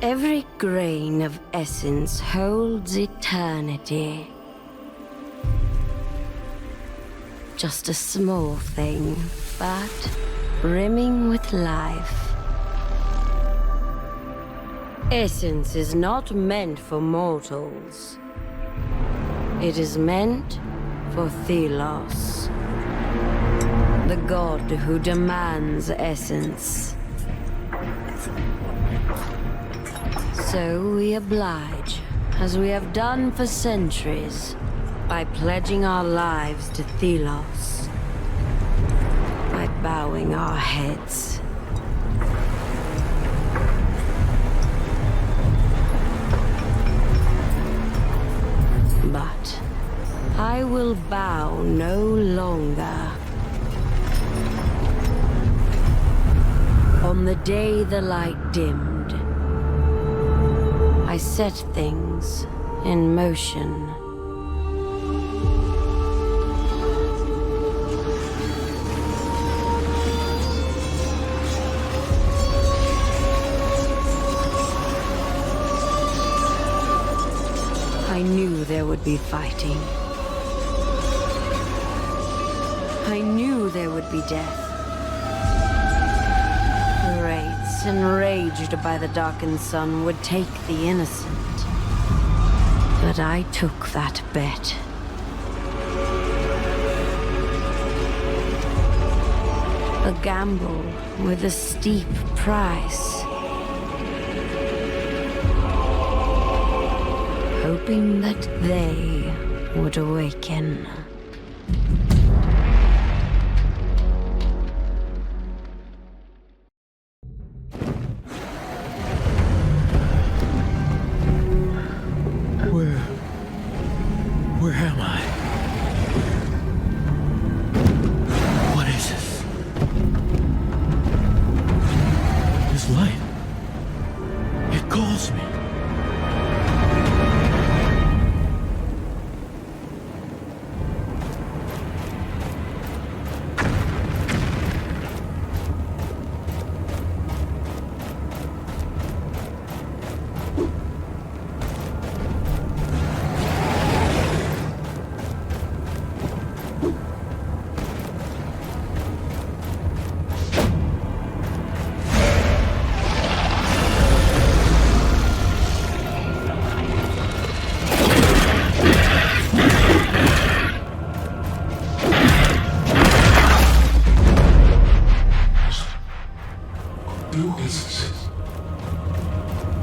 Every grain of essence holds eternity. Just a small thing, but brimming with life. Essence is not meant for mortals. It is meant for Thelos, the god who demands essence. So we oblige, as we have done for centuries, by pledging our lives to Thelos, by bowing our heads. But I will bow no longer. On the day the light dimmed, I set things in motion. I knew there would be fighting. I knew there would be death. Wraiths enraged by the darkened sun would take the innocent. But I took that bet. A gamble with a steep price. Hoping that they would awaken. Where am I? What is this? This light. It calls me.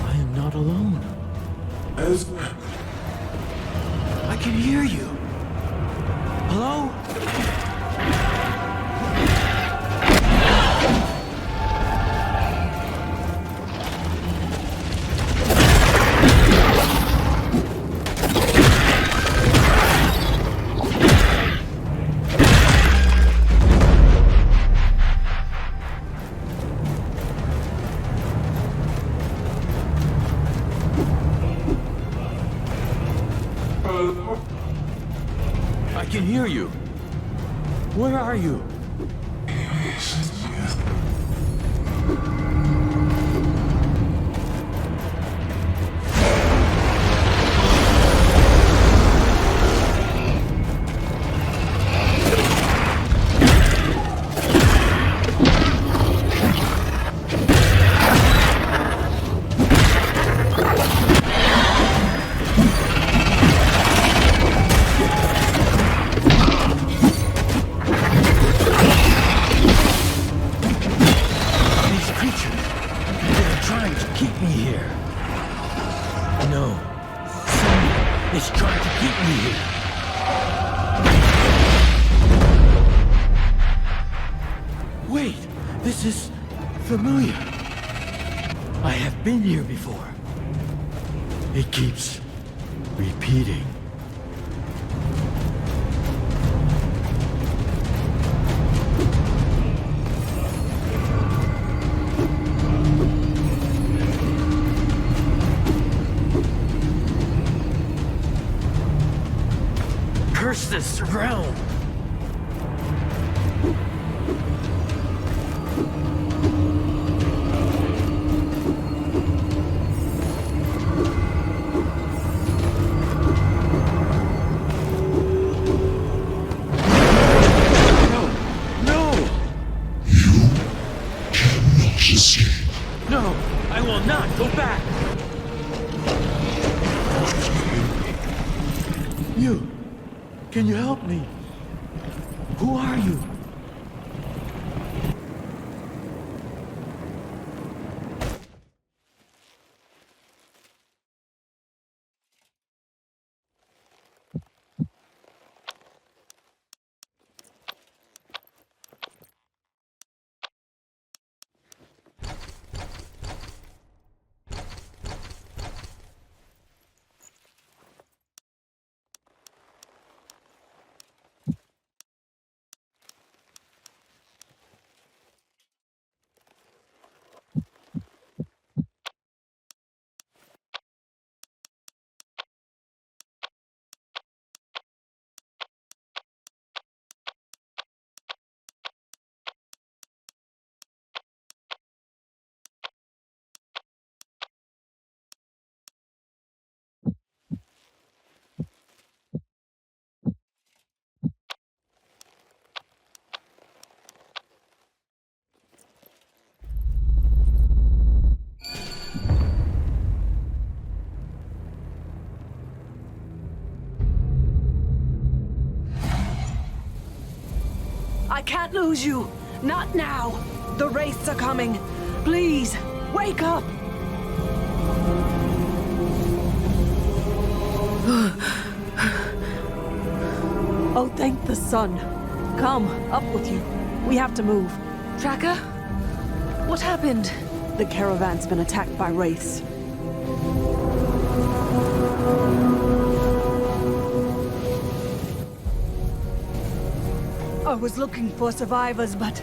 I am not alone. I can hear you. Hello? I can hear you. Where are you? This is familiar. I have been here before. It keeps repeating. Curse this realm! Who are you? I can't lose you. Not now. The wraiths are coming. Please, wake up. Oh, thank the sun. Come, up with you. We have to move. Tracker? What happened? The caravan's been attacked by wraiths. I was looking for survivors, but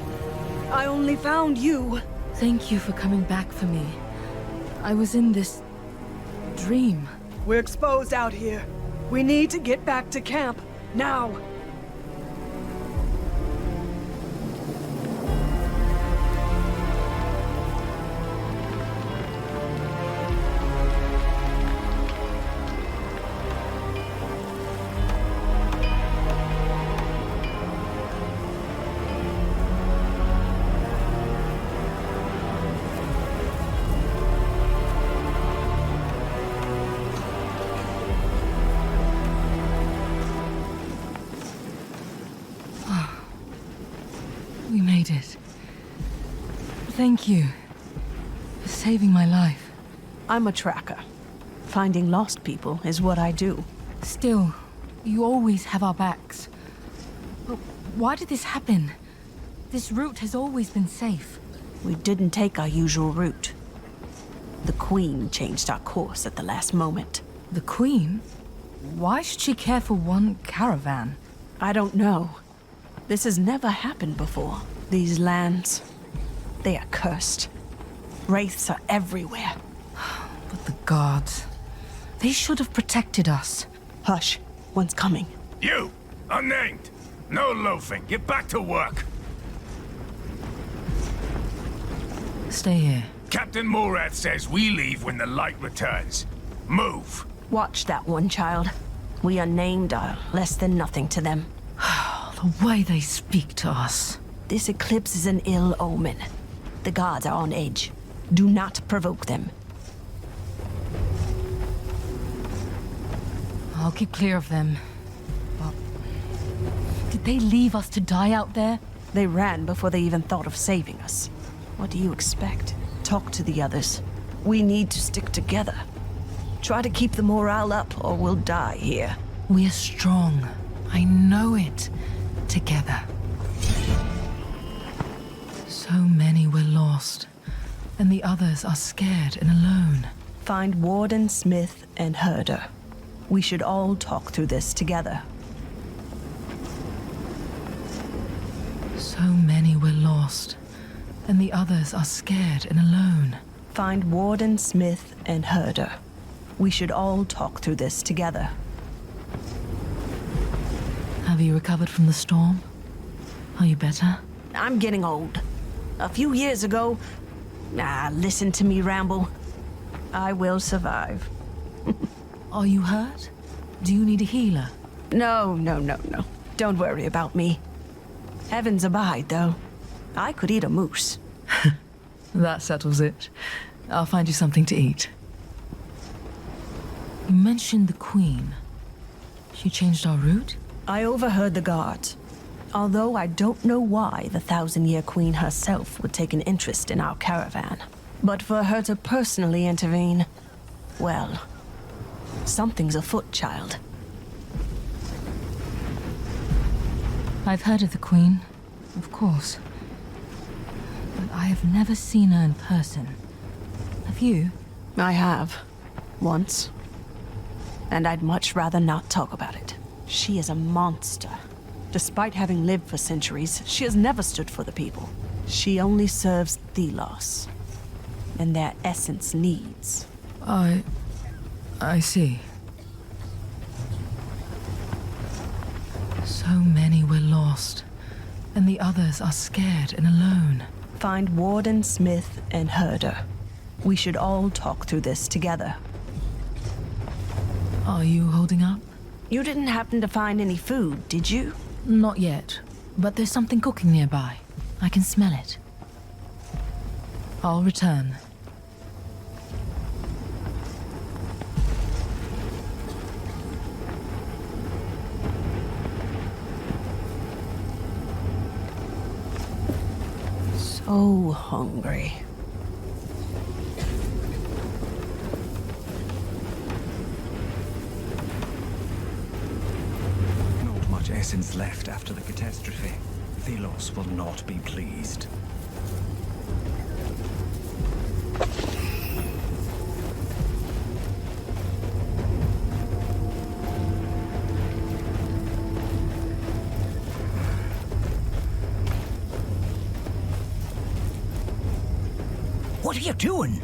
I only found you. Thank you for coming back for me. I was in this dream. We're exposed out here. We need to get back to camp, now. We made it. Thank you for saving my life. I'm a tracker. Finding lost people is what I do. Still, you always have our backs. But why did this happen? This route has always been safe. We didn't take our usual route. The Queen changed our course at the last moment. The Queen? Why should she care for one caravan? I don't know. This has never happened before. These lands, they are cursed. Wraiths are everywhere. But the gods, they should have protected us. Hush, one's coming. You! Unnamed! No loafing, get back to work! Stay here. Captain Morad says we leave when the light returns. Move! Watch that one, child. We unnamed are less than nothing to them. The way they speak to us. This eclipse is an ill omen. The gods are on edge. Do not provoke them. I'll keep clear of them. But did they leave us to die out there? They ran before they even thought of saving us. What do you expect? Talk to the others. We need to stick together. Try to keep the morale up or we'll die here. We're strong. I know it. Together. So many were lost, and the others are scared and alone. Find Warden, Smith, and Herder. We should all talk through this together. So many were lost, and the others are scared and alone. Find Warden, Smith, and Herder. We should all talk through this together. Have you recovered from the storm? Are you better? I'm getting old. A few years ago... listen to me ramble. I will survive. Are you hurt? Do you need a healer? No. Don't worry about me. Heavens abide, though. I could eat a moose. That settles it. I'll find you something to eat. You mentioned the Queen. She changed our route? I overheard the guards. Although I don't know why the Thousand-Year Queen herself would take an interest in our caravan. But for her to personally intervene, well, something's afoot, child. I've heard of the Queen, of course. But I have never seen her in person. Have you? I have. Once. And I'd much rather not talk about it. She is a monster. Despite having lived for centuries, she has never stood for the people. She only serves Thelos and their essence needs. I see. So many were lost, and the others are scared and alone. Find Warden, Smith, and Herder. We should all talk through this together. Are you holding up? You didn't happen to find any food, did you? Not yet, but there's something cooking nearby. I can smell it. I'll return. So hungry. Not much essence left after the catastrophe. Thelos will not be pleased. What are you doing?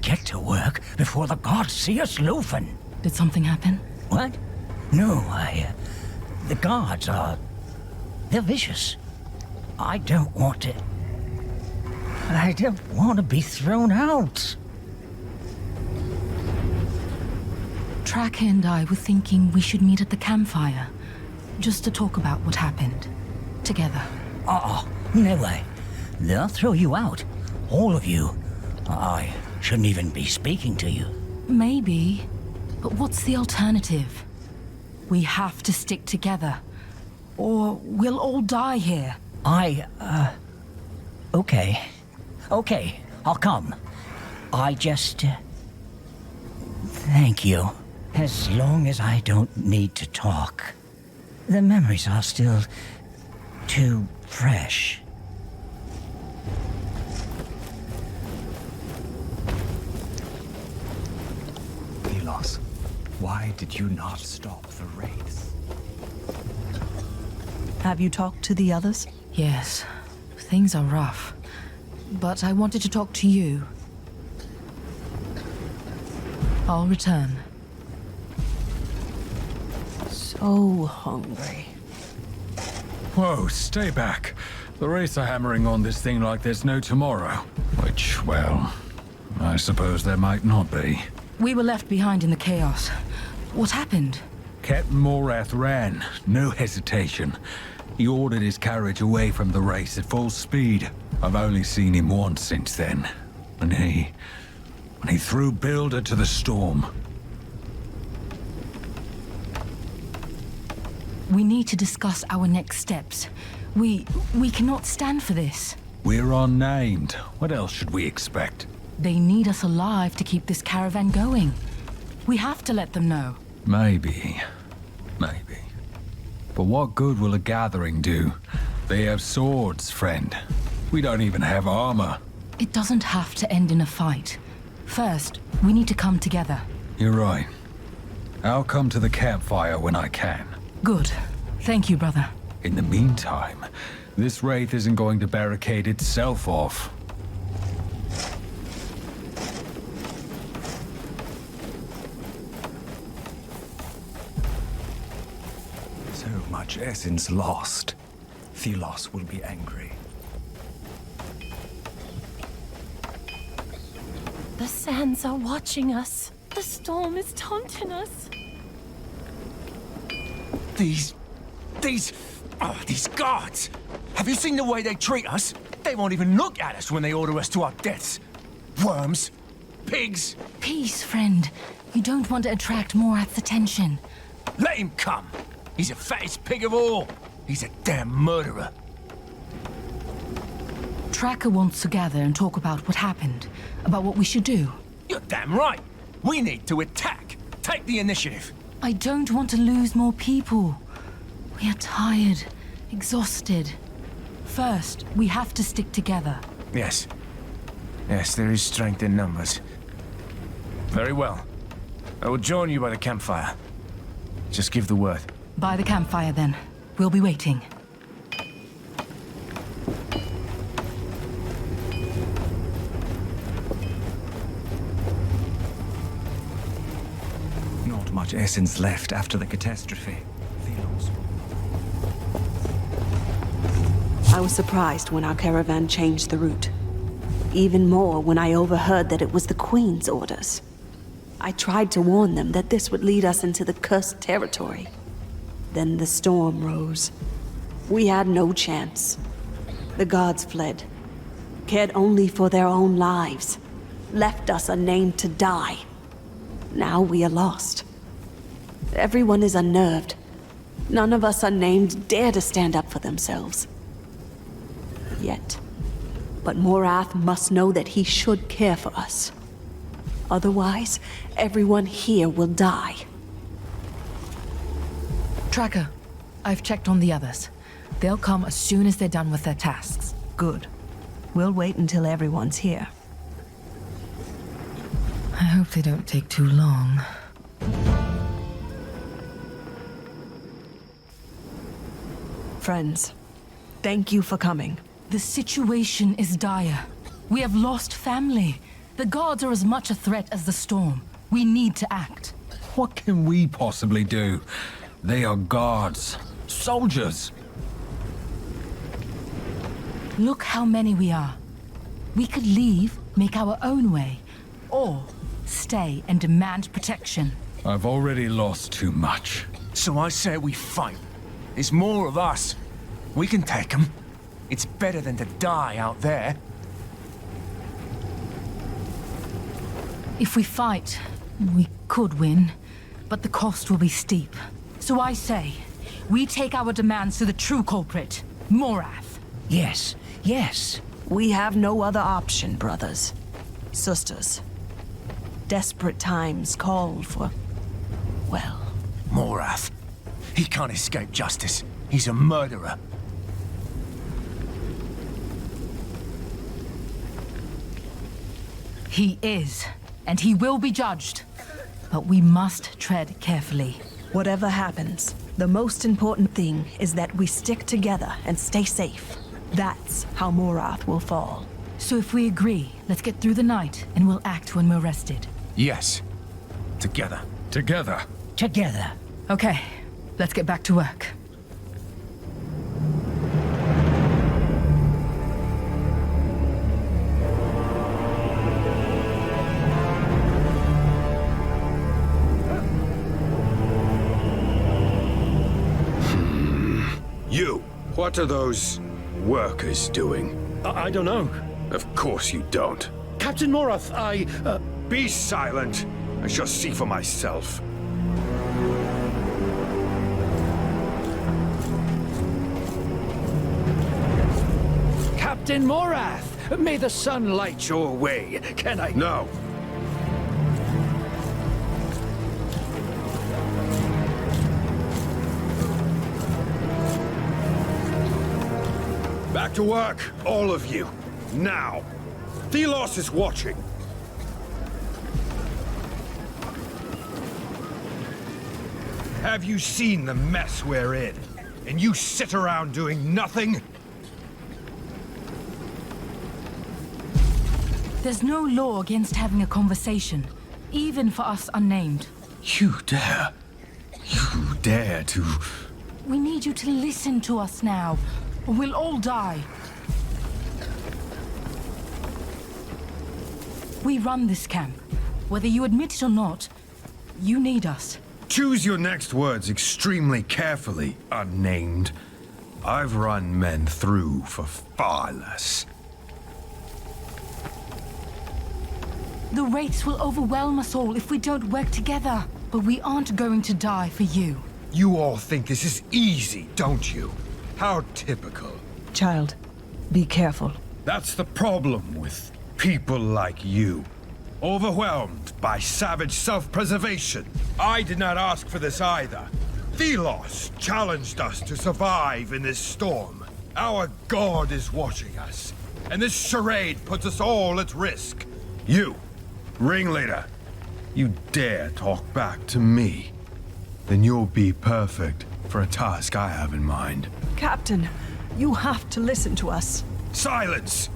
Get to work before the gods see us loafing. Did something happen? What? No, the guards are... they're vicious. I don't want to be thrown out. Track and I were thinking we should meet at the campfire, just to talk about what happened. Together. Oh, no way. They'll throw you out. All of you. I shouldn't even be speaking to you. Maybe, but what's the alternative? We have to stick together, or we'll all die here. Okay. Okay, I'll come. I just... thank you. As long as I don't need to talk. The memories are still too fresh. Thelos, why did you not stop the wraiths? Have you talked to the others? Yes, things are rough, but I wanted to talk to you. I'll return. So hungry. Whoa, stay back. The wraiths are hammering on this thing like there's no tomorrow. Which, well, I suppose there might not be. We were left behind in the chaos. What happened? Captain Morath ran, no hesitation. He ordered his carriage away from the race at full speed. I've only seen him once since then. And he threw Builder to the storm. We need to discuss our next steps. We cannot stand for this. We're unnamed. What else should we expect? They need us alive to keep this caravan going. We have to let them know. Maybe. But what good will a gathering do? They have swords, friend. We don't even have armor. It doesn't have to end in a fight. First, we need to come together. You're right. I'll come to the campfire when I can. Good. Thank you, brother. In the meantime, this wraith isn't going to barricade itself off. So much essence lost. Thelos will be angry. The sands are watching us. The storm is taunting us. These guards! Have you seen the way they treat us? They won't even look at us when they order us to our deaths. Worms, pigs, Peace, friend. You don't want to attract Morath's attention. let him come. He's the fattest pig of all. He's a damn murderer. Tracker wants to gather and talk about what happened, about what we should do. You're damn right. We need to attack. Take the initiative. I don't want to lose more people. We are tired, exhausted. First, we have to stick together. Yes. Yes, there is strength in numbers. Very well. I will join you by the campfire. Just give the word. By the campfire, then. We'll be waiting. Not much essence left after the catastrophe. I was surprised when our caravan changed the route. Even more when I overheard that it was the Queen's orders. I tried to warn them that this would lead us into the cursed territory. Then the storm rose. We had no chance. The gods fled, cared only for their own lives, left us unnamed to die. Now we are lost. Everyone is unnerved. None of us unnamed dare to stand up for themselves. Yet. But Morath must know that he should care for us. Otherwise, everyone here will die. Tracker, I've checked on the others. They'll come as soon as they're done with their tasks. Good. We'll wait until everyone's here. I hope they don't take too long. Friends, thank you for coming. The situation is dire. We have lost family. The gods are as much a threat as the storm. We need to act. What can we possibly do? They are guards, soldiers. Look how many we are. We could leave, make our own way, or stay and demand protection. I've already lost too much. So I say we fight. There's more of us. We can take them. It's better than to die out there. If we fight, we could win, but the cost will be steep. So I say, we take our demands to the true culprit, Morath. Yes, yes. We have no other option, brothers. Sisters. Desperate times call for... well... Morath. He can't escape justice. He's a murderer. He is, and he will be judged. But we must tread carefully. Whatever happens, the most important thing is that we stick together and stay safe. That's how Morath will fall. So if we agree, let's get through the night, and we'll act when we're rested. Yes. Together. Together. Together. Okay, let's get back to work. You, what are those workers doing? I don't know. Of course you don't. Captain Morath, Be silent. I shall see for myself. Captain Morath, may the sun light your way. Can I... No. Back to work, all of you. Now. Thelos is watching. Have you seen the mess we're in? And you sit around doing nothing? There's no law against having a conversation, even for us unnamed. You dare to... We need you to listen to us now, or we'll all die. We run this camp. Whether you admit it or not, you need us. Choose your next words extremely carefully, unnamed. I've run men through for far less. The wraiths will overwhelm us all if we don't work together. But we aren't going to die for you. You all think this is easy, don't you? How typical. Child, be careful. That's the problem with people like you. Overwhelmed by savage self-preservation. I did not ask for this either. Thelos challenged us to survive in this storm. Our god is watching us, and this charade puts us all at risk. You, ringleader, you dare talk back to me, then you'll be perfect for a task I have in mind. Captain, you have to listen to us. Silence!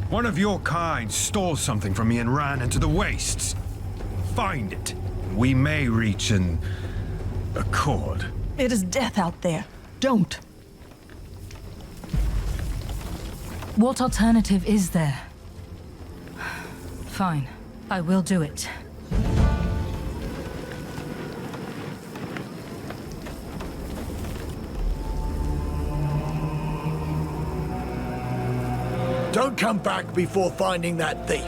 One of your kind stole something from me and ran into the wastes. Find it. We may reach an accord. It is death out there. Don't. What alternative is there? Fine, I will do it. Don't come back before finding that thief.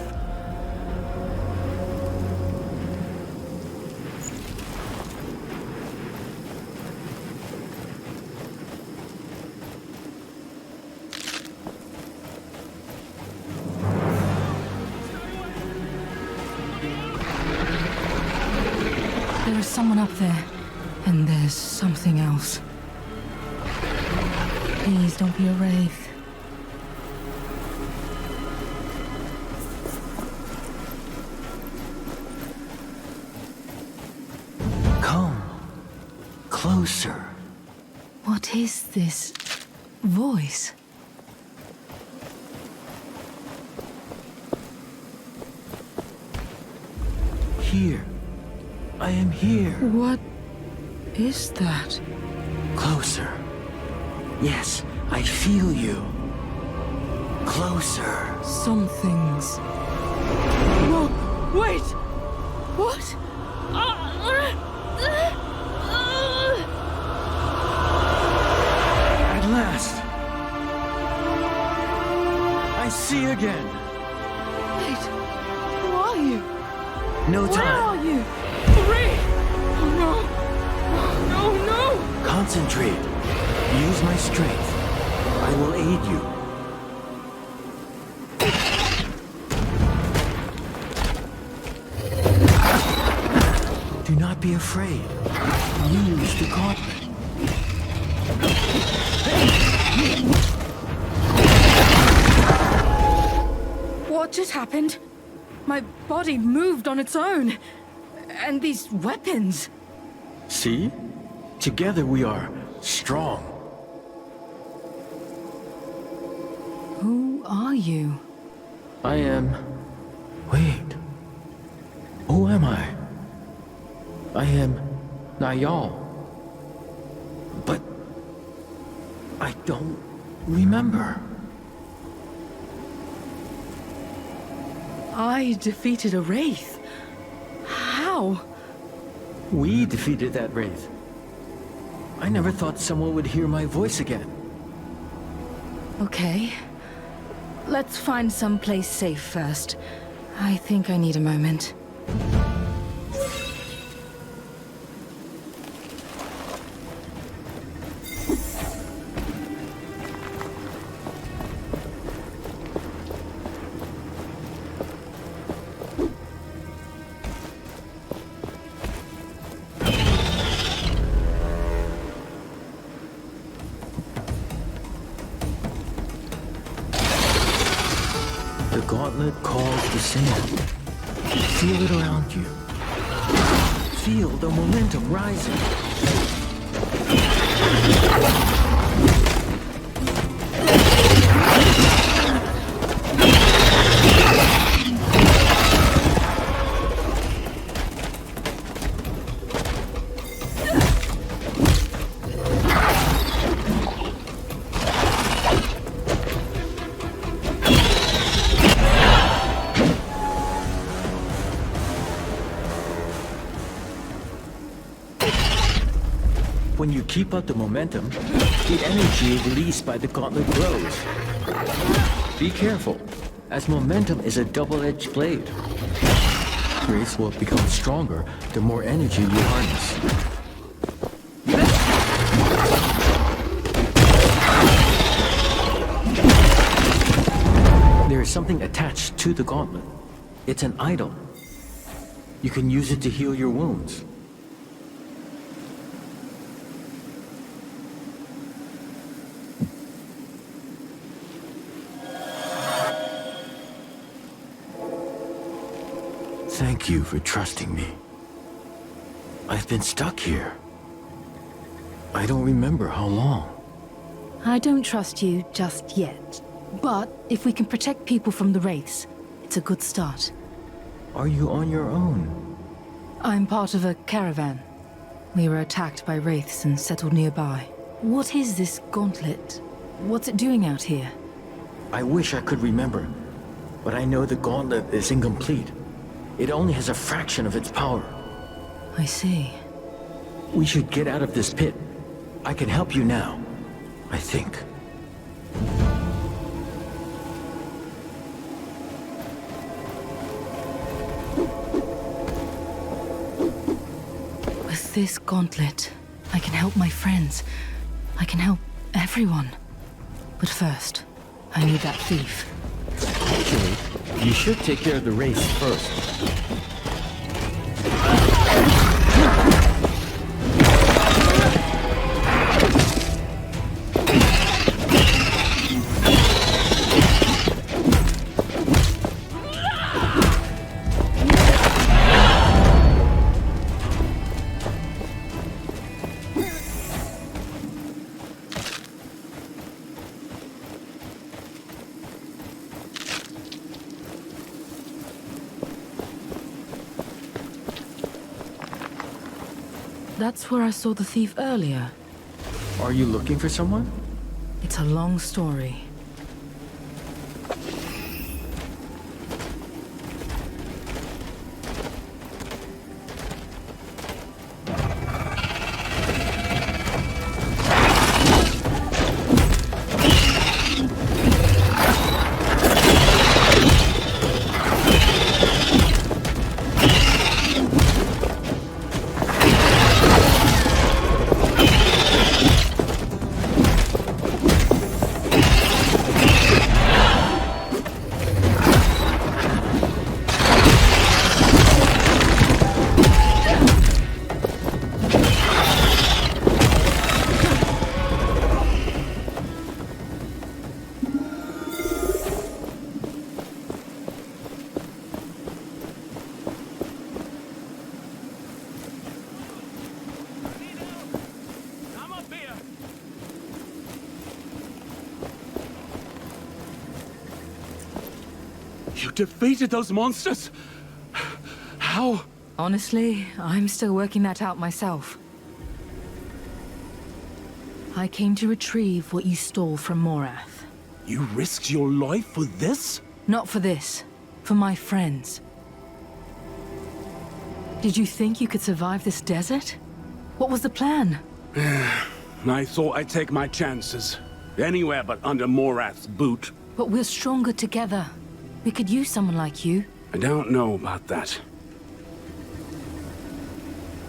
There is someone up there, and there's something else. Please don't be a wraith. Come closer. What is this voice? Here. I am here. What is that? Closer. Yes, I feel you. Closer. Something's... Whoa! Wait! What? At last. I see again. Wait! Who are you? No Where time. are you? Ray! Oh no! No, no! Concentrate. Use my strength. I will aid you. Do not be afraid. Use the gauntlet. What just happened? My body moved on its own. And these weapons. See? Together we are strong. Who are you? I am... Wait. Who am I? I am Nayal. But... I don't remember. I defeated a wraith. How? We defeated that wraith. I never thought someone would hear my voice again. Okay. Let's find some place safe first. I think I need a moment. The gauntlet calls the sand. Feel it around you. Feel the momentum rising. When you keep up the momentum, the energy released by the gauntlet grows. Be careful, as momentum is a double-edged blade. Wraiths will become stronger the more energy you harness. something attached to the gauntlet. It's an idol. You can use it to heal your wounds. Thank you for trusting me. I've been stuck here. I don't remember how long. I don't trust you just yet. But if we can protect people from the wraiths, it's a good start. Are you on your own? I'm part of a caravan. We were attacked by wraiths and settled nearby. What is this gauntlet? What's it doing out here? I wish I could remember, but I know the gauntlet is incomplete. It only has a fraction of its power. I see. We should get out of this pit. I can help you now, I think. With this gauntlet, I can help my friends. I can help everyone. But first, I need that thief. Actually, you should take care of the race first. That's where I saw the thief earlier. Are you looking for someone? It's a long story. You defeated those monsters? How? Honestly, I'm still working that out myself. I came to retrieve what you stole from Morath. You risked your life for this? Not for this. For my friends. Did you think you could survive this desert? What was the plan? I thought I'd take my chances. Anywhere but under Morath's boot. But we're stronger together. We could use someone like you. I don't know about that.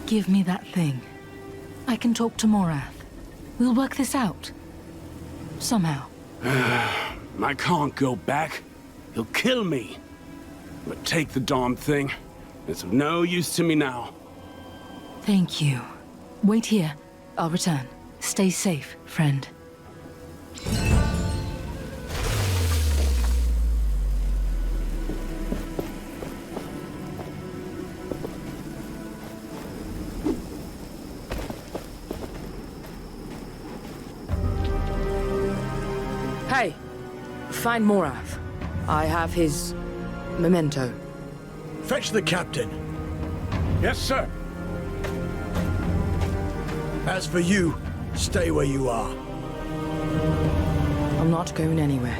Give me that thing. I can talk to Morath. We'll work this out. Somehow. I can't go back. He'll kill me. But take the darn thing. It's of no use to me now. Thank you. Wait here. I'll return. Stay safe, friend. Hey, find Morath. I have his memento. Fetch the captain. Yes, sir. As for you, stay where you are. I'm not going anywhere.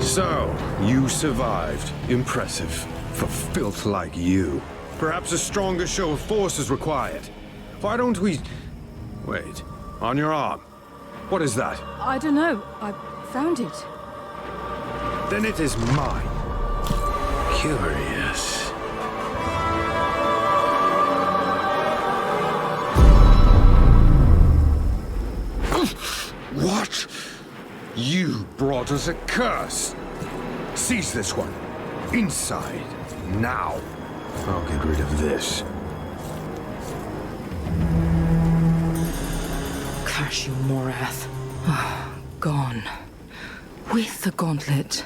So, you survived. Impressive. For filth like you. Perhaps a stronger show of force is required. Why don't we... Wait. On your arm. What is that? I don't know. I found it. Then it is mine. Curious. What? You brought us a curse. Seize this one. Inside. Now. I'll get rid of this. Curse you, Morath. Gone. With the gauntlet.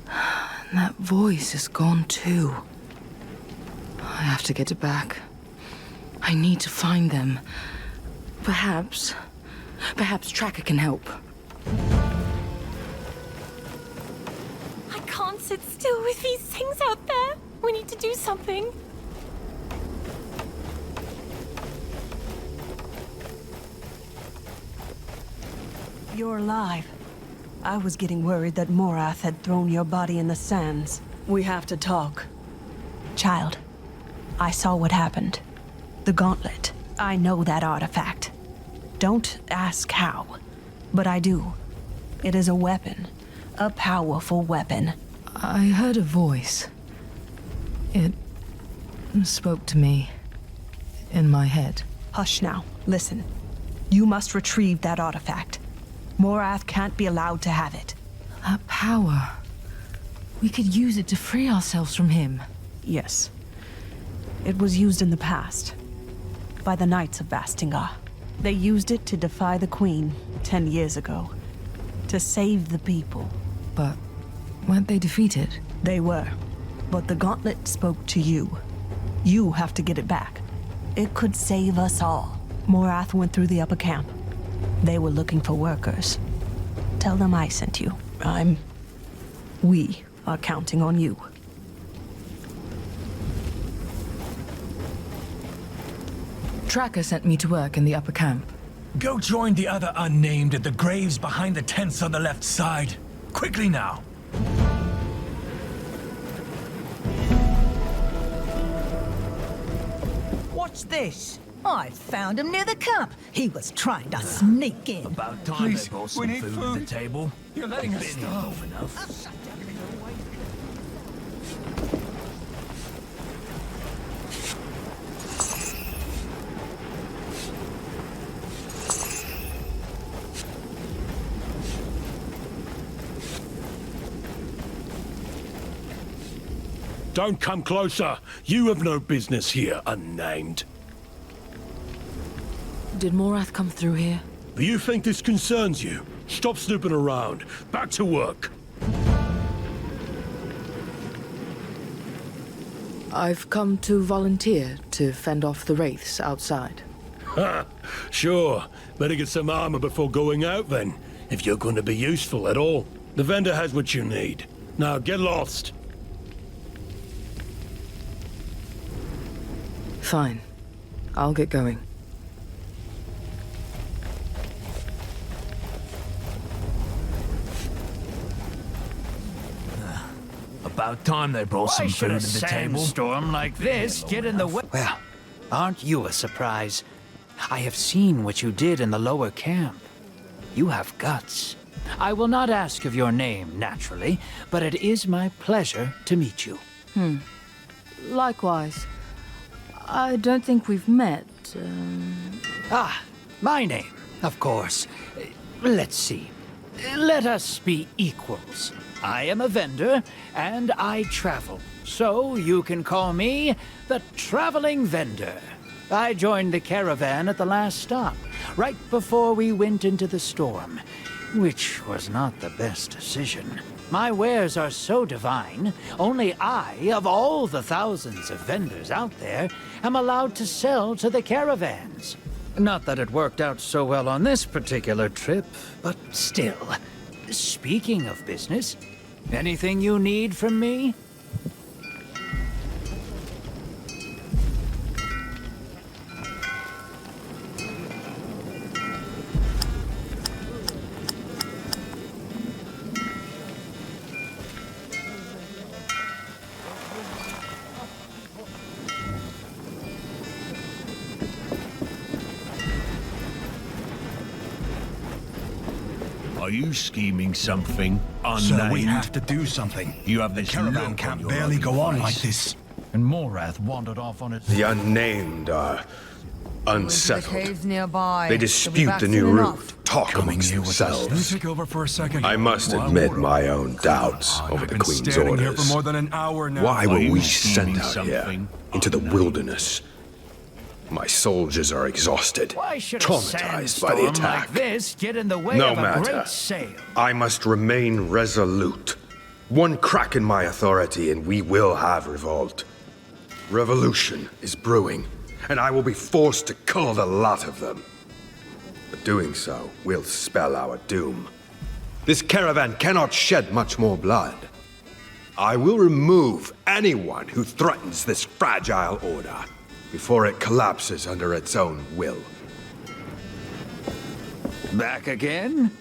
And that voice is gone too. I have to get it back. I need to find them. Perhaps Tracker can help. I can't sit still with these things out there. We need to do something. You're alive. I was getting worried that Morath had thrown your body in the sands. We have to talk. Child, I saw what happened. The gauntlet. I know that artifact. Don't ask how, but I do. It is a weapon. A powerful weapon. I heard a voice. It spoke to me in my head. Hush now. Listen. You must retrieve that artifact. Morath can't be allowed to have it. That power. We could use it to free ourselves from him. Yes. It was used in the past. By the Knights of Vastingar. They used it to defy the Queen 10 years ago. To save the people. But weren't they defeated? They were. But the gauntlet spoke to you. You have to get it back. It could save us all. Morath went through the upper camp. They were looking for workers. Tell them I sent you. We are counting on you. Tracker sent me to work in the upper camp. Go join the other unnamed at the graves behind the tents on the left side. Quickly now. What's this? I found him near the camp. He was trying to sneak in. About time Please, they brought we some need food food. to the table. You're letting us Been here starve. long enough. Don't come closer. You have no business here, unnamed. Did Morath come through here? Do you think this concerns you? Stop snooping around. Back to work. I've come to volunteer to fend off the wraiths outside. Ha! Sure. Better get some armor before going out then, if you're going to be useful at all. The vendor has what you need. Now get lost. Fine. I'll get going. About time they brought some food to the table. Storm like this get in the way. Well, aren't you a surprise? I have seen what you did in the lower camp. You have guts. I will not ask of your name, naturally, but it is my pleasure to meet you. Likewise. I don't think we've met. Ah, my name, of course. Let's see. Let us be equals. I am a vendor, and I travel. So you can call me the Traveling Vendor. I joined the caravan at the last stop, right before we went into the storm, which was not the best decision. My wares are so divine, only I, of all the thousands of vendors out there, am allowed to sell to the caravans. Not that it worked out so well on this particular trip, but still. Speaking of business, anything you need from me? Are you scheming something unnamed? Sir, we have to do something. You have The this caravan look can't on your barely ugly go on face. like this. And Morath wandered off on his... The unnamed are unsettled. Nearby. They dispute the new route, talk amongst Can themselves. you take over for a second? I must admit my own doubts over the Queen's orders. Here for more than an hour now. Why were we sent out here, into the wilderness? My soldiers are exhausted, traumatized by the attack. Like this get in the way No of a matter. great sail. I must remain resolute. One crack in my authority and we will have revolt. Revolution is brewing, and I will be forced to cull the lot of them. But doing so will spell our doom. This caravan cannot shed much more blood. I will remove anyone who threatens this fragile order before it collapses under its own will. Back again?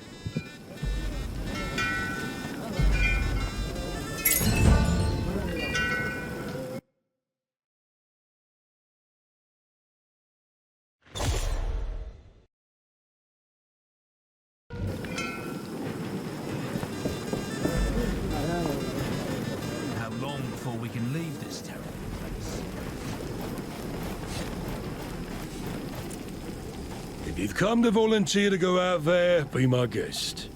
How long before we can leave this terrible place? If you've come to volunteer to go out there, be my guest.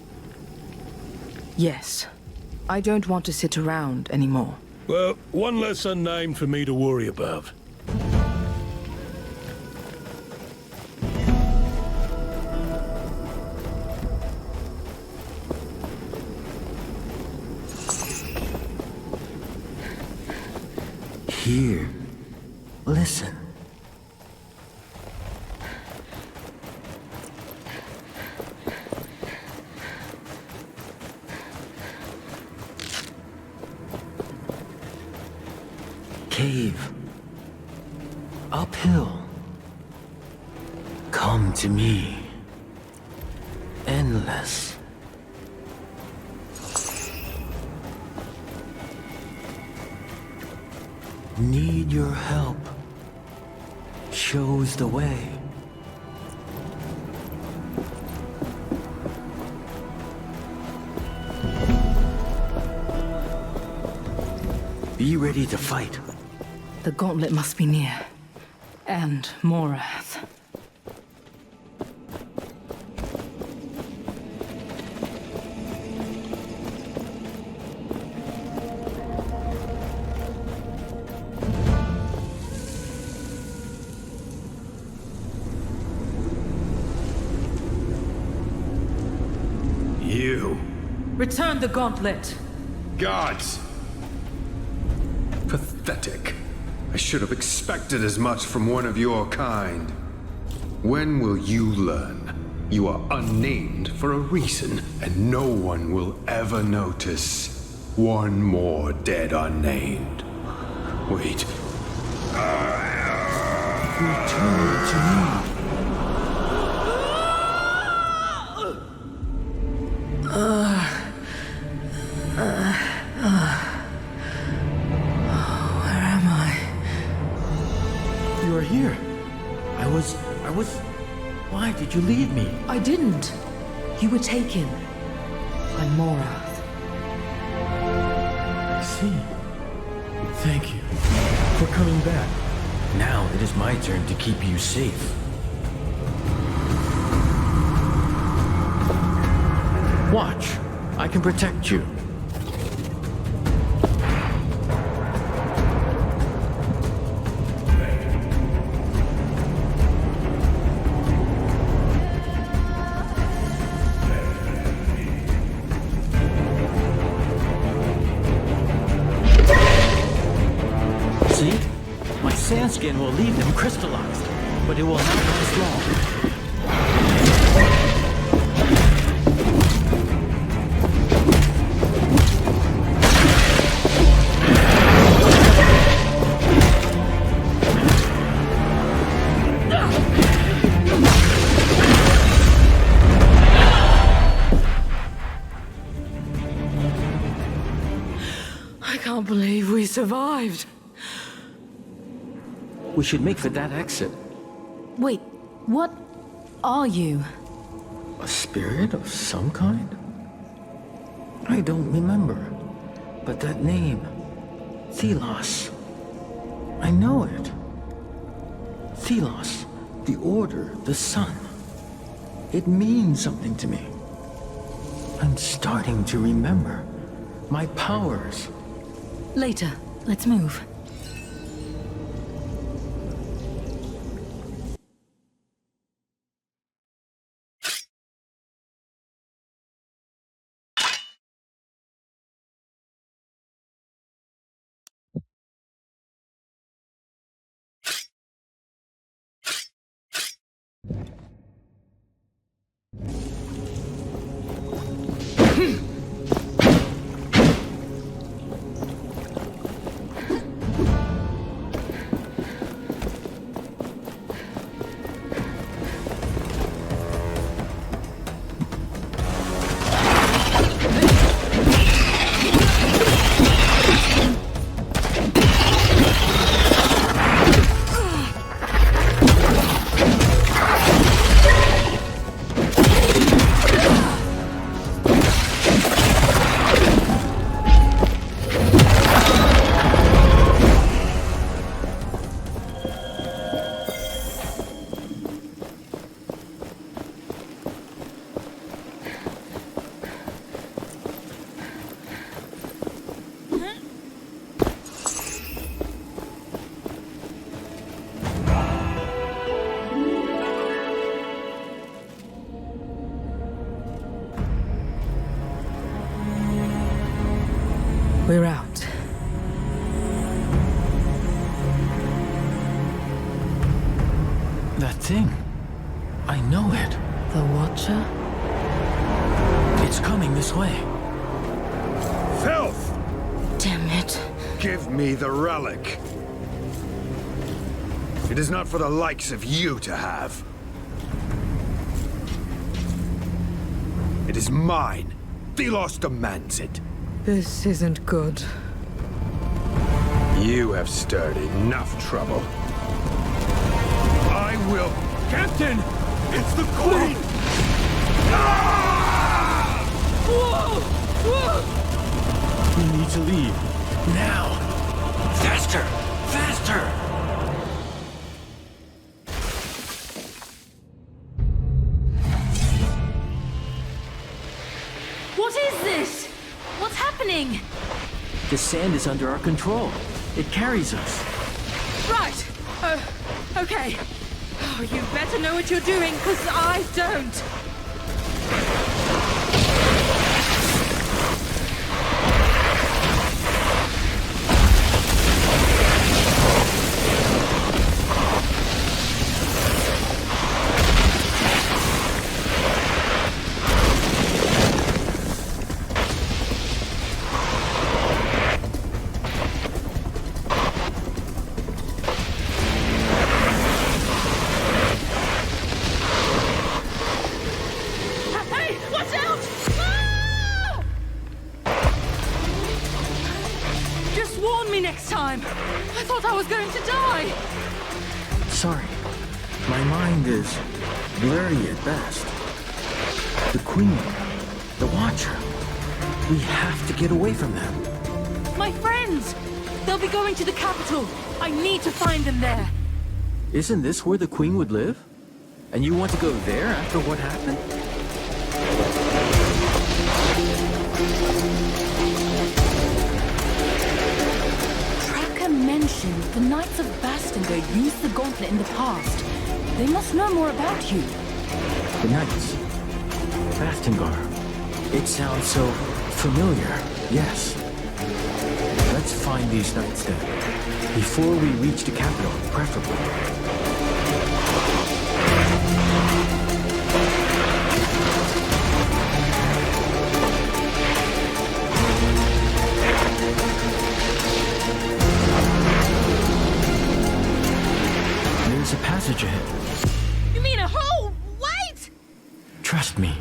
Yes. I don't want to sit around anymore. Well, one less unnamed for me to worry about. Here. Listen. Cave. Uphill. Come to me. Endless. Need your help. Shows the way. Be ready to fight. The gauntlet must be near. And Morath. You. Return the gauntlet! Gods! Pathetic. I should have expected as much from one of your kind. When will you learn? You are unnamed for a reason, and no one will ever notice. One more dead unnamed. Wait. Return to me. You are here. I was... Why did you leave me? I didn't. You were taken. By Morath. I see. Thank you for coming back. Now it is my turn to keep you safe. Watch. I can protect you. See? My sandskin will leave them crystallized, but it will not last long. I can't believe we survived. We should make for that exit. Wait, what are you? A spirit of some kind? I don't remember. But that name, Thelos. I know it. Thelos, The order, the sun. It means something to me. I'm starting to remember my powers. Later. Let's move. We're out. That thing. I know it. The Watcher? It's coming this way. Filth! Damn it. Give me the relic. It is not for the likes of you to have. It is mine. Thelos demands it. This isn't good. You have stirred enough trouble. I will... Captain! It's the Queen! Ah! Whoa! Whoa! We need to leave. Now! Faster! Faster! What is this? What's happening? The sand is under our control. It carries us. Right. Okay. Oh, you better know what you're doing, because I don't. I thought I was going to die! Sorry. My mind is blurry at best. The Queen, the Watcher. We have to get away from them. My friends! They'll be going to the capital. I need to find them there. Isn't this where the Queen would live? And you want to go there after what happened? Mentioned the Knights of Bastingar used the gauntlet in the past. They must know more about you. The Knights. Bastingar. It sounds so familiar, yes. Let's find these Knights then. Before we reach the capital, preferably. There's a passage ahead. You mean a hole? Wait! Trust me.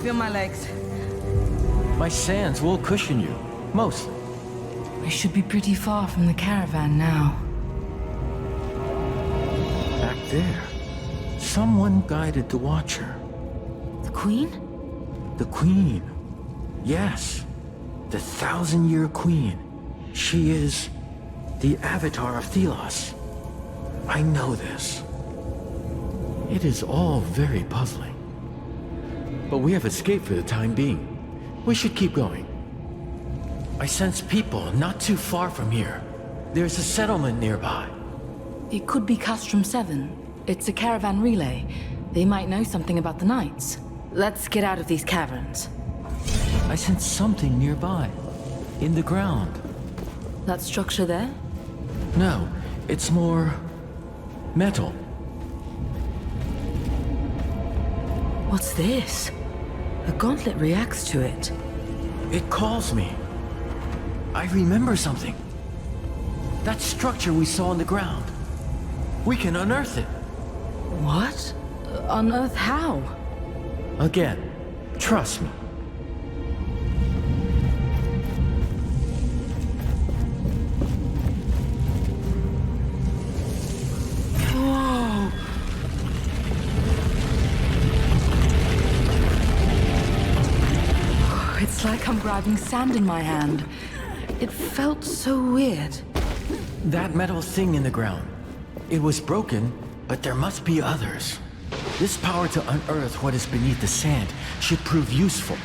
feel my legs. My sands will cushion you, mostly. We should be pretty far from the caravan now. Back there, someone guided the Watcher. The Queen? The Queen. Yes, the 1,000-year Queen. She is the avatar of Thelos. I know this. It is all very puzzling. But we have escaped for the time being. We should keep going. I sense people not too far from here. There's a settlement nearby. It could be Castrum 7. It's a caravan relay. They might know something about the Knights. Let's get out of these caverns. I sense something nearby. In the ground. That structure there? No, it's more metal. What's this? A gauntlet reacts to it. It calls me. I remember something. That structure we saw on the ground. We can unearth it. What? Unearth how? Again, trust me. Whoa! It's like I'm grabbing sand in my hand. It felt so weird. That metal thing in the ground. It was broken, but there must be others. This power to unearth what is beneath the sand should prove useful.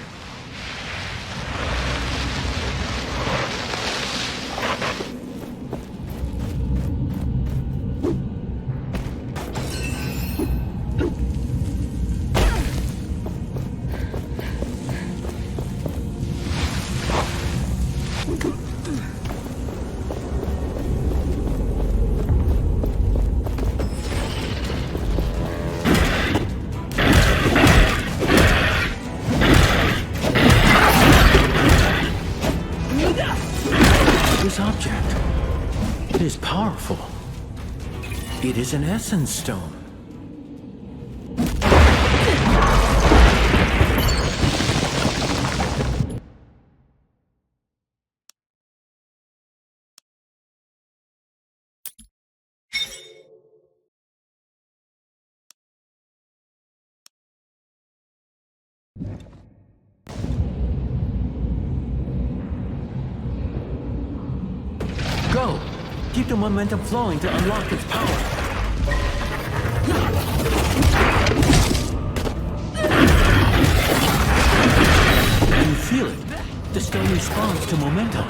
This object, it is powerful. It is an essence stone. Go! Keep the momentum flowing to unlock its power. Can you feel it? The stone responds to momentum.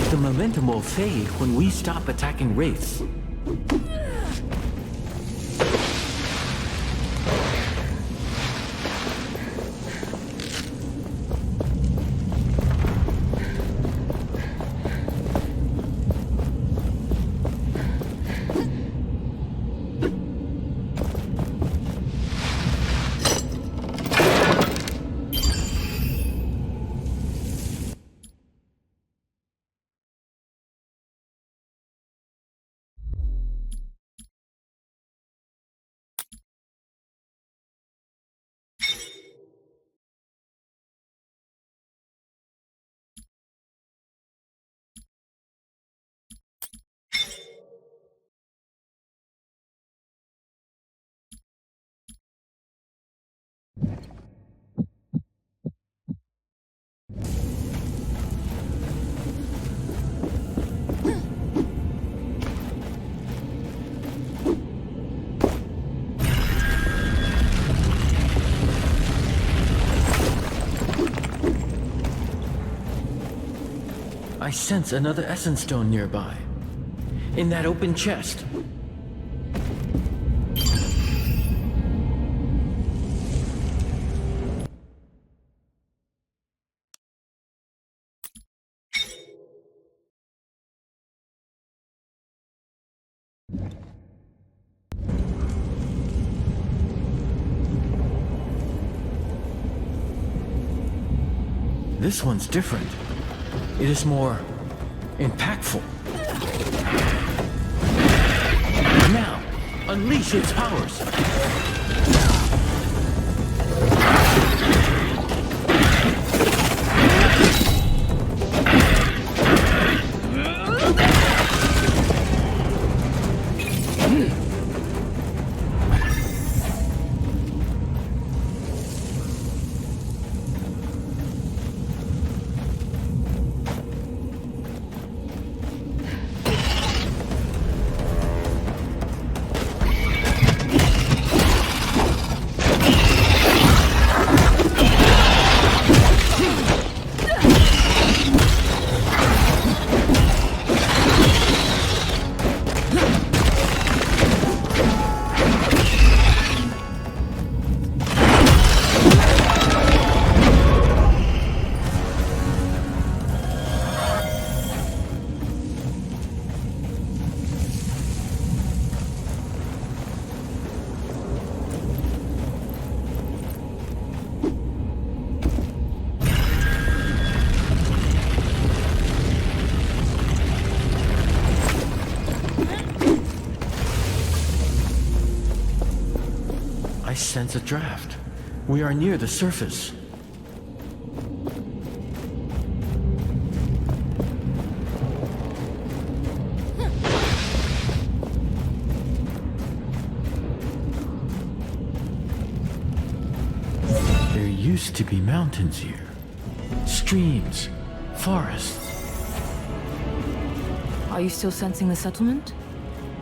The momentum will fade when we stop attacking wraiths. I sense another essence stone nearby. In that open chest. This one's different. It is more impactful. Now, unleash its powers. I sense a draft. We are near the surface. There used to be mountains here. Streams, forests. Are you still sensing the settlement?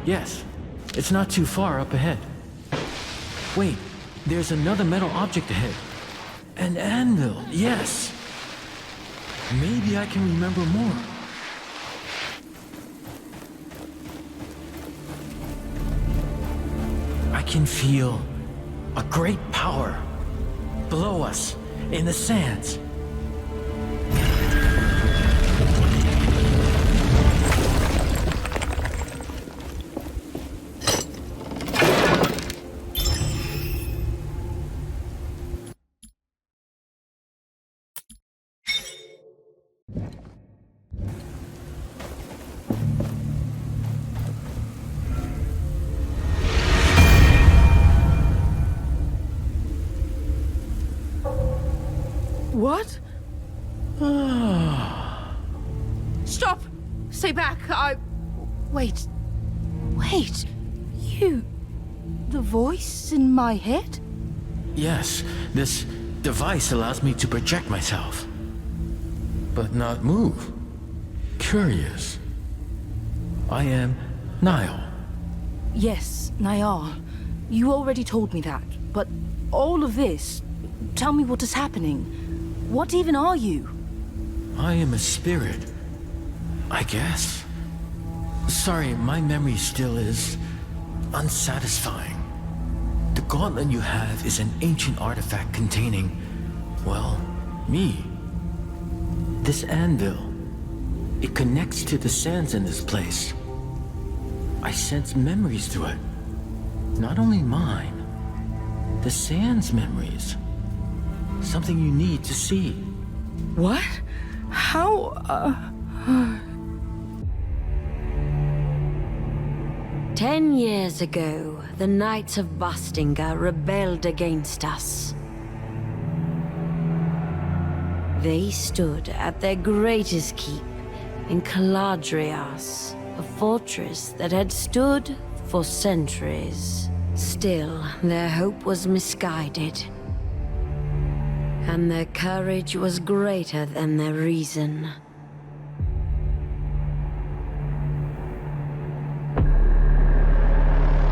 Yes, it's not too far up ahead. Wait, there's another metal object ahead. An anvil, yes. Maybe I can remember more. I can feel a great power below us in the sands. What? Stop! Stay back! Wait. Wait. You... The voice in my head? Yes, this device allows me to project myself. But not move. Curious. I am Niall. Yes, Niall. You already told me that, but all of this... Tell me what is happening. What even are you? I am a spirit, I guess. Sorry, my memory still is unsatisfying. The gauntlet you have is an ancient artifact containing, well, me. This anvil, it connects to the sands in this place. I sense memories through it. Not only mine, the sands memories. Something you need to see. What? How, 10 years ago, the Knights of Bastinga rebelled against us. They stood at their greatest keep in Caladrias, a fortress that had stood for centuries. Still, their hope was misguided. And their courage was greater than their reason.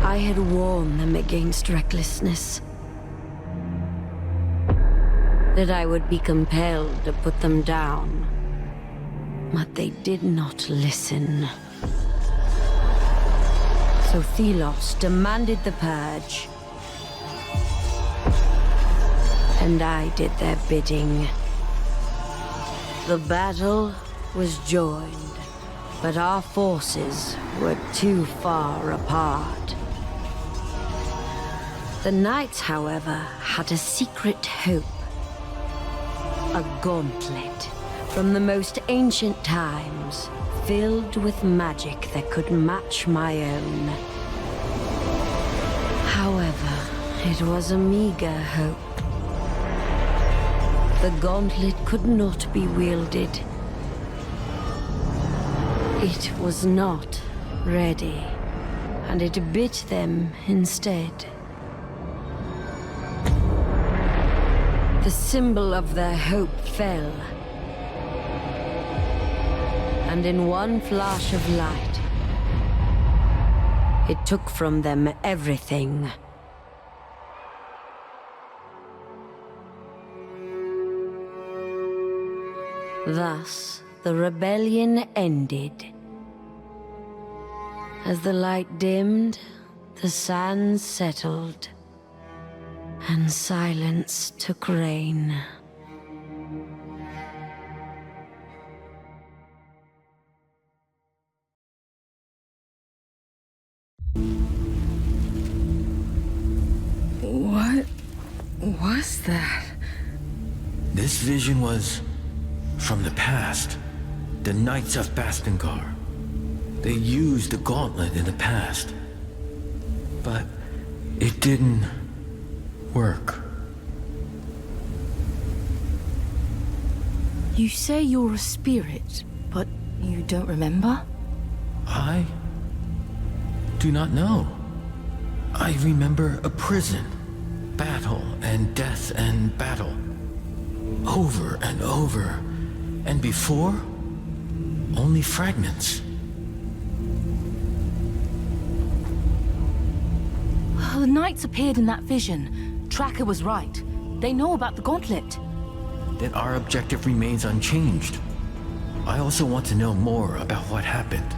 I had warned them against recklessness. That I would be compelled to put them down. But they did not listen. So Thelos demanded the purge. And I did their bidding. The battle was joined, but our forces were too far apart. The knights, however, had a secret hope. A gauntlet from the most ancient times, filled with magic that could match my own. However, it was a meager hope. The gauntlet could not be wielded. It was not ready, and it bit them instead. The symbol of their hope fell, and in one flash of light, it took from them everything. Thus, the rebellion ended. As the light dimmed, the sands settled, and silence took reign. What was that? This vision was from the past. The Knights of Bastengar. They used the gauntlet in the past. But it didn't work. You say you're a spirit, but you don't remember? I do not know. I remember a prison, battle and death and battle. Over and over. And before, only fragments. The knights appeared in that vision. Tracker was right. They know about the gauntlet. Then our objective remains unchanged. I also want to know more about what happened.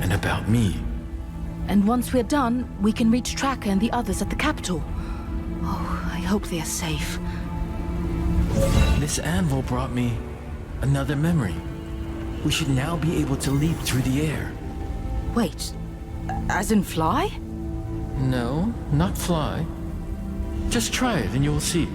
And about me. And once we're done, we can reach Tracker and the others at the capital. Oh, I hope they are safe. This anvil brought me another memory. We should now be able to leap through the air. Wait, as in fly? No, not fly. Just try it and you'll see.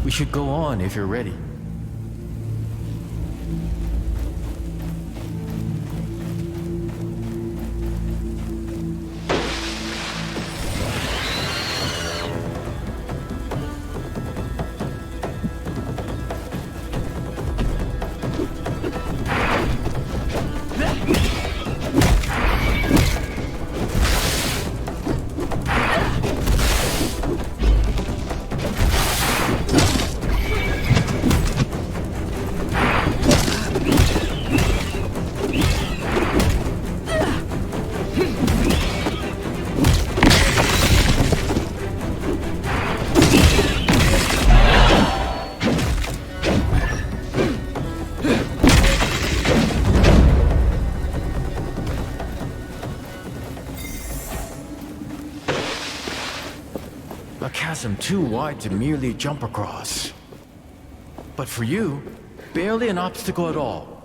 We should go on if you're ready. A chasm too wide to merely jump across. But for you, barely an obstacle at all.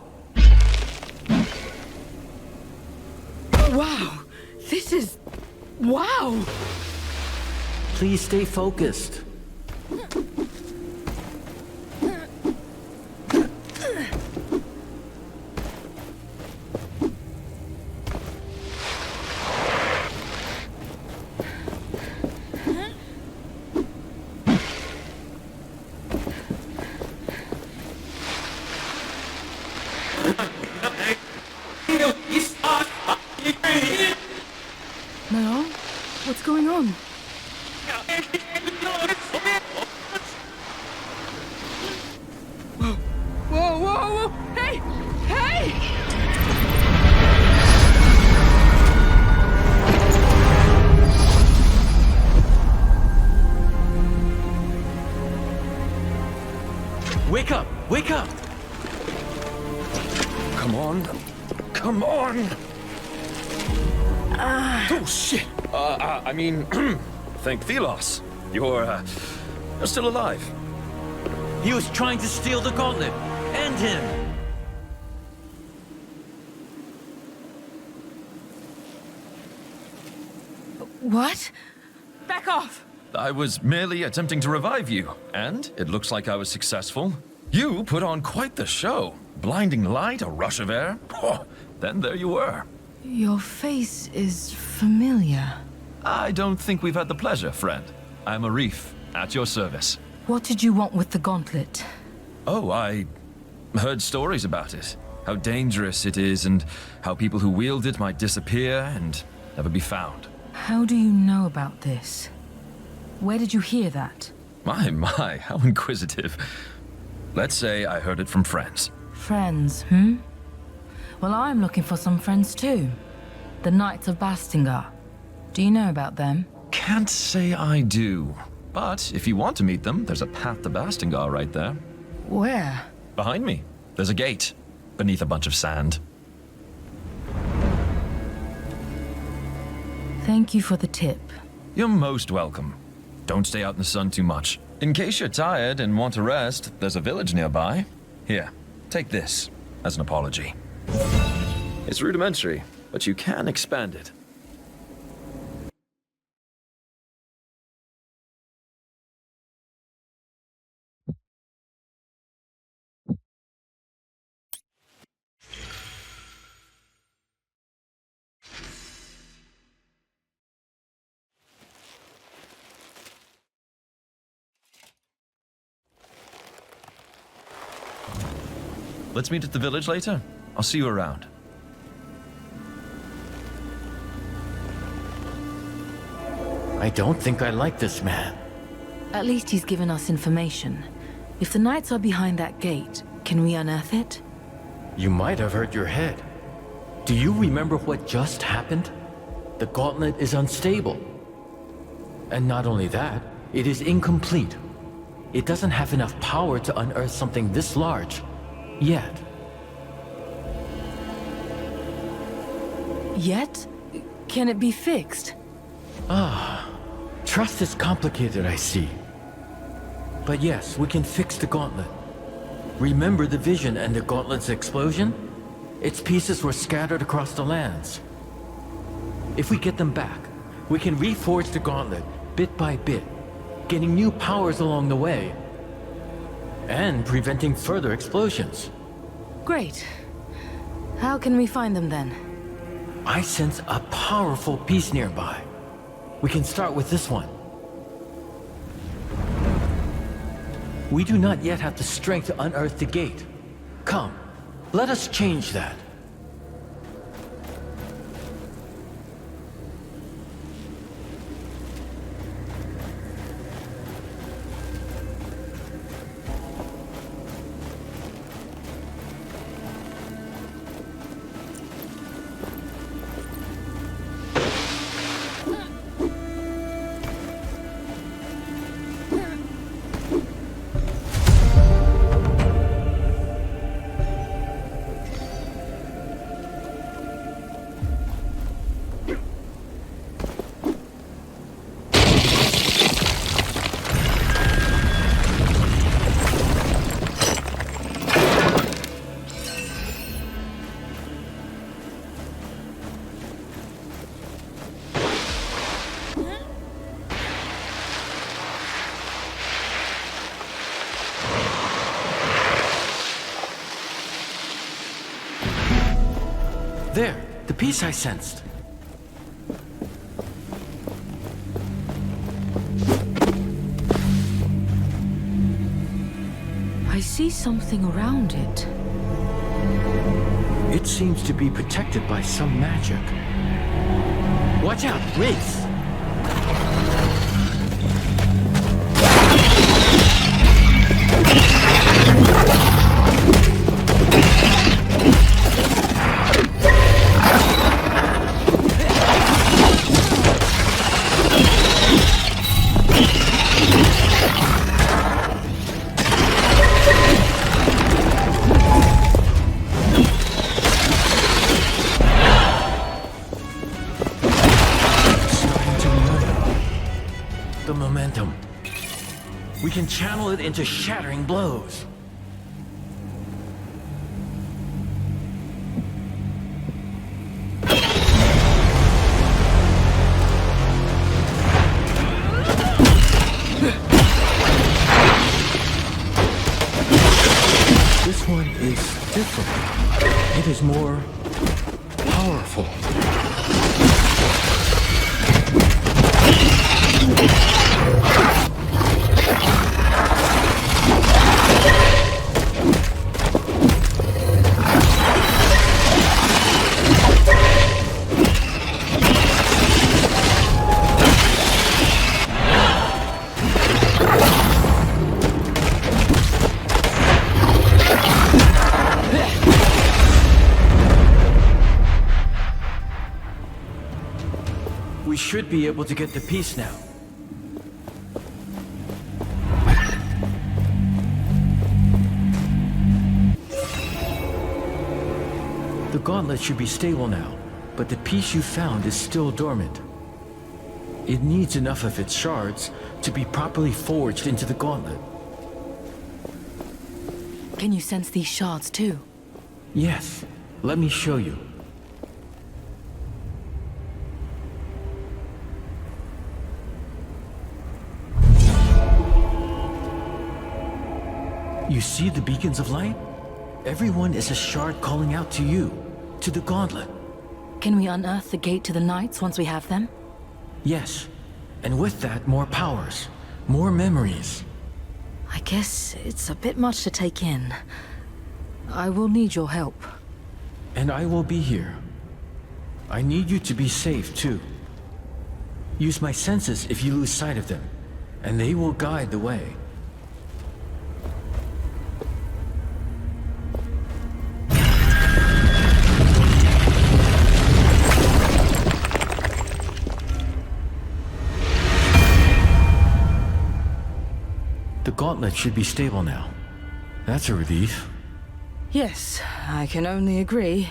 Wow! This is... wow! Please stay focused. No? What's going on? Whoa, whoa, whoa! Hey! Hey! Wake up! Wake up! Come on. Come on! Oh, shit! I mean, thank Thelos. You're still alive. He was trying to steal the gauntlet. End him! What? Back off! I was merely attempting to revive you, and it looks like I was successful. You put on quite the show. Blinding light, a rush of air. Oh, then there you were. Your face is familiar. I don't think we've had the pleasure, friend. I'm Arif, at your service. What did you want with the gauntlet? Oh, I heard stories about it. How dangerous it is, and how people who wield it might disappear and never be found. How do you know about this? Where did you hear that? My, how inquisitive. Let's say I heard it from friends. Friends, Well, I'm looking for some friends too. The Knights of Bastingar. Do you know about them? Can't say I do. But if you want to meet them, there's a path to Bastingar right there. Where? Behind me. There's a gate. Beneath a bunch of sand. Thank you for the tip. You're most welcome. Don't stay out in the sun too much. In case you're tired and want to rest, there's a village nearby. Here, take this as an apology. It's rudimentary, but you can expand it. Let's meet at the village later. I'll see you around. I don't think I like this man. At least he's given us information. If the Knights are behind that gate, can we unearth it? You might have hurt your head. Do you remember what just happened? The gauntlet is unstable. And not only that, it is incomplete. It doesn't have enough power to unearth something this large. Yet. Yet? Can it be fixed? Trust is complicated, I see. But yes, we can fix the gauntlet. Remember the vision and the gauntlet's explosion? Its pieces were scattered across the lands. If we get them back, we can reforge the gauntlet bit by bit, getting new powers along the way, and preventing further explosions. Great. How can we find them then? I sense a powerful piece nearby. We can start with this one. We do not yet have the strength to unearth the gate. Come, let us change that. There, the piece I sensed. I see something around it. It seems to be protected by some magic. Watch out, wraiths! We can channel it into shattering blows. This one is different. It is more powerful. We should be able to get the piece now. The gauntlet should be stable now, but the piece you found is still dormant. It needs enough of its shards to be properly forged into the gauntlet. Can you sense these shards too? Yes, let me show you. You see the beacons of light? Everyone is a shard calling out to you, to the gauntlet. Can we unearth the gate to the Knights once we have them? Yes, and with that, more powers, more memories. I guess it's a bit much to take in. I will need your help. And I will be here. I need you to be safe, too. Use my senses if you lose sight of them, and they will guide the way. The gauntlet should be stable now. That's a relief. Yes, I can only agree.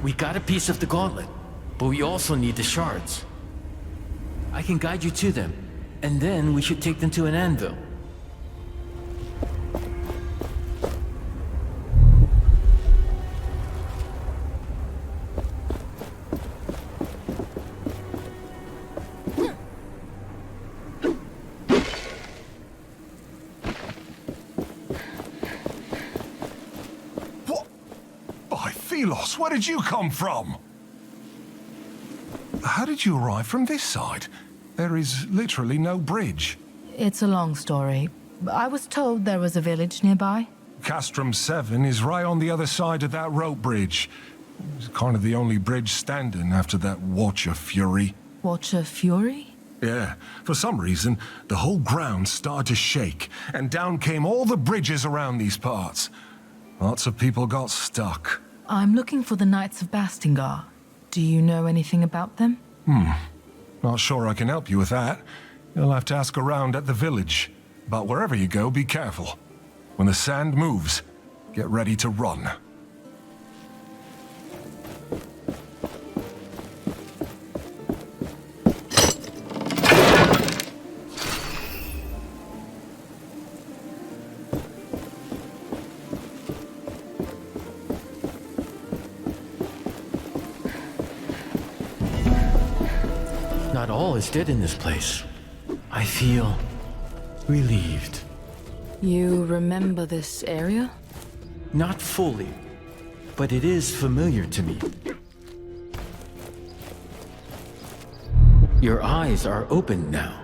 We got a piece of the gauntlet, but we also need the shards. I can guide you to them, and then we should take them to an anvil. Where did you come from? How did you arrive from this side? There is literally no bridge. It's a long story. I was told there was a village nearby. Castrum 7 is right on the other side of that rope bridge. It's kind of the only bridge standing after that Watcher Fury. Watcher Fury? Yeah. For some reason, the whole ground started to shake, and down came all the bridges around these parts. Lots of people got stuck. I'm looking for the Knights of Bastingar. Do you know anything about them? Not sure I can help you with that. You'll have to ask around at the village. But wherever you go, be careful. When the sand moves, get ready to run. Not all is dead in this place. I feel relieved. You remember this area? Not fully, but it is familiar to me. Your eyes are open now.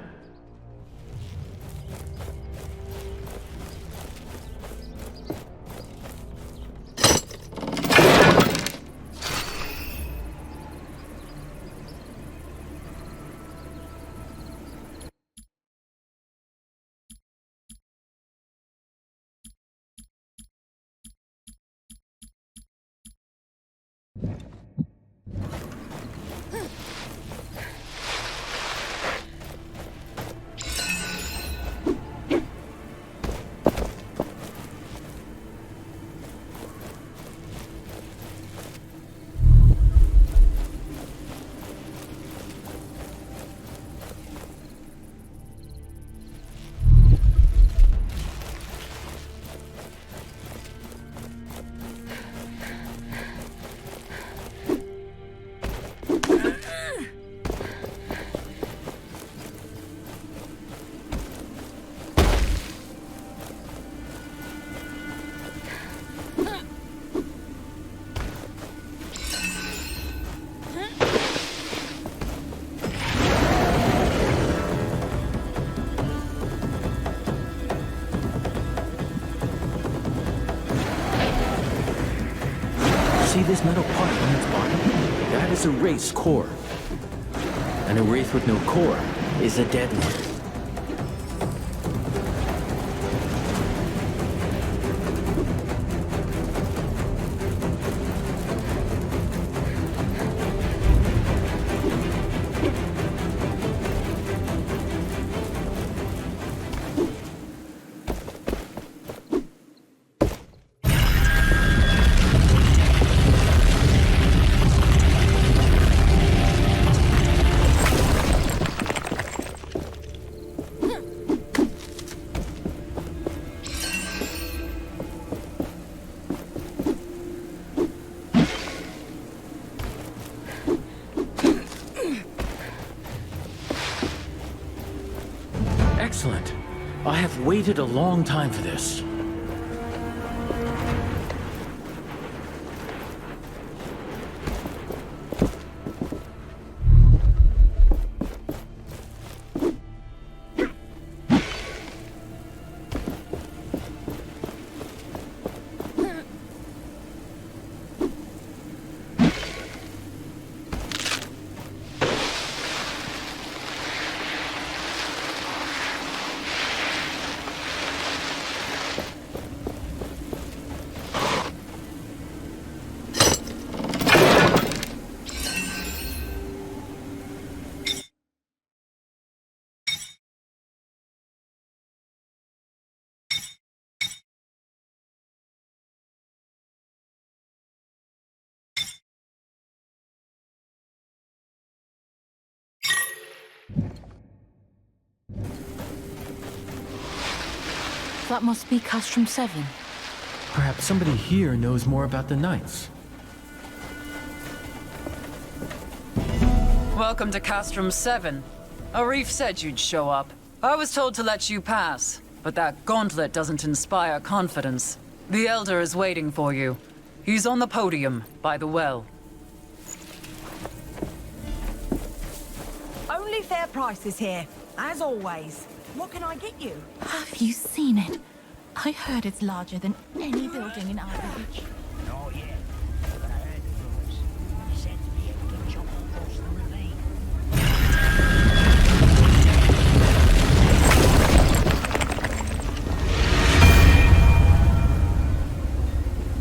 See this metal part on its bottom? That is a wraith's core. And a wraith with no core is a dead one. Excellent. I have waited a long time for this. That must be Castrum 7. Perhaps somebody here knows more about the Knights. Welcome to Castrum 7. Arif said you'd show up. I was told to let you pass, but that gauntlet doesn't inspire confidence. The Elder is waiting for you. He's on the podium, by the well. Only fair prices here, as always. What can I get you? Have you seen it? I heard it's larger than any building in Ireland. Not yet, but I heard the rumors. He said to be able to jump across the ravine.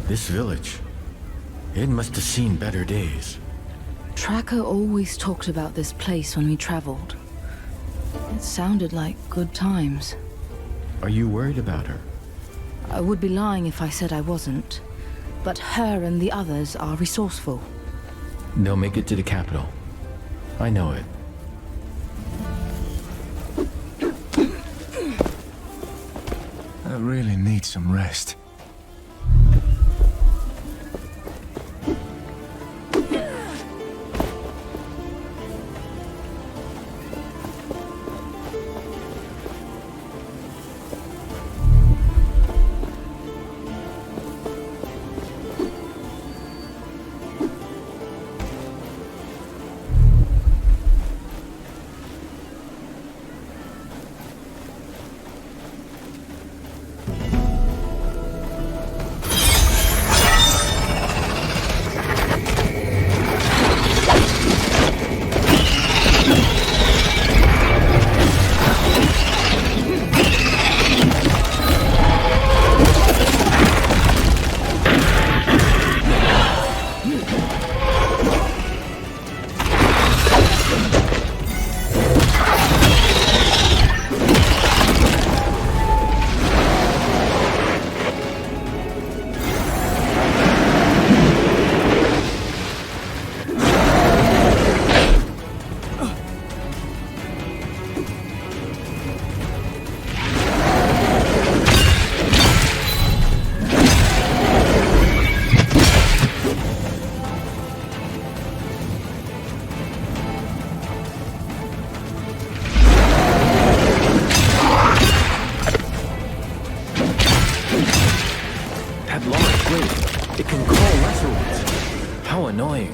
This village, it must have seen better days. Tracker always talked about this place when we traveled. It sounded like good times. Are you worried about her? I would be lying if I said I wasn't. But her and the others are resourceful. They'll make it to the capital. I know it. I really need some rest. It can call lesser ones. How annoying.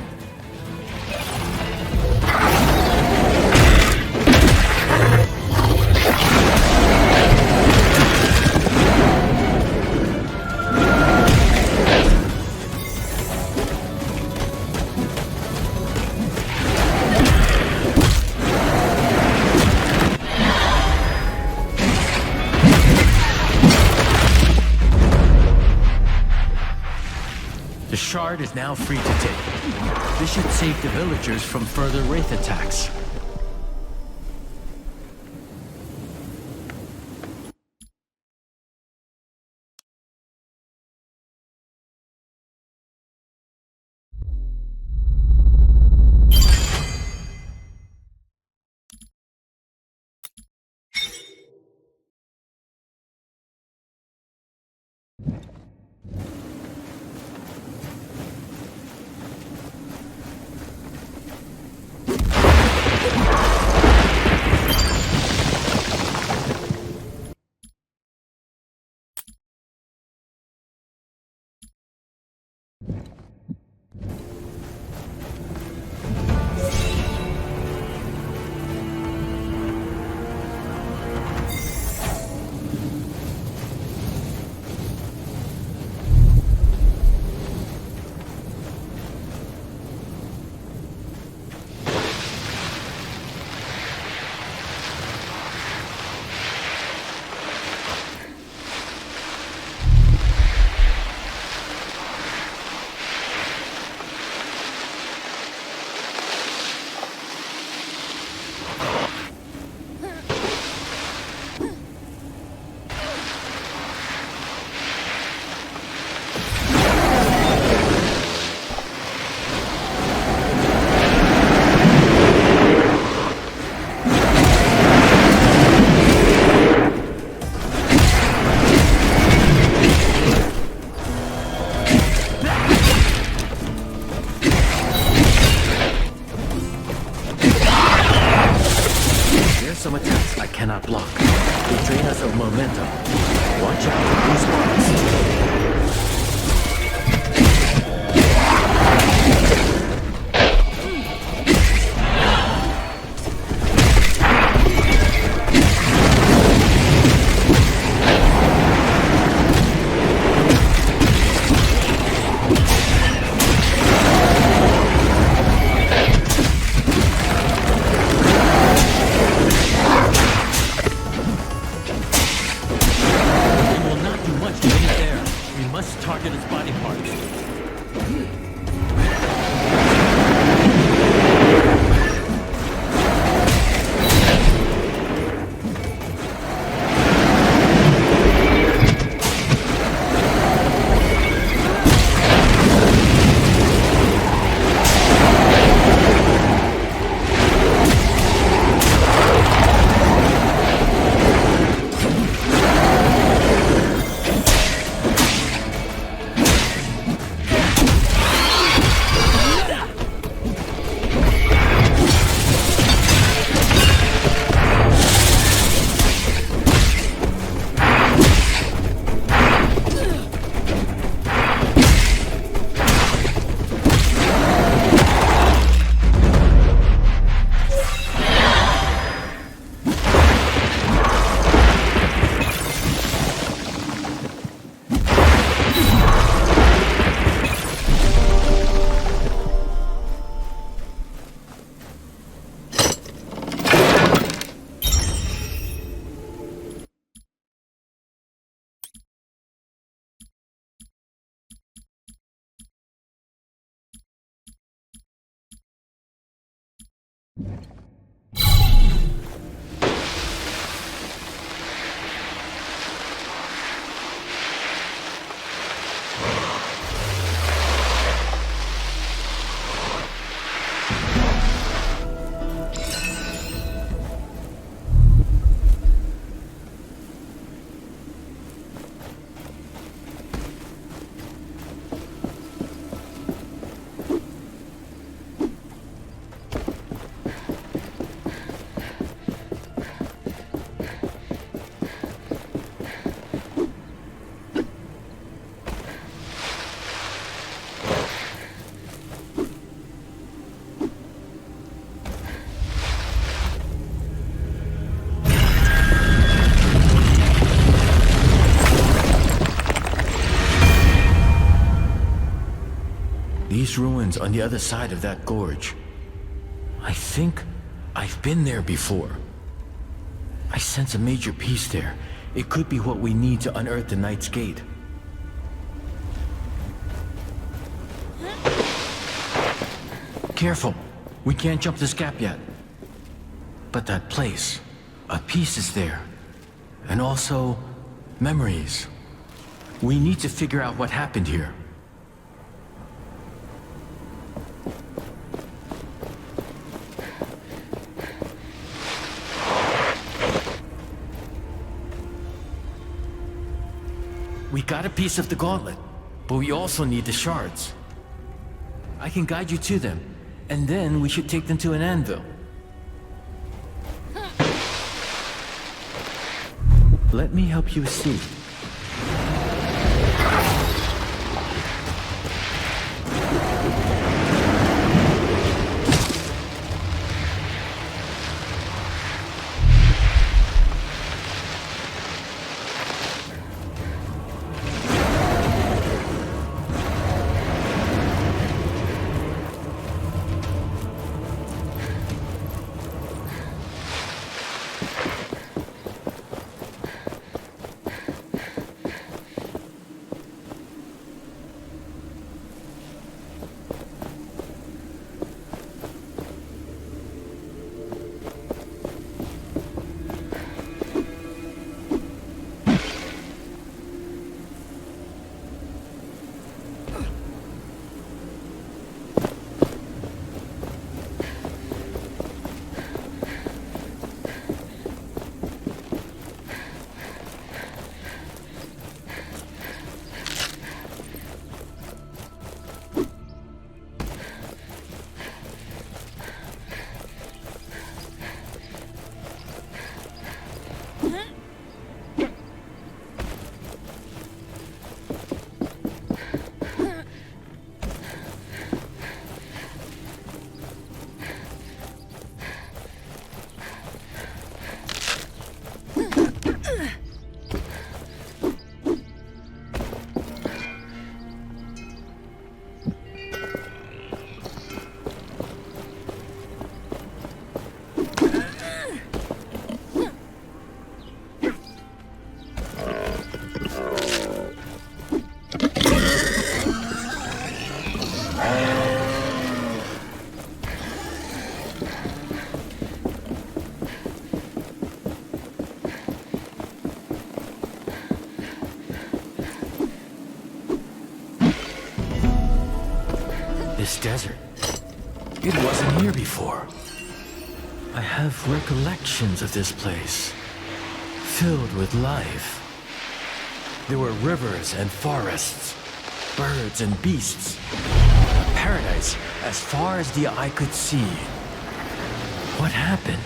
The shard is now free to take. This should save the villagers from further wraith attacks. Some attacks I cannot block. They drain us of momentum. Watch out for these spots. Target its body parts. These ruins on the other side of that gorge. I think I've been there before. I sense a major piece there. It could be what we need to unearth the Knight's Gate. Careful! We can't jump this gap yet. But that place, a piece is there. And also, memories. We need to figure out what happened here. We got a piece of the gauntlet, but we also need the shards. I can guide you to them, and then we should take them to an anvil. Let me help you see. This desert, it wasn't here before. I have recollections of this place, filled with life. There were rivers and forests, birds and beasts, a paradise as far as the eye could see. What happened?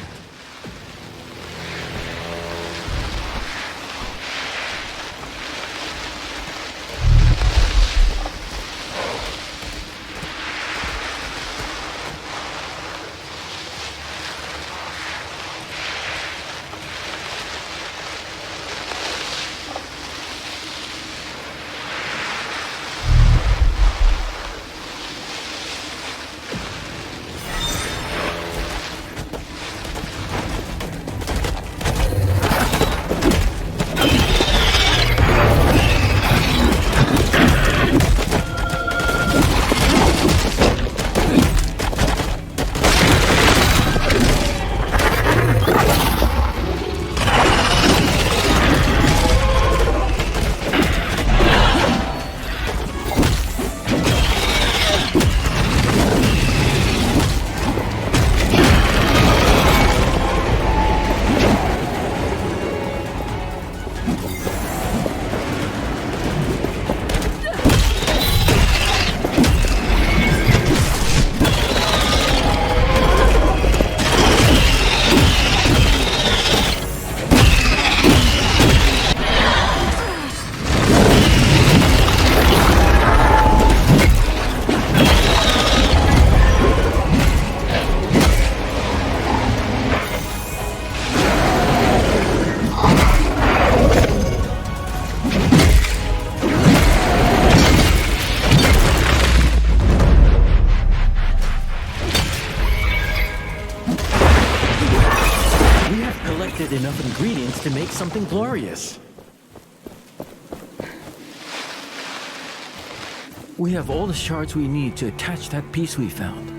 We have all the shards we need to attach that piece we found.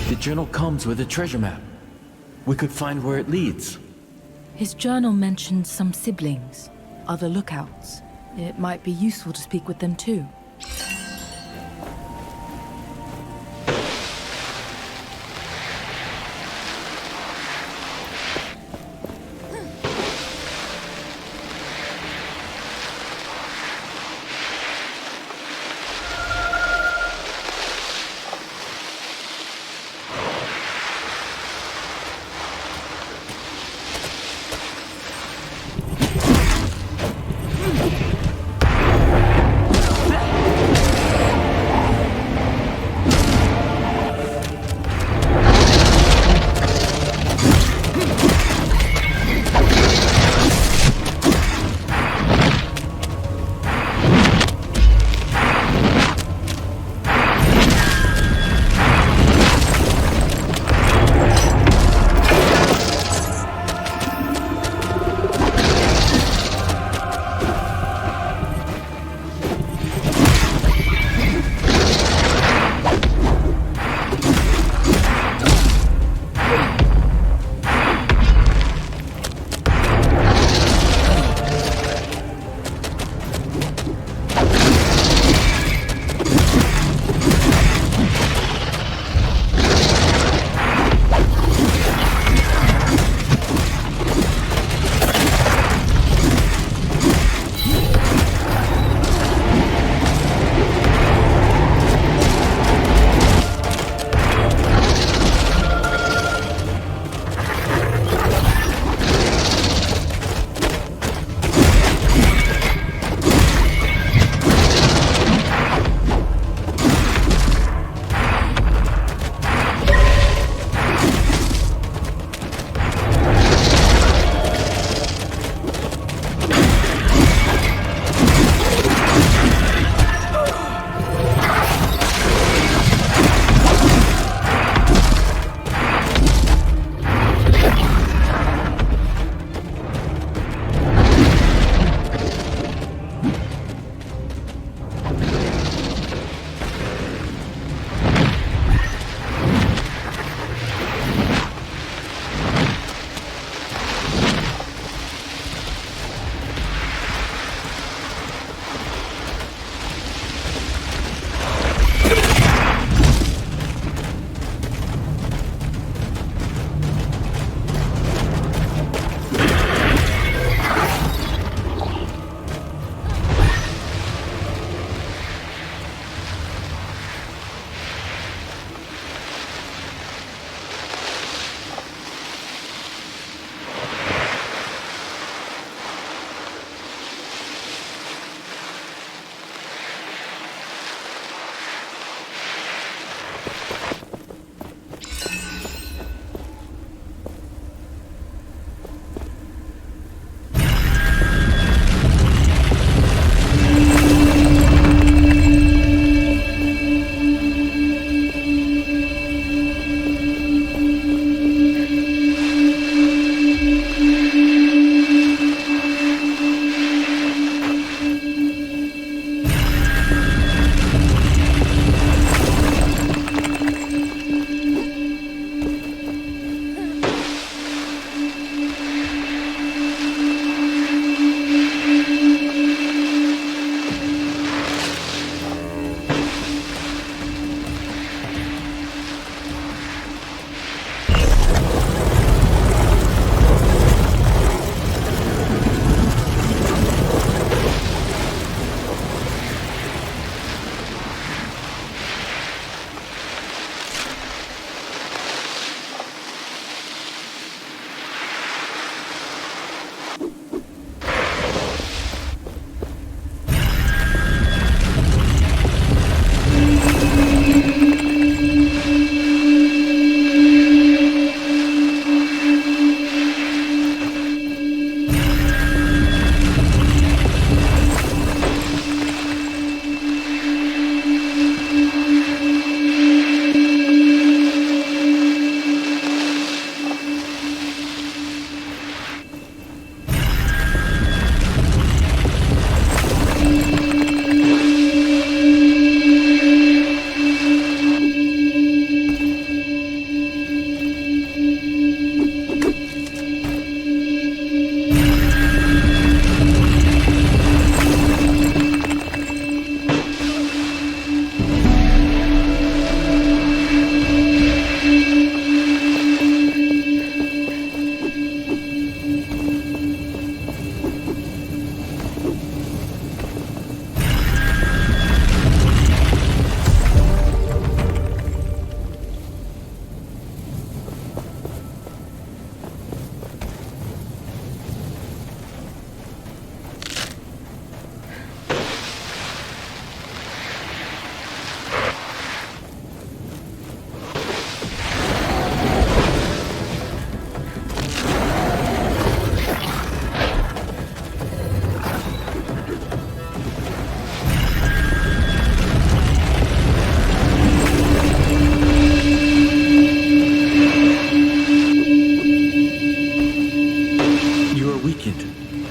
The journal comes with a treasure map. We could find where it leads. His journal mentions some siblings, other lookouts. It might be useful to speak with them too.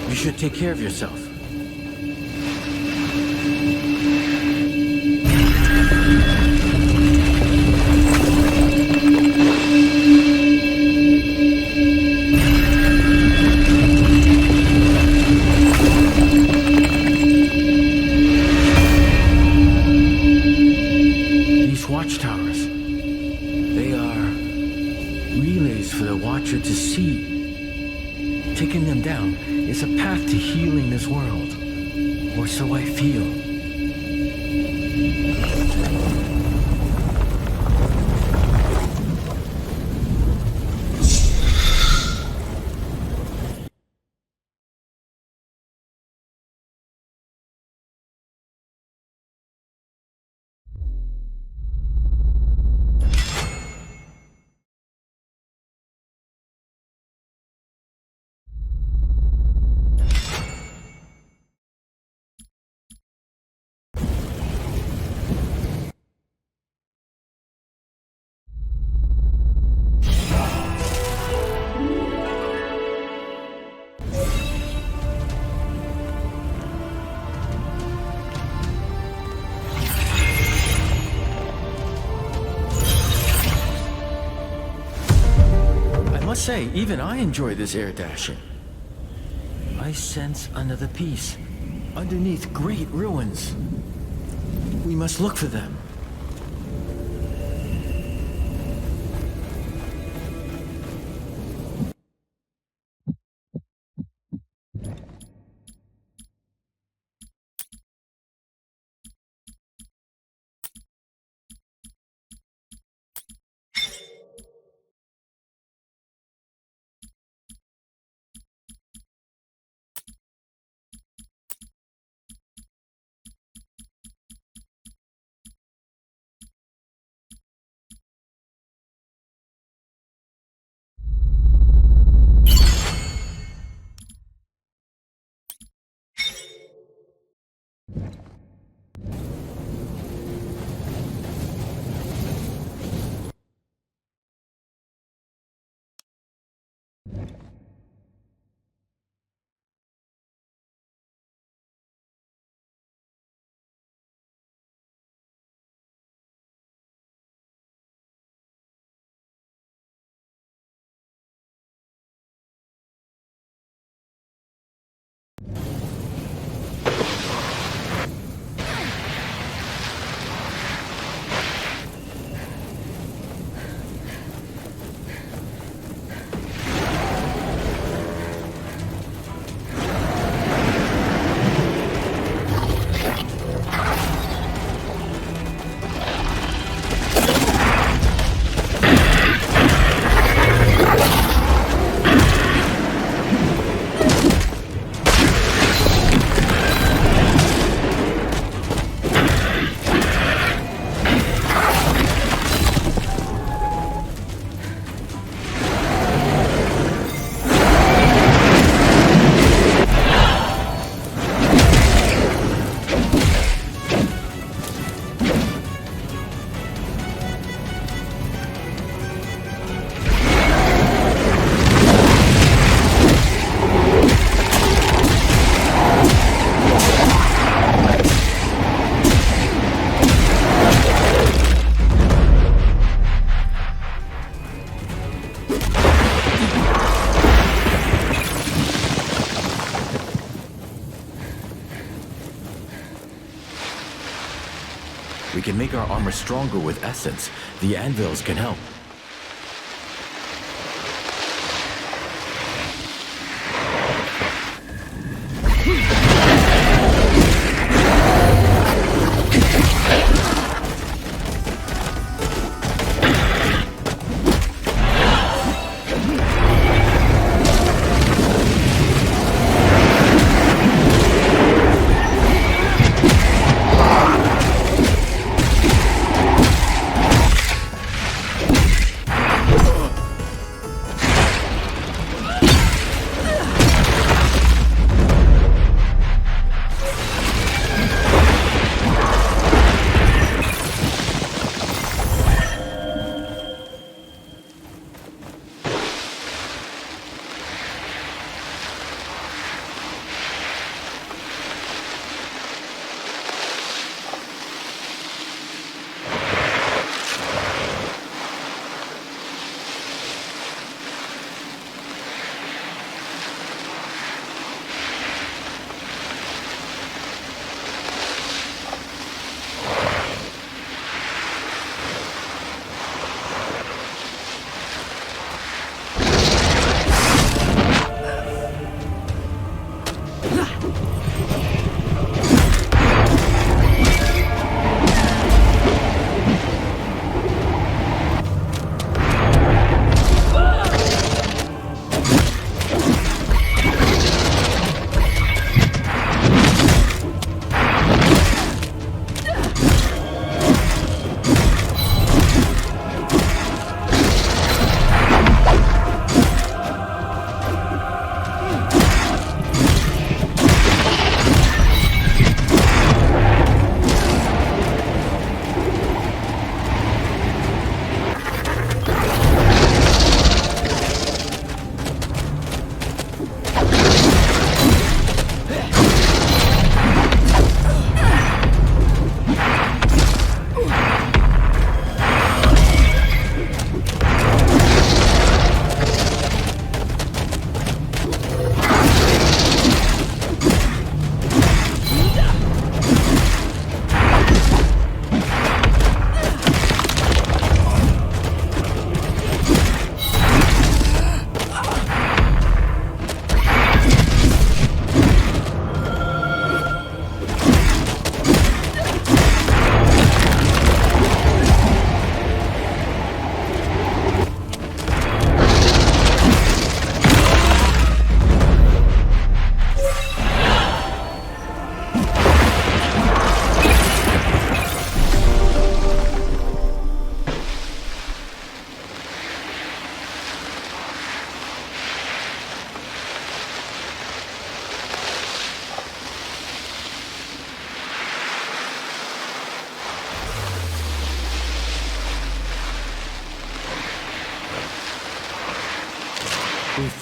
You should take care of yourself. Watchtowers. They are relays for the Watcher to see. Taking them down is a path to healing this world. Or so I feel. I must say, even I enjoy this air dashing. I sense another piece, underneath great ruins. We must look for them. We can make our armor stronger with essence. The anvils can help.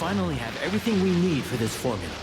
finally have everything we need for this formula.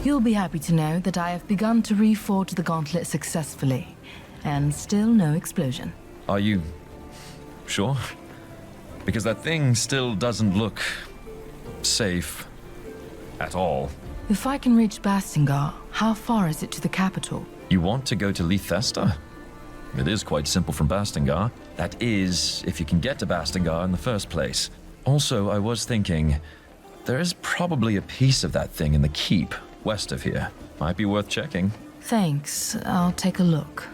You'll be happy to know that I have begun to reforge the gauntlet successfully, and still no explosion. Are you sure? Because that thing still doesn't look safe at all. If I can reach Bastingar, how far is it to the capital? You want to go to Leithesta? It is quite simple from Bastingar. That is, if you can get to Bastingar in the first place. Also, I was thinking, there is probably a piece of that thing in the keep west of here. Might be worth checking. Thanks, I'll take a look.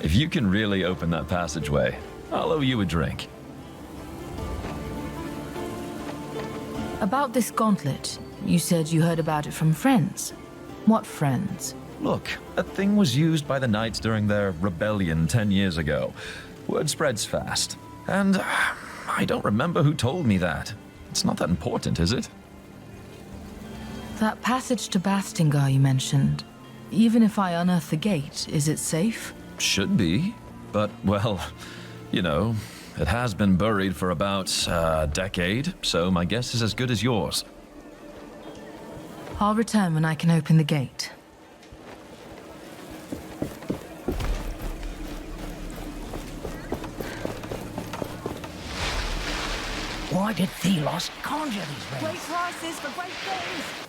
If you can really open that passageway, I'll owe you a drink. About this gauntlet, you said you heard about it from friends. What friends? Look, that thing was used by the knights during their rebellion 10 years ago. Word spreads fast. And I don't remember who told me that. It's not that important, is it? That passage to Bastingar you mentioned. Even if I unearth the gate, is it safe? Should be. But, well, you know, it has been buried for about a decade, so my guess is as good as yours. I'll return when I can open the gate. Why did Thelos conjure these rings? Great prices for great things!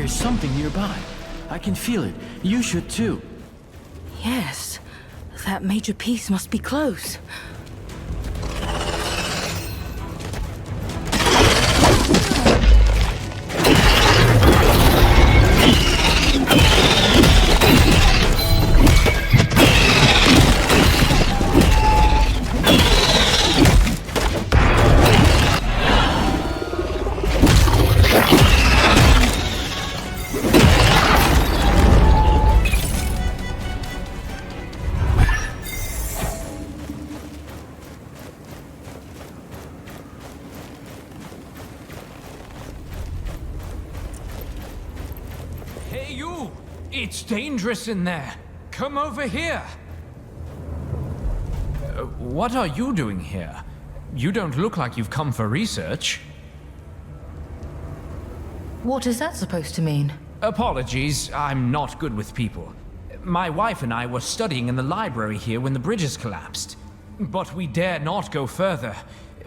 There's something nearby. I can feel it. You should too. Yes, that major piece must be close. Hey, you! It's dangerous in there. Come over here. What are you doing here? You don't look like you've come for research. What is that supposed to mean? Apologies, I'm not good with people. My wife and I were studying in the library here when the bridges collapsed. But we dare not go further.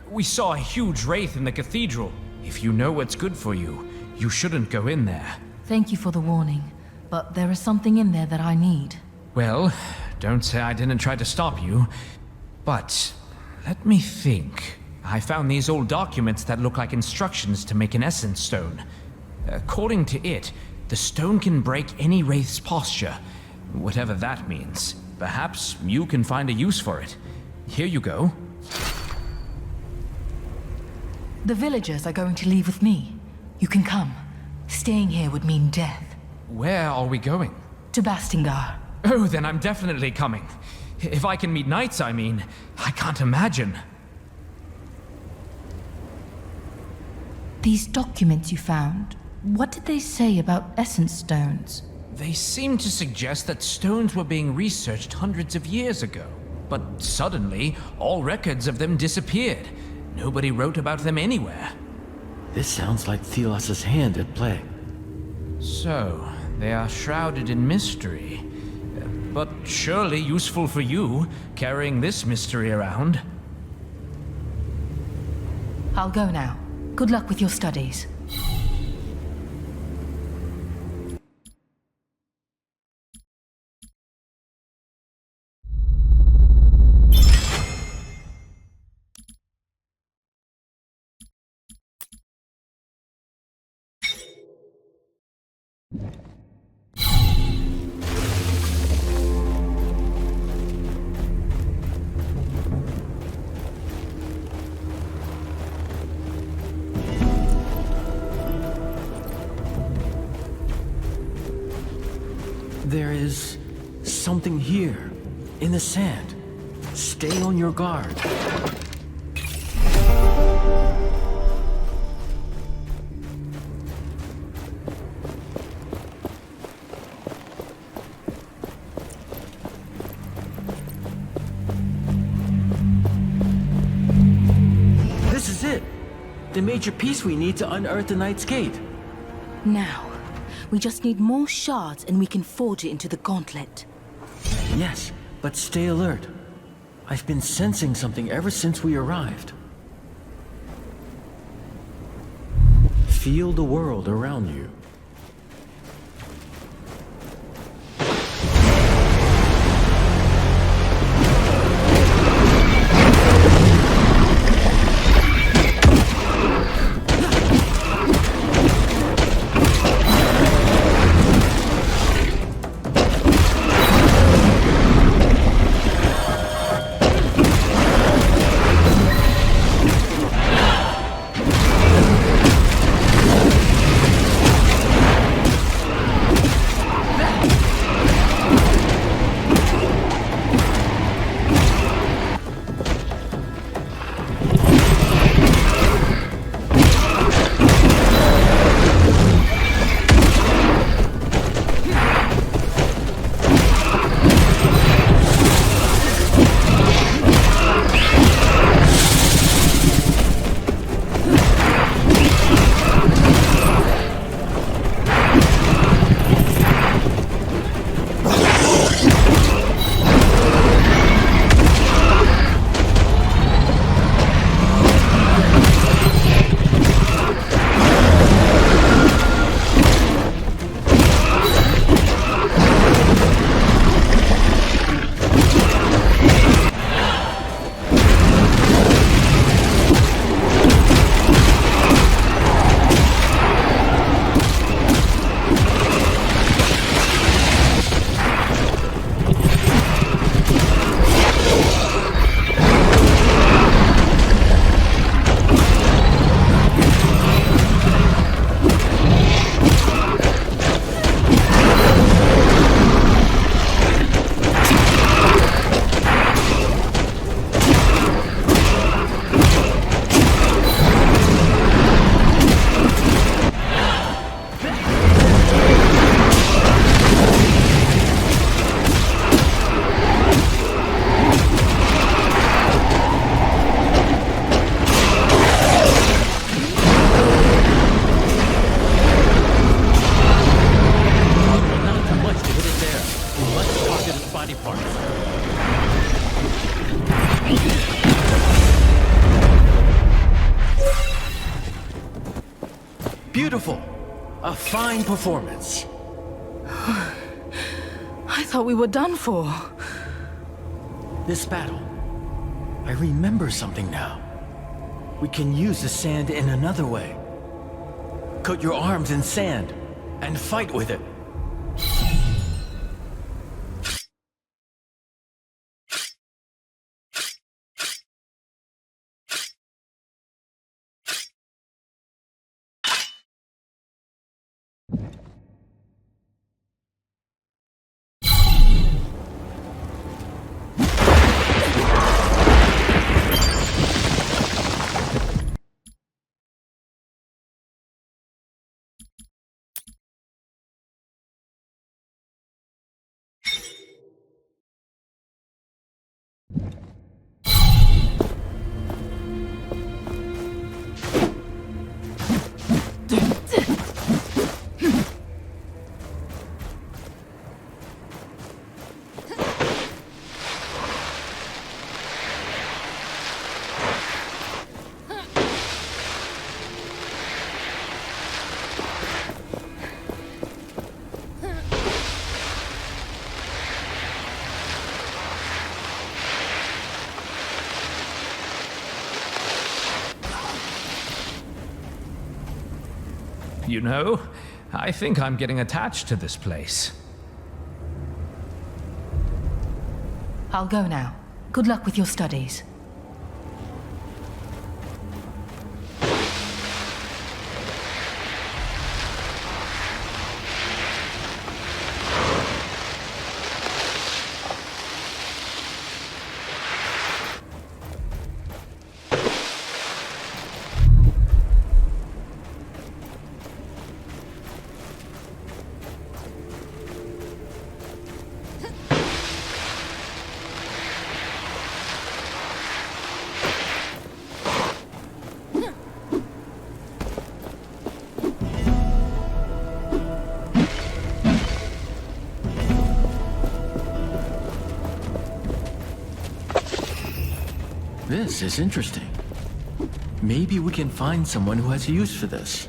We saw a huge wraith in the cathedral. If you know what's good for you, you shouldn't go in there. Thank you for the warning, but there is something in there that I need. Well, don't say I didn't try to stop you. But let me think. I found these old documents that look like instructions to make an essence stone. According to it, the stone can break any wraith's posture, whatever that means. Perhaps you can find a use for it. Here you go. The villagers are going to leave with me. You can come. Staying here would mean death. Where are we going? To Bastingar. Oh, then I'm definitely coming. If I can meet knights, I mean, I can't imagine. These documents you found, what did they say about essence stones? They seem to suggest that stones were being researched hundreds of years ago. But suddenly, all records of them disappeared. Nobody wrote about them anywhere. This sounds like Thelos' hand at play. So, they are shrouded in mystery. But surely useful for you, carrying this mystery around. I'll go now. Good luck with your studies. There is something here, in the sand. Stay on your guard. This is it! The major piece we need to unearth the Knight's Gate. Now, we just need more shards and we can forge it into the gauntlet. Yes, but stay alert. I've been sensing something ever since we arrived. Feel the world around you. body parts. Beautiful. A fine performance. I thought we were done for. This battle. I remember something now. We can use the sand in another way. Coat your arms in sand and fight with it. You know, I think I'm getting attached to this place. I'll go now. Good luck with your studies. This is interesting. Maybe we can find someone who has use for this.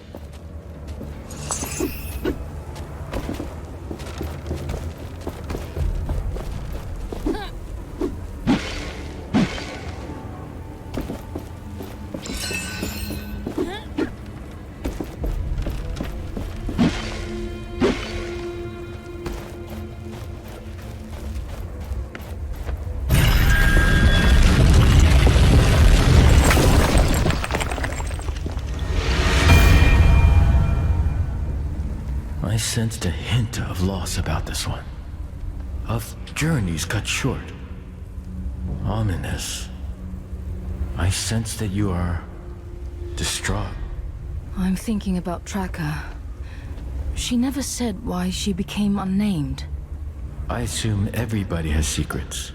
I sensed a hint of loss about this one. Of journeys cut short. Ominous. I sense that you are distraught. I'm thinking about Tracker. She never said why she became unnamed. I assume everybody has secrets.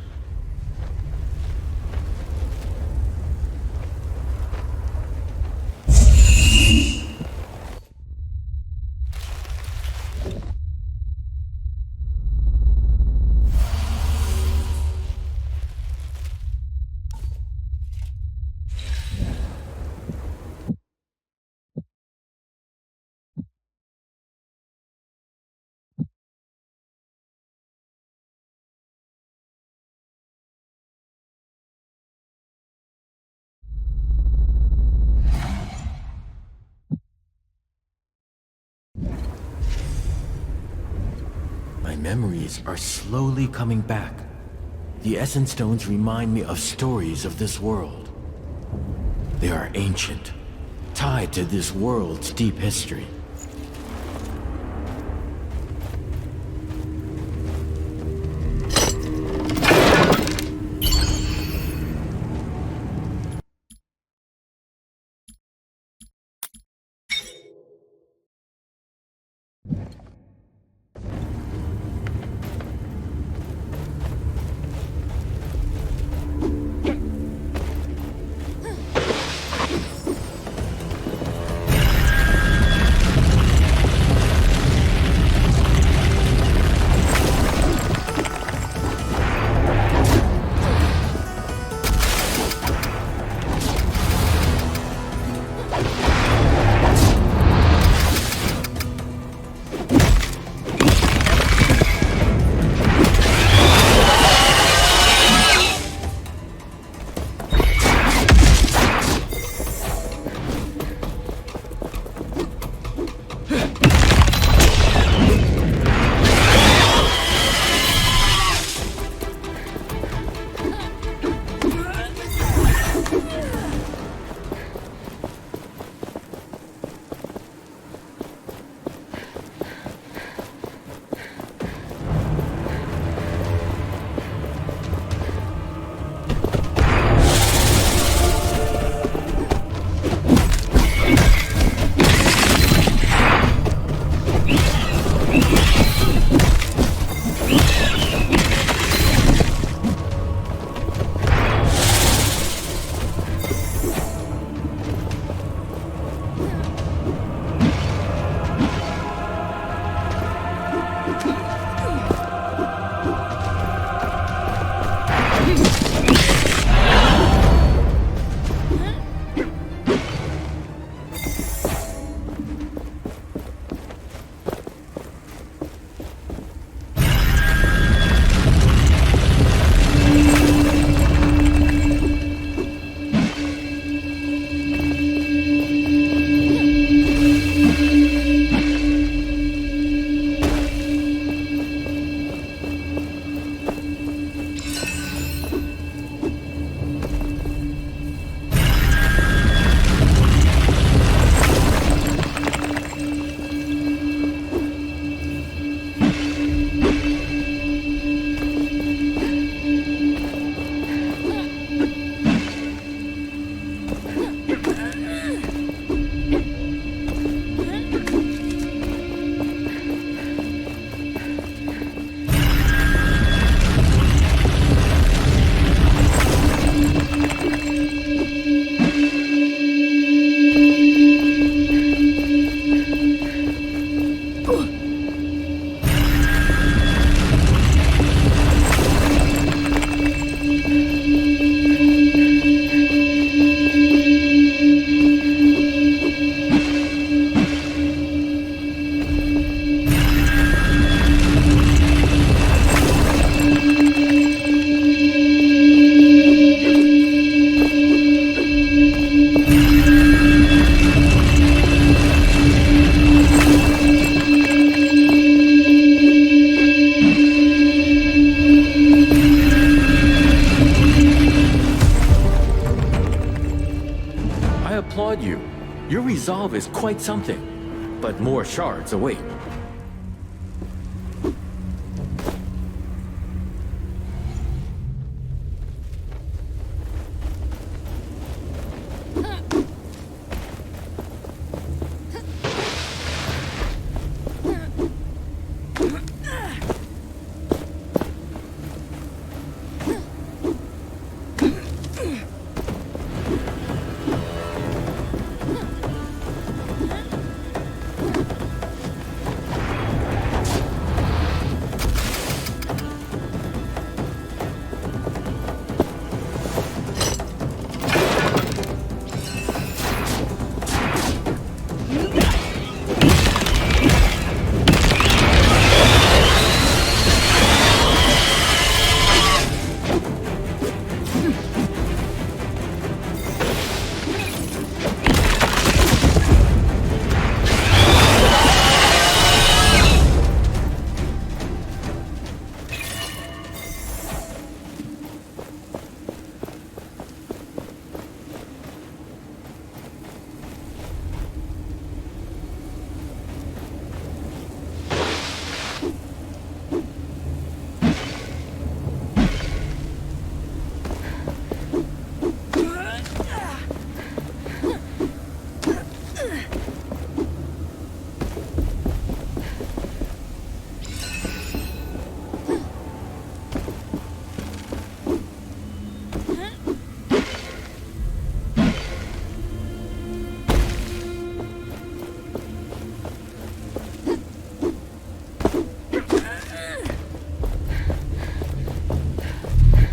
My memories are slowly coming back. The Essence Stones remind me of stories of this world. They are ancient, tied to this world's deep history. Your resolve is quite something, but more shards await.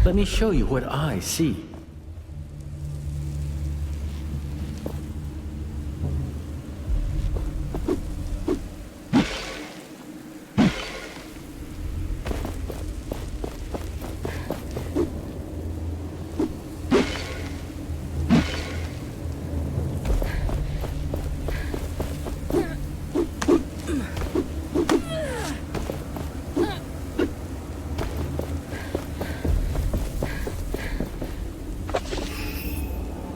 Let me show you what I see.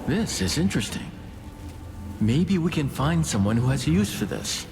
This is interesting. Maybe we can find someone who has use for this.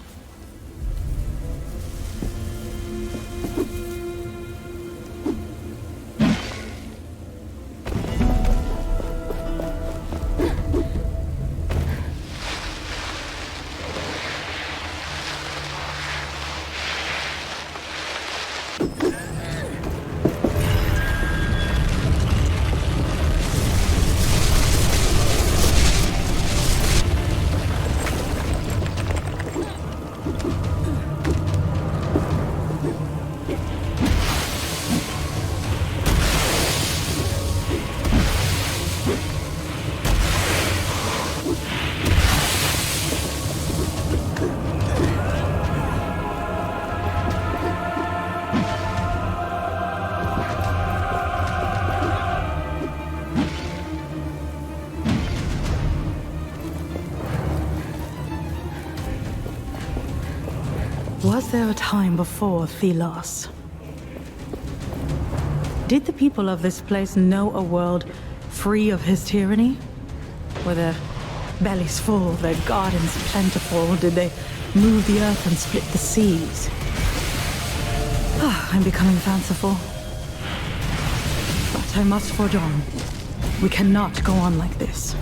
Was there a time before Thelos? Did the people of this place know a world free of his tyranny? Were their bellies full, their gardens plentiful? Did they move the earth and split the seas? I'm becoming fanciful. But I must forge on. We cannot go on like this.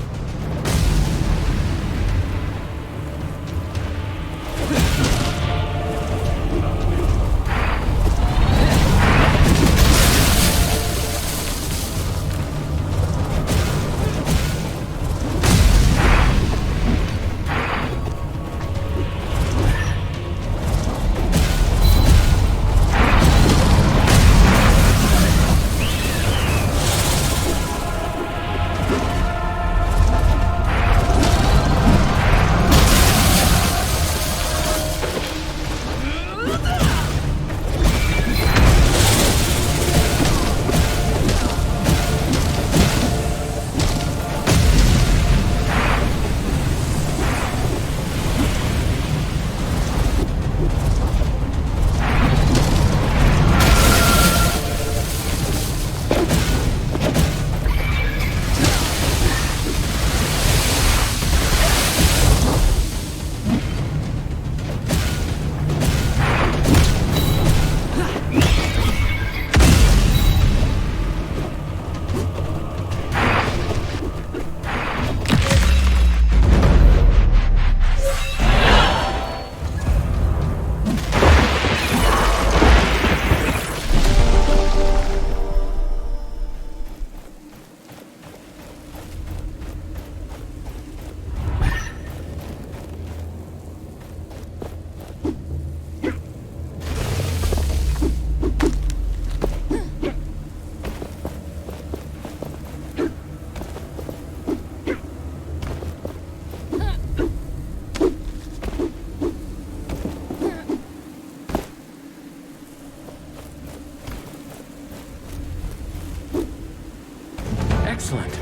Excellent.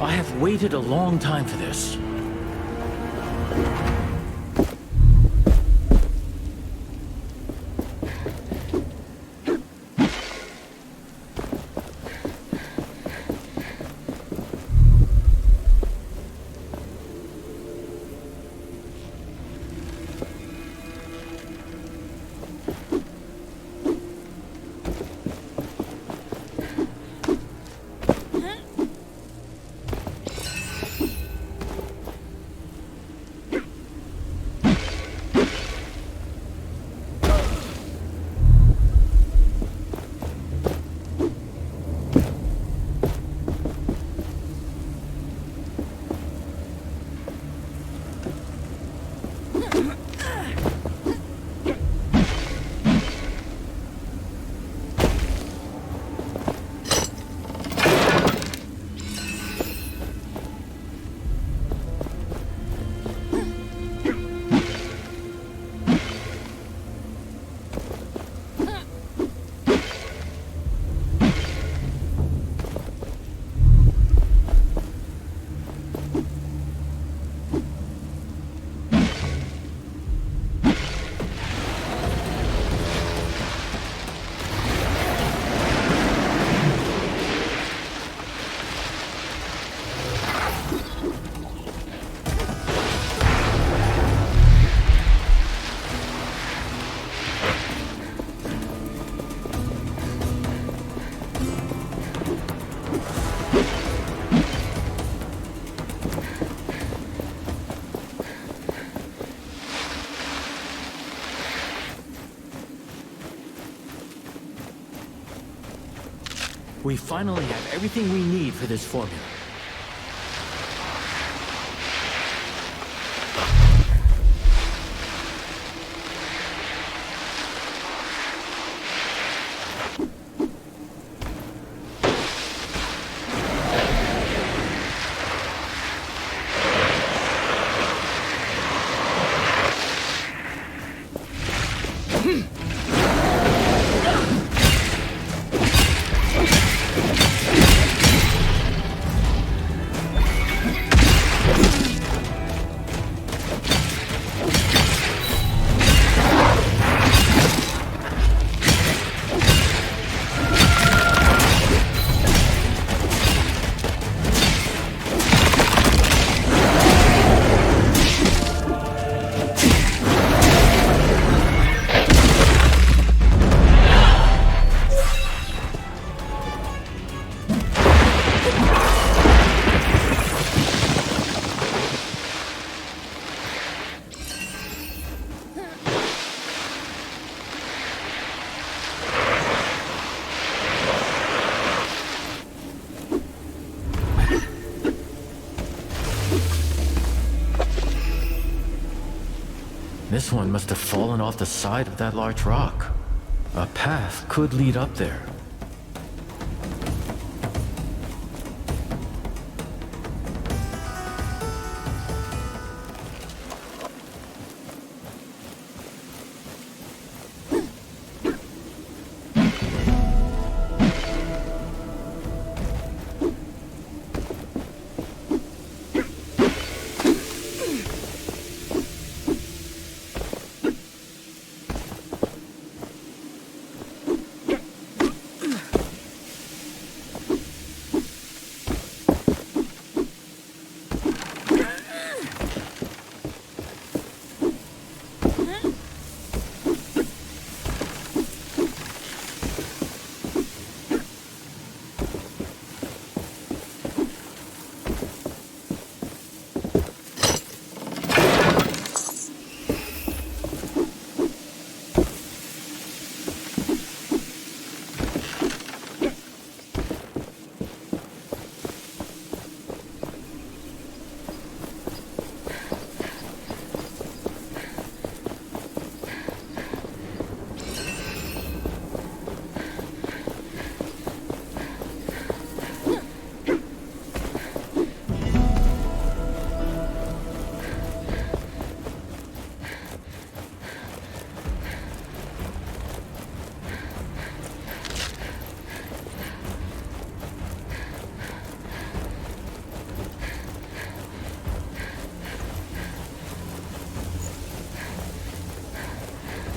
I have waited a long time for this. We finally have everything we need for this formula. This one must have fallen off the side of that large rock. A path could lead up there.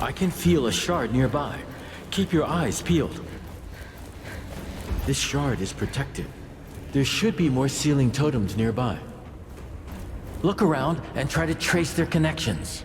I can feel a shard nearby. Keep your eyes peeled. This shard is protected. There should be more sealing totems nearby. Look around and try to trace their connections.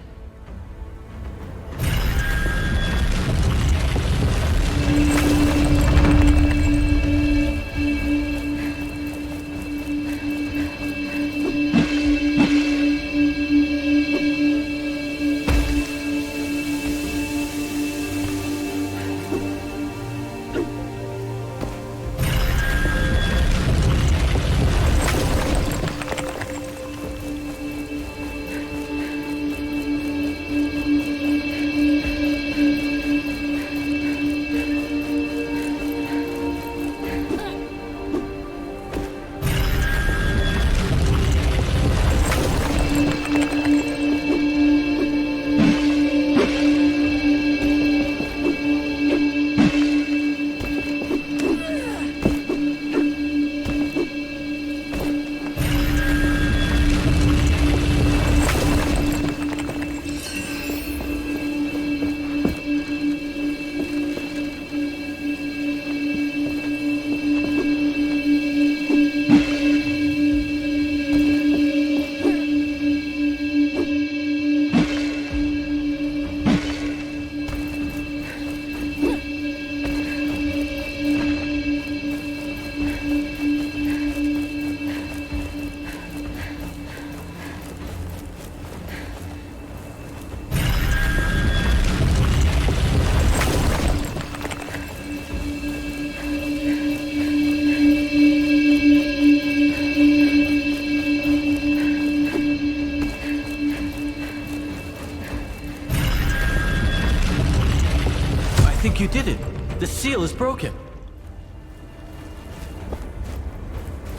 You did it! The seal is broken!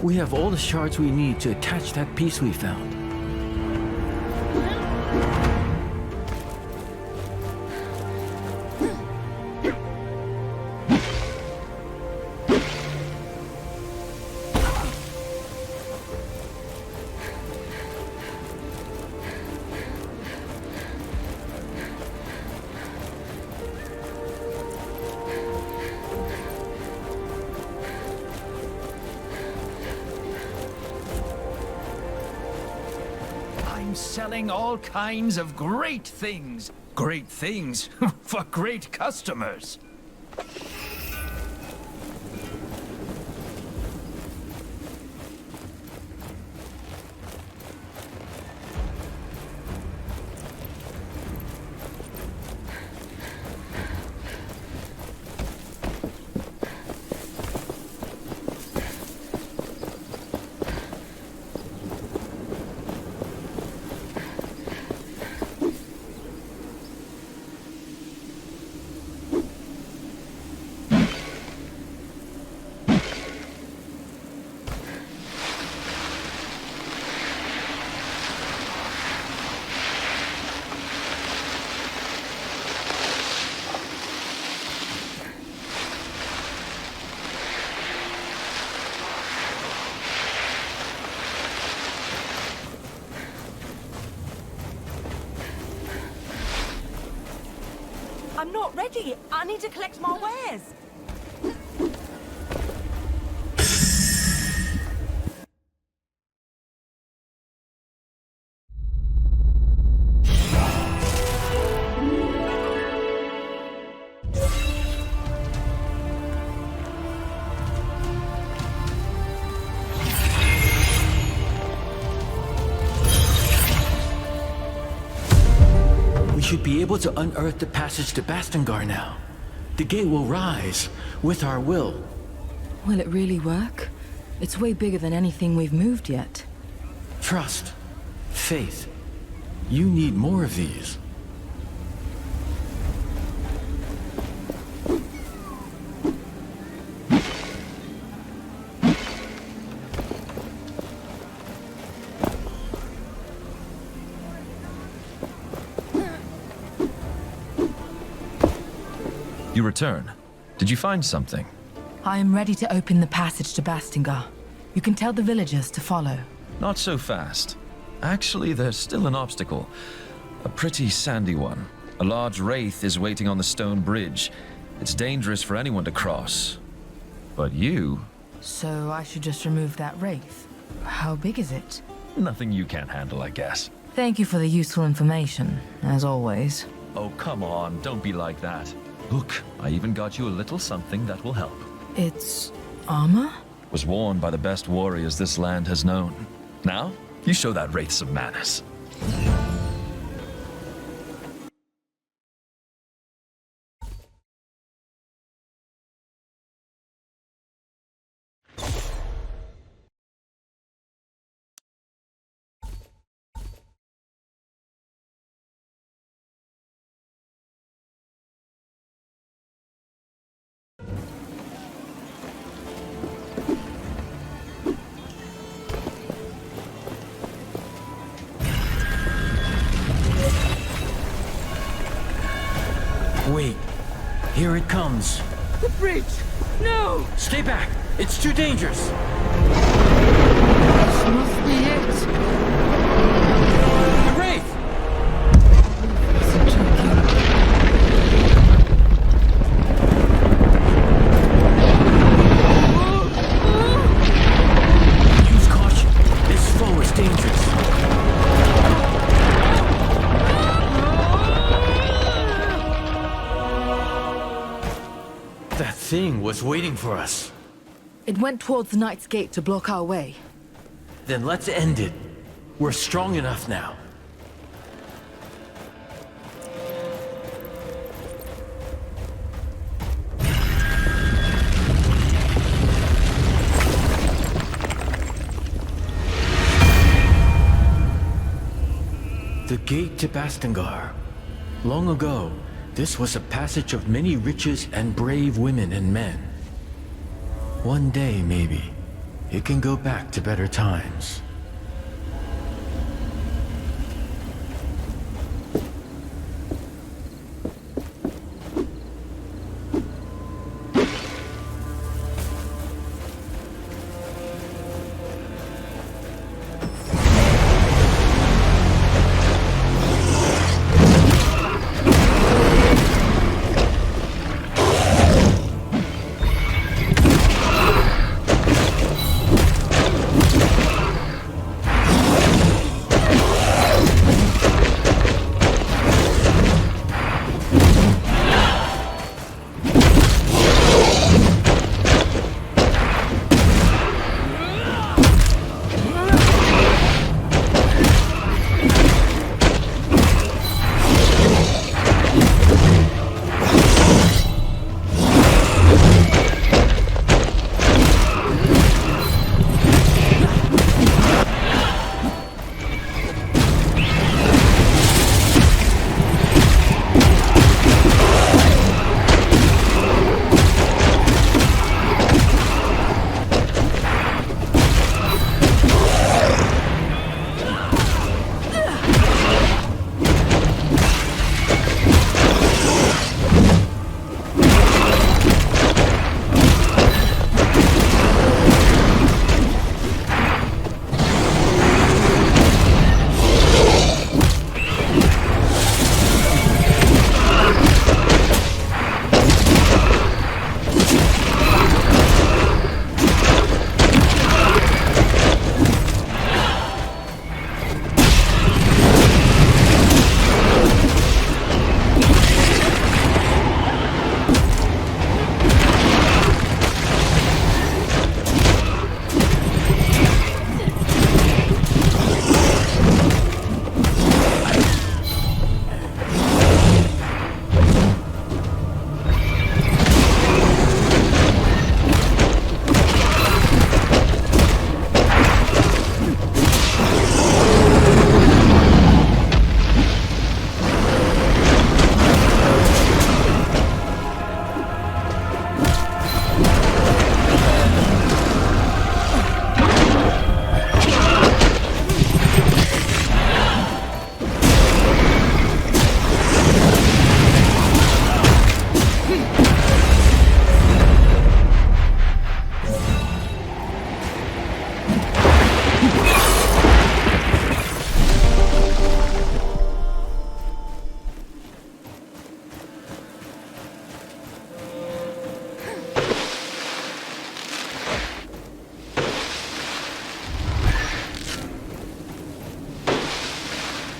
We have all the shards we need to attach that piece we found. Selling all kinds of great things. Great things for great customers. I'm not ready. I need to collect my wares. Should be able to unearth the passage to Bastengar now. The gate will rise with our will. Will it really work? It's way bigger than anything we've moved yet. Trust. Faith. You need more of these. You return. Did you find something? I am ready to open the passage to Bastengar. You can tell the villagers to follow. Not so fast. Actually, there's still an obstacle. A pretty sandy one. A large wraith is waiting on the stone bridge. It's dangerous for anyone to cross. But you... So I should just remove that wraith. How big is it? Nothing you can't handle, I guess. Thank you for the useful information, as always. Oh, come on, don't be like that. Look, I even got you a little something that will help. It's... armor? Was worn by the best warriors this land has known. Now, you show that wraith some manners. Wait. Here it comes. The bridge! No! Stay back! It's too dangerous! This must be it. The wraith! Use caution. This foe is dangerous. That thing was waiting for us. It went towards the Knight's Gate to block our way. Then let's end it. We're strong enough now. The gate to Bastengar. Long ago, this was a passage of many riches and brave women and men. One day, maybe, it can go back to better times.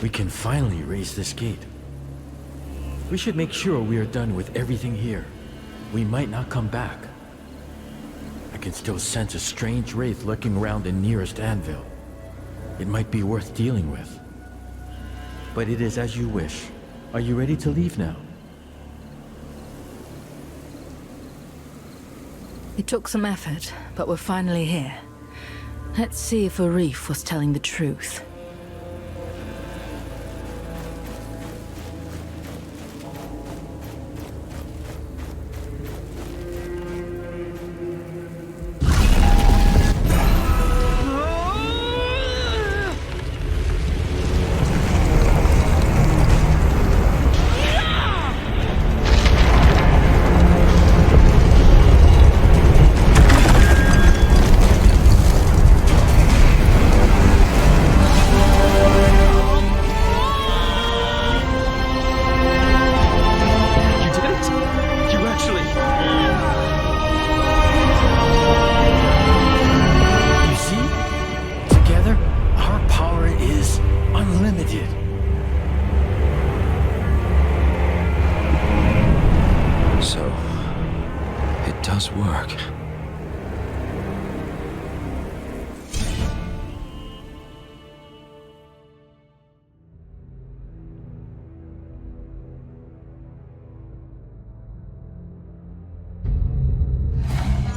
we can finally raise this gate. We should make sure we are done with everything here. We might not come back. I can still sense a strange wraith lurking around the nearest anvil. It might be worth dealing with. But it is as you wish. Are you ready to leave now? It took some effort, but we're finally here. Let's see if Arif was telling the truth. Work.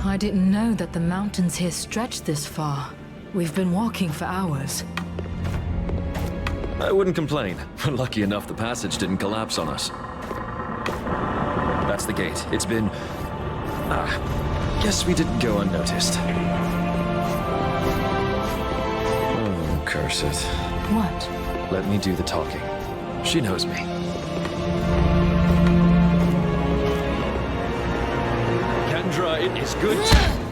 I didn't know that the mountains here stretched this far. We've been walking for hours. I wouldn't complain. We're lucky enough the passage didn't collapse on us. That's the gate. It's been... guess we didn't go unnoticed. Oh, curse it. What? Let me do the talking. She knows me. Kendra, it is good to...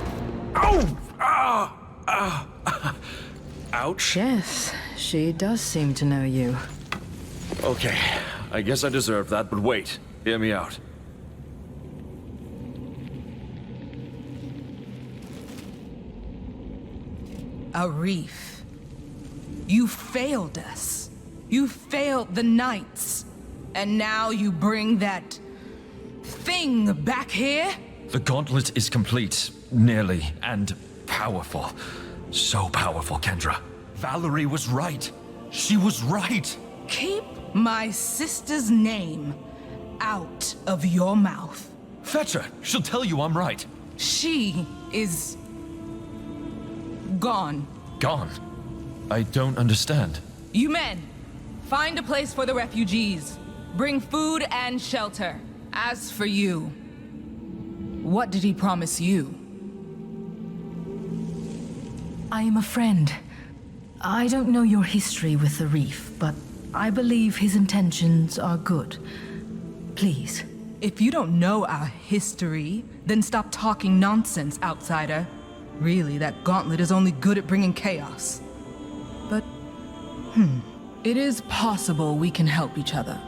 Ouch. Yes, she does seem to know you. Okay, I guess I deserve that, but wait. Hear me out. Arif, you failed us. You failed the Knights. And now you bring that thing back here? The gauntlet is complete, nearly, and powerful. So powerful, Kendra. Valerie was right. She was right. Keep my sister's name out of your mouth. Fetch her. She'll tell you I'm right. She is... gone. Gone? I don't understand. You men, find a place for the refugees. Bring food and shelter. As for you, what did he promise you? I am a friend. I don't know your history with the reef, but I believe his intentions are good. Please. If you don't know our history, then stop talking nonsense, outsider. Really, that gauntlet is only good at bringing chaos. But, it is possible we can help each other.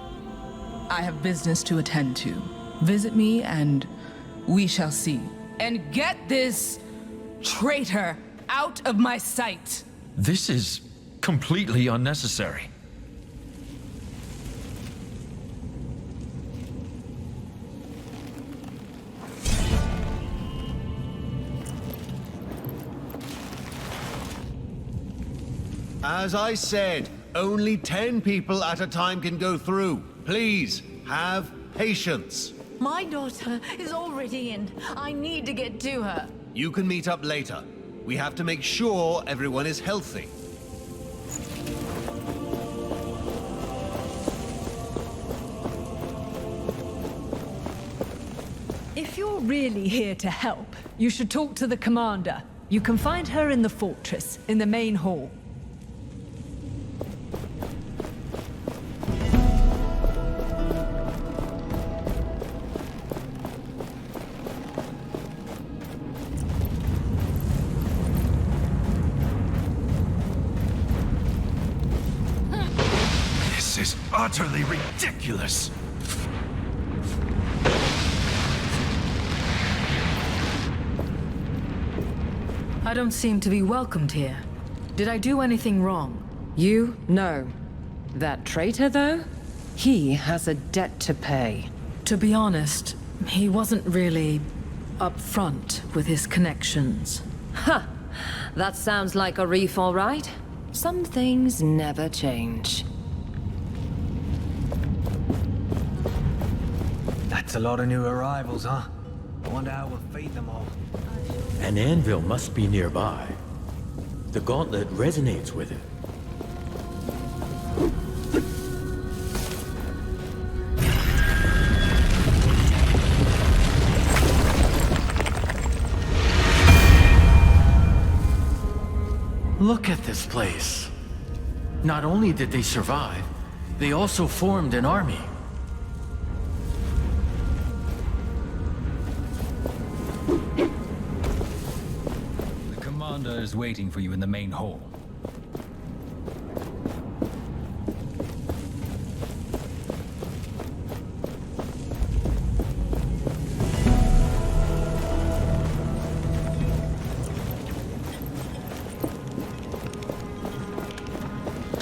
I have business to attend to. Visit me and we shall see. And get this traitor out of my sight. This is completely unnecessary. As I said, only 10 people at a time can go through. Please, have patience. My daughter is already in. I need to get to her. You can meet up later. We have to make sure everyone is healthy. If you're really here to help, you should talk to the commander. You can find her in the fortress, in the main hall. This is utterly ridiculous. I don't seem to be welcomed here. Did I do anything wrong? You? No. That traitor, though? He has a debt to pay. To be honest, he wasn't really upfront with his connections. Ha! That sounds like a reef, all right. Some things never change. That's a lot of new arrivals, huh? I wonder how we'll feed them all. An anvil must be nearby. The gauntlet resonates with it. Look at this place. Not only did they survive, they also formed an army. The commander is waiting for you in the main hall.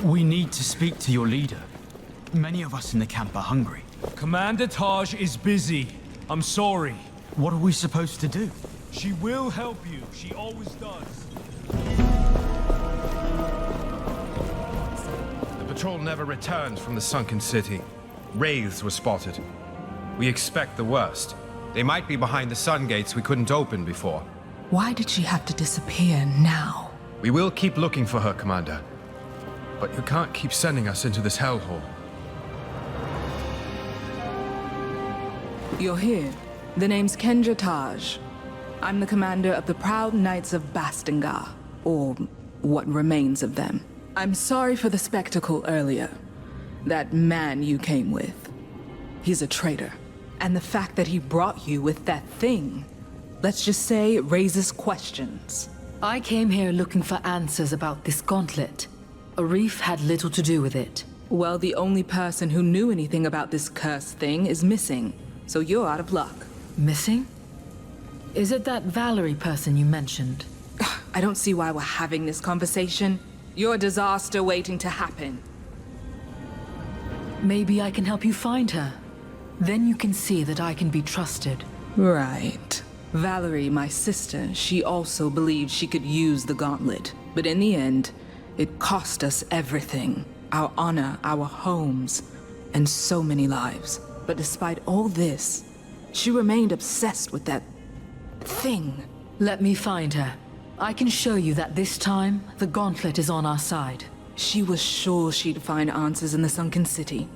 We need to speak to your leader. Many of us in the camp are hungry. Commander Taj is busy. I'm sorry. What are we supposed to do? She will help you. She always does. The patrol never returned from the sunken city. Wraiths were spotted. We expect the worst. They might be behind the sun gates we couldn't open before. Why did she have to disappear now? We will keep looking for her, Commander. But you can't keep sending us into this hellhole. You're here. The name's Kendra Taj. I'm the commander of the Proud Knights of Bastingar, or what remains of them. I'm sorry for the spectacle earlier. That man you came with, he's a traitor. And the fact that he brought you with that thing, let's just say it raises questions. I came here looking for answers about this gauntlet. Arif had little to do with it. Well, the only person who knew anything about this cursed thing is missing, so you're out of luck. Missing? Is it that Valerie person you mentioned? I don't see why we're having this conversation. You're a disaster waiting to happen. Maybe I can help you find her. Then you can see that I can be trusted. Right. Valerie, my sister, she also believed she could use the gauntlet. But in the end, it cost us everything. Our honor, our homes, and so many lives. But despite all this, she remained obsessed with that thing. Let me find her. I can show you that this time, the gauntlet is on our side. She was sure she'd find answers in the sunken city.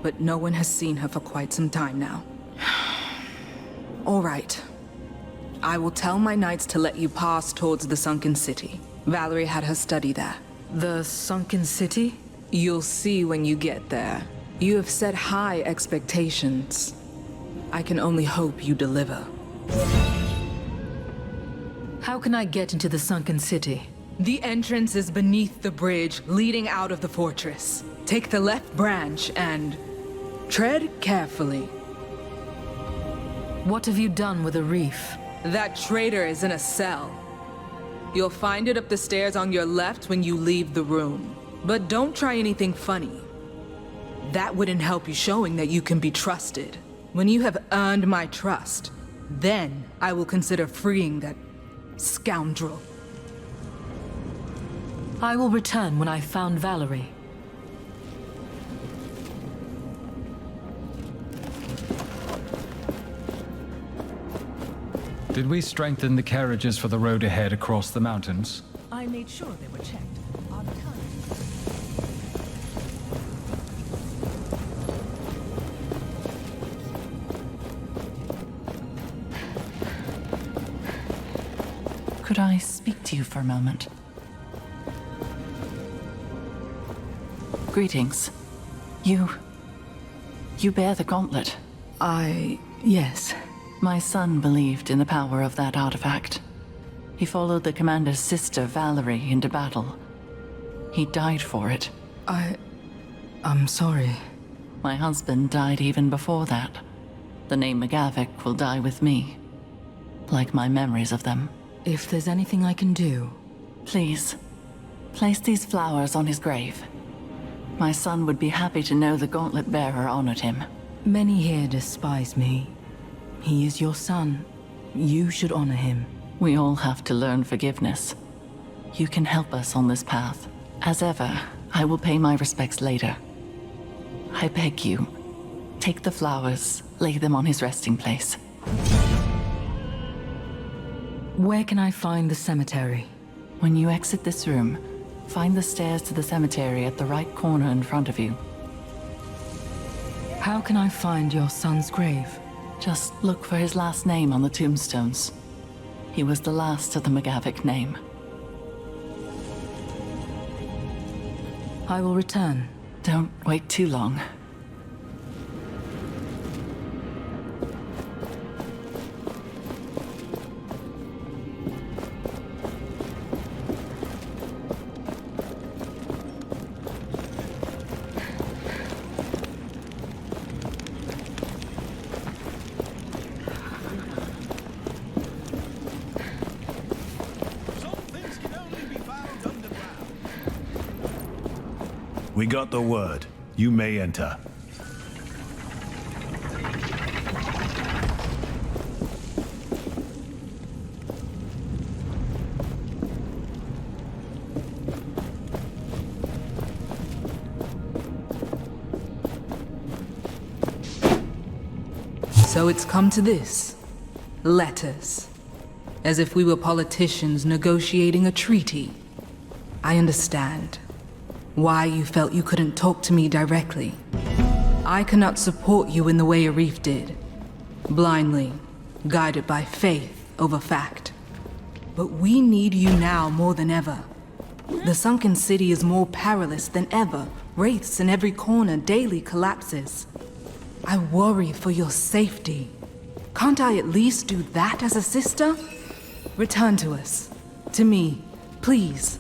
But no one has seen her for quite some time now. All right. I will tell my knights to let you pass towards the sunken city. Valerie had her study there. The sunken city? You'll see when you get there. You have set high expectations. I can only hope you deliver. How can I get into the sunken city? The entrance is beneath the bridge leading out of the fortress. Take the left branch and tread carefully. What have you done with Arif? That traitor is in a cell. You'll find it up the stairs on your left when you leave the room. But don't try anything funny. That wouldn't help you showing that you can be trusted. When you have earned my trust, then I will consider freeing that scoundrel. I will return when I've found Valerie. Did we strengthen the carriages for the road ahead across the mountains? I made sure they were checked. On time. Could I speak to you for a moment? Greetings. You bear the gauntlet. Yes. My son believed in the power of that artifact. He followed the commander's sister, Valerie, into battle. He died for it. I'm sorry. My husband died even before that. The name McGavick will die with me, like my memories of them. If there's anything I can do... Please, place these flowers on his grave. My son would be happy to know the gauntlet bearer honored him. Many here despise me. He is your son. You should honor him. We all have to learn forgiveness. You can help us on this path. As ever, I will pay my respects later. I beg you, take the flowers, lay them on his resting place. Where can I find the cemetery? When you exit this room, find the stairs to the cemetery at the right corner in front of you. How can I find your son's grave? Just look for his last name on the tombstones. He was the last of the McGavick name. I will return. Don't wait too long. We got the word. You may enter. So it's come to this. Letters. As if we were politicians negotiating a treaty. I understand why you felt you couldn't talk to me directly. I cannot support you in the way Arif did. Blindly, guided by faith over fact. But we need you now more than ever. The sunken city is more perilous than ever. Wraiths in every corner daily collapses. I worry for your safety. Can't I at least do that as a sister? Return to us. To me, please.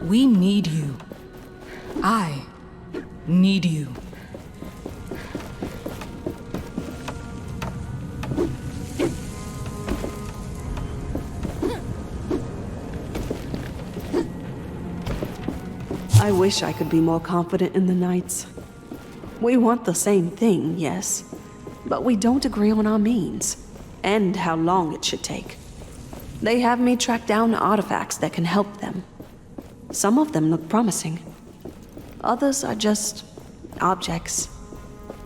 We need you. I need you. I wish I could be more confident in the Knights. We want the same thing, yes, but we don't agree on our means, and how long it should take. They have me track down artifacts that can help them. Some of them look promising. Others are just objects.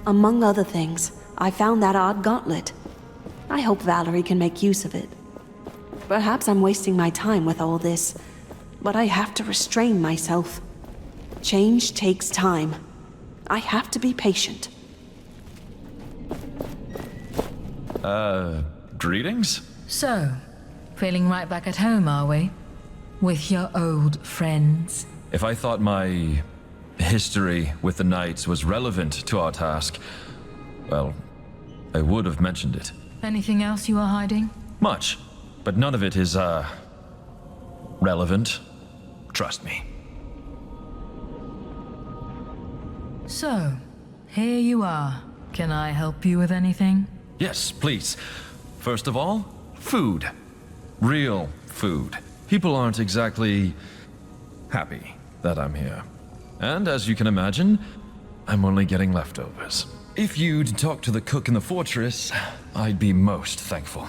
Among other things, I found that odd gauntlet. I hope Valerie can make use of it. Perhaps I'm wasting my time with all this, but I have to restrain myself. Change takes time. I have to be patient. Greetings? So, feeling right back at home, are we? With your old friends? If I thought my history with the Knights was relevant to our task, well, I would have mentioned it. Anything else you are hiding? Much, but none of it is, relevant. Trust me. So, here you are. Can I help you with anything? Yes, please. First of all, food. Real food. People aren't exactly happy that I'm here. And as you can imagine, I'm only getting leftovers. If you'd talk to the cook in the fortress, I'd be most thankful.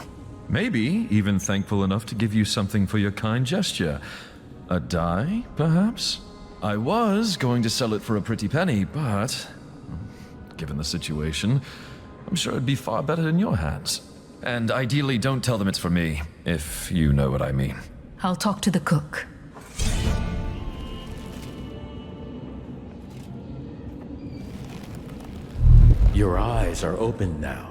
Maybe even thankful enough to give you something for your kind gesture. A dye, perhaps? I was going to sell it for a pretty penny, but given the situation, I'm sure it'd be far better in your hands. And ideally, don't tell them it's for me, if you know what I mean. I'll talk to the cook. Your eyes are open now.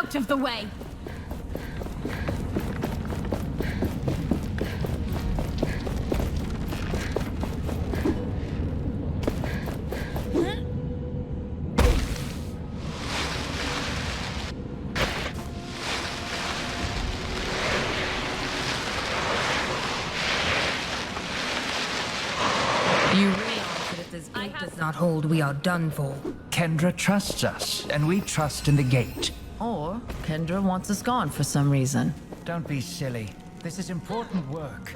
out of the way! You realize that if this gate does not hold, we are done for. Kendra trusts us, and we trust in the gate. Or Kendra wants us gone for some reason. Don't be silly. This is important work.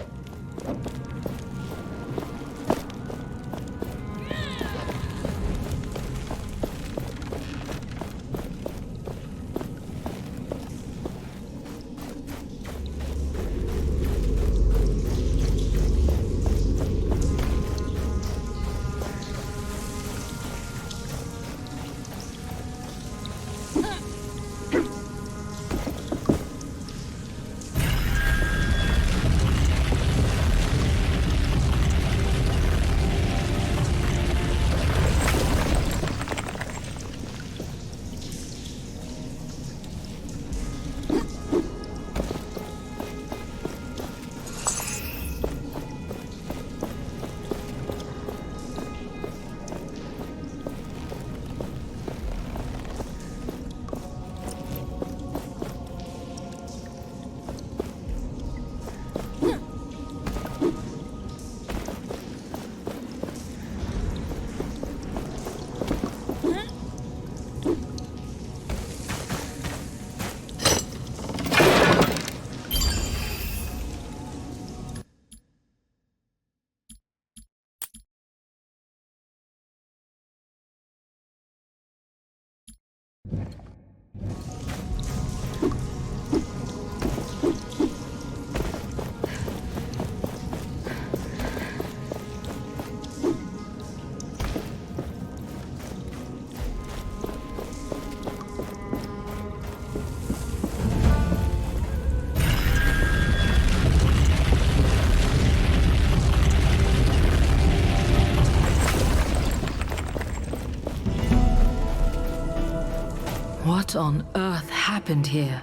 What on earth happened here?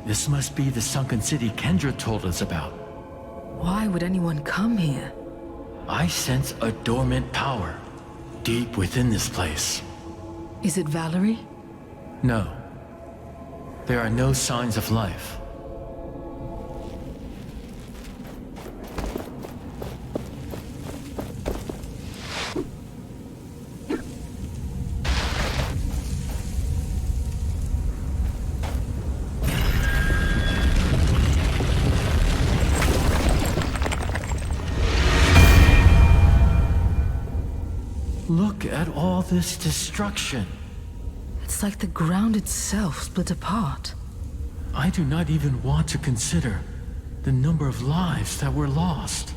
This must be the sunken city Kendra told us about. Why would anyone come here? I sense a dormant power deep within this place. Is it Valerie? No. There are no signs of life. Look at all this destruction. It's like the ground itself split apart. I do not even want to consider the number of lives that were lost.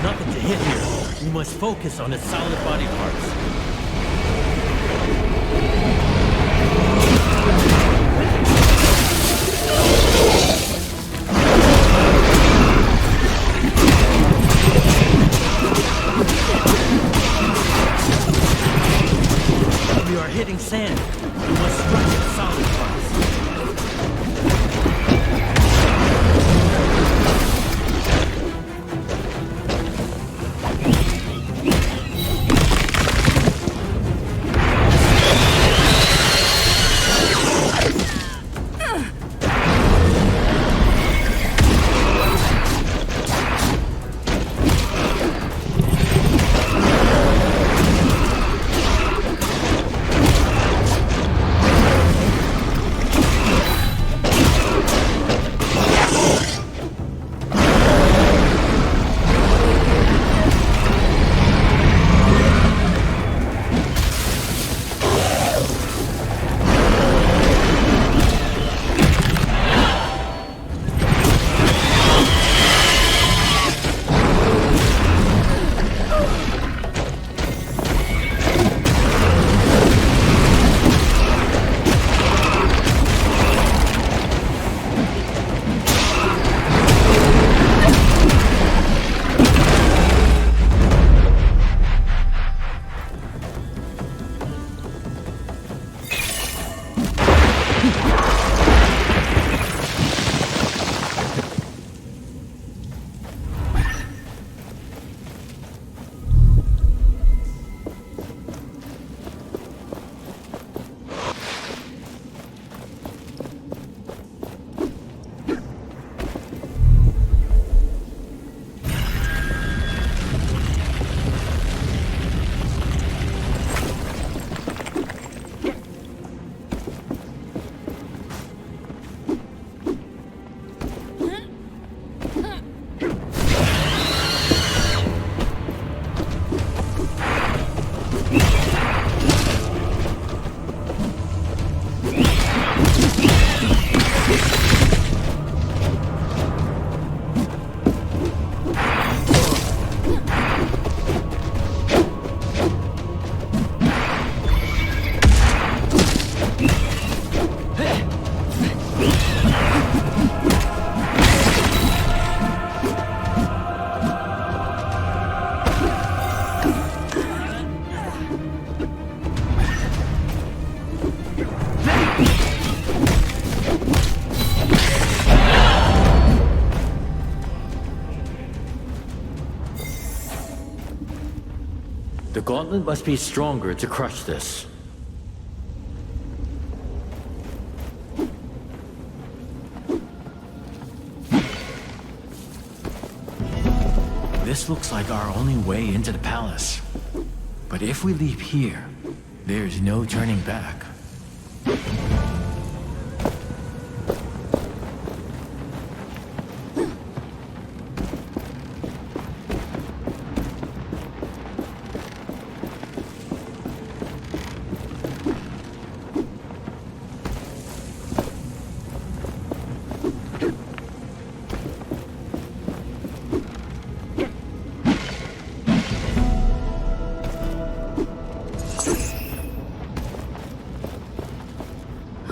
There's nothing to hit here. We must focus on its solid body parts. We are hitting sand. We must strike its solid parts. The gauntlet must be stronger to crush this. This looks like our only way into the palace. But if we leave here, there's no turning back.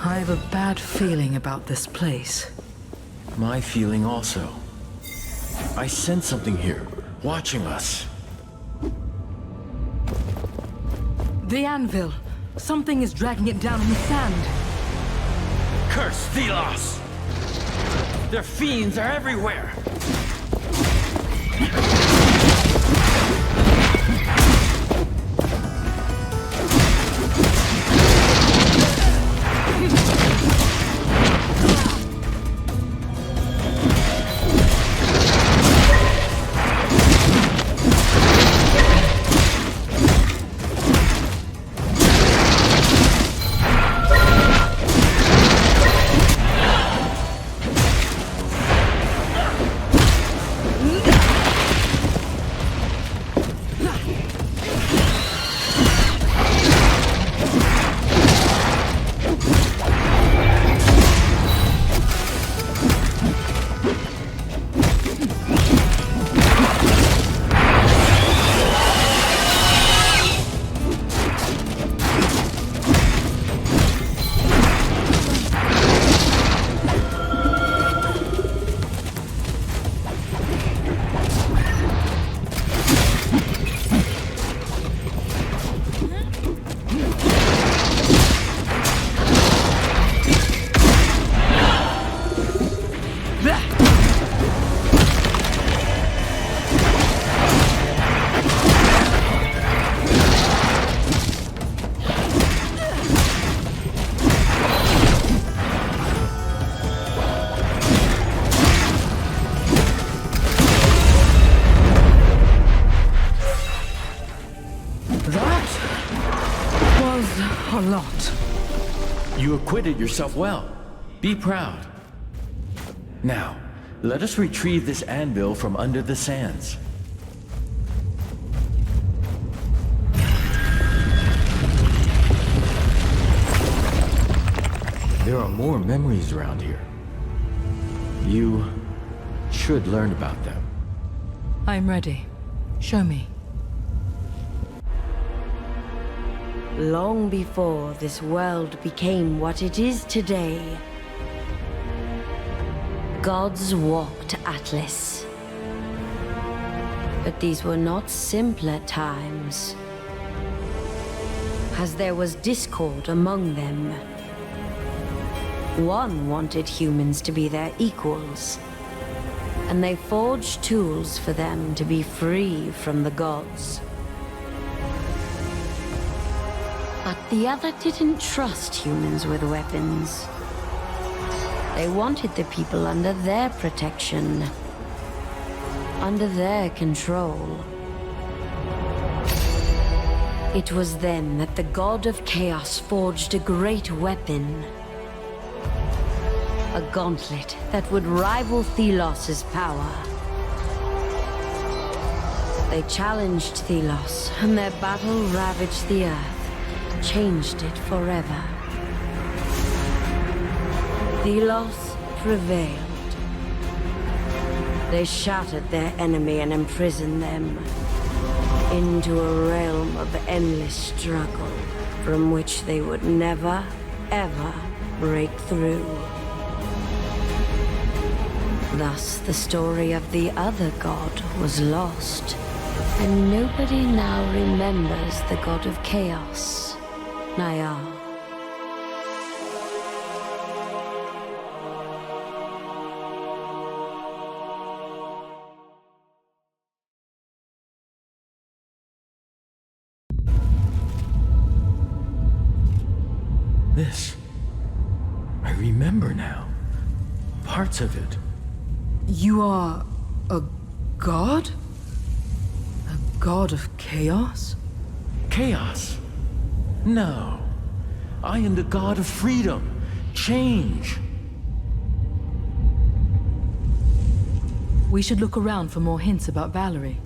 I have a bad feeling about this place. My feeling also. I sense something here, watching us. The anvil. Something is dragging it down in the sand. Curse Thelos! Their fiends are everywhere! not. You acquitted yourself well. Be proud. Now, let us retrieve this anvil from under the sands. There are more memories around here. You should learn about them. I'm ready. Show me. Long before this world became what it is today, gods walked Atlas. But these were not simpler times, as there was discord among them. One wanted humans to be their equals, and they forged tools for them to be free from the gods. But the other didn't trust humans with weapons. They wanted the people under their protection, under their control. It was then that the god of chaos forged a great weapon. A gauntlet that would rival Thelos' power. They challenged Thelos, and their battle ravaged the earth. Changed it forever. Thelos prevailed. They shattered their enemy and imprisoned them into a realm of endless struggle from which they would never, ever break through. Thus, the story of the other god was lost, and nobody now remembers the god of chaos. Naya. This. I remember now. Parts of it. You are a god? A god of chaos? Chaos? No. I am the god of freedom, change. We should look around for more hints about Valerie.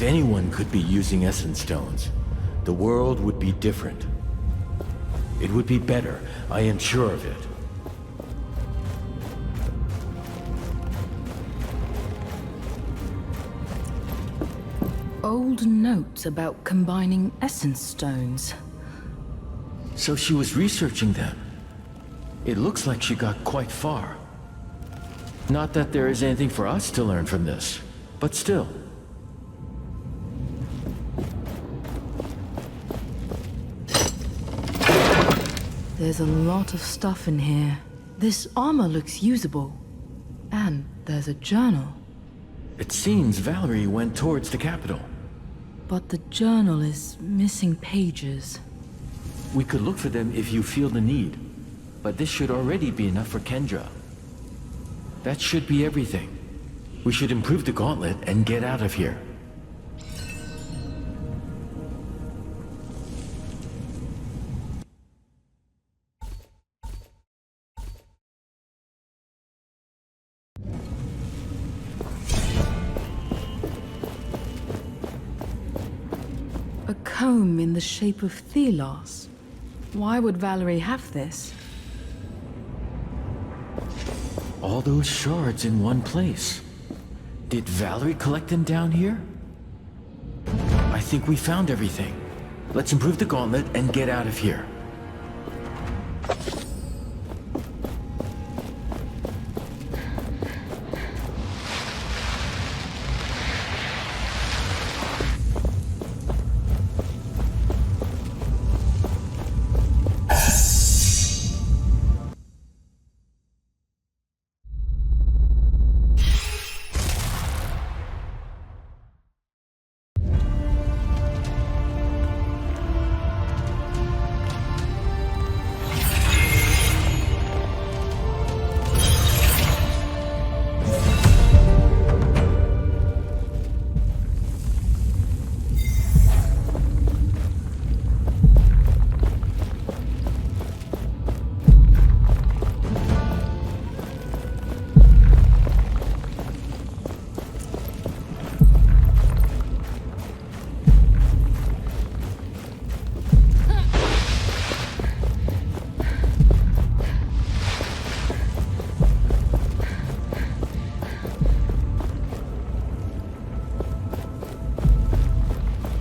If anyone could be using essence stones, the world would be different. It would be better, I am sure of it. Old notes about combining essence stones. So she was researching them. It looks like she got quite far. Not that there is anything for us to learn from this, but still. There's a lot of stuff in here. This armor looks usable. And there's a journal. It seems Valerie went towards the capital. But the journal is missing pages. We could look for them if you feel the need. But this should already be enough for Kendra. That should be everything. We should improve the gauntlet and get out of here. comb in the shape of Thelos. Why would Valerie have this? All those shards in one place. Did Valerie collect them down here? I think we found everything. Let's improve the gauntlet and get out of here.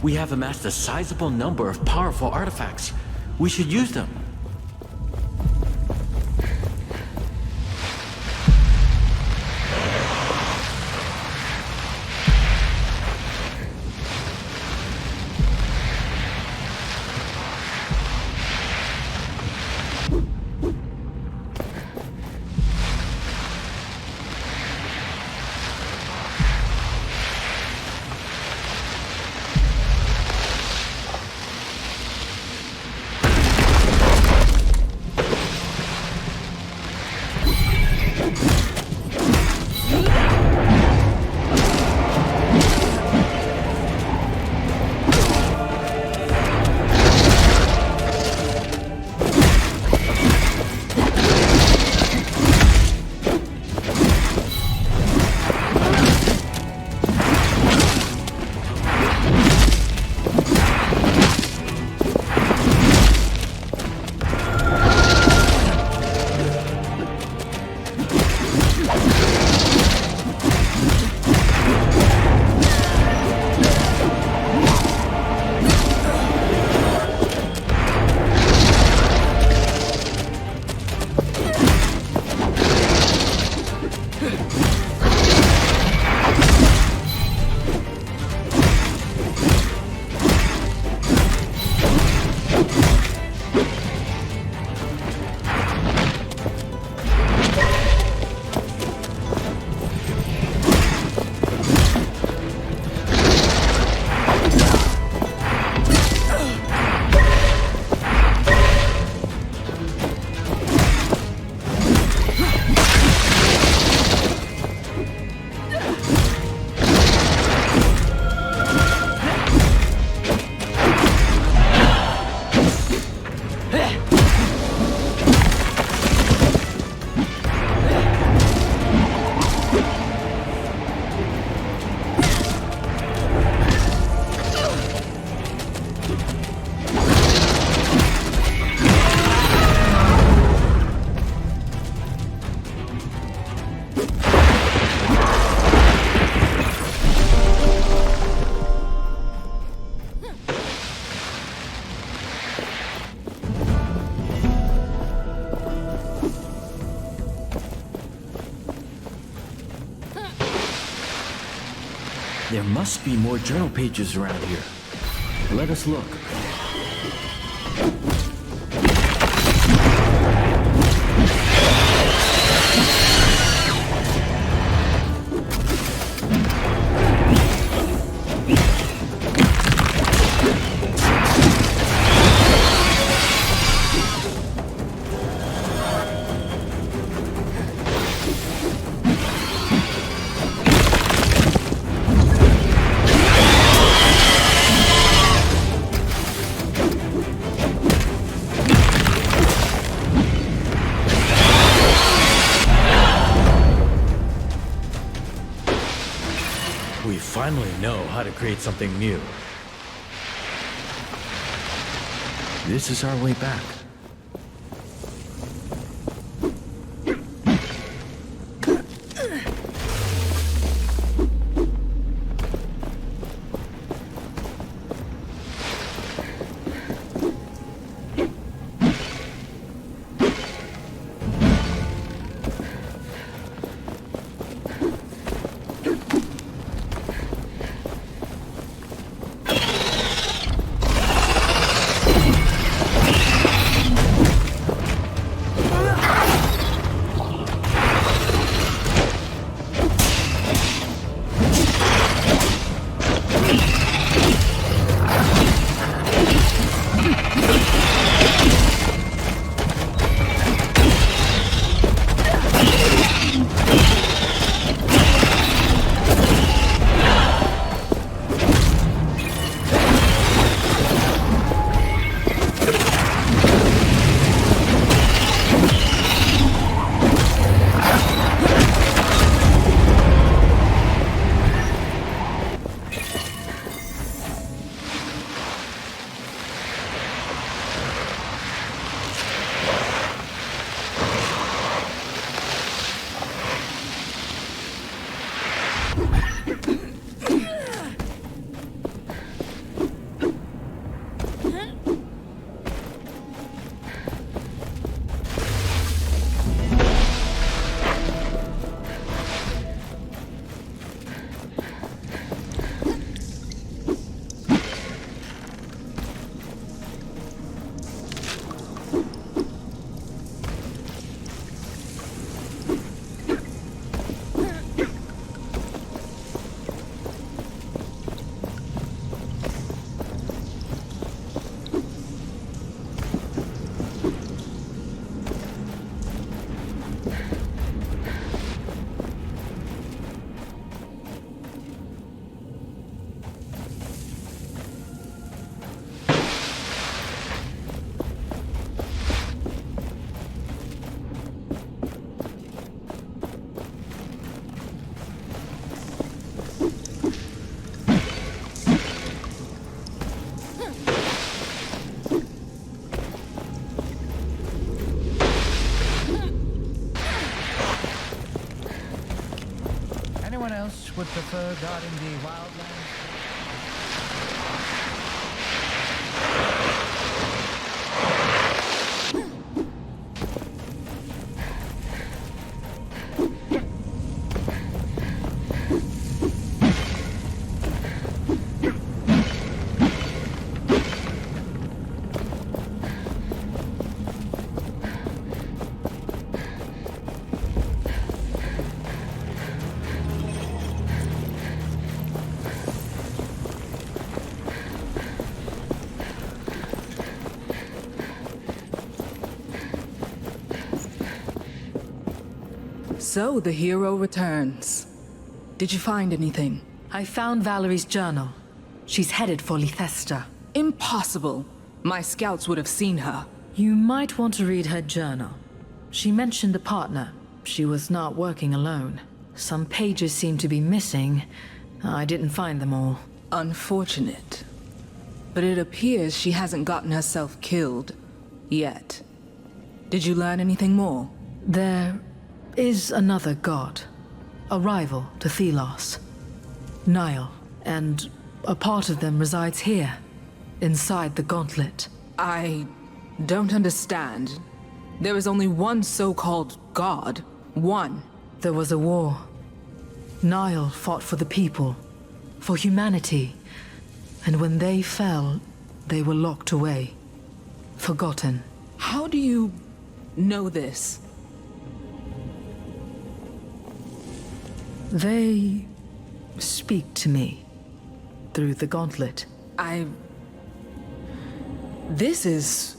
We have amassed a sizable number of powerful artifacts. We should use them. There must be more journal pages around here. Let us look. We finally know how to create something new. this is our way back. Anyone else would prefer guarding the wildlands? So the hero returns. Did you find anything? I found Valerie's journal. She's headed for Lethesta. Impossible. My scouts would have seen her. You might want to read her journal. She mentioned a partner. She was not working alone. Some pages seem to be missing. I didn't find them all. Unfortunate. But it appears she hasn't gotten herself killed. Yet. Did you learn anything more? There is another god. A rival to Thelos. Nile. And a part of them resides here. Inside the gauntlet. I don't understand. There is only one so-called god. One. There was a war. Nile fought for the people. For humanity. And when they fell, they were locked away. Forgotten. How do you know this? They speak to me through the gauntlet. This is...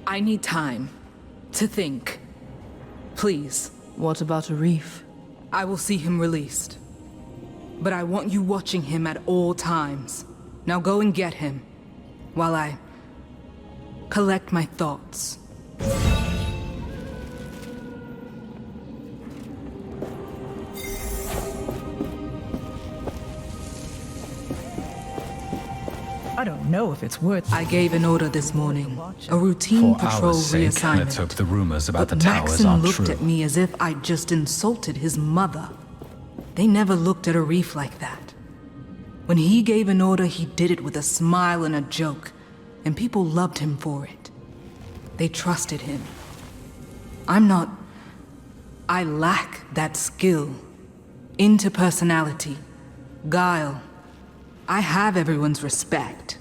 I need time to think. Please. What about Arif? I will see him released. But I want you watching him at all times. Now go and get him, while I collect my thoughts. I don't know if it's worth... I gave an order this morning. A routine For patrol our sake, reassignment. let's hope the rumors about But the towers Maxon aren't looked true. at me as if I'd just insulted his mother. They never looked at a reef like that. When he gave an order, he did it with a smile and a joke, and people loved him for it. They trusted him. I lack that skill. Interpersonality. Guile. I have everyone's respect,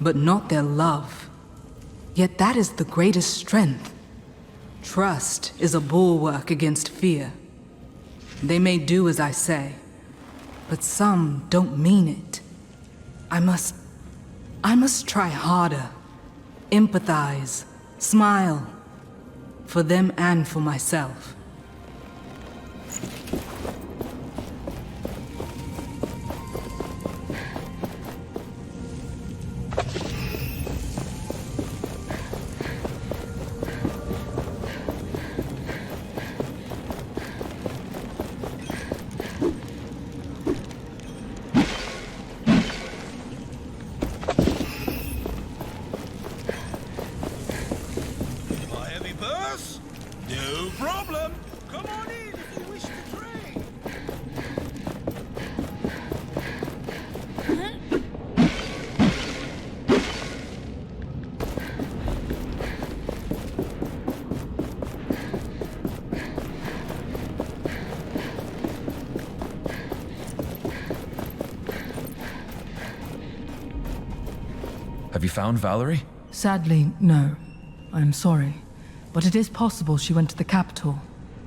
but not their love. Yet that is the greatest strength. Trust is a bulwark against fear. They may do as I say, but some don't mean it. I must try harder. Empathize. Smile. For them and for myself. Have you found Valerie? Sadly, no. I'm sorry. But it is possible she went to the capital.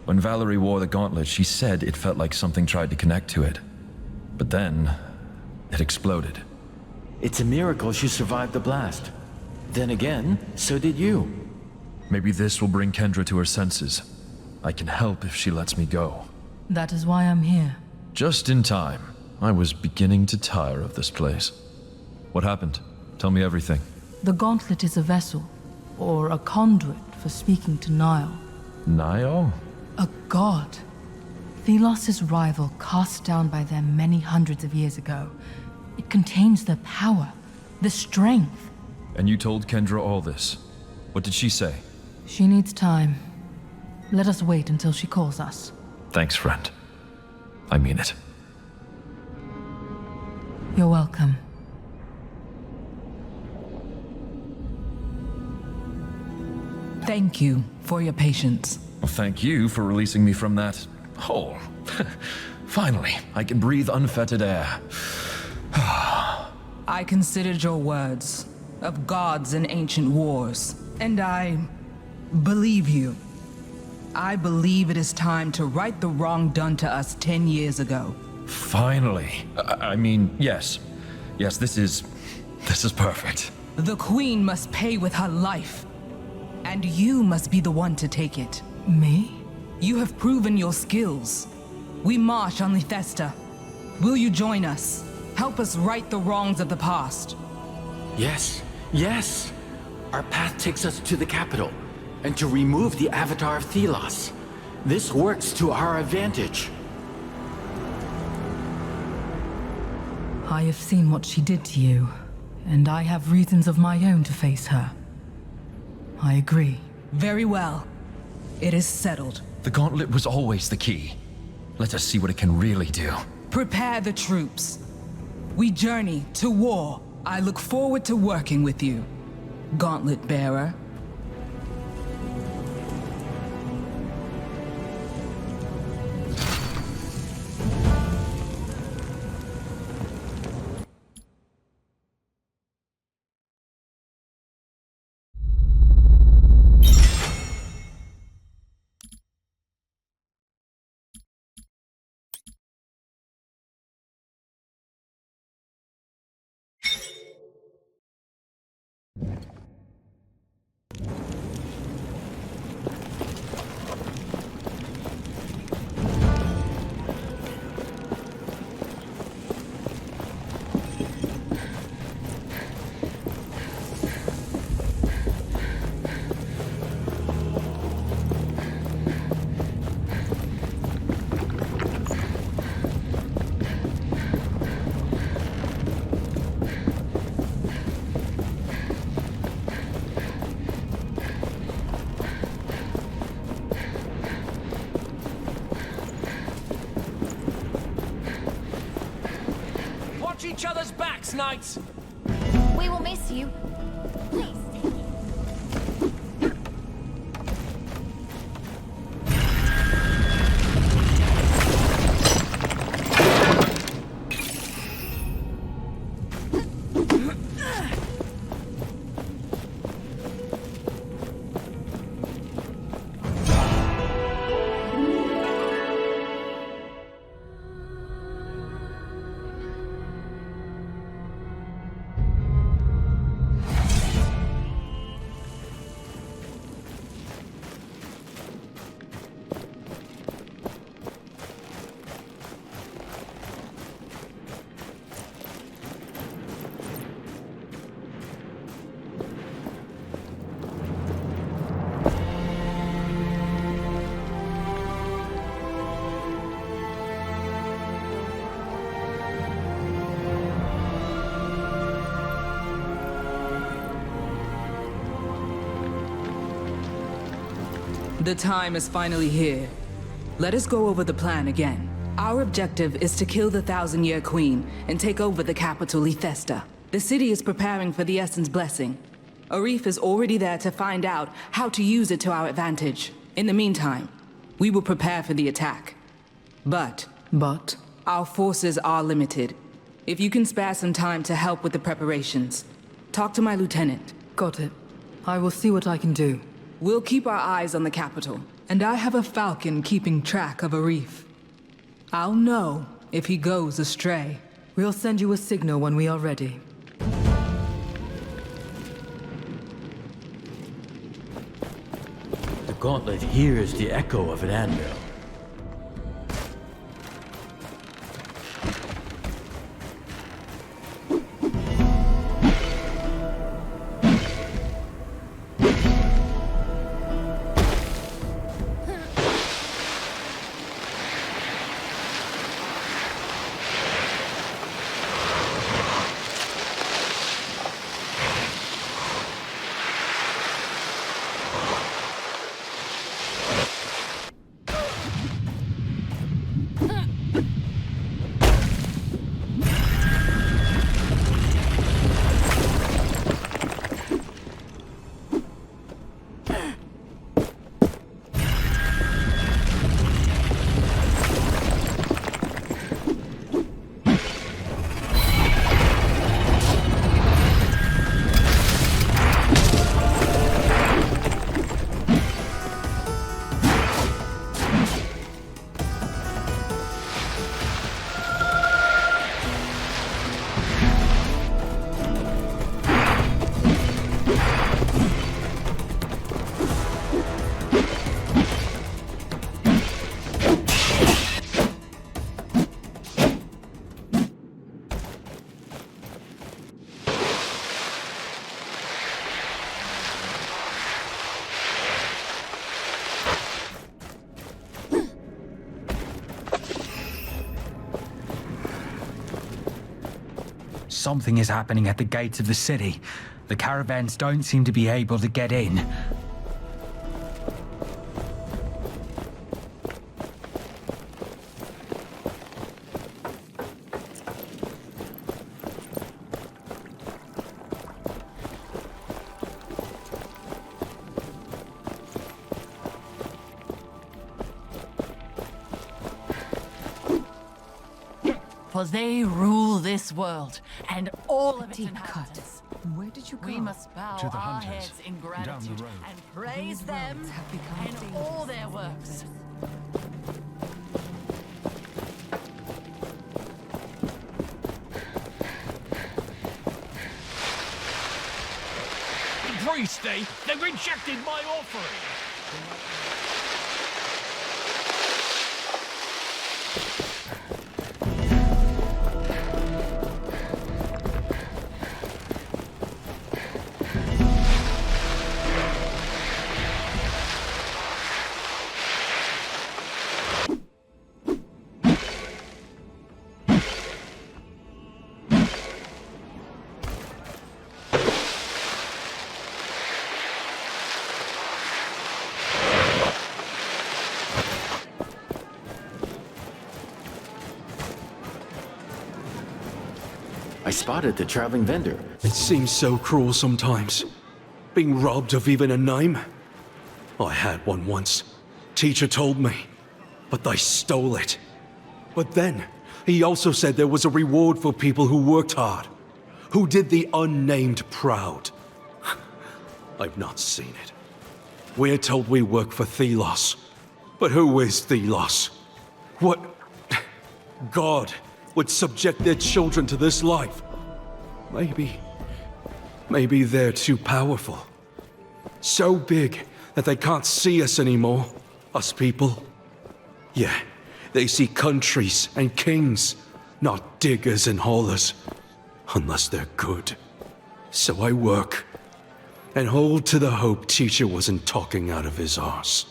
When Valerie wore the gauntlet, she said it felt like something tried to connect to it. But then, it exploded. It's a miracle she survived the blast. Then again, so did you. Maybe this will bring Kendra to her senses. I can help if she lets me go. That is why I'm here. Just in time. I was beginning to tire of this place. What happened? Tell me everything. The gauntlet is a vessel, or a conduit for speaking to Niall. Niall? A god. Thelos' rival cast down by them many hundreds of years ago. It contains the power, the strength. And you told Kendra all this. What did she say? She needs time. Let us wait until she calls us. Thanks, friend. I mean it. You're welcome. Thank you for your patience. Well, thank you for releasing me from that hole. Finally, I can breathe unfettered air. I considered your words of gods and ancient wars, and I believe you. I believe it is time to right the wrong done to us 10 years ago. Finally. I mean, yes. Yes, this is perfect. The Queen must pay with her life. And you must be the one to take it. Me? You have proven your skills. We march on Lethesta. Will you join us? Help us right the wrongs of the past. Yes, yes. Our path takes us to the capital, and to remove the avatar of Thelos. This works to our advantage. I have seen what she did to you, and I have reasons of my own to face her. I agree. Very well. It is settled. The gauntlet was always the key. Let us see what it can really do. Prepare the troops. We journey to war. I look forward to working with you, Gauntlet Bearer. each other's backs, knights! We will miss you. Please. The time is finally here. Let us go over the plan again. Our objective is to kill the Thousand-Year Queen and take over the capital, Lethesta. The city is preparing for the Essence Blessing. Arif is already there to find out how to use it to our advantage. In the meantime, we will prepare for the attack. But our forces are limited. If you can spare some time to help with the preparations, talk to my lieutenant. Got it. I will see what I can do. We'll keep our eyes on the capital. And I have a falcon keeping track of Arif. I'll know if he goes astray. We'll send you a signal when we are ready. The gauntlet hears the echo of an anvil. Something is happening at the gates of the city. The caravans don't seem to be able to get in. For they rule this world, and all of its inhabitants. Where did you go? We must bow To the our hunters, heads in down the gratitude road. and praise them and all their works. Priesty, they've rejected my offering! I spotted the traveling vendor. It seems so cruel sometimes. Being robbed of even a name. I had one once. Teacher told me. But they stole it. But then, he also said there was a reward for people who worked hard. Who did the unnamed proud. I've not seen it. We're told we work for Thelos. But who is Thelos? What God would subject their children to this life? Maybe they're too powerful. So big that they can't see us anymore, us people. Yeah, they see countries and kings, not diggers and haulers. Unless they're good. So I work, and hold to the hope Teacher wasn't talking out of his arse.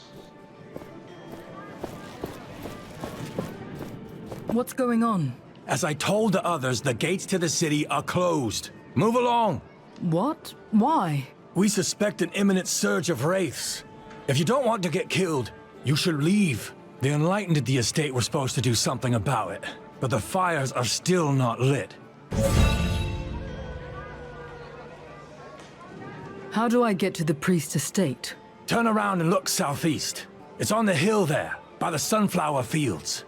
What's going on? As I told the others, the gates to the city are closed. Move along. What? Why? We suspect an imminent surge of wraiths. If you don't want to get killed, you should leave. The Enlightened at the estate were supposed to do something about it, but the fires are still not lit. How do I get to the priest estate? Turn around and look southeast. It's on the hill there, by the sunflower fields.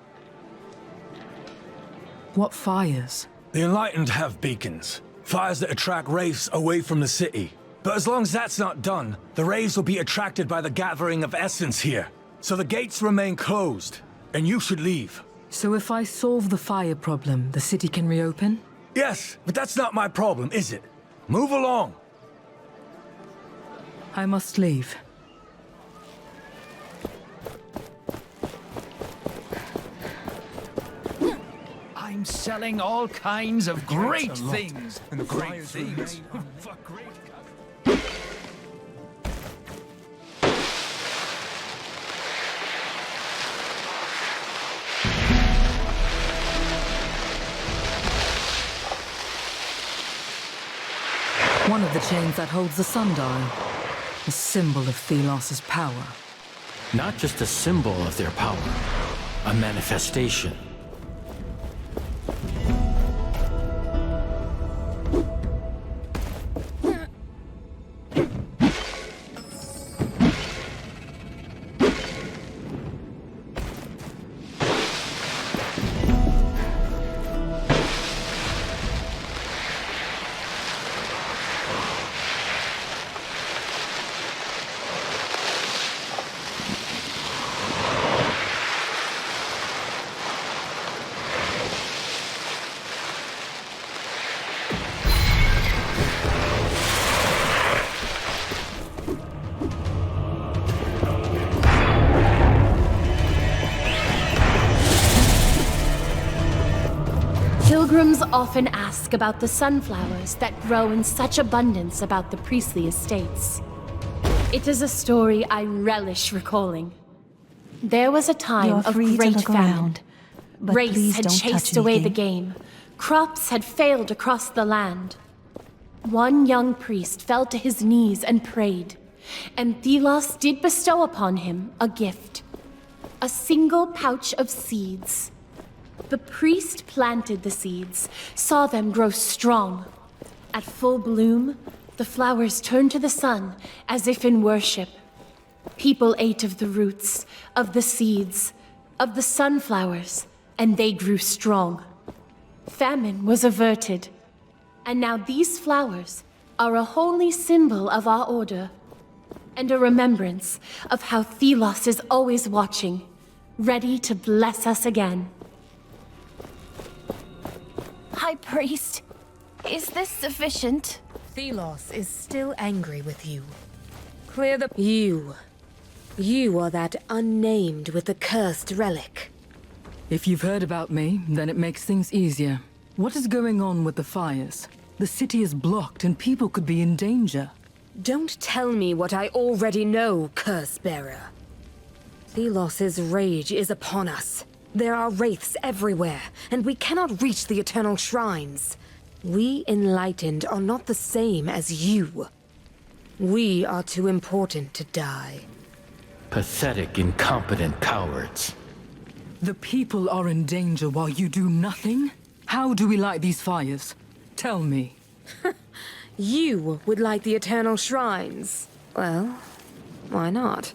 What fires? The Enlightened have beacons. Fires that attract wraiths away from the city. But as long as that's not done, the wraiths will be attracted by the gathering of essence here. So the gates remain closed, and you should leave. So if I solve the fire problem, the city can reopen? Yes, but that's not my problem, is it? Move along. I must leave. I'm selling all kinds of great things. And great things. One of the chains that holds the sundial. A symbol of Thelos' power. Not just a symbol of their power, a manifestation. Pilgrims often ask about the sunflowers that grow in such abundance about the priestly estates. It is a story I relish recalling. There was a time of great famine. Wraiths had chased away the game. Crops had failed across the land. One young priest fell to his knees and prayed, and Thelos did bestow upon him a gift. A single pouch of seeds. The priest planted the seeds, saw them grow strong. At full bloom, the flowers turned to the sun as if in worship. People ate of the roots, of the seeds, of the sunflowers, and they grew strong. Famine was averted, and now these flowers are a holy symbol of our order, and a remembrance of how Thelos is always watching, ready to bless us again. High Priest, is this sufficient? Thelos is still angry with you. Clear the... You are that unnamed with the cursed relic. If you've heard about me, then it makes things easier. What is going on with the fires? The city is blocked and people could be in danger. Don't tell me what I already know, Curse-bearer. Thelos' rage is upon us. There are wraiths everywhere, and we cannot reach the eternal shrines. We Enlightened are not the same as you. We are too important to die. Pathetic, incompetent cowards. The people are in danger while you do nothing? How do we light these fires? Tell me. You would like the eternal shrines. Well, why not?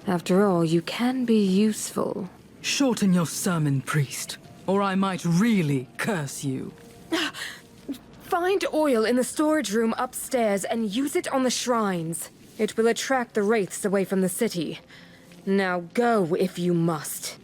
After all, you can be useful. Shorten your sermon, priest, or I might really curse you. Find oil in the storage room upstairs and use it on the shrines. It will attract the wraiths away from the city. Now go if you must.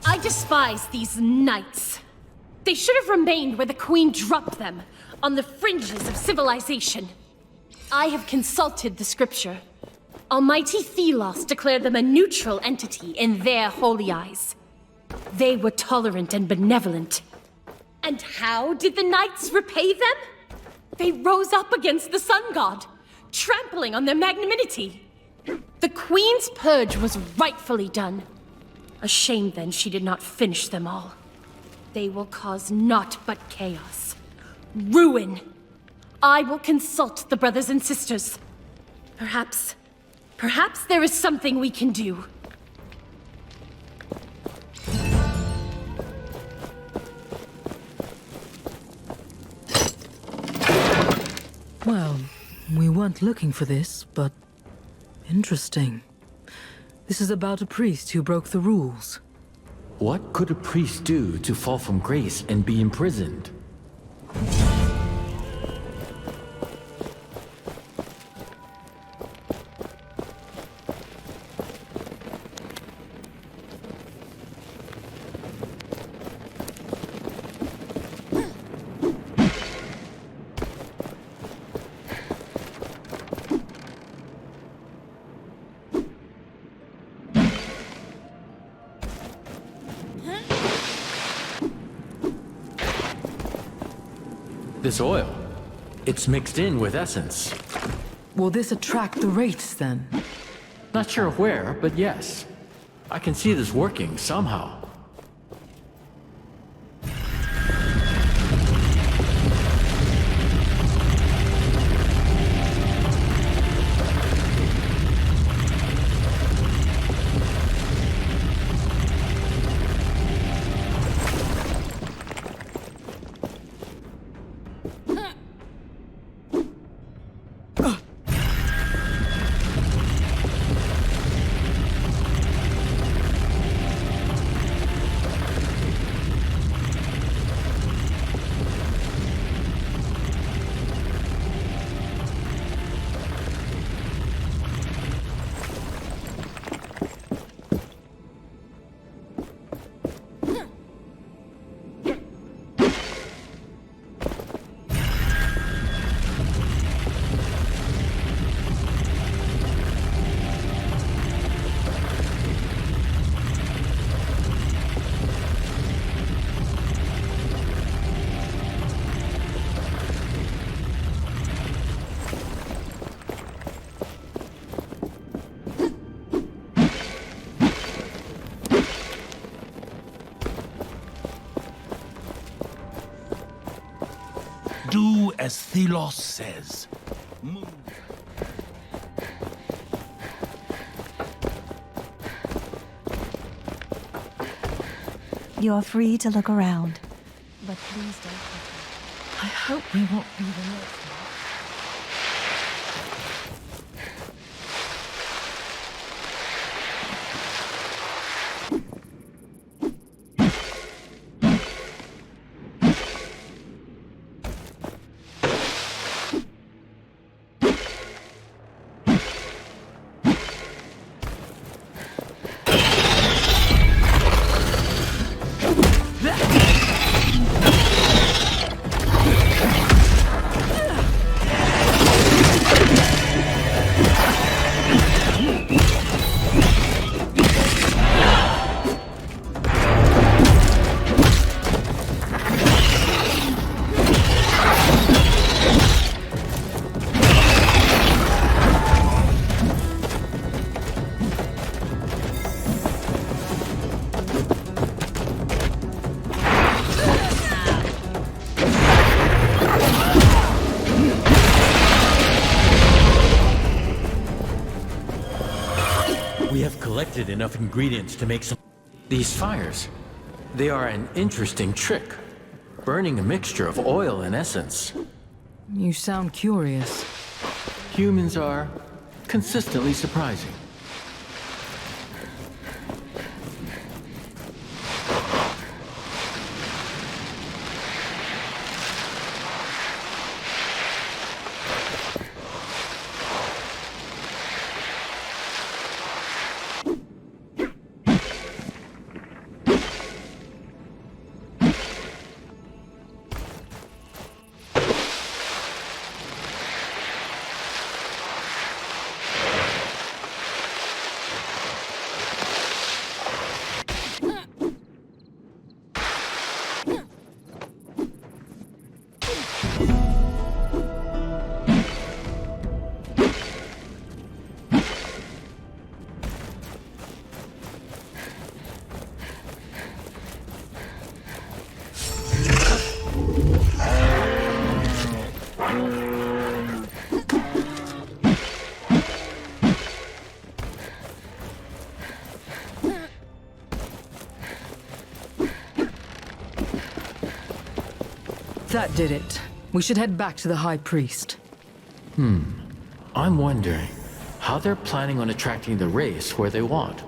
I despise these knights. They should have remained where the Queen dropped them, on the fringes of civilization. I have consulted the scripture. Almighty Thelos declared them a neutral entity in their holy eyes. They were tolerant and benevolent. And how did the knights repay them? They rose up against the sun god, trampling on their magnanimity. The Queen's purge was rightfully done. A shame then she did not finish them all. They will cause naught but chaos. Ruin. I will consult the brothers and sisters. Perhaps there is something we can do. Well, we weren't looking for this, but interesting. This is about a priest who broke the rules. What could a priest do to fall from grace and be imprisoned? This oil, it's mixed in with essence. Will this attract the wraiths then? Not sure where, but yes. I can see this working somehow. Do as Thelos says. Move. You're free to look around, but please don't. I hope we won't be the next one. planted enough ingredients to make some... These fires, they are an interesting trick. Burning a mixture of oil and essence. You sound curious. Humans are consistently surprising. That did it. We should head back to the High Priest. I'm wondering how they're planning on attracting the race where they want.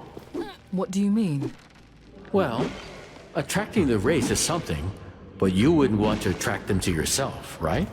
What do you mean? Well, attracting the race is something, but you wouldn't want to attract them to yourself, right?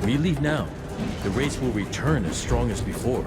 We leave now. The race will return as strong as before.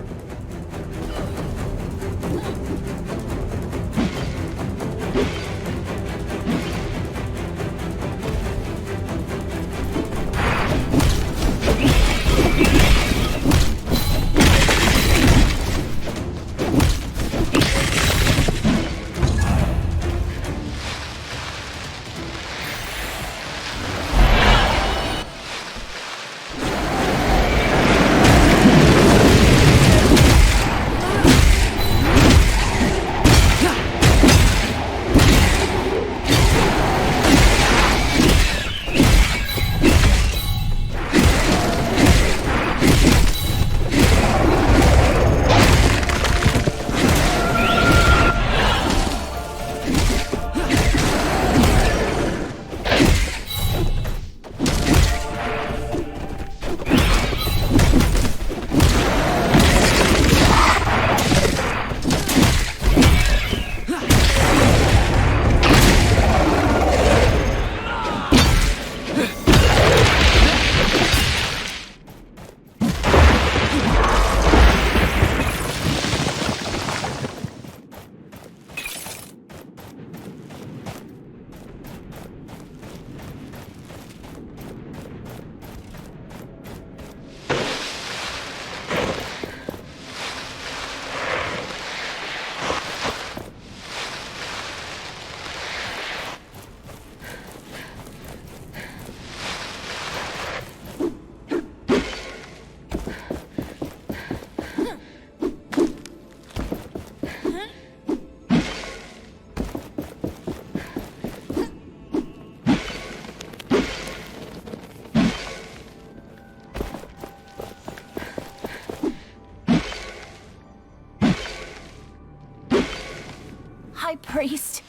priest.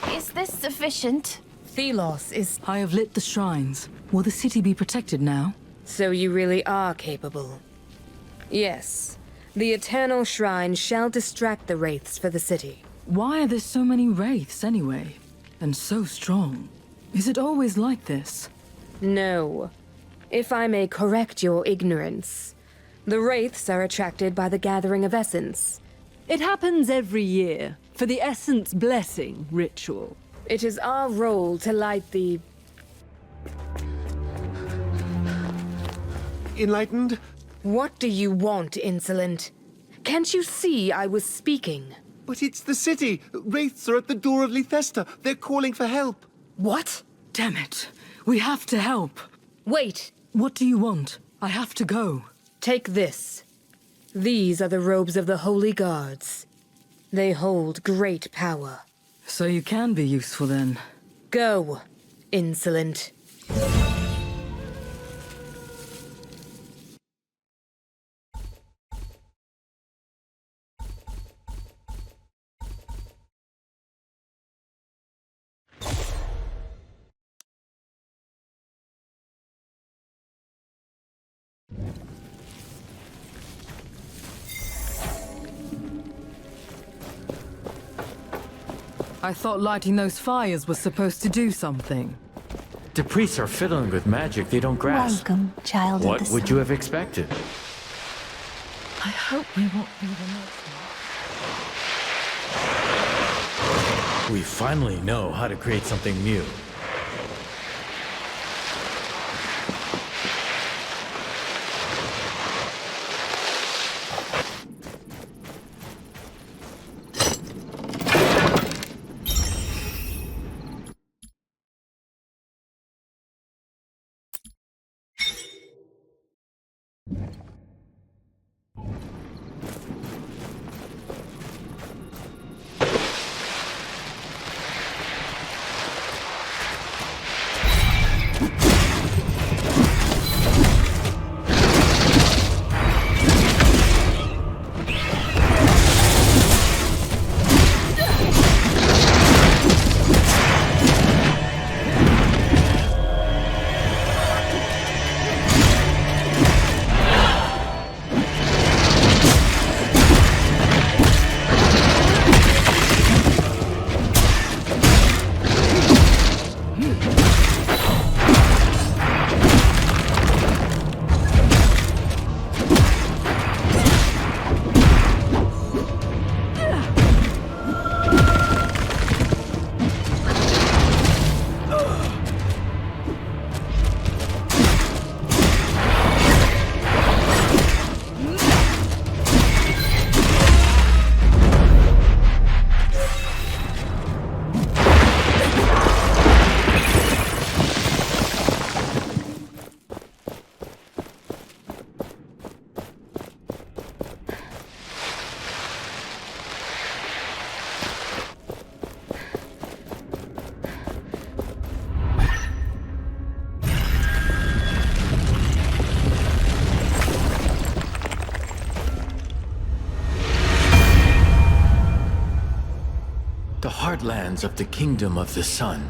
Is this sufficient? Thelos is... I have lit the shrines. Will the city be protected now? So you really are capable. Yes. The Eternal Shrine shall distract the wraiths for the city. Why are there so many wraiths anyway? And so strong? Is it always like this? No. If I may correct your ignorance, the wraiths are attracted by the gathering of essence. It happens every year, for the essence blessing ritual. It is our role to light the... Enlightened? What do you want, insolent? Can't you see I was speaking? But it's the city! Wraiths are at the door of Lethesta. They're calling for help. What? Damn it. We have to help. Wait. What do you want? I have to go. Take this. These are the robes of the Holy Guards. They hold great power. So you can be useful then. Go, insolent. I thought lighting those fires was supposed to do something. The priests are fiddling with magic they don't grasp. Welcome, child of the What sun. would you have expected? I hope we won't be the next We finally know how to create something new. The heartlands of the Kingdom of the Sun.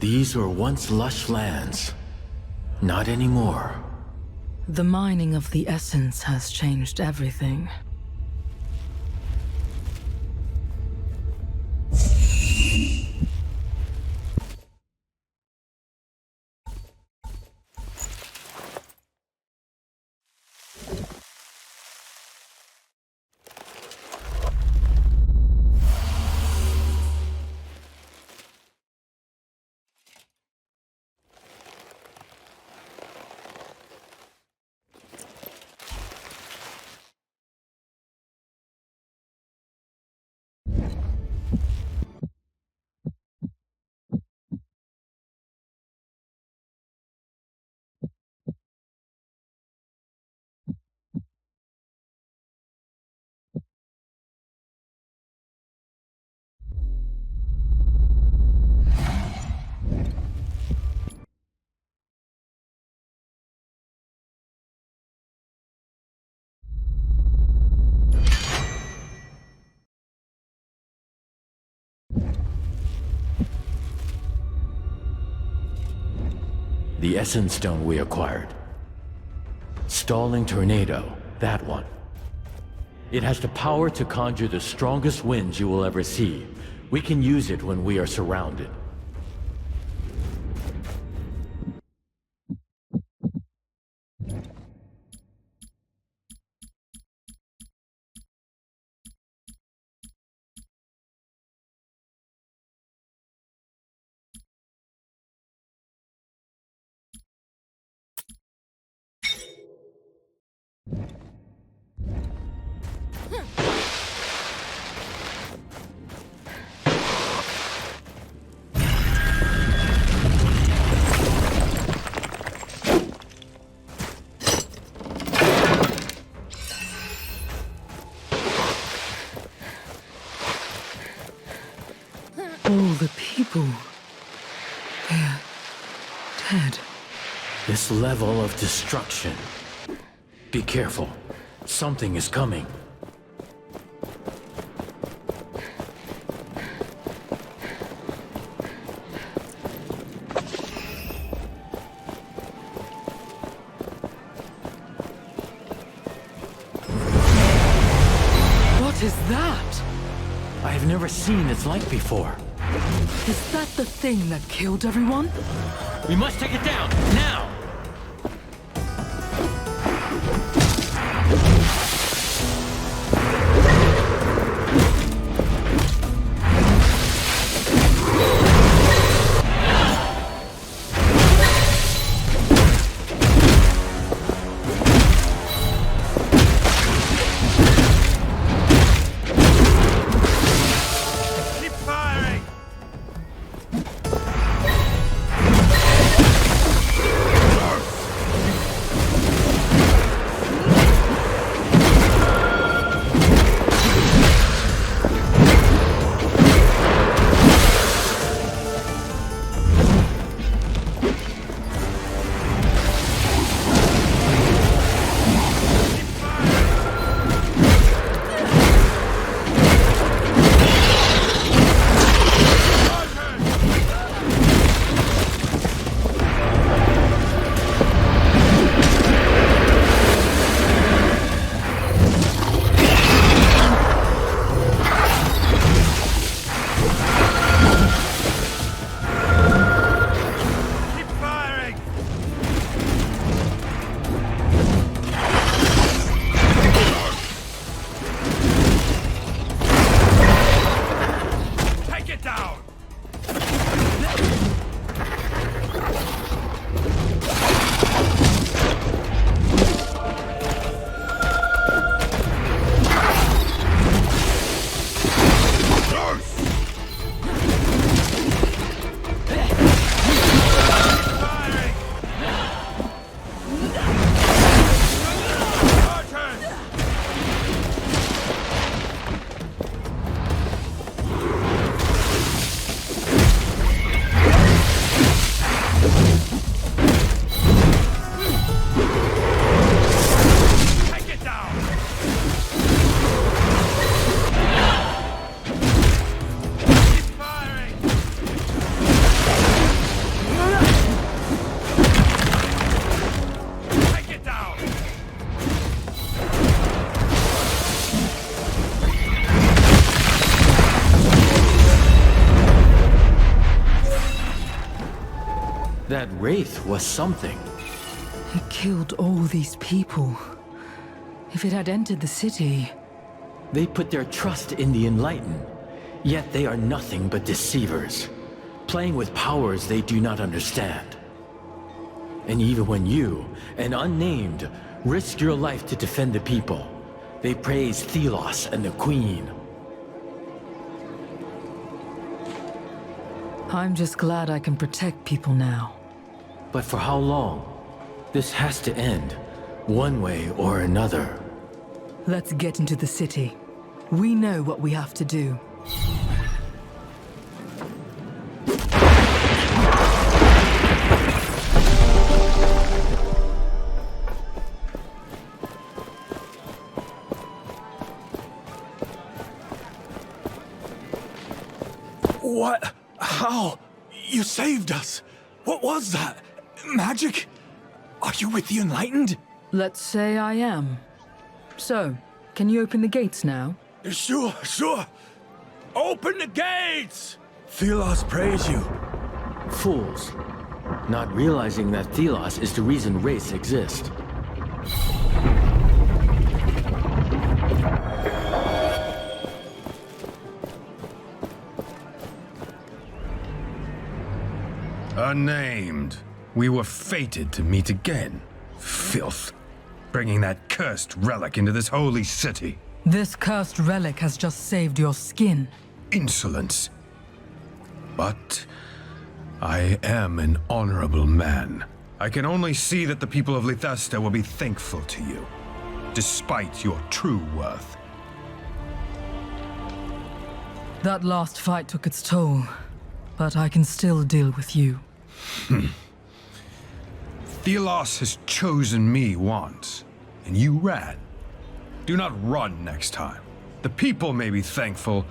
These were once lush lands. Not anymore. The mining of the essence has changed everything. the essence stone we acquired. Stalling Tornado, that one. It has the power to conjure the strongest winds you will ever see. We can use it when we are surrounded. All the people. They're dead. This level of destruction. Be careful. Something is coming. What is that? I have never seen its like before. Is that the thing that killed everyone? We must take it down, now! That wraith was something. It killed all these people. If it had entered the city... They put their trust in the Enlightened, yet they are nothing but deceivers, playing with powers they do not understand. And even when you, an unnamed, risk your life to defend the people, they praise Thelos and the Queen. I'm just glad I can protect people now. But for how long? This has to end, one way or another. Let's get into the city. We know what we have to do. What? How? You saved us! What was that? Magic? Are you with the Enlightened? Let's say I am. So, can you open the gates now? Sure. Open the gates! Thelos praise you. Fools. Not realizing that Thelos is the reason wraiths exist. Unnamed. We were fated to meet again. Filth. Bringing that cursed relic into this holy city. This cursed relic has just saved your skin. Insolence. But I am an honorable man. I can only see that the people of Lithesta will be thankful to you, despite your true worth. That last fight took its toll, but I can still deal with you. Thelos has chosen me once, and you ran. Do not run next time. The people may be thankful,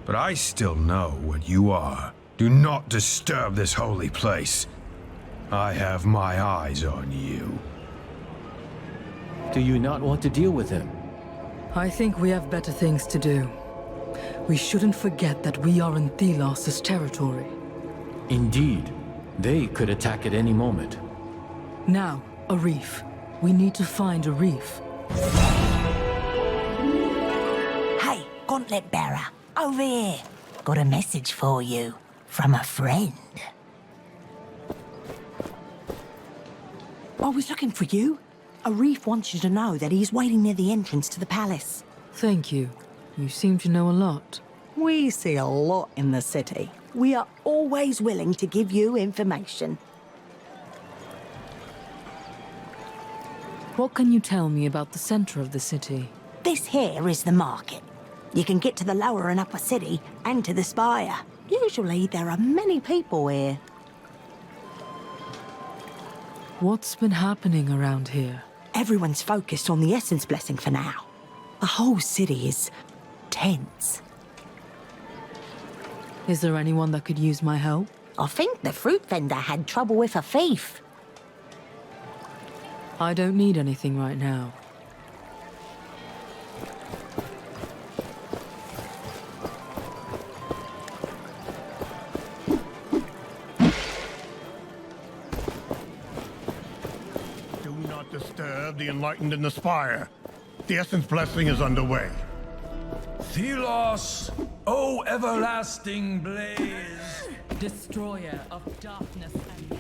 but I still know what you are. Do not disturb this holy place. I have my eyes on you. Do you not want to deal with him? I think we have better things to do. We shouldn't forget that we are in Thelos' territory. Indeed. They could attack at any moment. Now, a reef. We need to find a reef. Hey, Gauntlet Bearer, over here. Got a message for you from a friend. I was looking for you. A reef wants you to know that he's waiting near the entrance to the palace. Thank you. You seem to know a lot. We see a lot in the city. We are always willing to give you information. What can you tell me about the center of the city? This here is the market. You can get to the lower and upper city and to the spire. Usually there are many people here. What's been happening around here? Everyone's focused on the Essence Blessing for now. The whole city is tense. Is there anyone that could use my help? I think the fruit vendor had trouble with a thief. I don't need anything right now. Do not disturb the Enlightened in the spire. The Essence Blessing is underway. Thelos, O everlasting blaze! Destroyer of darkness and day.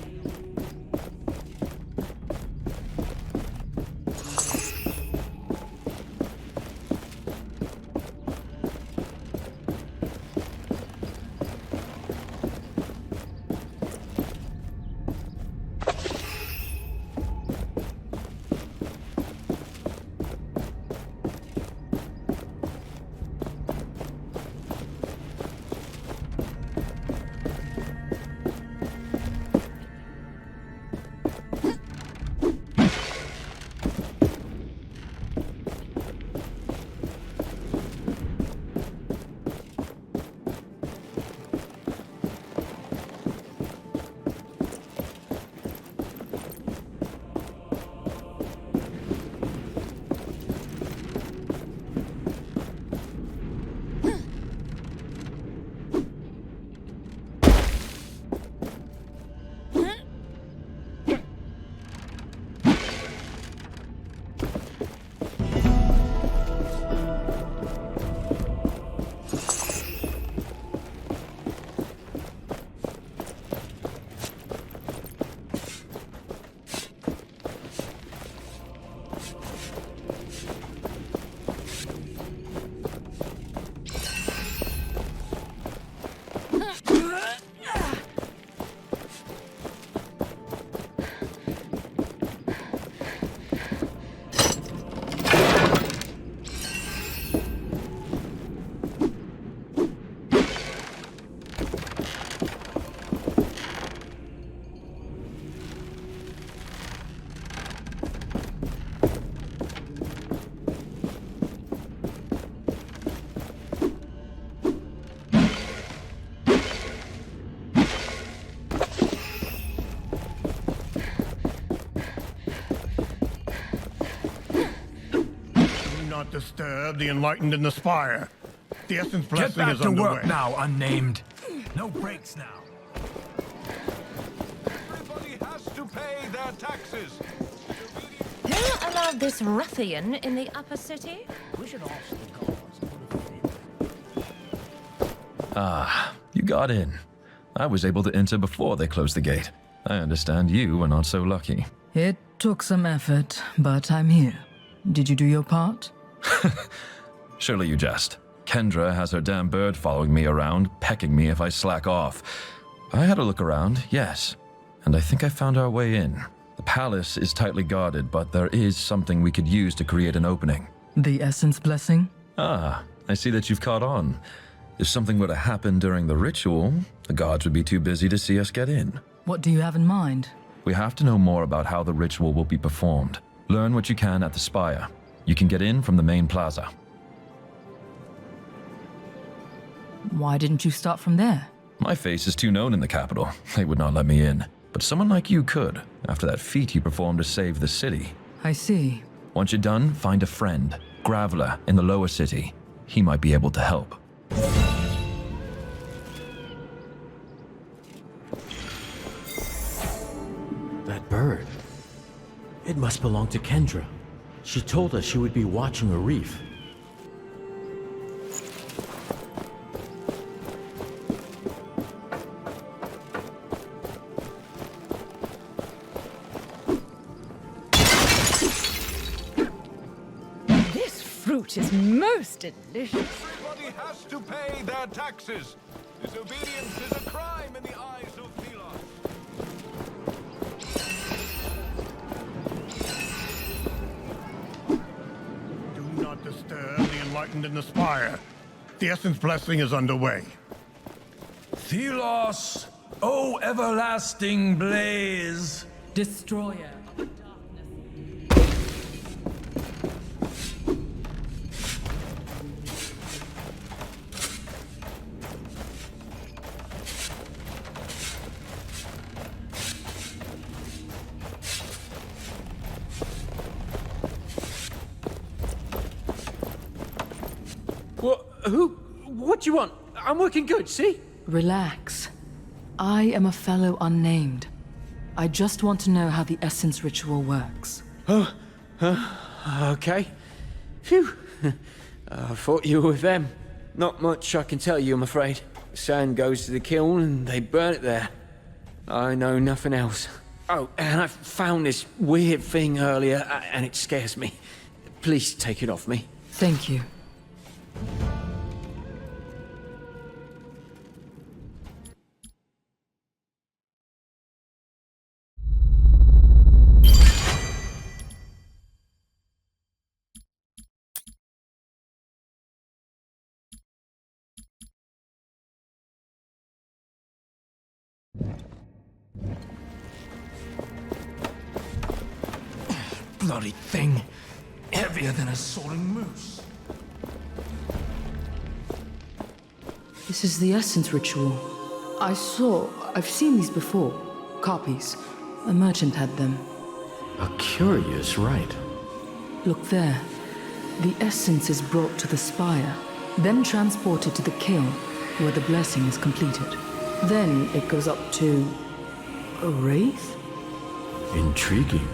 not disturb the enlightened and the spire. The essence blessing Get back is to underway. work now, unnamed. No breaks now. Everybody has to pay their taxes. Who allowed this ruffian in the upper city? We should ask the gods. Ah, you got in. I was able to enter before they closed the gate. I understand you were not so lucky. It took some effort, but I'm here. Did you do your part? Surely you jest. Kendra has her damn bird following me around, pecking me if I slack off. I had a look around, yes, and I think I found our way in. The palace is tightly guarded, but there is something we could use to create an opening. The essence blessing? Ah, I see that you've caught on. If something were to happen during the ritual, the gods would be too busy to see us get in. What do you have in mind? We have to know more about how the ritual will be performed. Learn what you can at the spire. You can get in from the main plaza. Why didn't you start from there? My face is too known in the capital. They would not let me in. But someone like you could, after that feat you performed to save the city. I see. Once you're done, find a friend, Graveler, in the lower city. He might be able to help. That bird. It must belong to Kendra. She told us she would be watching a reef. This fruit is most delicious. Everybody has to pay their taxes. Disobedience is a crime in the eyes of Thelos. Do not disturb the enlightened and the spire. The essence blessing is underway. Thelos, O everlasting blaze. Destroyer. What do you want? I'm working good, see? Relax. I am a fellow unnamed. I just want to know how the essence ritual works. Okay. Phew. I thought you were with them. Not much I can tell you, I'm afraid. Sand goes to the kiln and they burn it there. I know nothing else. Oh, and I found this weird thing earlier, and it scares me. Please take it off me. Thank you. Bloody thing. Heavier than a soaring moose. This is the essence ritual. I've seen these before. Copies. A merchant had them. A curious rite. Look there. The essence is brought to the spire, then transported to the kiln, where the blessing is completed. Then it goes up to a wraith? Intriguing.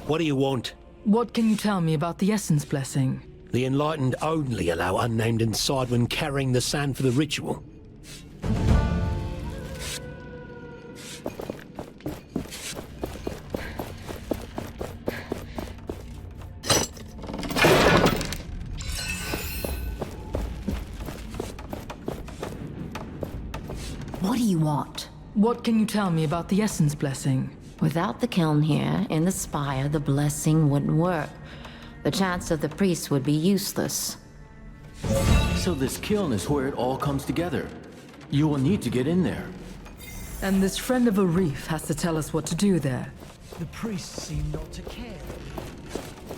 What do you want? What can you tell me about the essence blessing? The enlightened only allow unnamed inside when carrying the sand for the ritual. What do you want? What can you tell me about the essence blessing? Without the kiln here, in the spire, the blessing wouldn't work. The chants of the priests would be useless. So this kiln is where it all comes together. You will need to get in there. And this friend of a reef has to tell us what to do there. The priests seem not to care.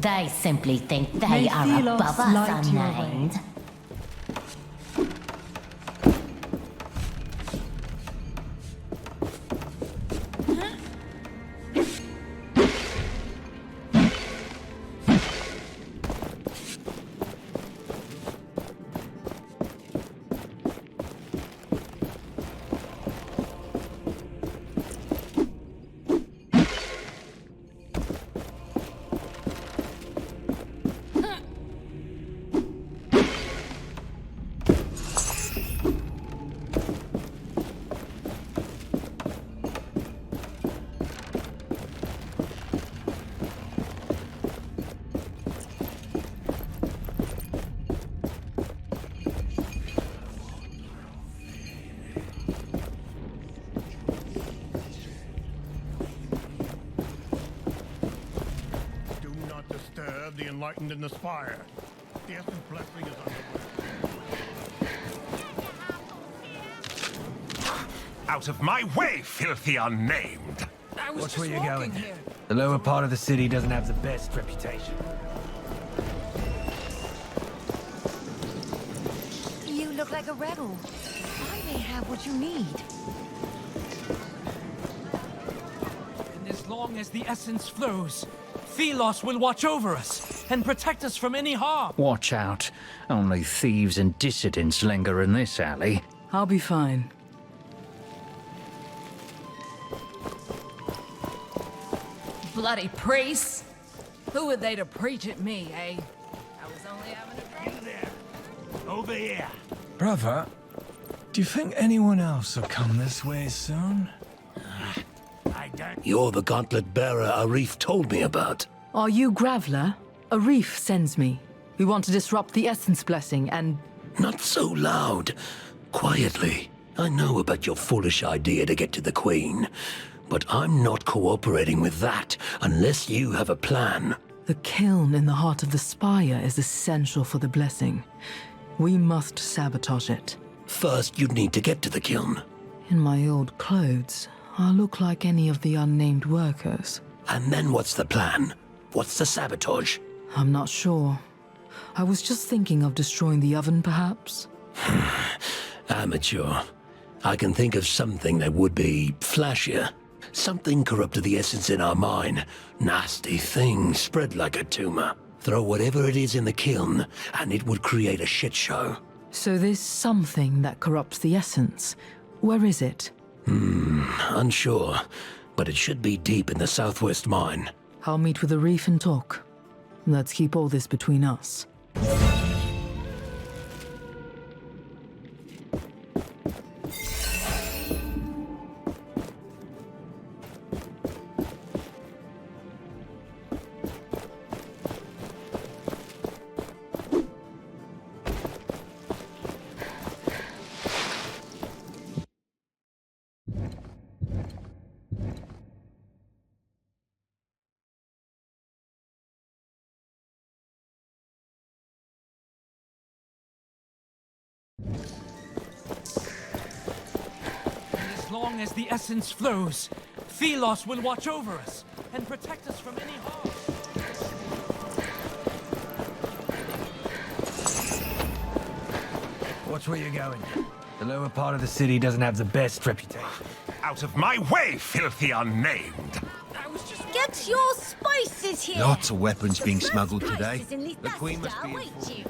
They simply think they May are Thelos above us, light your way. unnamed. The enlightened in the spire. The essence blessing is underway. Out of my way, filthy unnamed! Watch where you're going. The lower part of the city doesn't have the best reputation. You look like a rebel. I may have what you need. And as long as the essence flows, Thelos will watch over us and protect us from any harm. Watch out. Only thieves and dissidents linger in this alley. I'll be fine. Bloody priests! Who are they to preach at me, eh? I was only having a drink. There. Over here. Brother, do you think anyone else will come this way soon? I don't. You're the gauntlet bearer Arif told me about. Are you Graveler? Arif sends me. We want to disrupt the essence blessing and... Not so loud. Quietly. I know about your foolish idea to get to the Queen, but I'm not cooperating with that unless you have a plan. The kiln in the heart of the spire is essential for the blessing. We must sabotage it. First, you'd need to get to the kiln. In my old clothes, I'll look like any of the unnamed workers. And then what's the plan? What's the sabotage? I'm not sure. I was just thinking of destroying the oven, perhaps. Amateur. I can think of something that would be flashier. Something corrupted the essence in our mine. Nasty thing spread like a tumor. Throw whatever it is in the kiln, and it would create a shit show. So this something that corrupts the essence, where is it? Unsure. But it should be deep in the southwest mine. I'll meet with the reef and talk. Let's keep all this between us. As long as the essence flows, Thelos will watch over us and protect us from any harm. Watch where you're going. The lower part of the city doesn't have the best reputation. Out of my way, filthy unnamed! Get your spices here! Lots of weapons being smuggled today. Prices in The Queen must be await informed. you.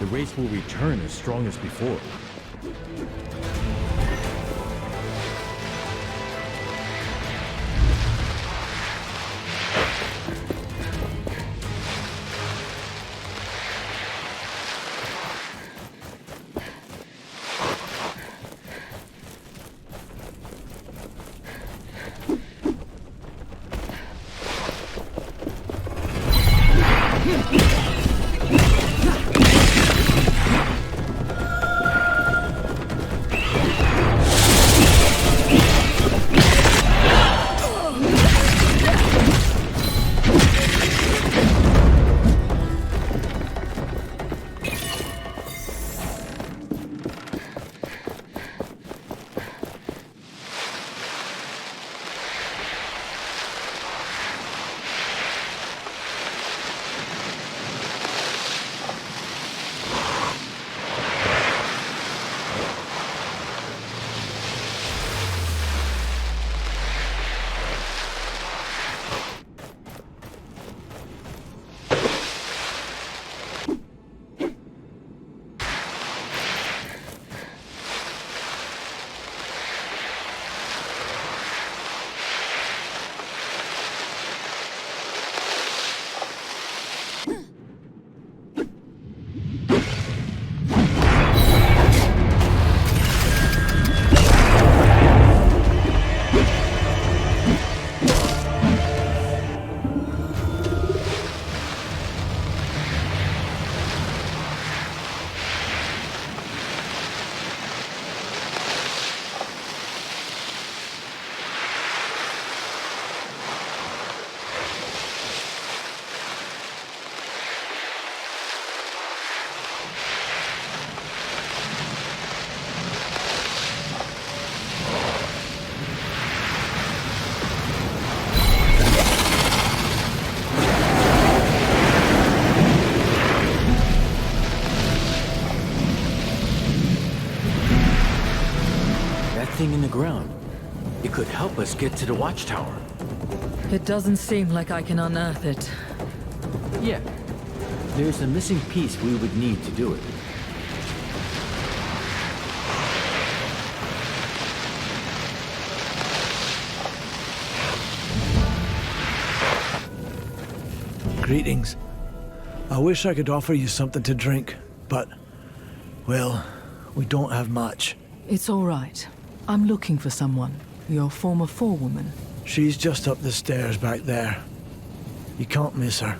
the race will return as strong as before. Thing in the ground. It could help us get to the watchtower. It doesn't seem like I can unearth it. Yeah. There's a missing piece we would need to do it. Greetings. I wish I could offer you something to drink, but, well, we don't have much. It's all right. I'm looking for someone. Your former forewoman. She's just up the stairs back there. You can't miss her.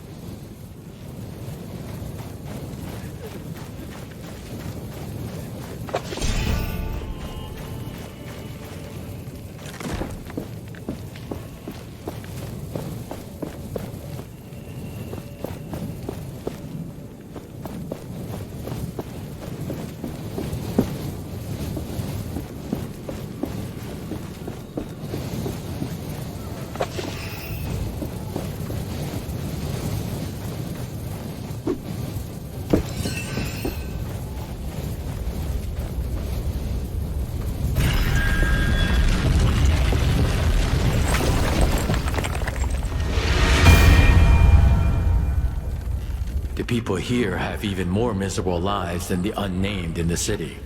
People here have even more miserable lives than the unnamed in the city.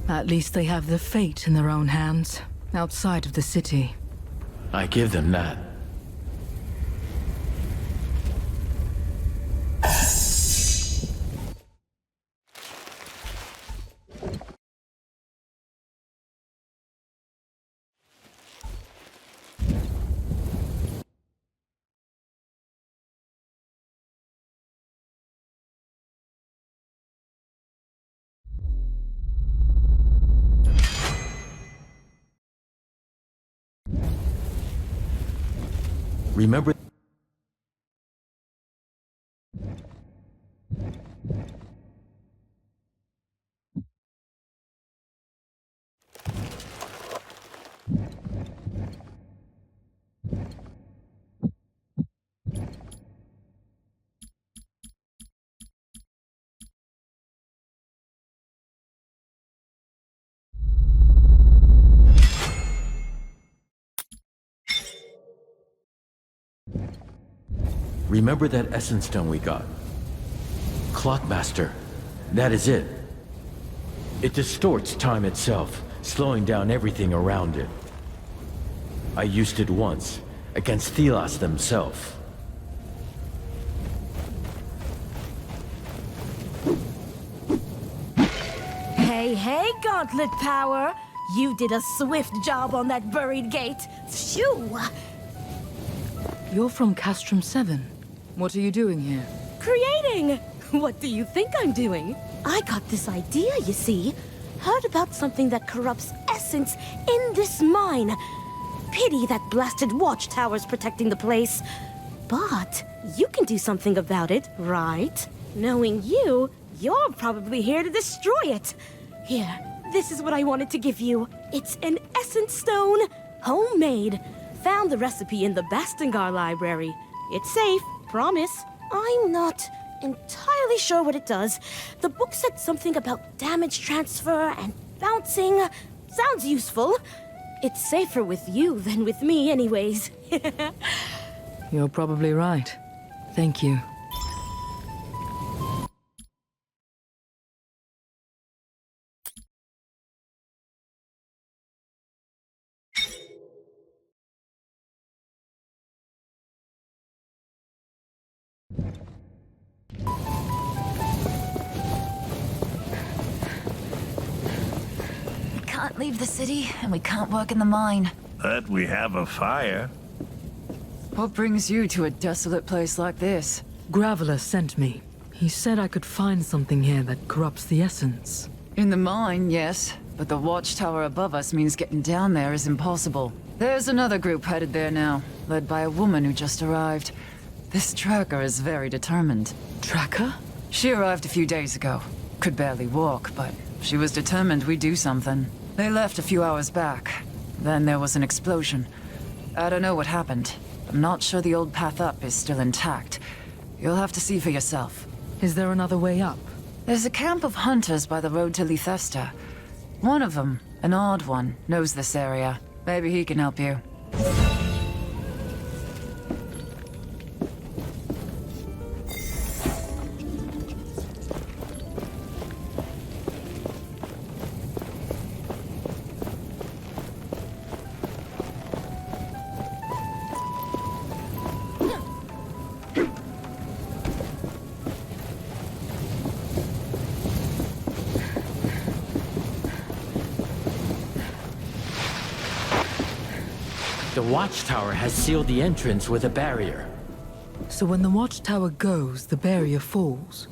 At least they have their fate in their own hands, outside of the city. I give them that. Remember. remember that essence stone we got? Clockmaster, that is it. It distorts time itself, slowing down everything around it. I used it once, against Thelos themselves. Hey, Gauntlet Power! You did a swift job on that buried gate. Phew! You're from Castrum 7. What are you doing here? Creating! What do you think I'm doing? I got this idea, you see. Heard about something that corrupts essence in this mine. Pity that blasted watchtower's protecting the place. But you can do something about it, right? Knowing you, you're probably here to destroy it. Here, this is what I wanted to give you. It's an essence stone, homemade. Found the recipe in the Bastingar library. It's safe, promise. I'm not entirely sure what it does. The book said something about damage transfer and bouncing. Sounds useful. It's safer with you than with me anyways. You're probably right. Thank you. We can't leave the city, and we can't work in the mine. But we have a fire. What brings you to a desolate place like this? Graveler sent me. He said I could find something here that corrupts the essence. In the mine, yes. But the watchtower above us means getting down there is impossible. There's another group headed there now, led by a woman who just arrived. This tracker is very determined. Tracker? She arrived a few days ago. Could barely walk, but she was determined we'd do something. They left a few hours back. Then there was an explosion. I don't know what happened. I'm not sure the old path up is still intact. You'll have to see for yourself. Is there another way up? There's a camp of hunters by the road to Lythesta. One of them, an odd one, knows this area. Maybe he can help you. The watchtower has sealed the entrance with a barrier. So when the watchtower goes, the barrier falls.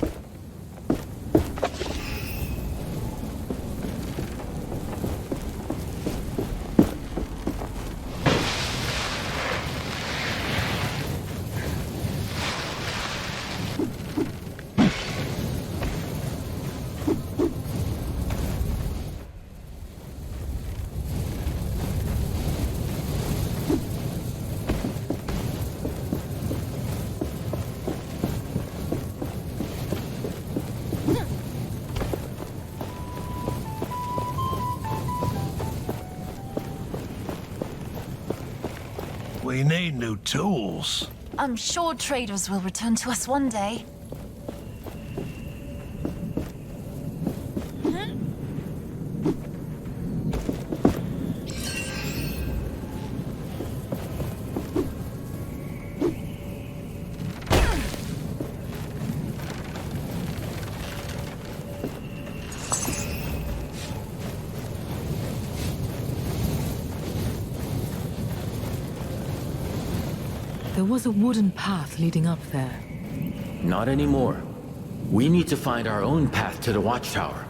We need new tools. I'm sure traders will return to us one day. There was a wooden path leading up there. Not anymore. We need to find our own path to the watchtower.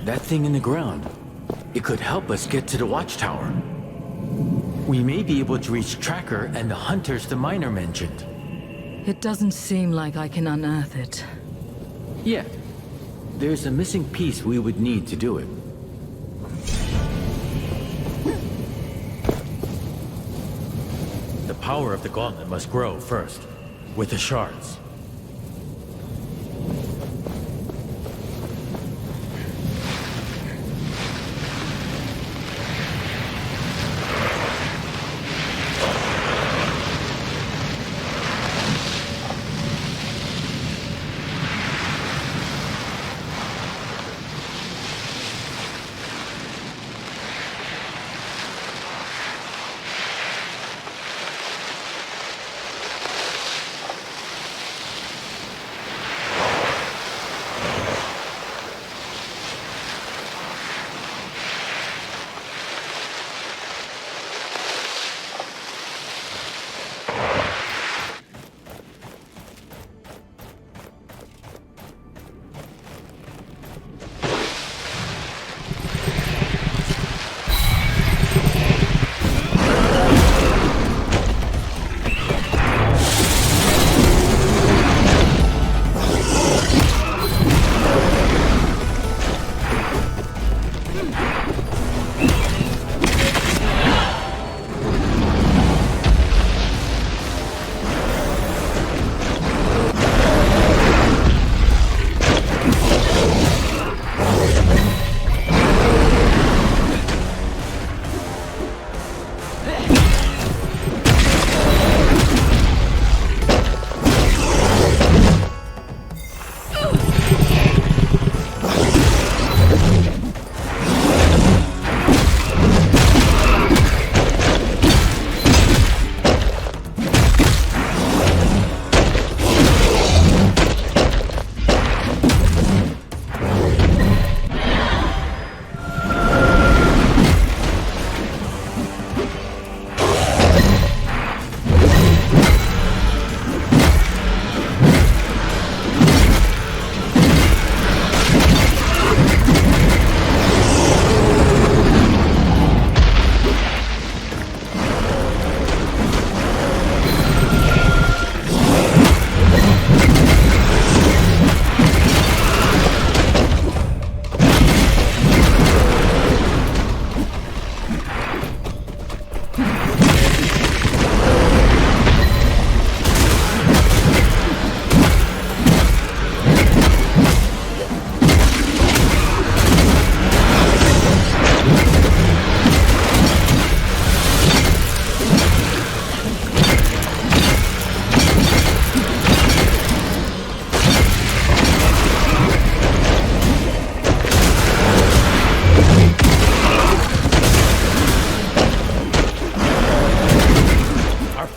That thing in the ground. It could help us get to the watchtower. We may be able to reach Tracker and the hunters the miner mentioned. It doesn't seem like I can unearth it. Yeah. There's a missing piece we would need to do it. The power of the gauntlet must grow first, with the shards.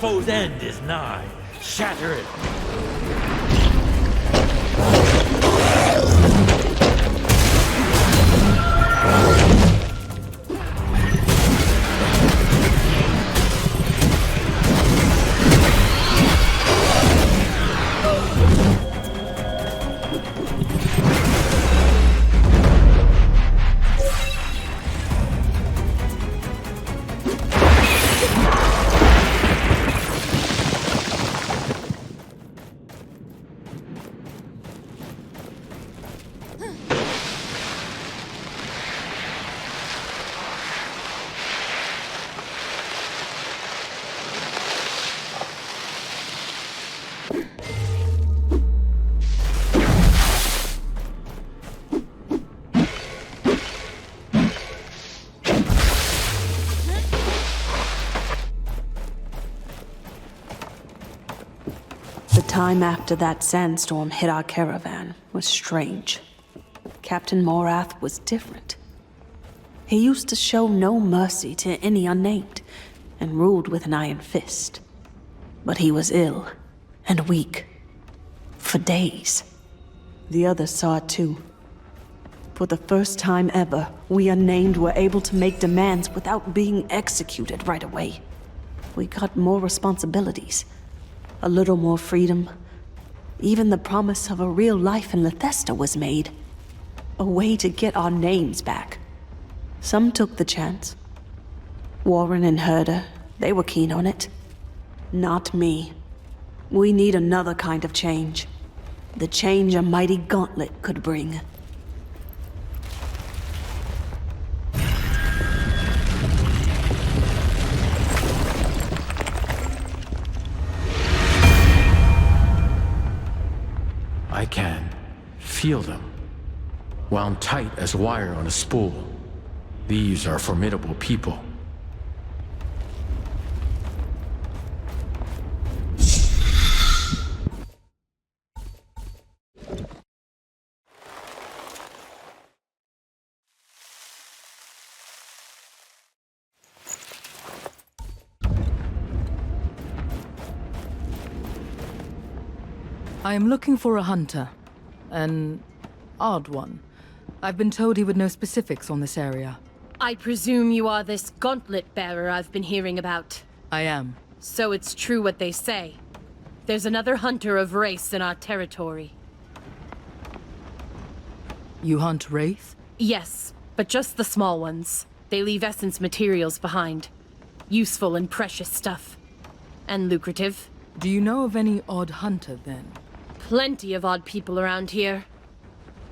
foe's end is nigh. Shatter it. The time after that sandstorm hit our caravan was strange. Captain Morath was different. He used to show no mercy to any unnamed, and ruled with an iron fist. But he was ill and weak. For days. The others saw it too. For the first time ever, we unnamed were able to make demands without being executed right away. We got more responsibilities. A little more freedom. Even the promise of a real life in Lethesta was made. A way to get our names back. Some took the chance. Warren and Herder, they were keen on it. Not me. We need another kind of change. The change a mighty gauntlet could bring. I can feel them, wound tight as wire on a spool. These are formidable people. I am looking for a hunter. An odd one. I've been told he would know specifics on this area. I presume you are this gauntlet bearer I've been hearing about. I am. So it's true what they say. There's another hunter of Wraiths in our territory. You hunt Wraith? Yes, but just the small ones. They leave essence materials behind. Useful and precious stuff. And lucrative. Do you know of any odd hunter, then? Plenty of odd people around here.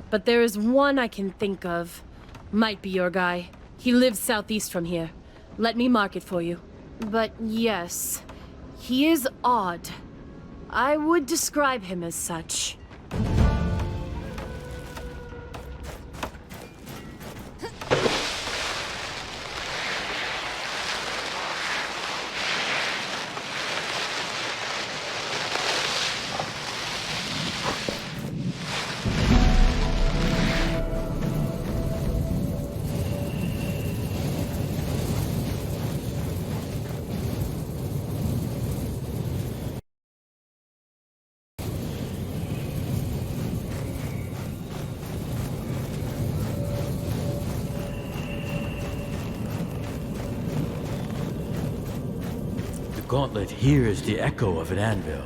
But there is one I can think of. Might be your guy. He lives southeast from here. Let me mark it for you. But yes, he is odd. I would describe him as such. The gauntlet hears the echo of an anvil.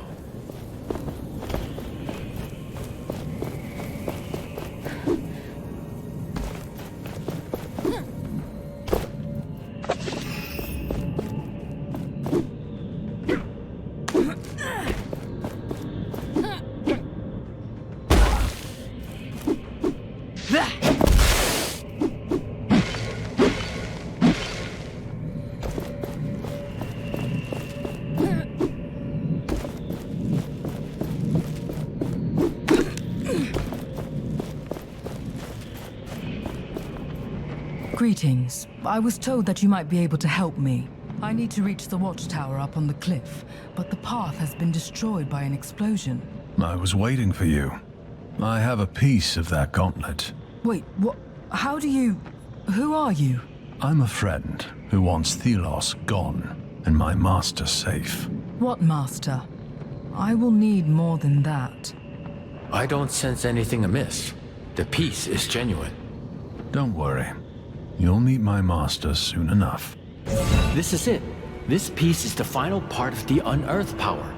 Greetings. I was told that you might be able to help me. I need to reach the watchtower up on the cliff, but the path has been destroyed by an explosion. I was waiting for you. I have a piece of that gauntlet. Wait, what? How do you... Who are you? I'm a friend who wants Thelos gone and my master safe. What master? I will need more than that. I don't sense anything amiss. The piece is genuine. Don't worry. You'll meet my master soon enough. This is it. This piece is the final part of the unearth power.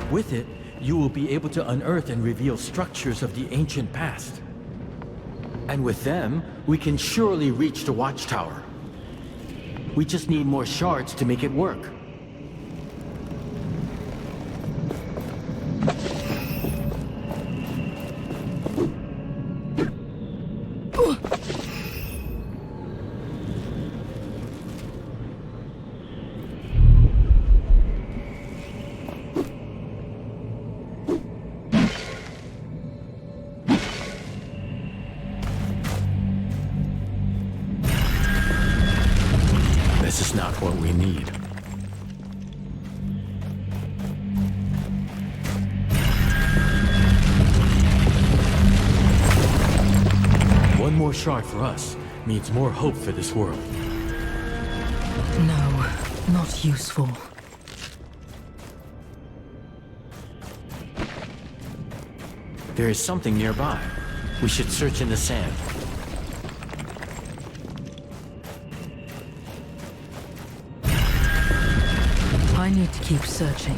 With it, you will be able to unearth and reveal structures of the ancient past. And with them, we can surely reach the watchtower. We just need more shards to make it work. This is not what we need. One more shard for us means more hope for this world. No, not useful. There is something nearby. We should search in the sand. I need to keep searching.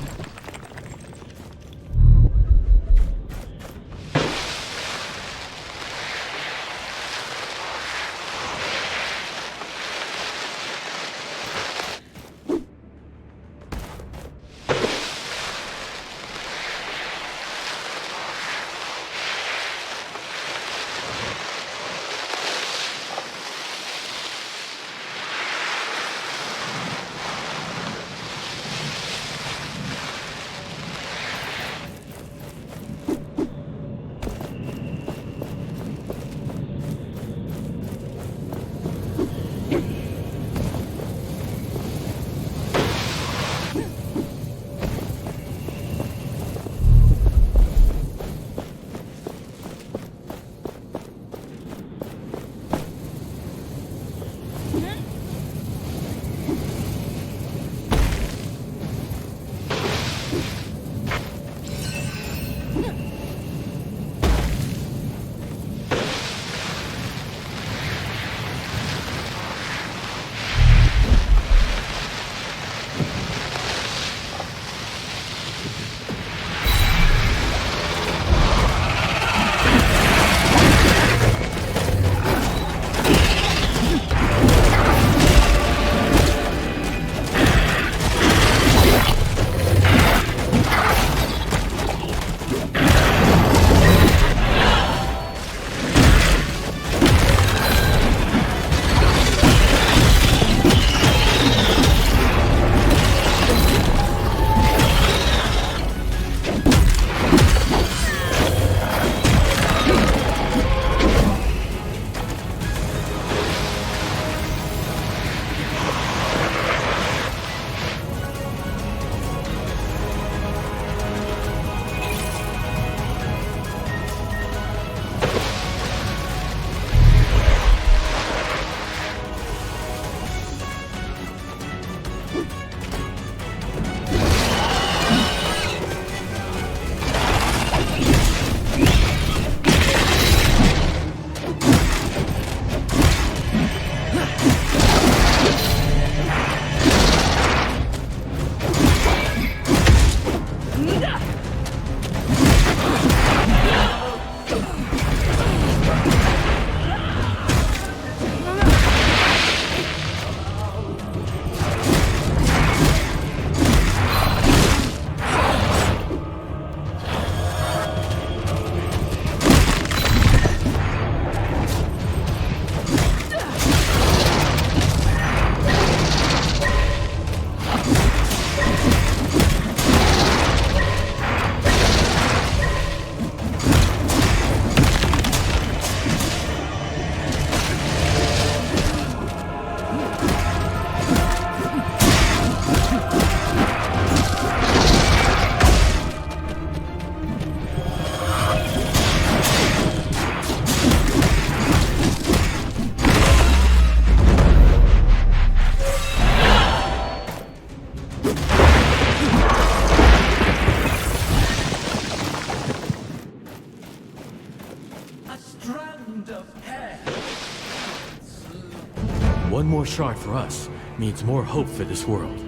One more shard for us means more hope for this world.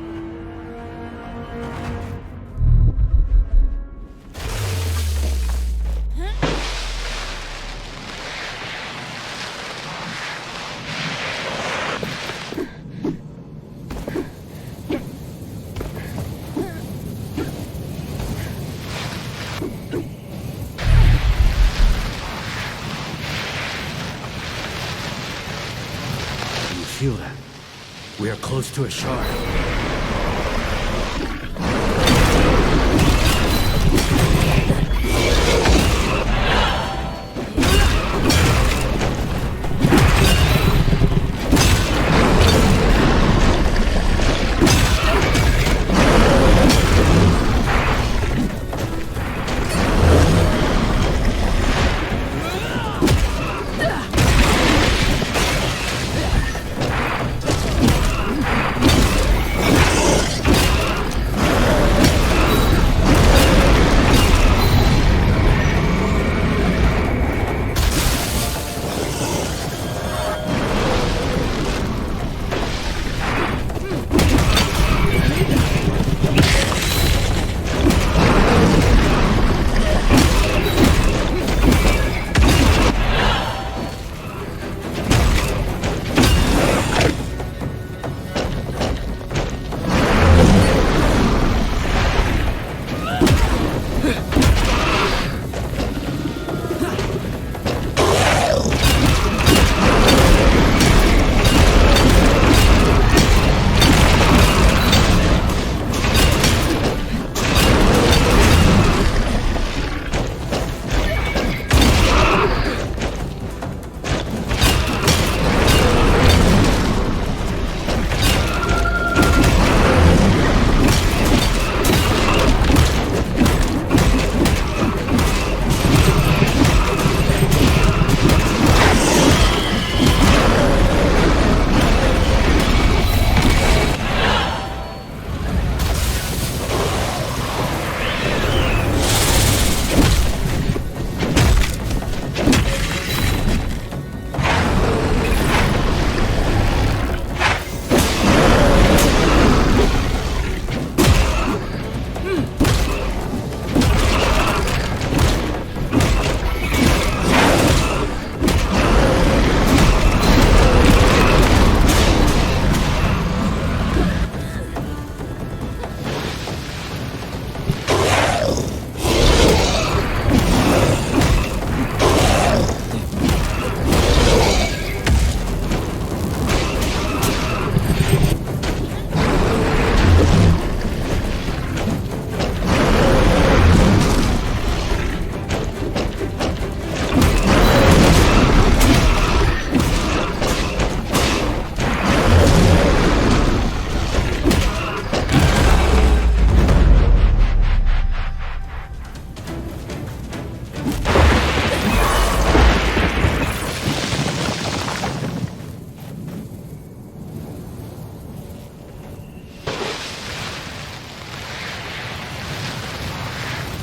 Feel that? We are close to a shard.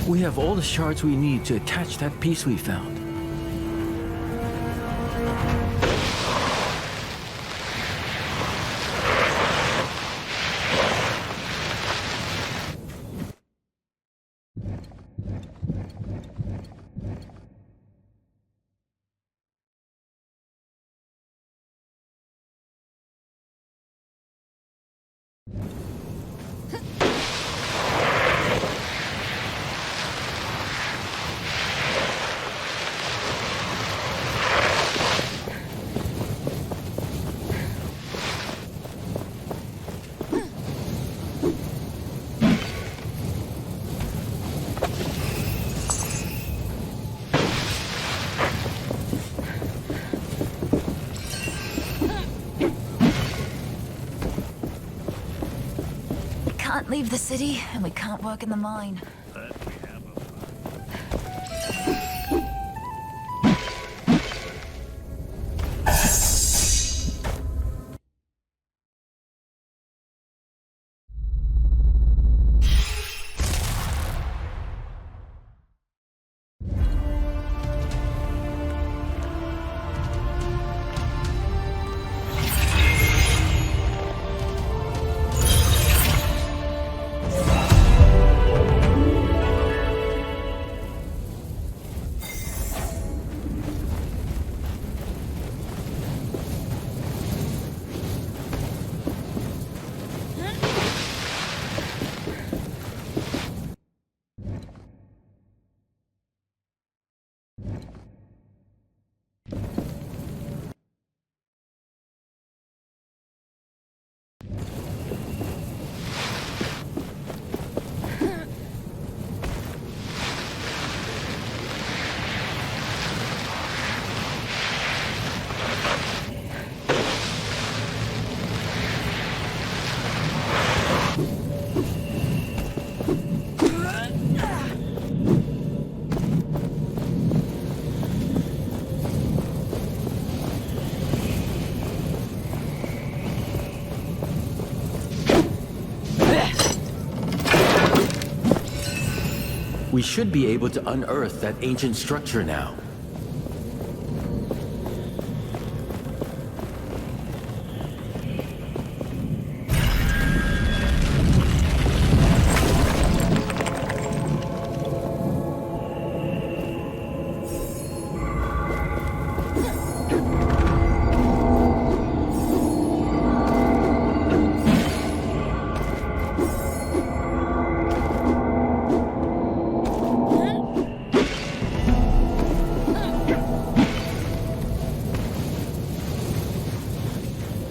We have all the shards we need to attach that piece we found. Can't leave the city, and we can't work in the mine. We should be able to unearth that ancient structure now.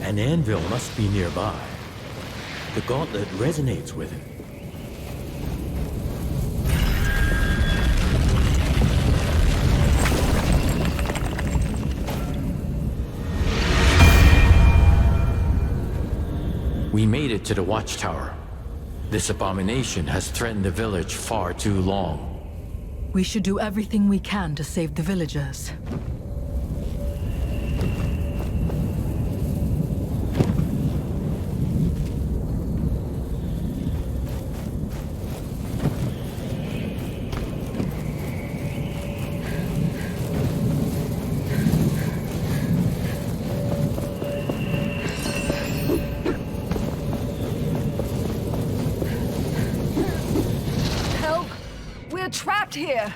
An anvil must be nearby. The gauntlet resonates with it. We made it to the watchtower. This abomination has threatened the village far too long. We should do everything we can to save the villagers. Trapped here!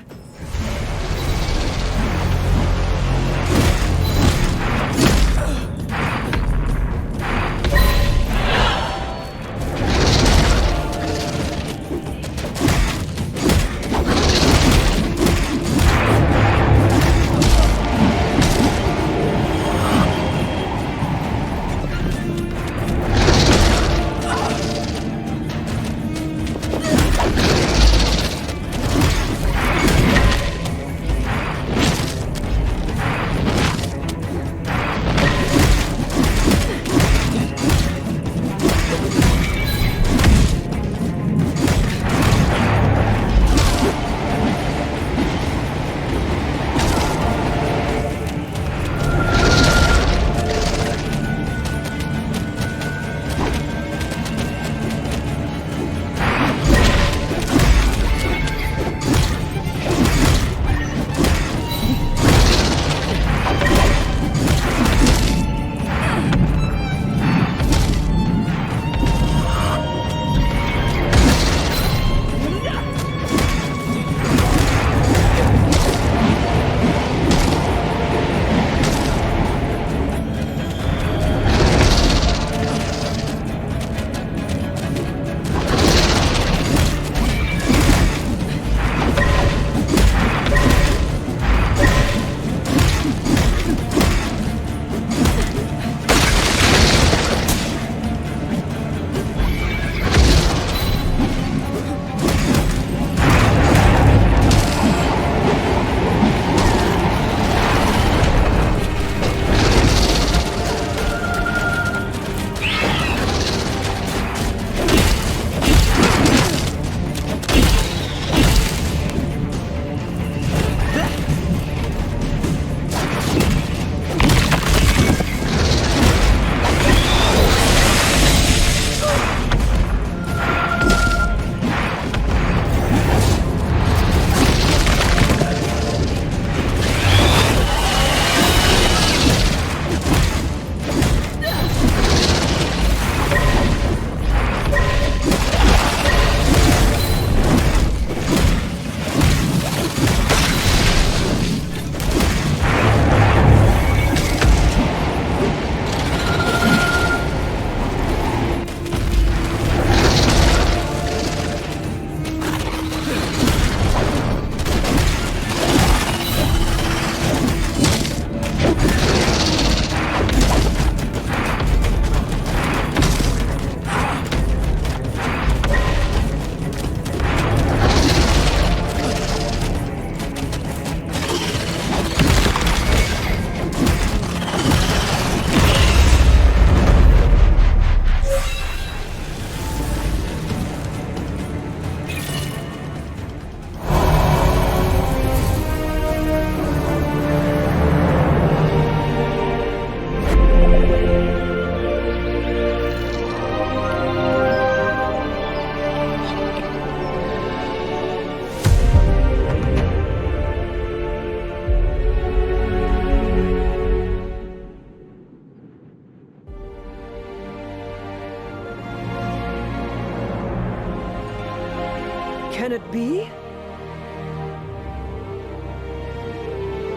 Can it be?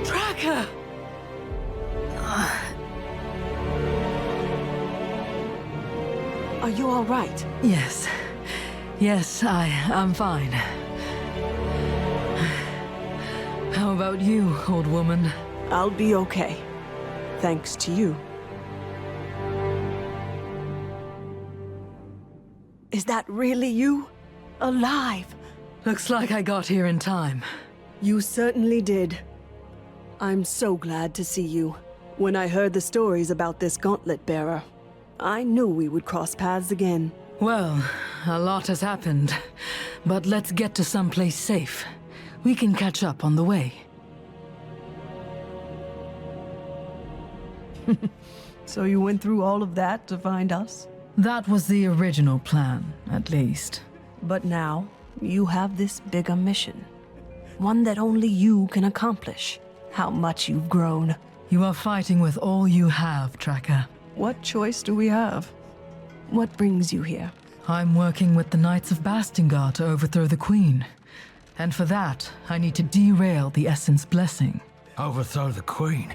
Tracker! Are you all right? Yes. Yes, I'm fine. How about you, old woman? I'll be okay. Thanks to you. Is that really you? Alive? Looks like I got here in time. You certainly did. I'm so glad to see you. When I heard the stories about this gauntlet bearer, I knew we would cross paths again. Well, a lot has happened. But let's get to someplace safe. We can catch up on the way. So you went through all of that to find us? That was the original plan, at least. But now, you have this bigger mission. One that only you can accomplish. How much you've grown. You are fighting with all you have, Tracker. What choice do we have? What brings you here? I'm working with the Knights of Bastingar to overthrow the Queen. And for that, I need to derail the Essence blessing. Overthrow the Queen?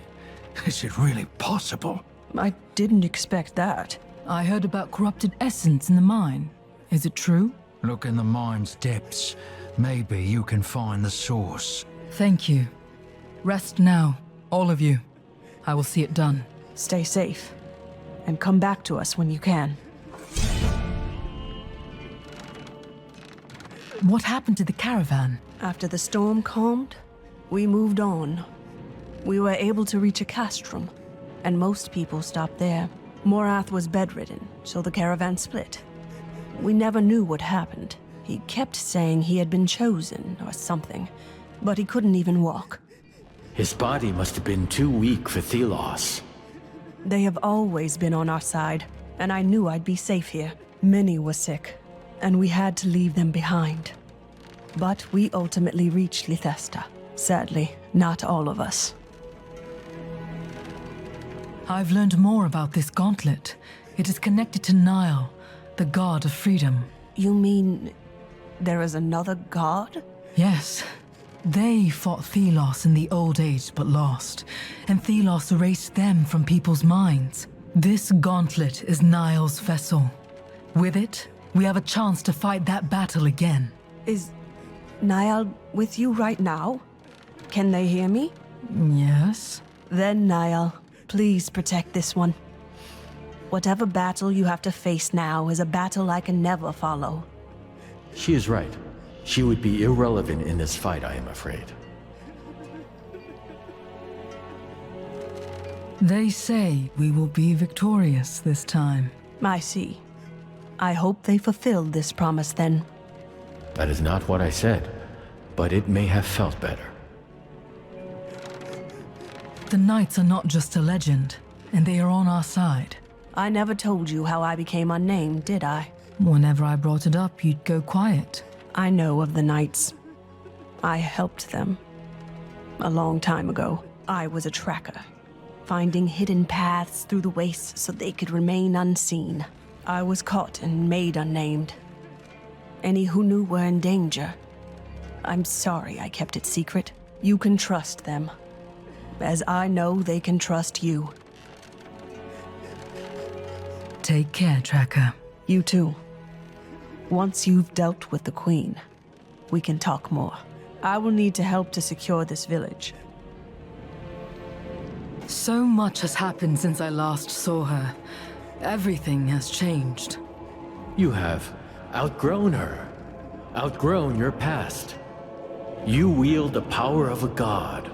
Is it really possible? I didn't expect that. I heard about corrupted essence in the mine. Is it true? Look in the mine's depths. Maybe you can find the source. Thank you. Rest now, all of you. I will see it done. Stay safe. And come back to us when you can. What happened to the caravan? After the storm calmed, we moved on. We were able to reach a castrum, and most people stopped there. Morath was bedridden, so the caravan split. We never knew what happened. He kept saying he had been chosen or something, but he couldn't even walk. His body must have been too weak for Thelos. They have always been on our side, and I knew I'd be safe here. Many were sick, and we had to leave them behind. But we ultimately reached Lithesta. Sadly, not all of us. I've learned more about this gauntlet. It is connected to Nile, the god of freedom. You mean there is another god? Yes. They fought Thelos in the old age but lost, and Thelos erased them from people's minds. This gauntlet is Nile's vessel. With it, we have a chance to fight that battle again. Is Nile with you right now? Can they hear me? Yes. Then, Nile, please protect this one. Whatever battle you have to face now is a battle I can never follow. She is right. She would be irrelevant in this fight, I am afraid. They say we will be victorious this time. I see. I hope they fulfilled this promise then. That is not what I said, but it may have felt better. The Knights are not just a legend, and they are on our side. I never told you how I became unnamed, did I? Whenever I brought it up, you'd go quiet. I know of the Knights. I helped them. A long time ago, I was a tracker, finding hidden paths through the wastes so they could remain unseen. I was caught and made unnamed. Any who knew were in danger. I'm sorry I kept it secret. You can trust them, as I know they can trust you. Take care, Tracker. You too. Once you've dealt with the Queen, we can talk more. I will need to help to secure this village. So much has happened since I last saw her. Everything has changed. You have outgrown her, outgrown your past. You wield the power of a god.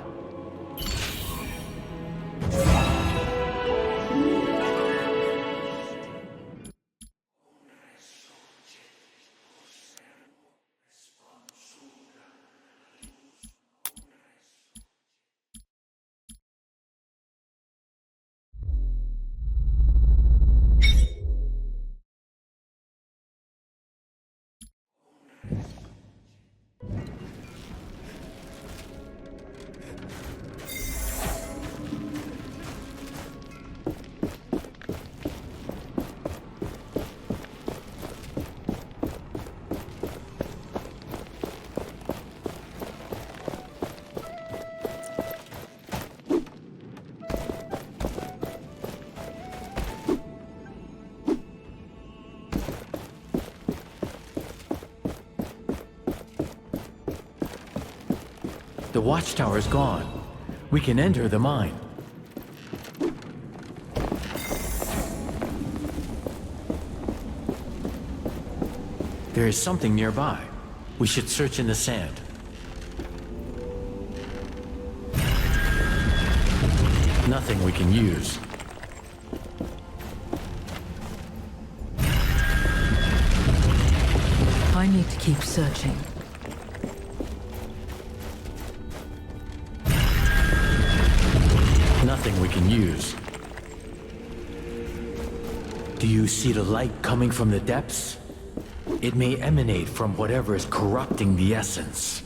The watchtower is gone. We can enter the mine. There is something nearby. We should search in the sand. Nothing we can use. I need to keep searching. Nothing we can use. Do you see the light coming from the depths? It may emanate from whatever is corrupting the essence.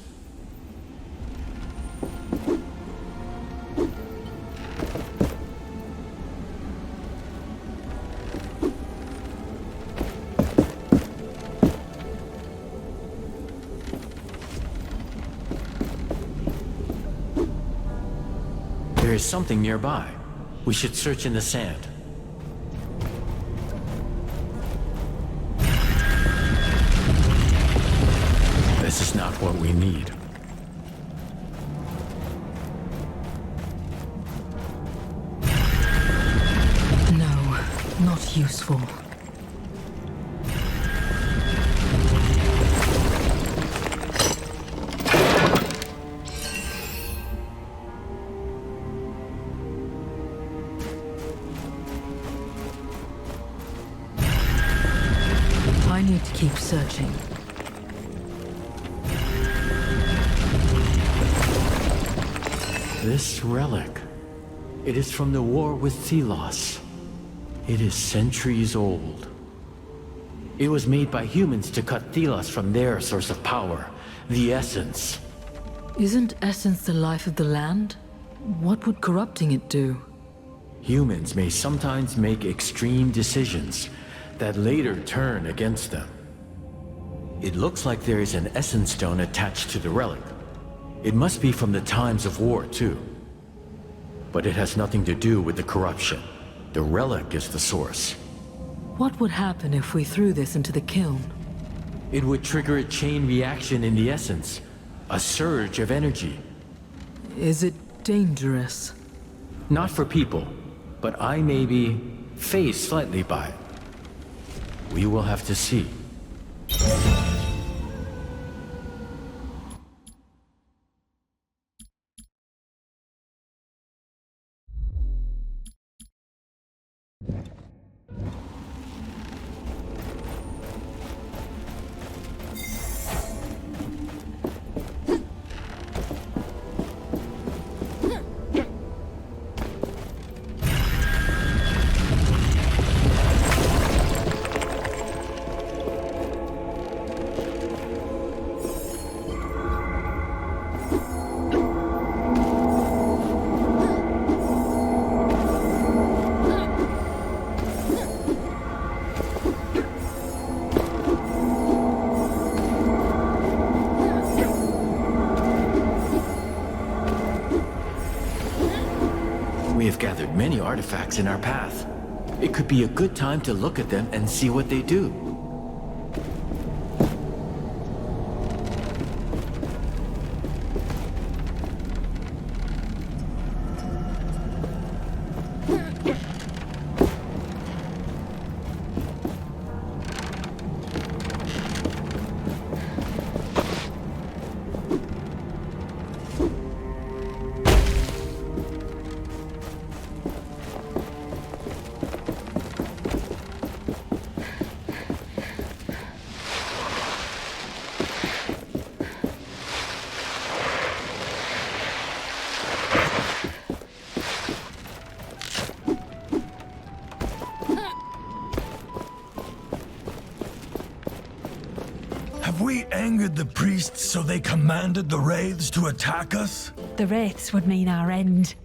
There is something nearby. We should search in the sand. This is not what we need. No, not useful. I need to keep searching. This relic. It is from the war with Thelos. It is centuries old. It was made by humans to cut Thelos from their source of power, the essence. Isn't essence the life of the land? What would corrupting it do? Humans may sometimes make extreme decisions that later turn against them. It looks like there is an essence stone attached to the relic. It must be from the times of war, too. But it has nothing to do with the corruption. The relic is the source. What would happen if we threw this into the kiln? It would trigger a chain reaction in the essence, a surge of energy. Is it dangerous? Not for people, but I may be phased slightly by it. We will have to see. We have gathered many artifacts in our path. It could be a good time to look at them and see what they do. Have we angered the priests so they commanded the wraiths to attack us? The wraiths would mean our end.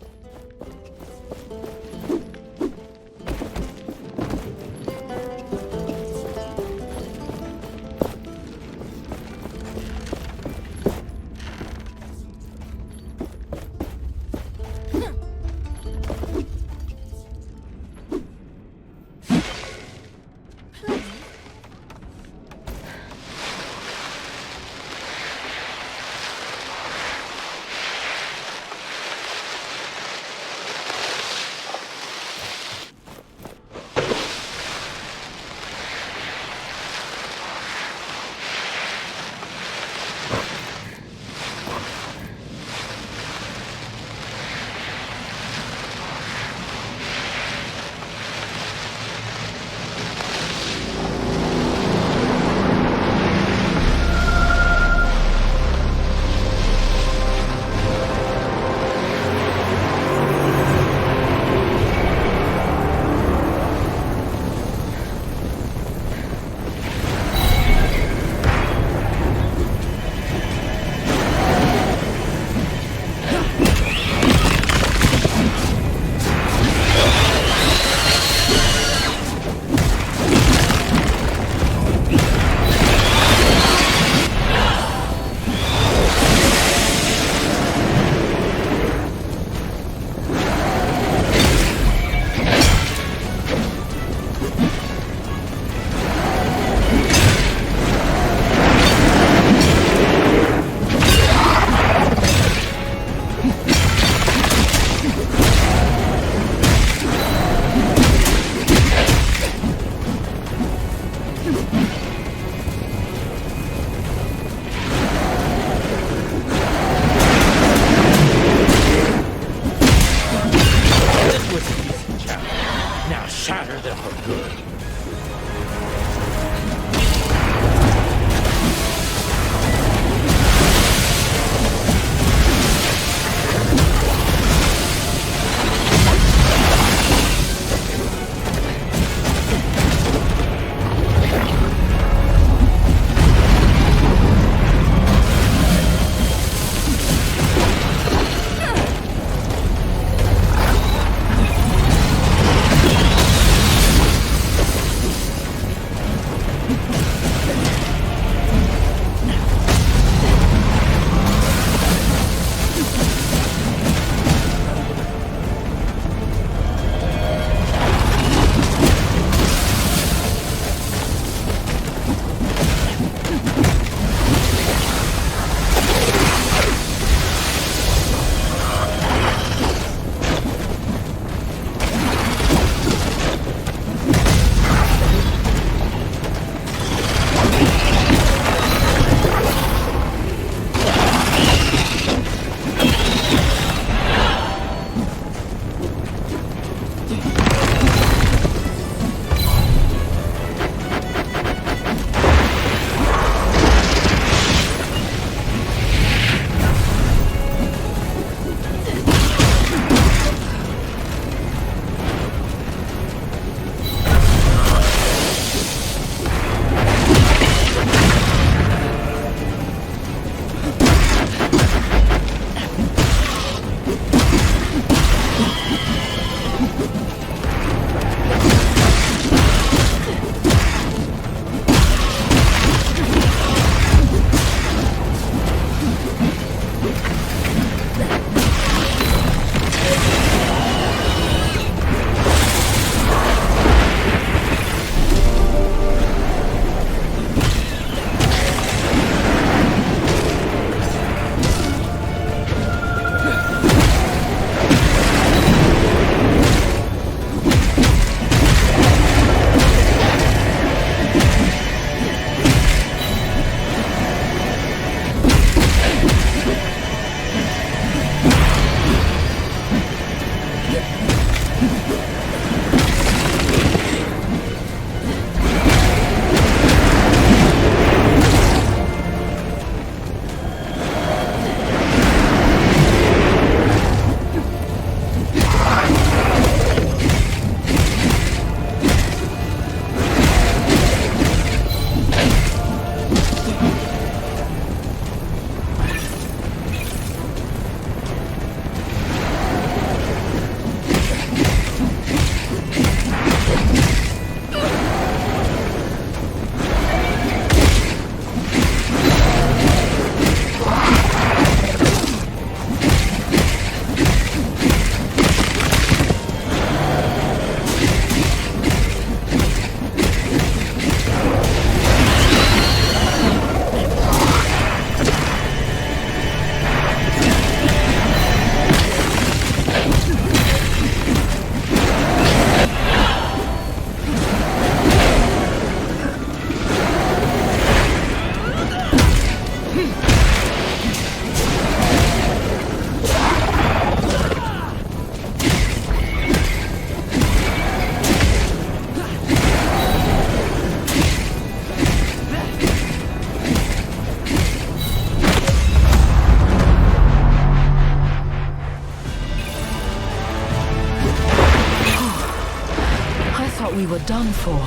thought we were done for.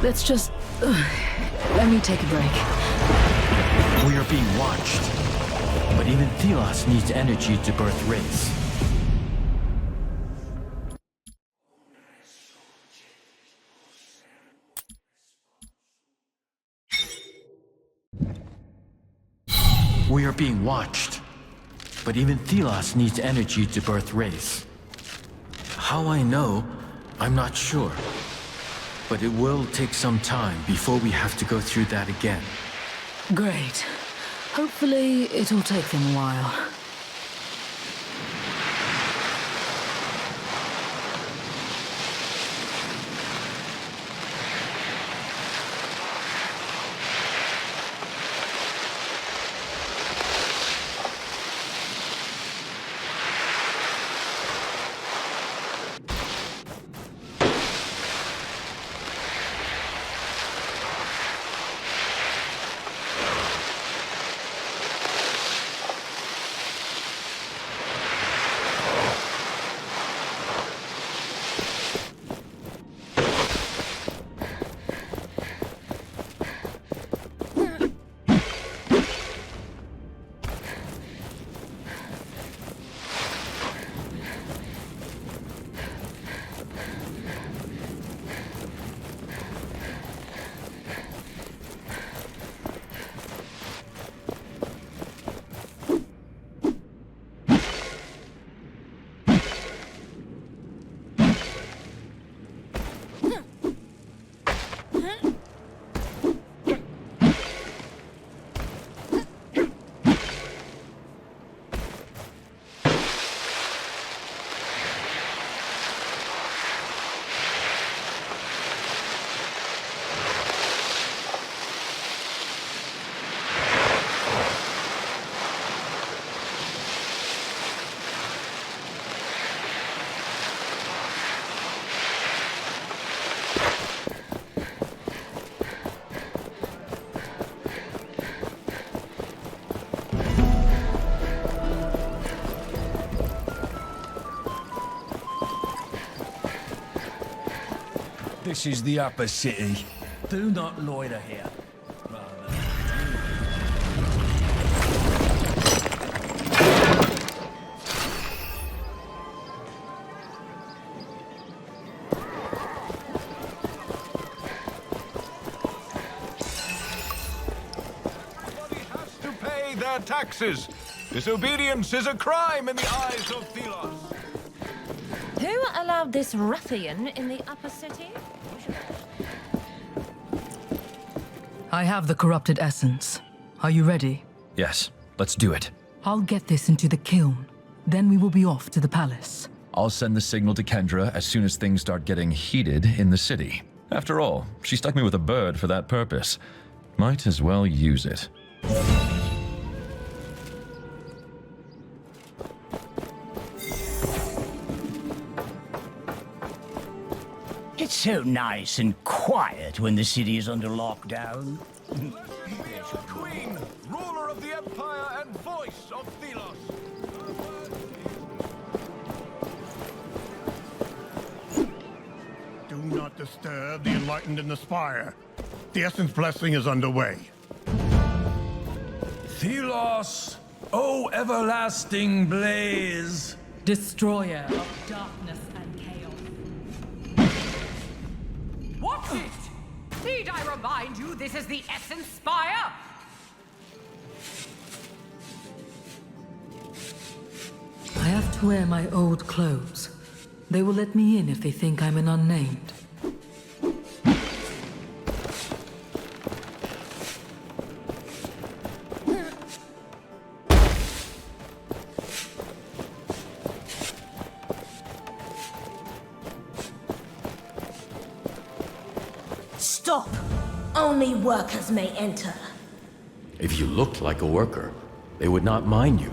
Let's just... let me take a break. We are being watched. But even Thelos needs energy to birth race. We are being watched. But even Thelos needs energy to birth race. How I know, I'm not sure. But it will take some time before we have to go through that again. Great. Hopefully, it'll take them a while. This is the upper city. Do not loiter here. Their taxes. Disobedience is a crime in the eyes of Thelos. Who allowed this ruffian in the upper city? I have the corrupted essence. Are you ready? Yes, let's do it. I'll get this into the kiln. Then we will be off to the palace. I'll send the signal to Kendra as soon as things start getting heated in the city. After all, she stuck me with a bird for that purpose. Might as well use it. It's so nice and quiet when the city is under lockdown. Queen, ruler of the Empire and voice of Thelos. Do not disturb the enlightened in the spire. The Essence blessing is underway. Thelos, O everlasting blaze. Destroyer of darkness and chaos. What's it? Need I remind you this is the Essence Spire? I have to wear my old clothes. They will let me in if they think I'm an unnamed. Stop! Only workers may enter. If you looked like a worker, they would not mind you.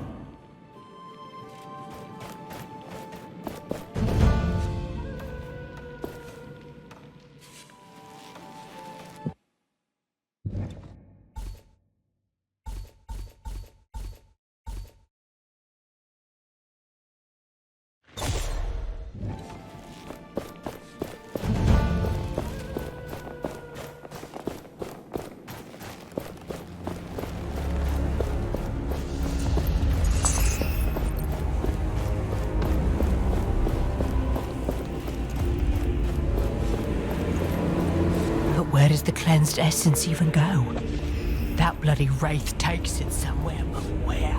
Where does the cleansed essence even go? That bloody wraith takes it somewhere, but where?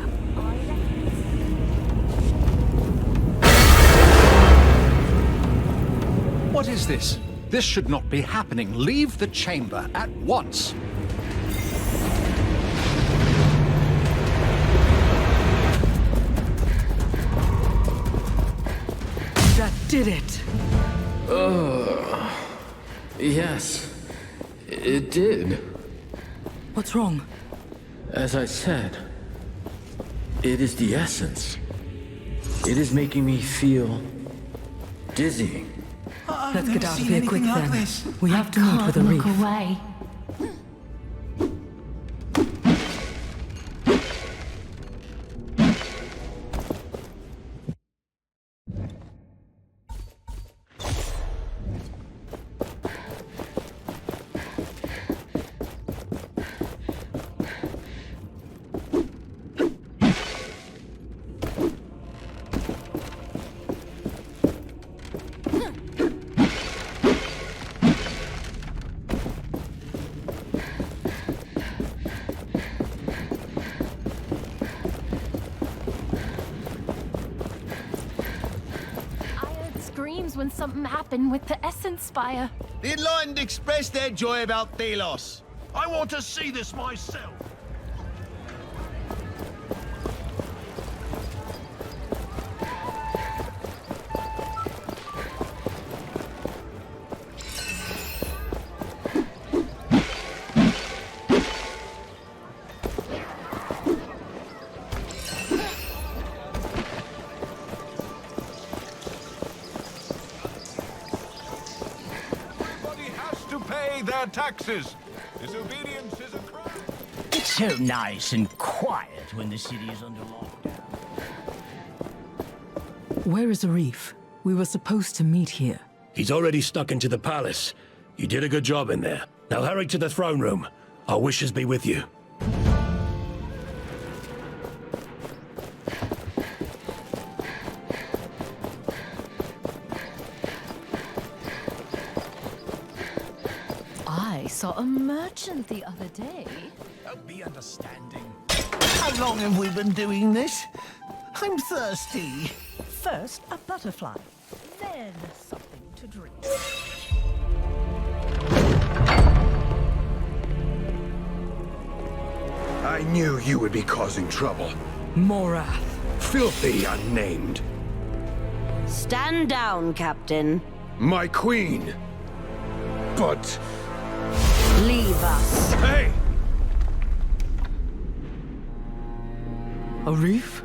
What is this? This should not be happening. Leave the chamber at once. That did it! Yes, it did. What's wrong? As I said, it is the essence. It is making me feel dizzy. Let's get out of here quick then. We have to meet with a reef. Away. When something happened with the Essence Spire. The Enlightened expressed their joy about Delos. I want to see this myself. Their taxes. Disobedience is a crime. It's so nice and quiet when the city is under lockdown. Where is Arif? We were supposed to meet here. He's already snuck into the palace. You did a good job in there. Now hurry to the throne room. Our wishes be with you. I saw a merchant the other day. Don't be understanding. How long have we been doing this? I'm thirsty. First, a butterfly. Then something to drink. I knew you would be causing trouble. Morath. Filthy unnamed. Stand down, Captain. My queen. But... Leave us. Hey! Arif?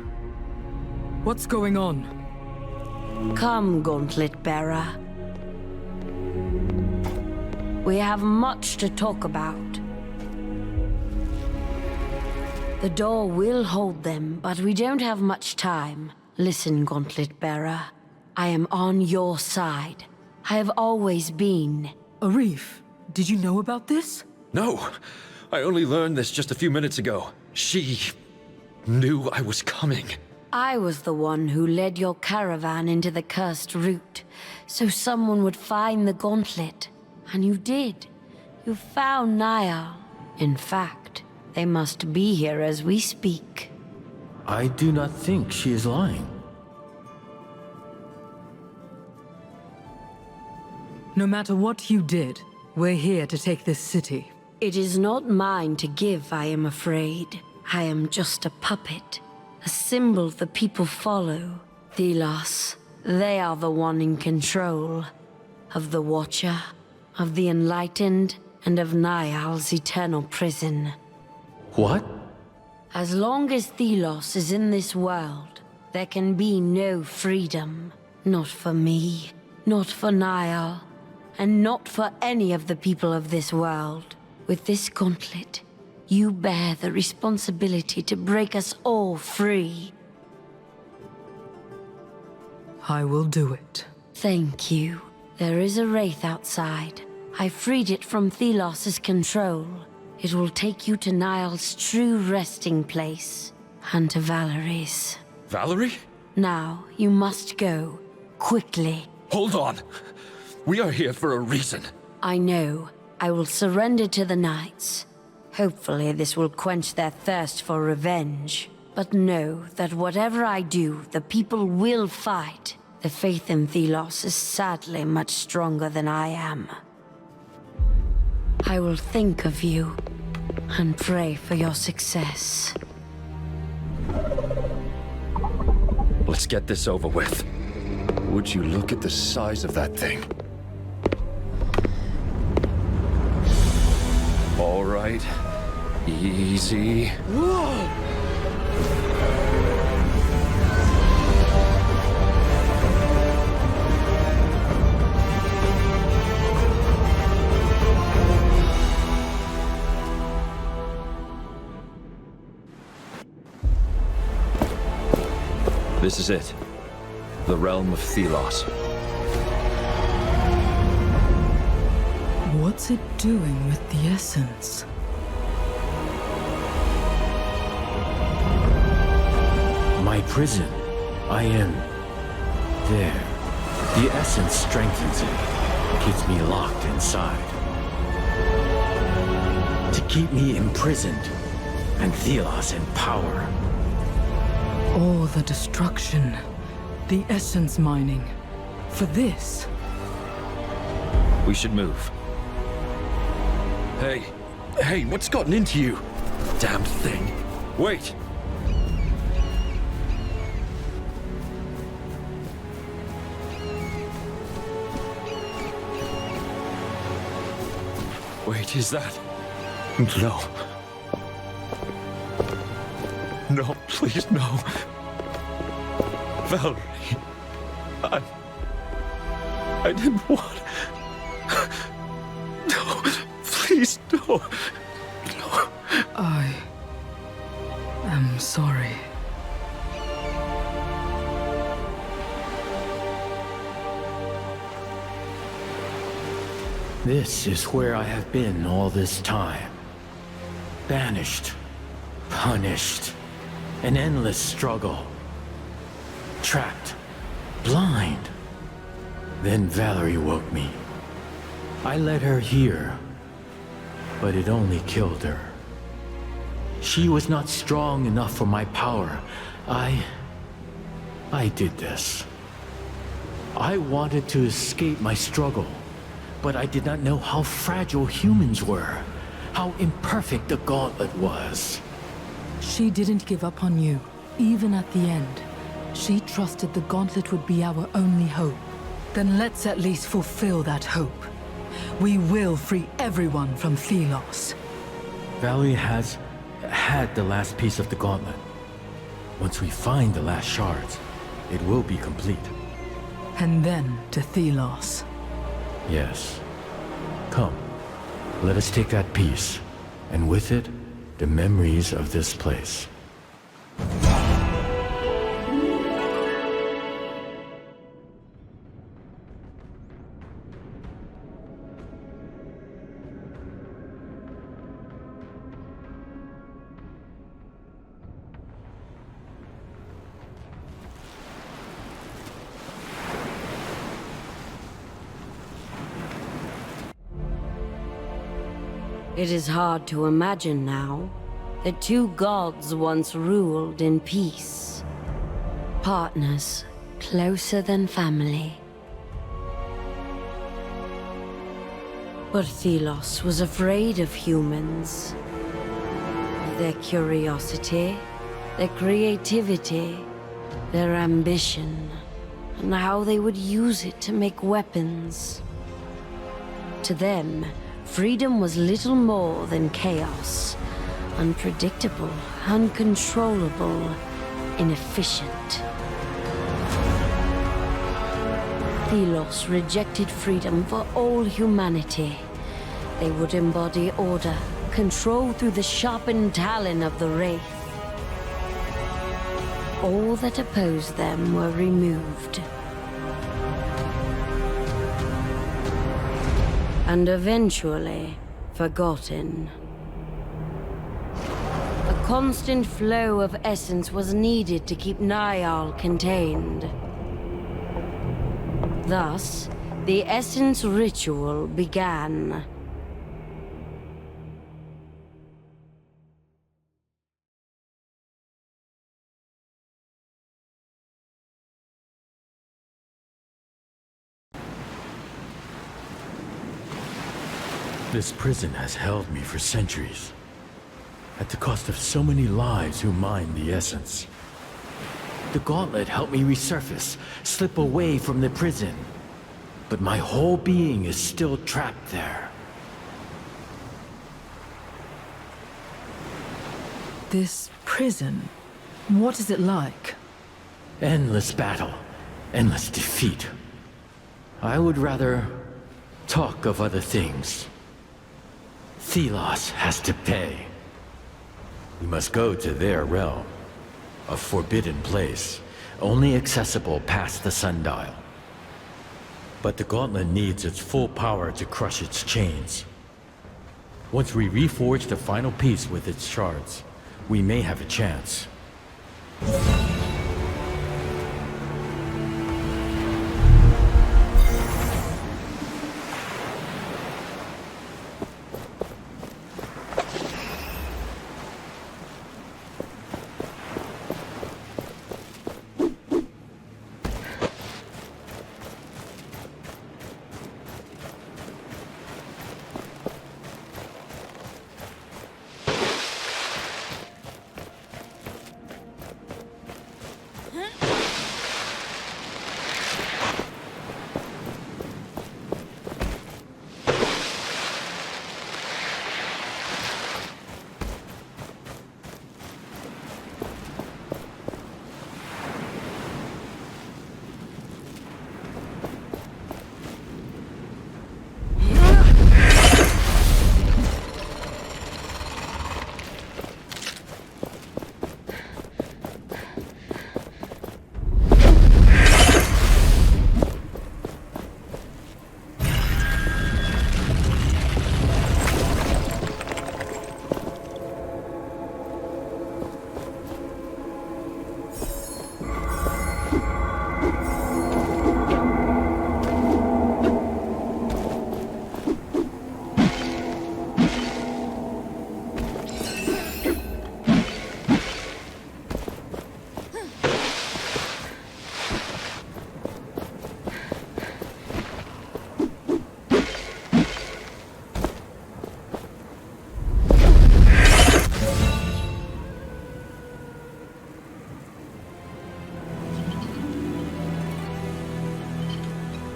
What's going on? Come, Gauntlet Bearer. We have much to talk about. The door will hold them, but we don't have much time. Listen, Gauntlet Bearer. I am on your side. I have always been. Arif, did you know about this? No, I only learned this just a few minutes ago. She knew I was coming. I was the one who led your caravan into the cursed route, so someone would find the gauntlet. And you did. You found Niall. In fact, they must be here as we speak. I do not think she is lying. No matter what you did, we're here to take this city. It is not mine to give, I am afraid. I am just a puppet. A symbol the people follow. Thelos, they are the one in control. Of the Watcher, of the Enlightened, and of Niall's eternal prison. What? As long as Thelos is in this world, there can be no freedom. Not for me, not for Niall, and not for any of the people of this world. With this gauntlet, you bear the responsibility to break us all free. I will do it. Thank you. There is a wraith outside. I freed it from Thelos' control. It will take you to Niall's true resting place, and to Valerie's. Valerie? Now, you must go. Quickly. Hold on. We are here for a reason. I know. I will surrender to the knights. Hopefully this will quench their thirst for revenge. But know that whatever I do, the people will fight. The faith in Thelos is sadly much stronger than I am. I will think of you and pray for your success. Let's get this over with. Would you look at the size of that thing? All right. Easy. Whoa! This is it. The realm of Thelos. What's it doing with the essence? My prison. I am there. The essence strengthens it, keeps me locked inside. To keep me imprisoned, and Thelos in power. All the destruction, the essence mining. For this? We should move. Hey, what's gotten into you? Damn thing. Wait! Wait, is that... No. No, please, no. Valerie, I didn't want... No, please, no. No. I am sorry. This is where I have been all this time. Banished, punished, an endless struggle. Trapped, blind. Then Valerie woke me. I led her here, but it only killed her. She was not strong enough for my power. I did this. I wanted to escape my struggle, but I did not know how fragile humans were, how imperfect the gauntlet was. She didn't give up on you, even at the end. She trusted the gauntlet would be our only hope. Then let's at least fulfill that hope. We will free everyone from Thelos. Valerie has had the last piece of the gauntlet. Once we find the last shards, it will be complete. And then to Thelos. Yes. Come, let us take that piece, and with it, the memories of this place. It is hard to imagine now that two gods once ruled in peace. Partners closer than family. But Thelos was afraid of humans. Their curiosity, their creativity, their ambition, and how they would use it to make weapons. To them, freedom was little more than chaos. Unpredictable, uncontrollable, inefficient. Thelos rejected freedom for all humanity. They would embody order, control through the sharpened talon of the Wraith. All that opposed them were removed. And eventually forgotten. A constant flow of essence was needed to keep Niall contained. Thus, the essence ritual began. This prison has held me for centuries, at the cost of so many lives who mined the essence. The gauntlet helped me resurface, slip away from the prison, but my whole being is still trapped there. This prison, what is it like? Endless battle, endless defeat. I would rather talk of other things. Thelos has to pay. We must go to their realm, a forbidden place, only accessible past the sundial. But the gauntlet needs its full power to crush its chains. Once we reforge the final piece with its shards, we may have a chance.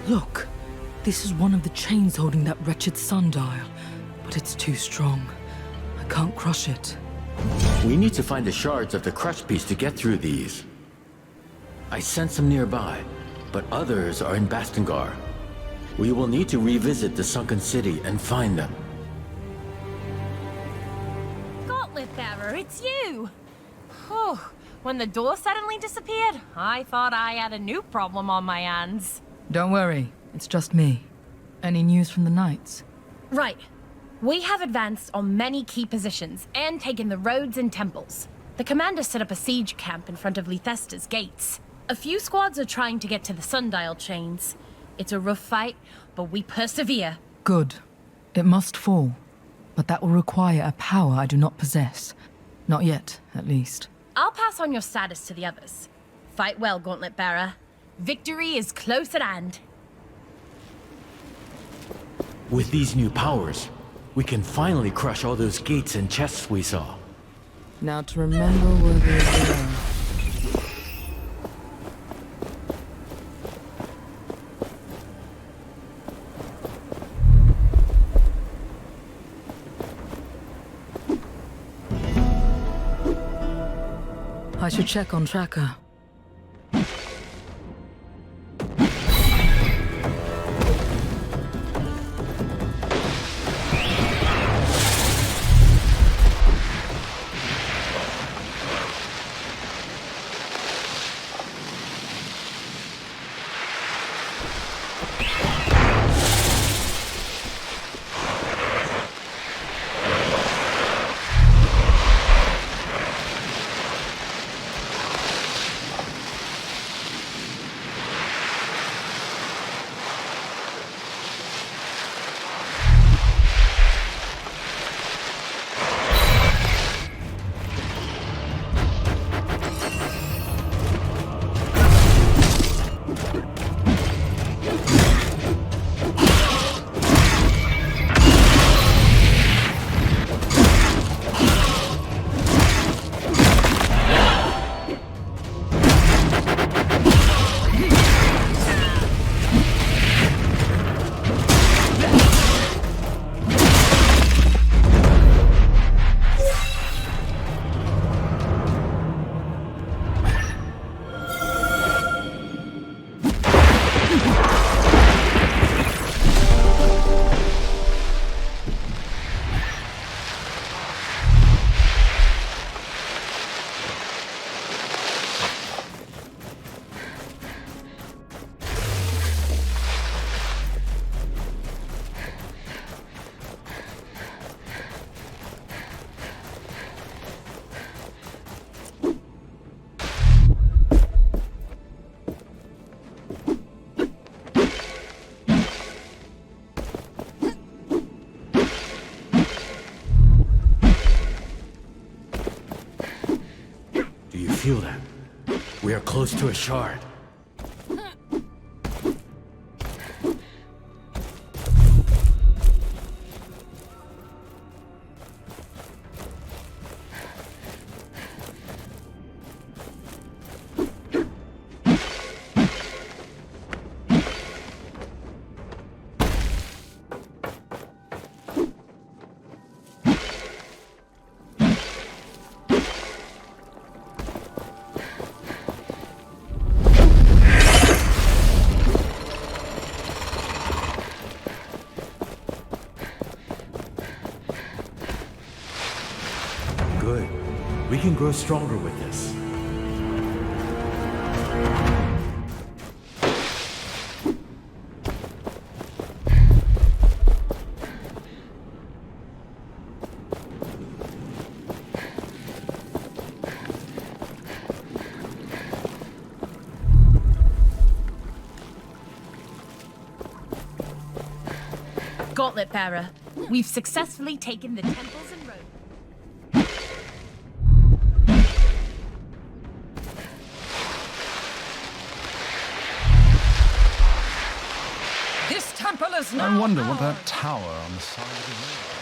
Look, this is one of the chains holding that wretched sundial, but it's too strong. I can't crush it. We need to find the shards of the crush piece to get through these. I sense some nearby, but others are in Bastengar. We will need to revisit the sunken city and find them. Gauntlet bearer, it's you! Whew. When the door suddenly disappeared, I thought I had a new problem on my hands. Don't worry, it's just me. Any news from the Knights? Right. We have advanced on many key positions and taken the roads and temples. The commander set up a siege camp in front of Lethesta's gates. A few squads are trying to get to the sundial chains. It's a rough fight, but we persevere. Good. It must fall. But that will require a power I do not possess. Not yet, at least. I'll pass on your status to the others. Fight well, Gauntlet Bearer. Victory is close at hand. With these new powers, we can finally crush all those gates and chests we saw. Now to remember where they were. I should check on Tracker. feel that. We are close to a shard. Good. We can grow stronger with this. Gauntlet bearer, we've successfully taken the temples and roads. This temple is not I wonder what that tower on the side of the hill.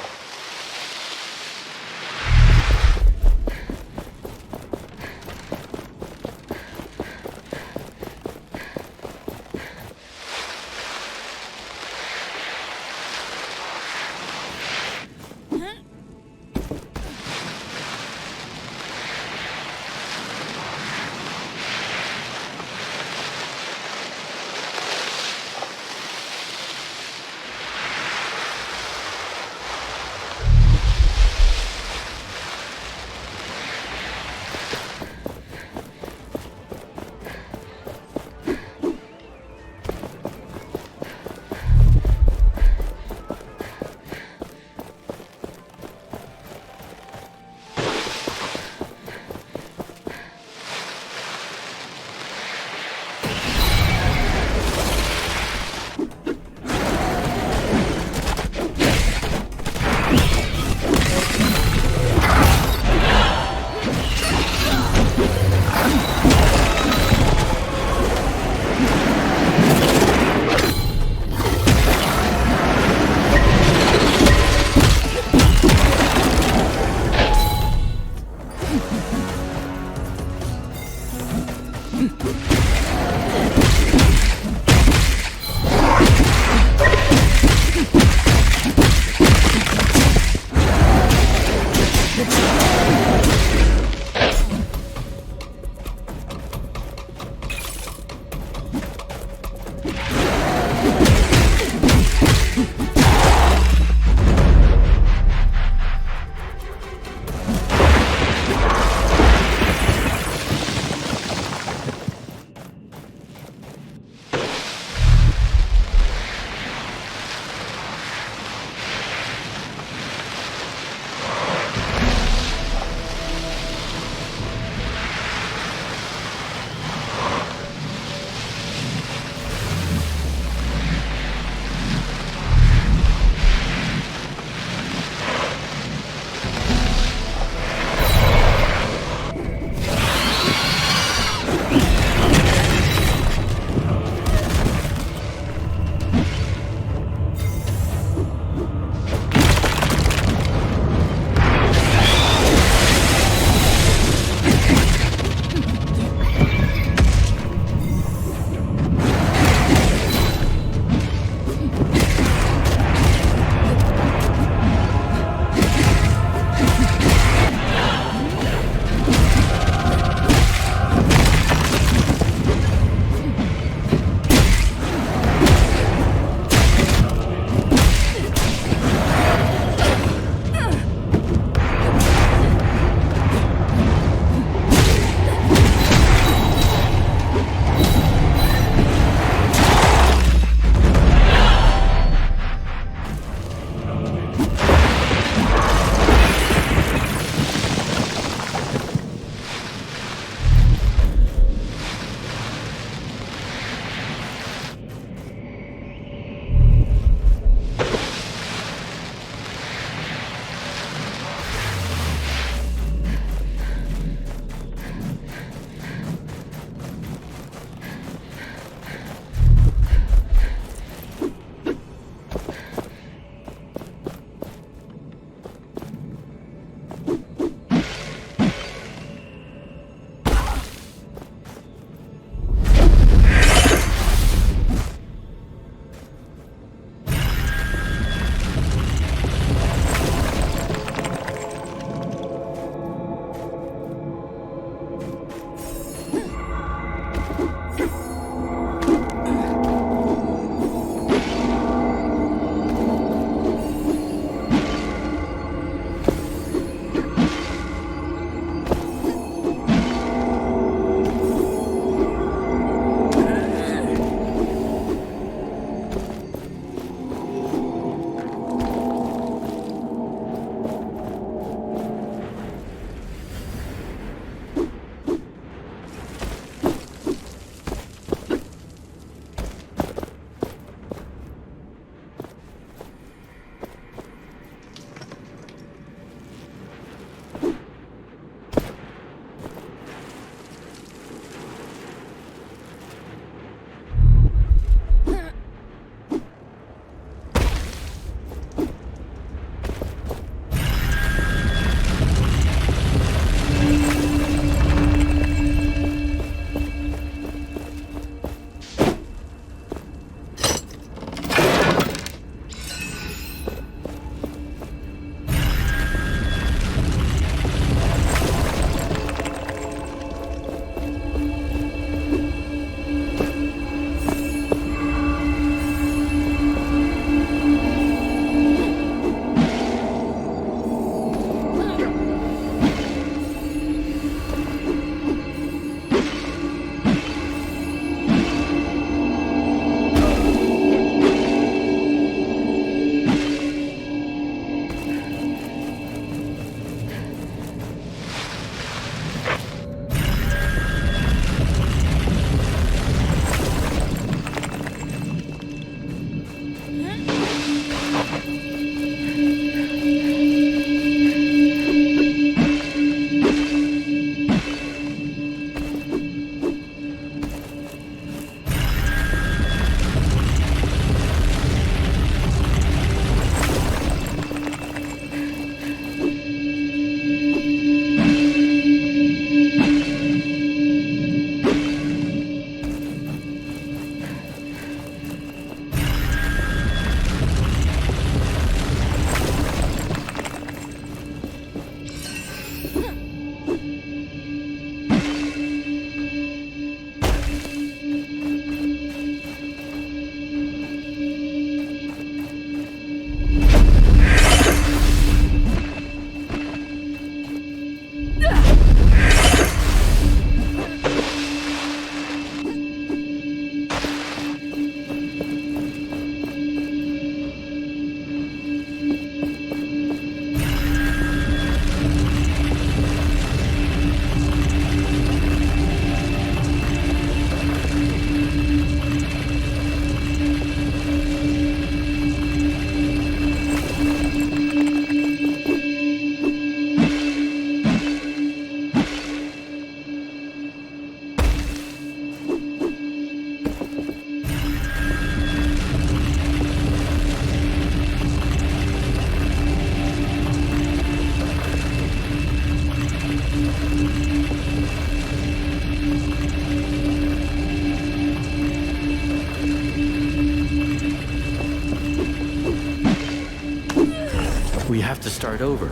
have to start over.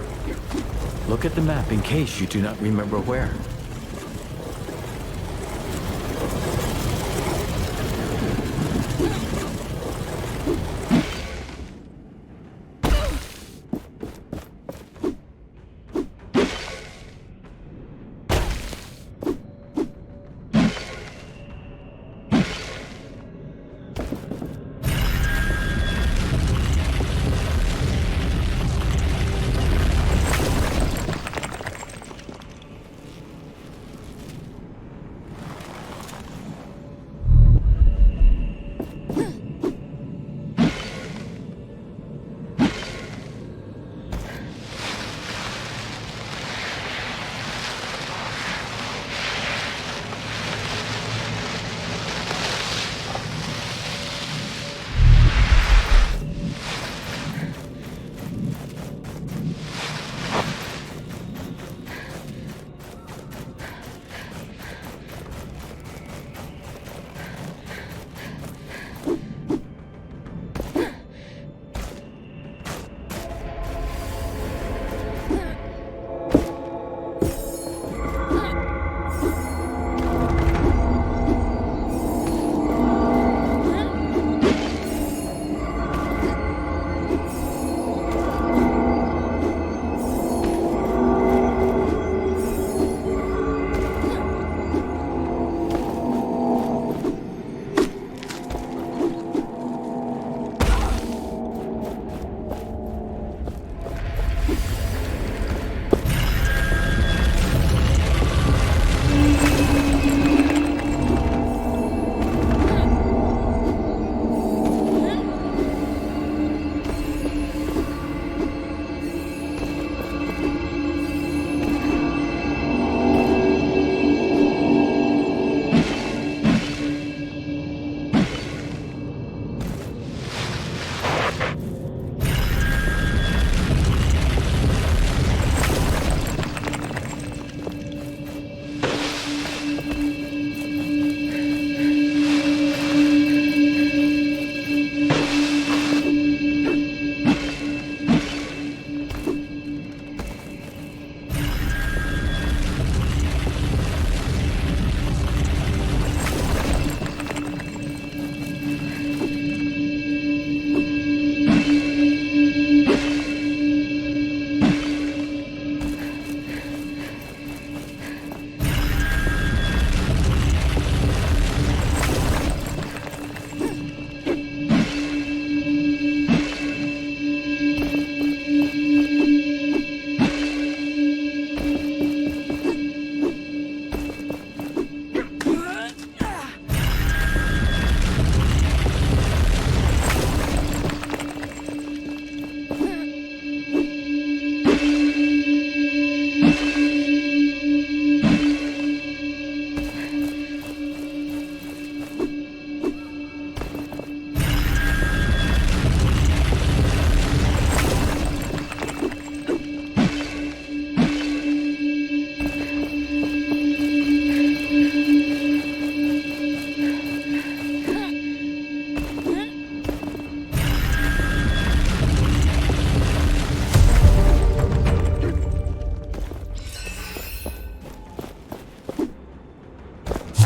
Look at the map in case you do not remember where.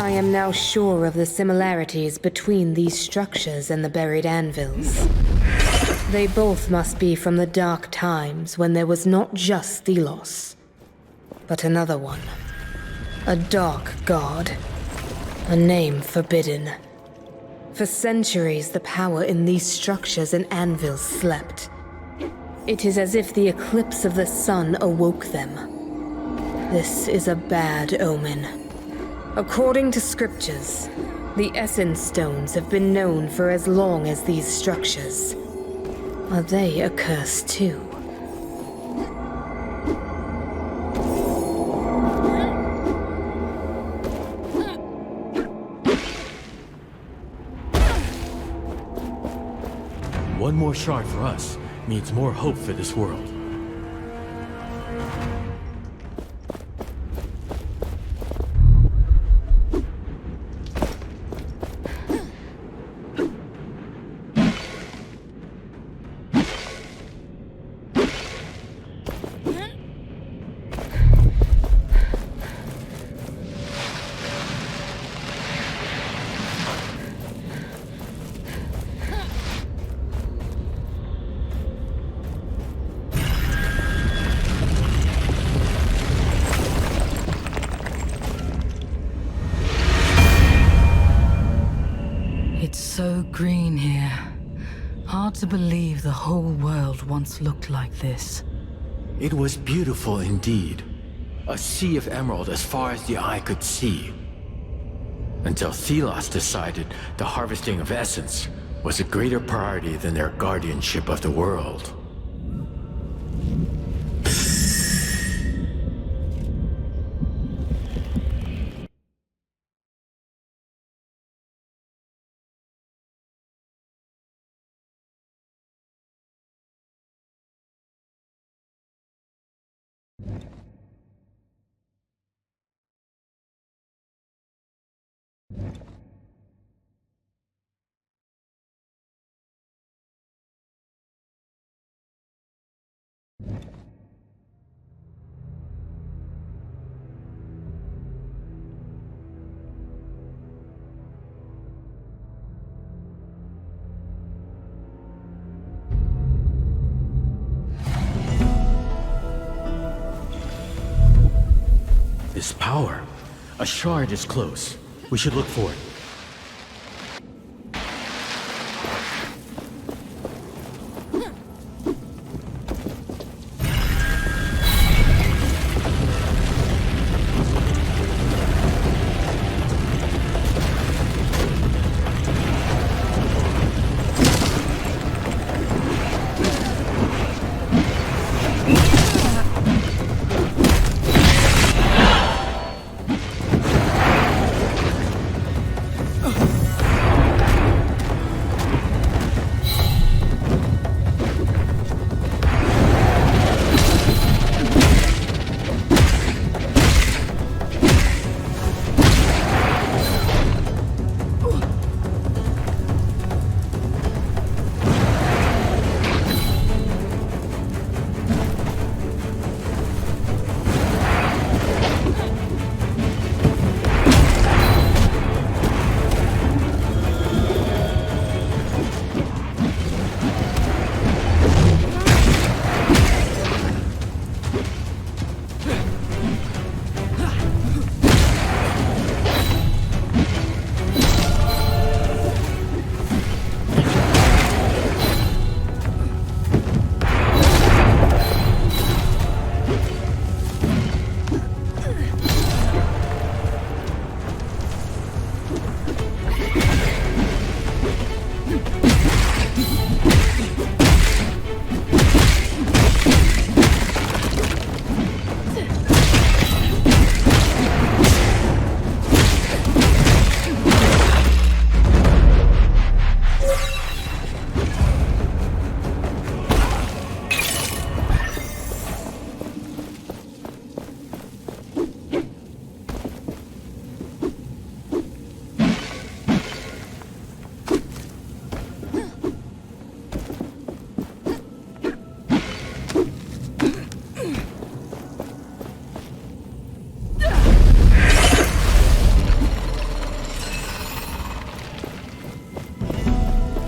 I am now sure of the similarities between these structures and the buried anvils. They both must be from the dark times when there was not just Thelos, but another one. A dark god. A name forbidden. For centuries, the power in these structures and anvils slept. It is as if the eclipse of the sun awoke them. This is a bad omen. According to scriptures, the Essence Stones have been known for as long as these structures. Are they a curse too? One more shard for us means more hope for this world. green here. Hard to believe the whole world once looked like this. It was beautiful indeed. A sea of emerald as far as the eye could see. Until Thelos decided the harvesting of essence was a greater priority than their guardianship of the world. This power. A shard is close. We should look for it.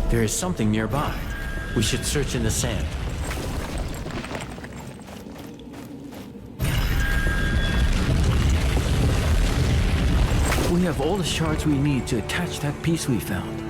There is something nearby. We should search in the sand. We have all the shards we need to attach that piece we found.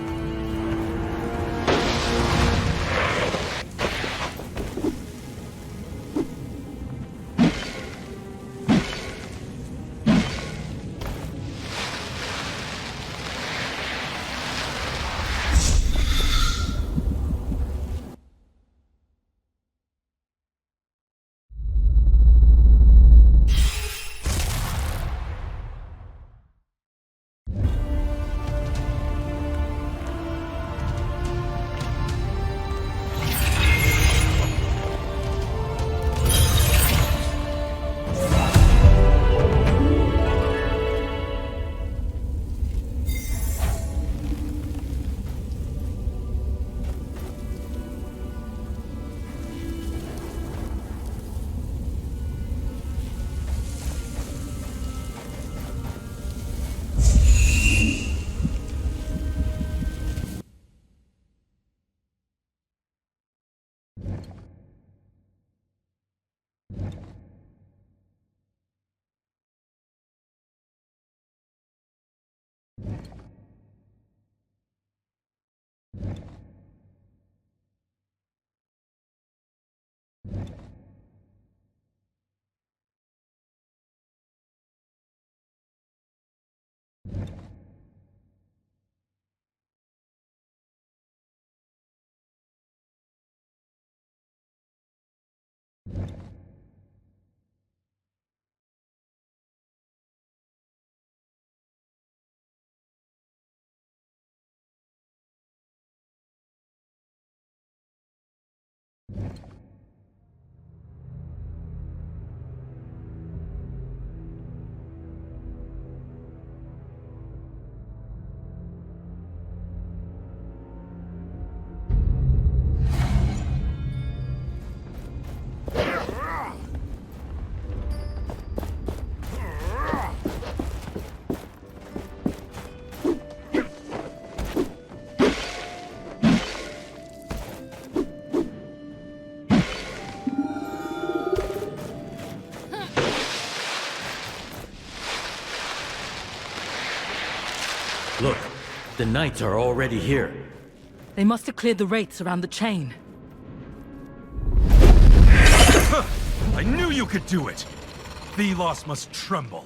The knights are already here. They must have cleared the wraiths around the chain. I knew you could do it! Thelos must tremble.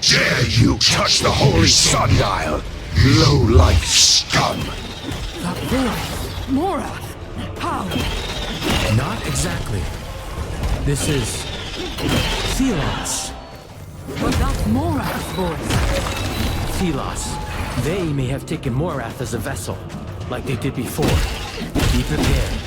Dare you touch the holy sundial, low-life scum! That voice! Morath! How? Not exactly. This is... Thelos. But that's Morath's voice. Thelos. They may have taken Morath as a vessel, like they did before. Be prepared.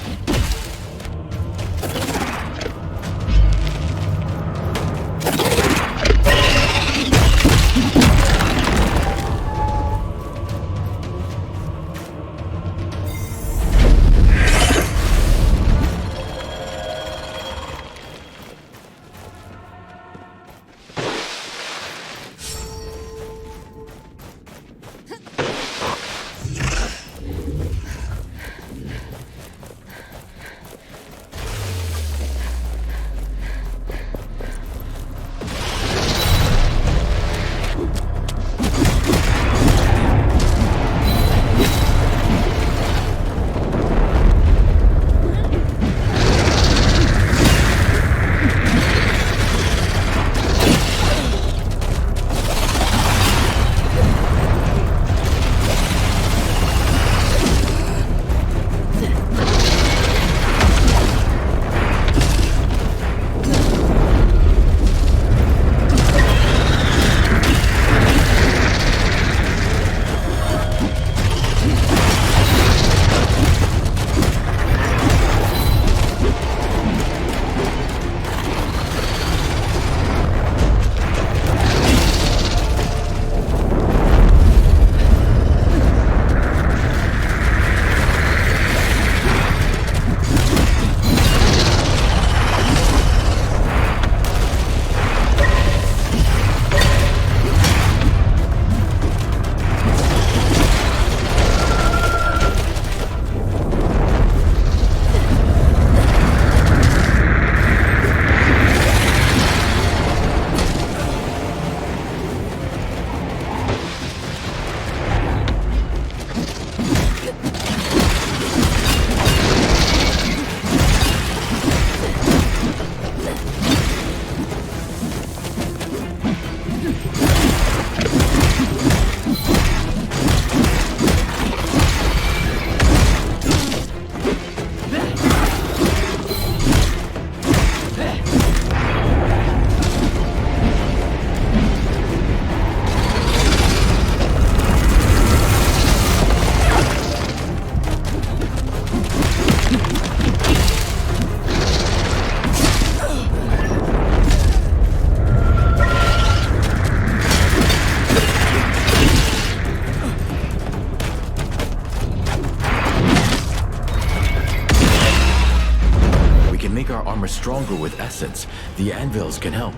stronger with essence. The anvils can help.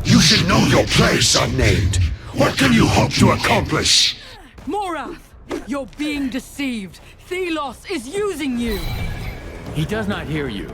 You should know your place, unnamed. What can you hope to accomplish? Morath! You're being deceived. Thelos is using you! He does not hear you.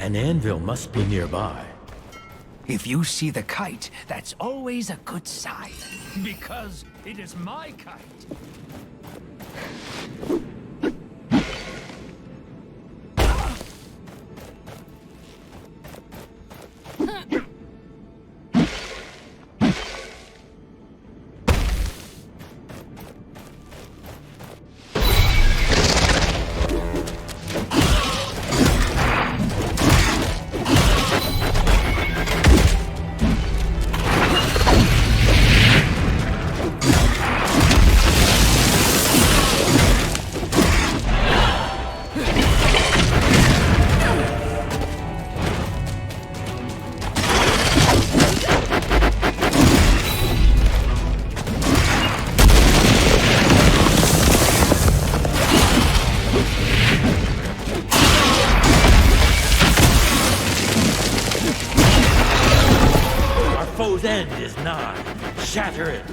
An anvil must be nearby. If you see the kite, that's always a good sign. Because it is my kite. end is nigh. Shatter it.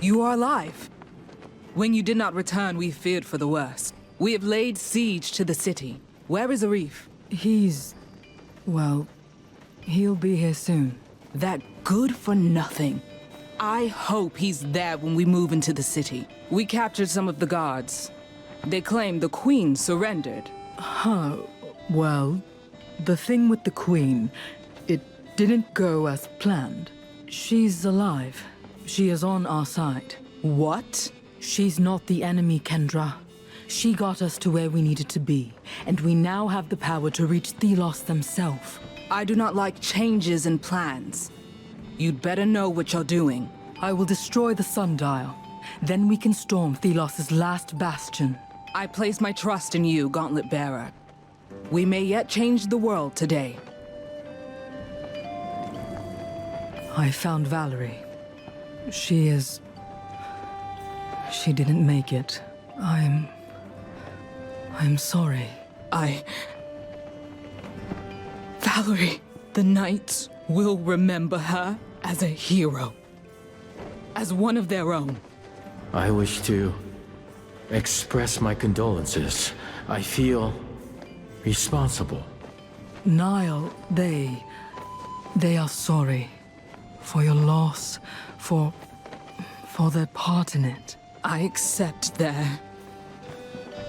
You are alive. When you did not return, we feared for the worst. We have laid siege to the city. Where is Arif? Well, he'll be here soon. That good for nothing. I hope he's there when we move into the city. We captured some of the guards. They claim the Queen surrendered. Huh. Well, the thing with the Queen, it didn't go as planned. She's alive. She is on our side. What? She's not the enemy, Kendra. She got us to where we needed to be, and we now have the power to reach Thelos themselves. I do not like changes in plans. You'd better know what you're doing. I will destroy the sundial. Then we can storm Thelos' last bastion. I place my trust in you, Gauntlet Bearer. We may yet change the world today. I found Valerie. She didn't make it. I'm sorry. Valerie, the Knights will remember her as a hero. As one of their own. I wish to express my condolences. I feel responsible. Niall, they are sorry. For your loss, for their part in it. I accept their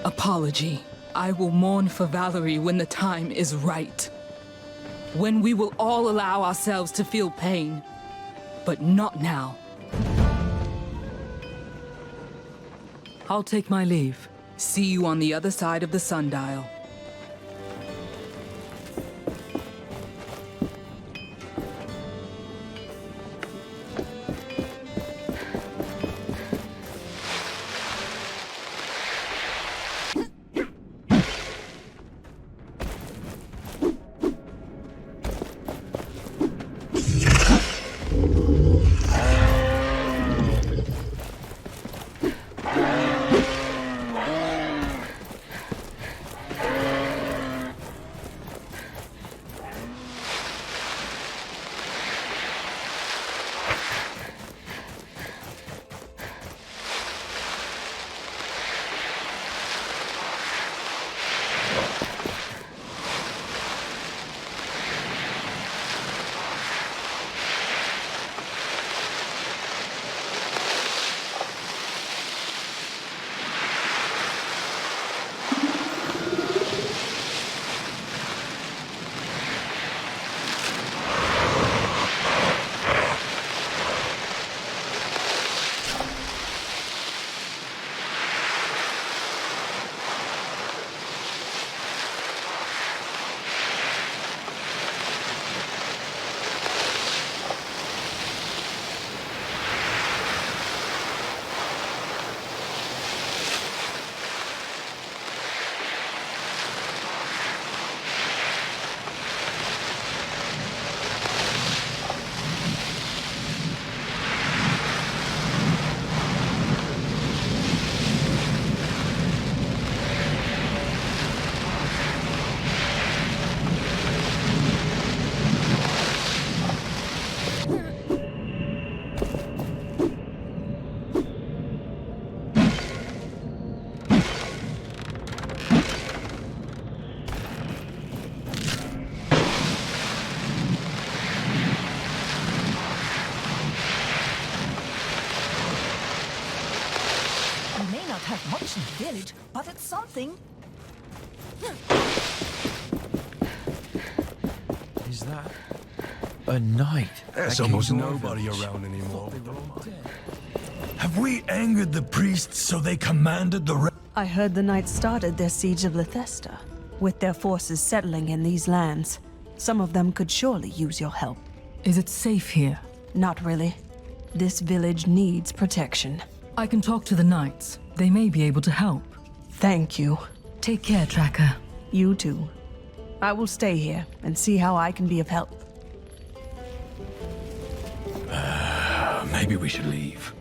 apology. I will mourn for Valerie when the time is right. When we will all allow ourselves to feel pain. But not now. I'll take my leave. See you on the other side of the sundial. something. Is that a knight? There's almost nobody around anymore. Have we angered the priests so they commanded the I heard the knights started their siege of Lithesta, with their forces settling in these lands. Some of them could surely use your help. Is it safe here? Not really. This village needs protection. I can talk to the knights. They may be able to help. Thank you. Take care, Tracker. You too. I will stay here and see how I can be of help. Maybe we should leave.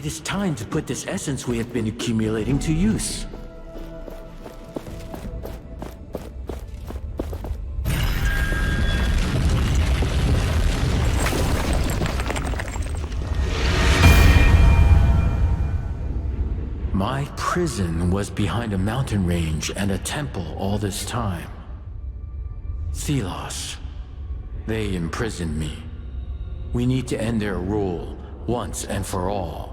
It is time to put this essence we have been accumulating to use. My prison was behind a mountain range and a temple all this time. Thelos. They imprisoned me. We need to end their rule, once and for all.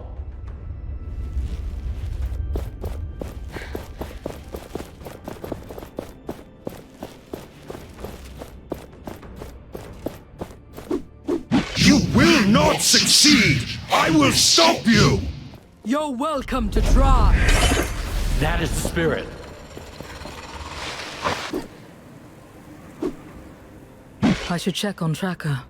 You will not succeed! I will stop you! You're welcome to try. That is the spirit. I should check on Tracker.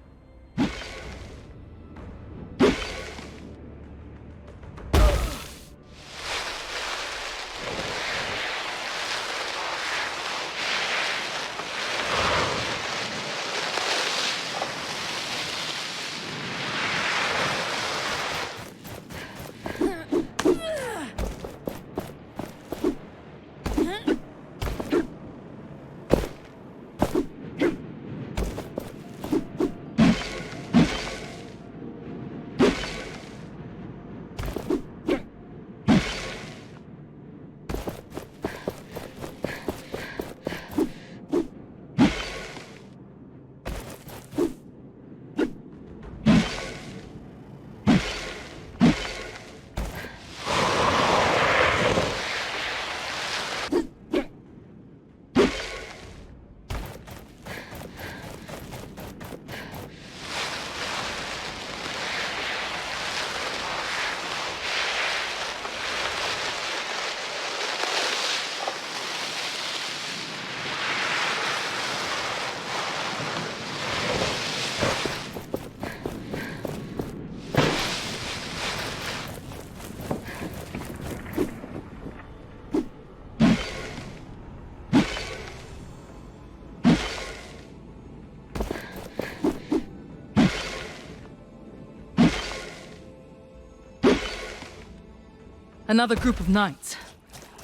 Another group of knights.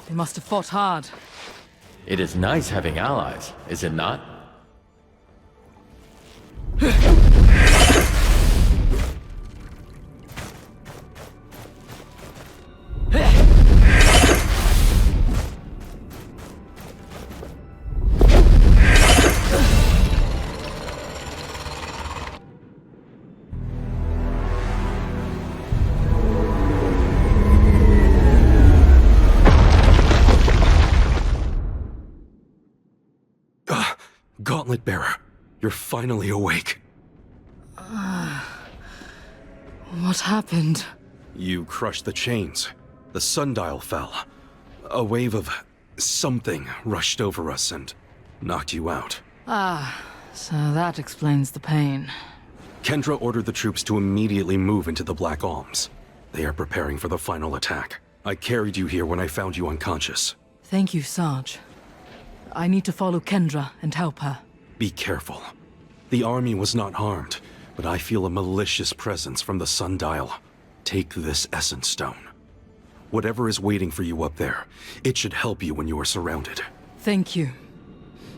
They must have fought hard. It is nice having allies, is it not? Gauntlet Bearer, you're finally awake. What happened? You crushed the chains. The sundial fell. A wave of something rushed over us and knocked you out. So that explains the pain. Kendra ordered the troops to immediately move into the Black Alms. They are preparing for the final attack. I carried you here when I found you unconscious. Thank you, Sarge. I need to follow Kendra and help her. Be careful. The army was not harmed, but I feel a malicious presence from the sundial. Take this essence stone. Whatever is waiting for you up there, it should help you when you are surrounded. Thank you.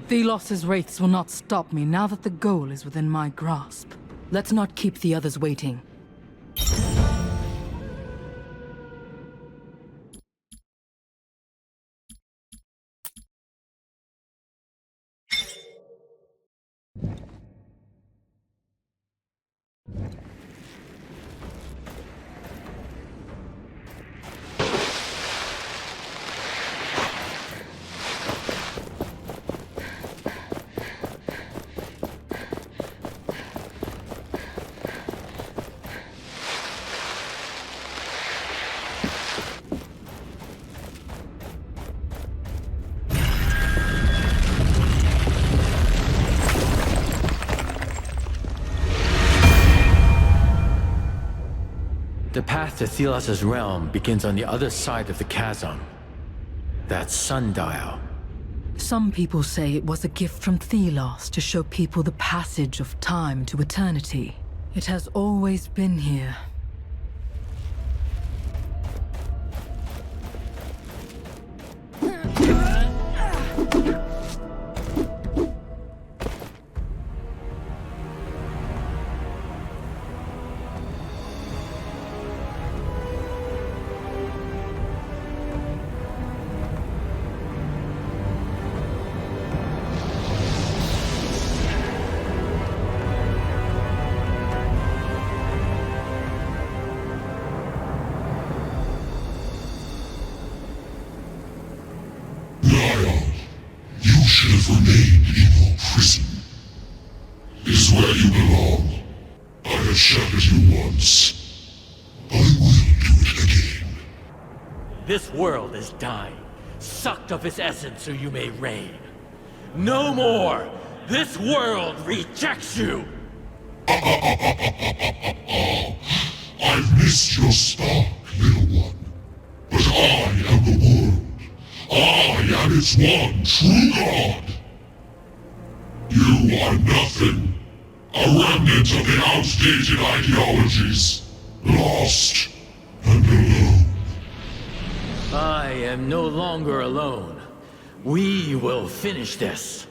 Thelos's wraiths will not stop me now that the goal is within my grasp. Let's not keep the others waiting. The path to Thelos' realm begins on the other side of the chasm. That sundial. Some people say it was a gift from Thelos to show people the passage of time to eternity. It has always been here. Niall, you should have remained in your prison. This is where you belong. I have shattered you once. I will do it again. This world is dying, sucked of its essence so you may reign. No more! This world rejects you! I've missed your spark, little one. But I am the world. I am its one true God. You are nothing. A remnant of the outdated ideologies. Lost and alone. I am no longer alone. We will finish this.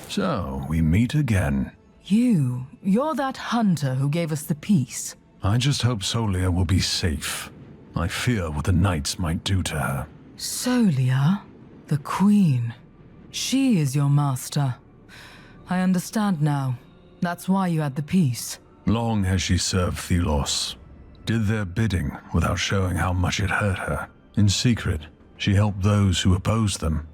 So, we meet again. You're that hunter who gave us the peace. I just hope Solia will be safe. I fear what the knights might do to her. Solia, the queen. She is your master. I understand now. That's why you had the peace. Long has she served Thelos. Did their bidding without showing how much it hurt her. In secret, she helped those who opposed them.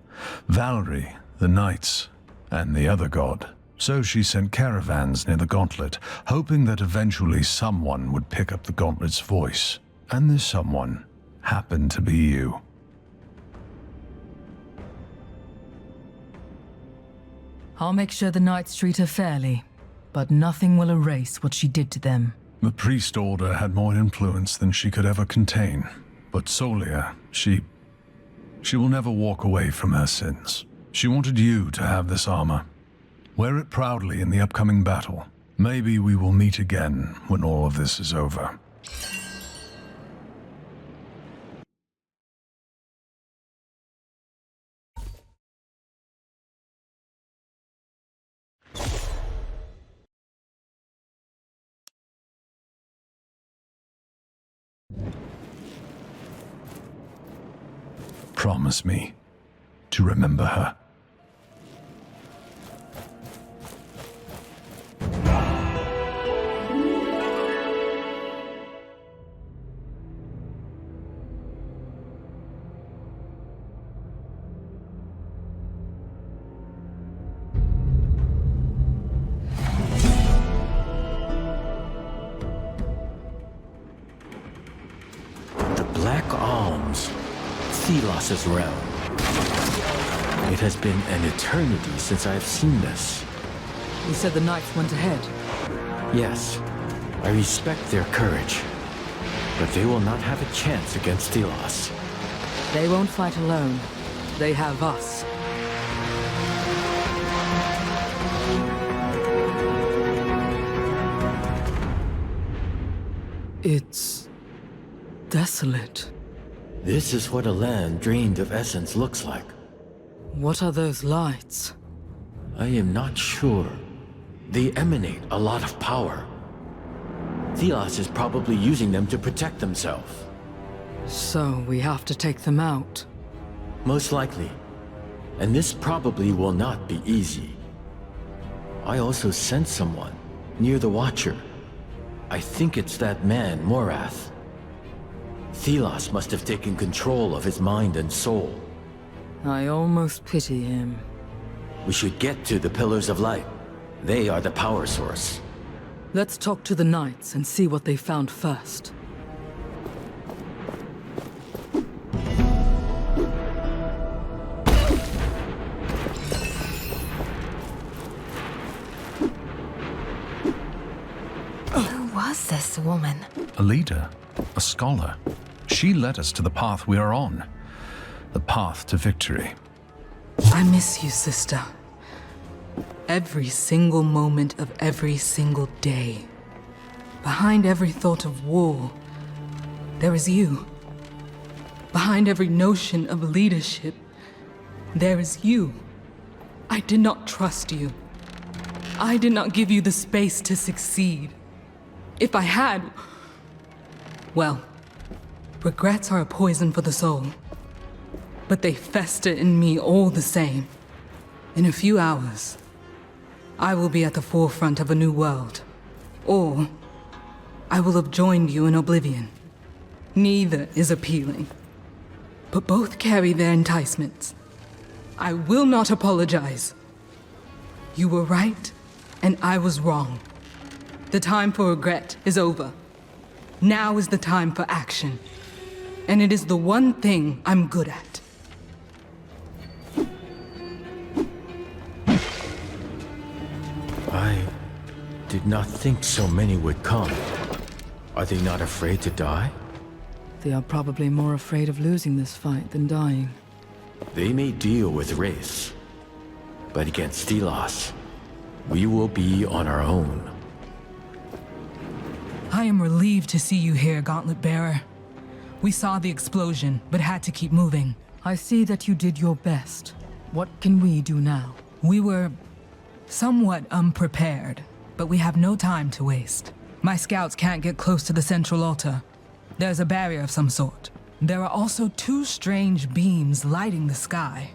Valerie, the knights, and the other god. So she sent caravans near the gauntlet, hoping that eventually someone would pick up the gauntlet's voice. And this someone happened to be you. I'll make sure the knights treat her fairly, but nothing will erase what she did to them. The priest order had more influence than she could ever contain. But Solia, she will never walk away from her sins. She wanted you to have this armor. Wear it proudly in the upcoming battle. Maybe we will meet again when all of this is over. Promise me to remember her. The Black Alms, Thelos' realm. It has been an eternity since I've seen this. You said the knights went ahead. Yes, I respect their courage. But they will not have a chance against Thelos. They won't fight alone. They have us. It's desolate. This is what a land drained of essence looks like. What are those lights? I am not sure. They emanate a lot of power. Thelos is probably using them to protect themselves. So we have to take them out. Most likely. And this probably will not be easy. I also sense someone near the Watcher. I think it's that man, Morath. Thelos must have taken control of his mind and soul. I almost pity him. We should get to the Pillars of Light. They are the power source. Let's talk to the knights and see what they found first. Who was this woman? A leader, a scholar. She led us to the path we are on. The path to victory. I miss you, sister. Every single moment of every single day. Behind every thought of war, there is you. Behind every notion of leadership, there is you. I did not trust you. I did not give you the space to succeed. If I had, well, regrets are a poison for the soul. But they fester in me all the same. In a few hours, I will be at the forefront of a new world. Or I will have joined you in oblivion. Neither is appealing. But both carry their enticements. I will not apologize. You were right, and I was wrong. The time for regret is over. Now is the time for action. And it is the one thing I'm good at. I did not think so many would come. Are they not afraid to die? They are probably more afraid of losing this fight than dying. They may deal with race, but against Thelos, we will be on our own. I am relieved to see you here, Gauntlet Bearer. We saw the explosion, but had to keep moving. I see that you did your best. What can we do now? We were somewhat unprepared, but we have no time to waste. My scouts can't get close to the central altar. There's a barrier of some sort. There are also two strange beams lighting the sky.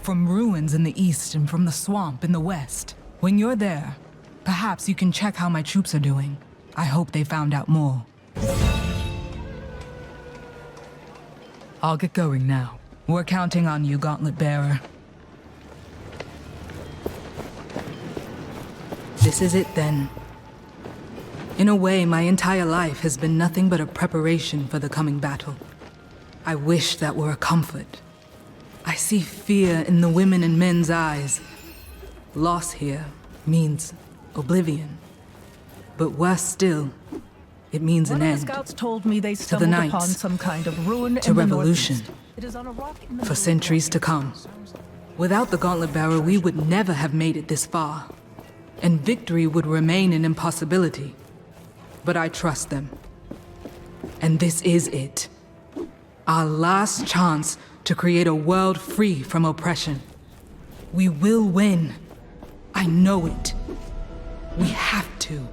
From ruins in the east and from the swamp in the west. When you're there, perhaps you can check how my troops are doing. I hope they found out more. I'll get going now. We're counting on you, Gauntlet Bearer. This is it then. In a way, my entire life has been nothing but a preparation for the coming battle. I wish that were a comfort. I see fear in the women and men's eyes. Loss here means oblivion. But worse still, it means an end. One of the scouts told me they to the stumbled upon knights, some kind of ruin to in the revolution, northeast. It is on a rock in the for centuries to come. Without the Gauntlet Bearer, we would never have made it this far. And victory would remain an impossibility. But I trust them. And this is it. Our last chance to create a world free from oppression. We will win. I know it. We have to.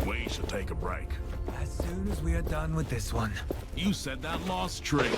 We should take a break. As soon as we are done with this one. You said that lost tree.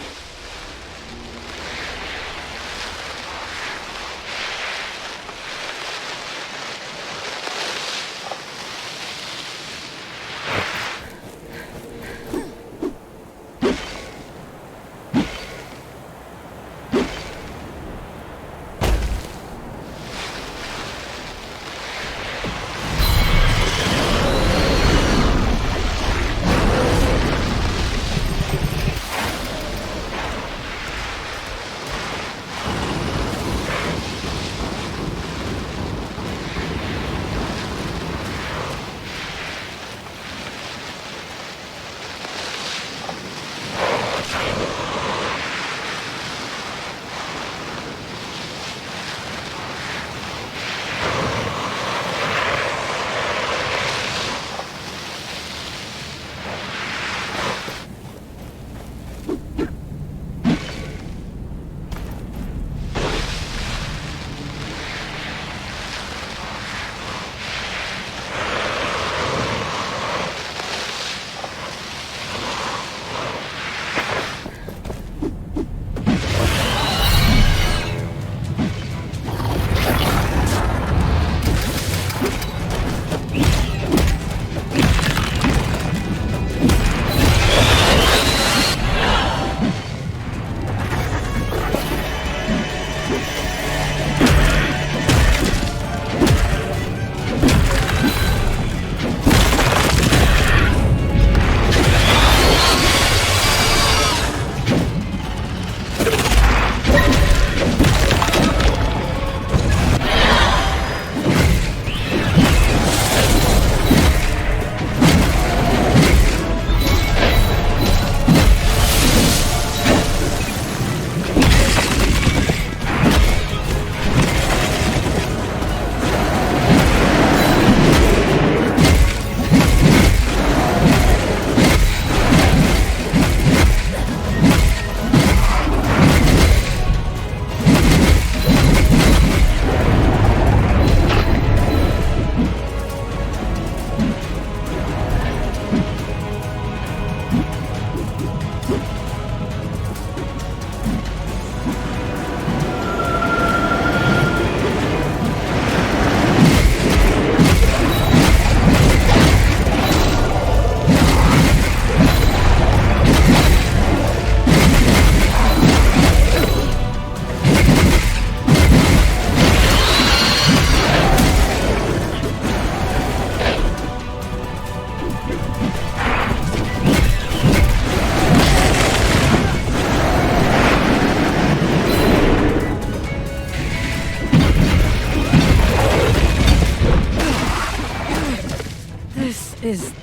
is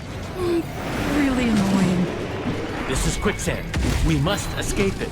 really annoying. This is quicksand. We must escape it.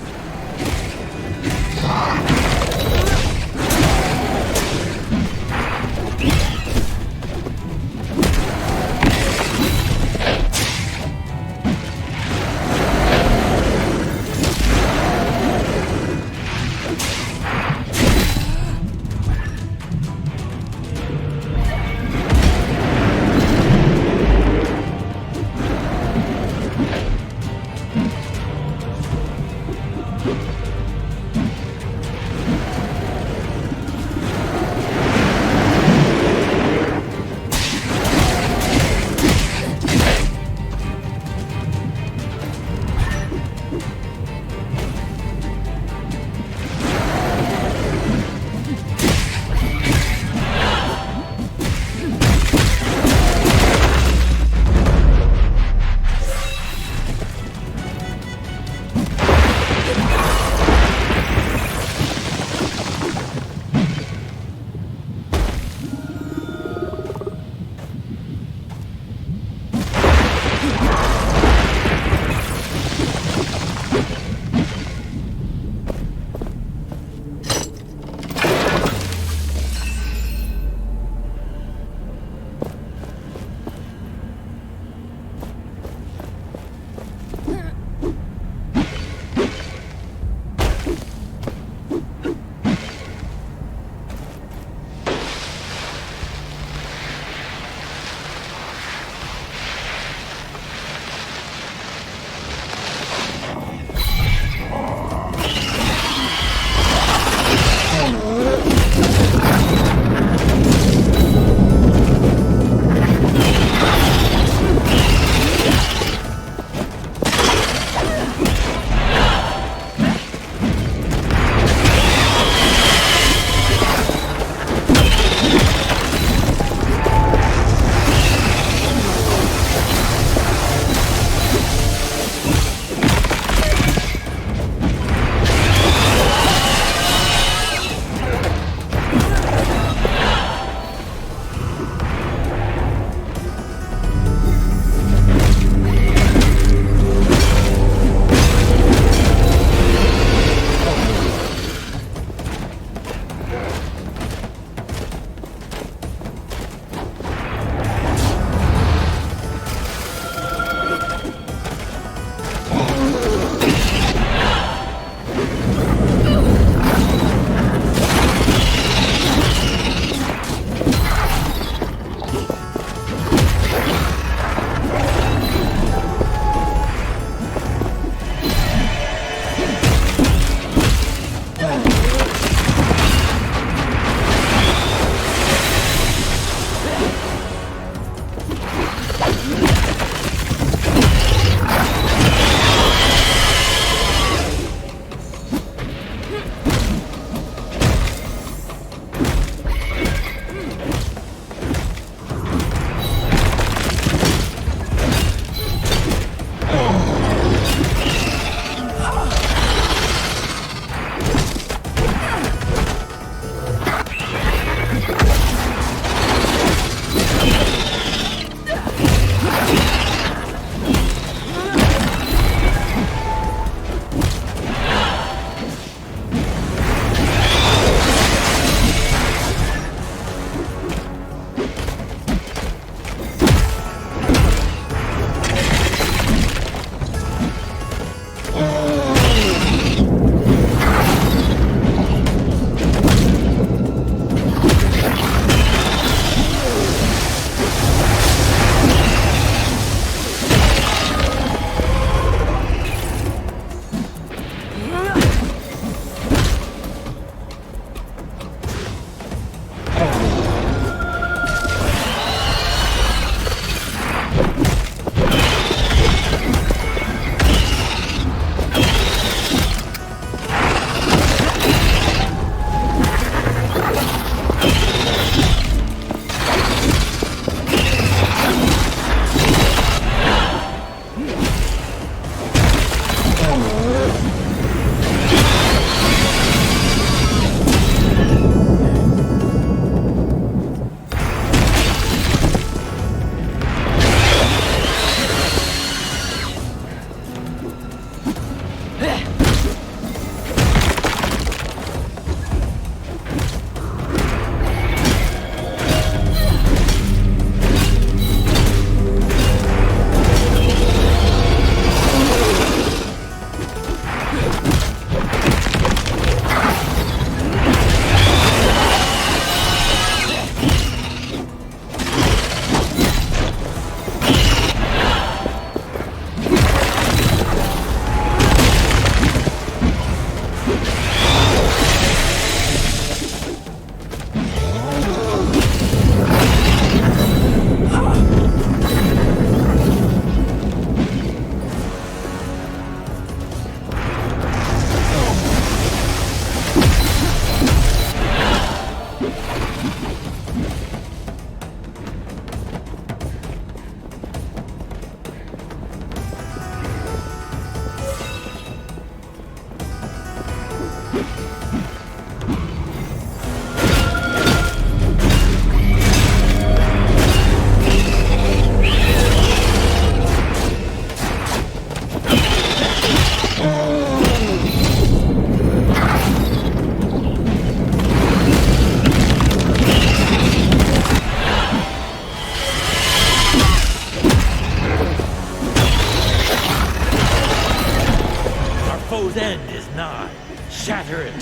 I shatter it.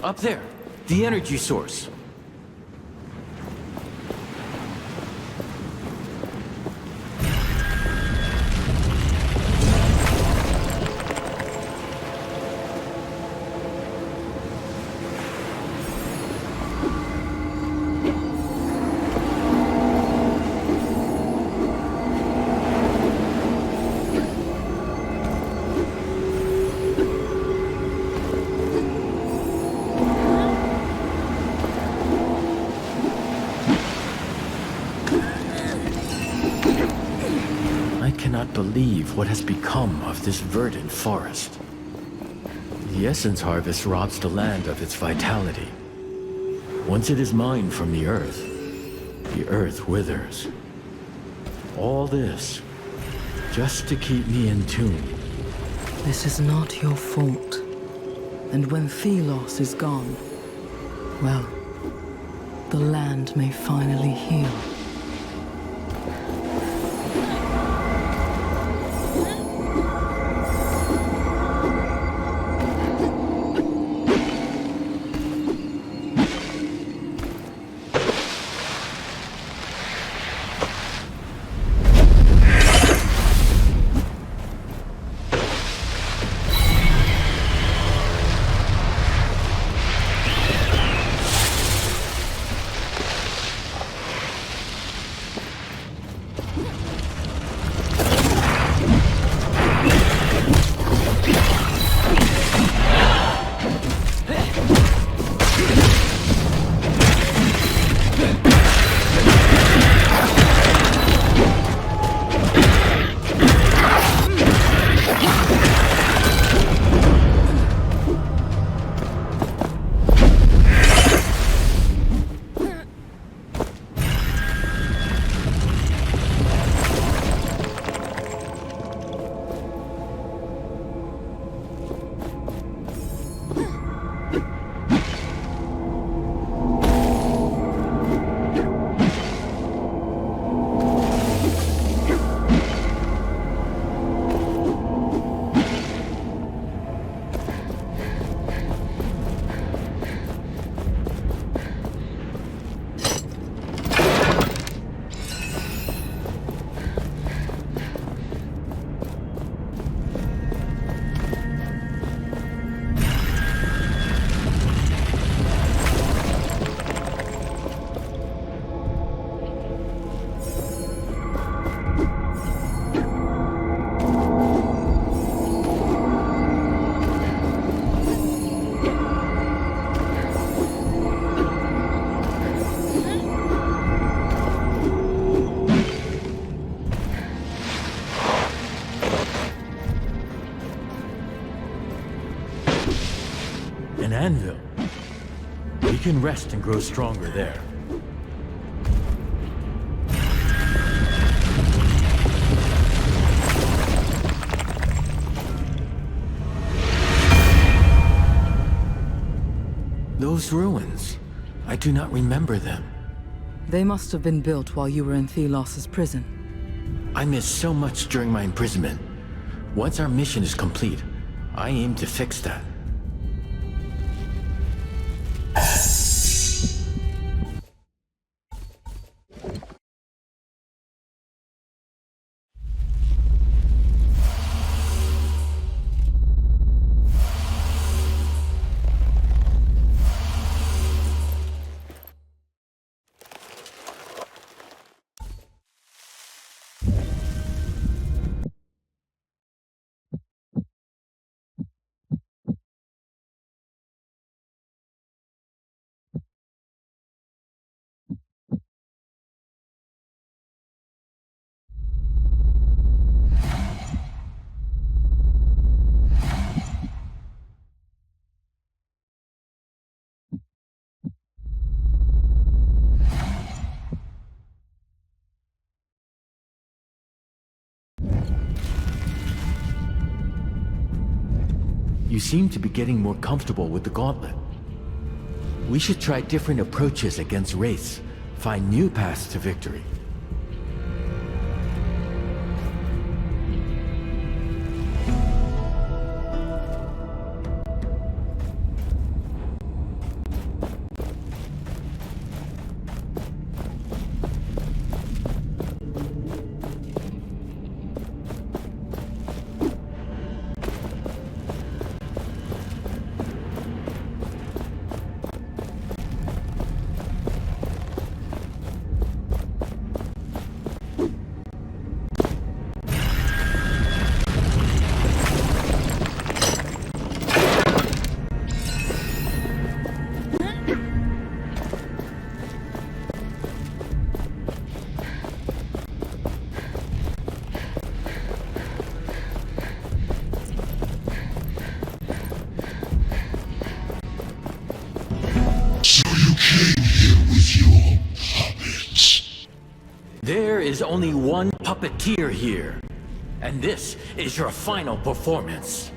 Up there, the energy source. Believe what has become of this verdant forest. The essence harvest robs the land of its vitality. Once it is mined from the earth withers. All this, just to keep me in tune. This is not your fault. And when Thelos is gone, well, the land may finally heal. An anvil. We can rest and grow stronger there. Those ruins, I do not remember them. They must have been built while you were in Thelos's prison. I missed so much during my imprisonment. Once our mission is complete, I aim to fix that. You seem to be getting more comfortable with the gauntlet. We should try different approaches against wraiths, find new paths to victory. There is only one puppeteer here, and this is your final performance.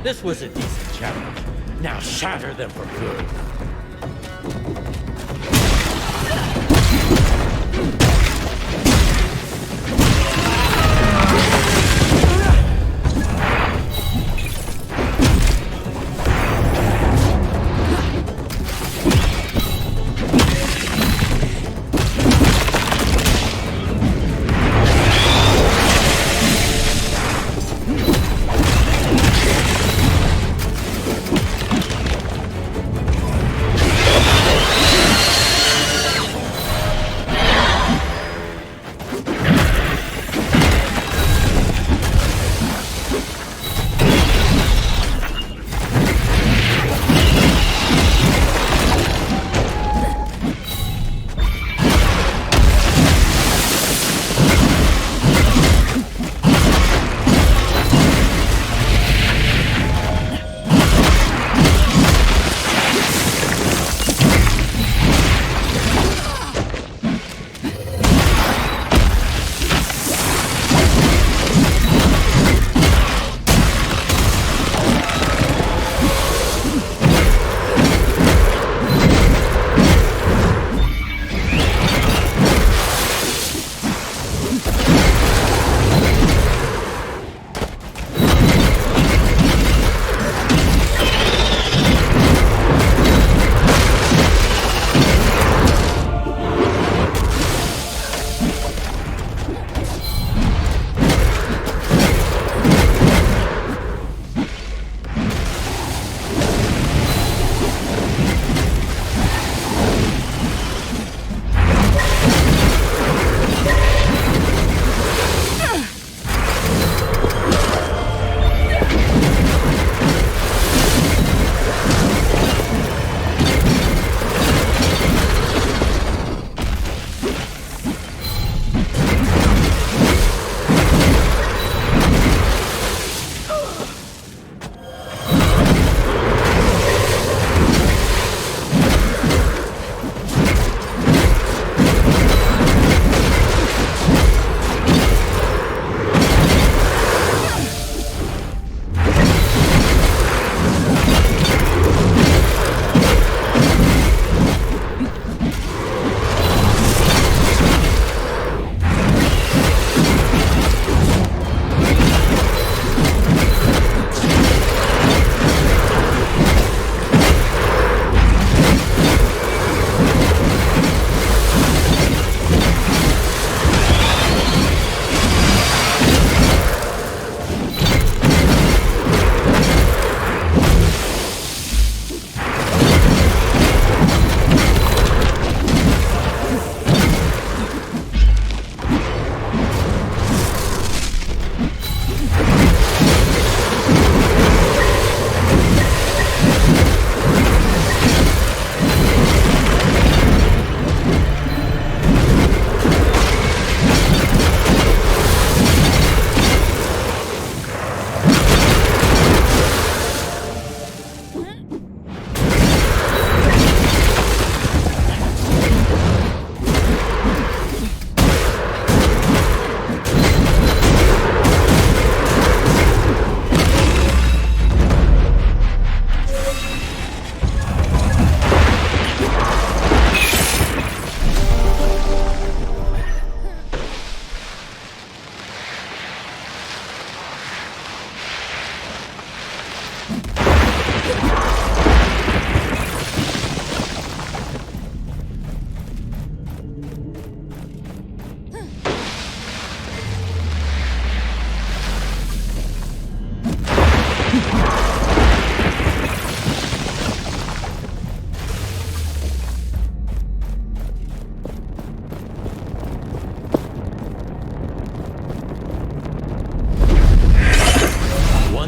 This was a decent challenge. Now shatter them for good.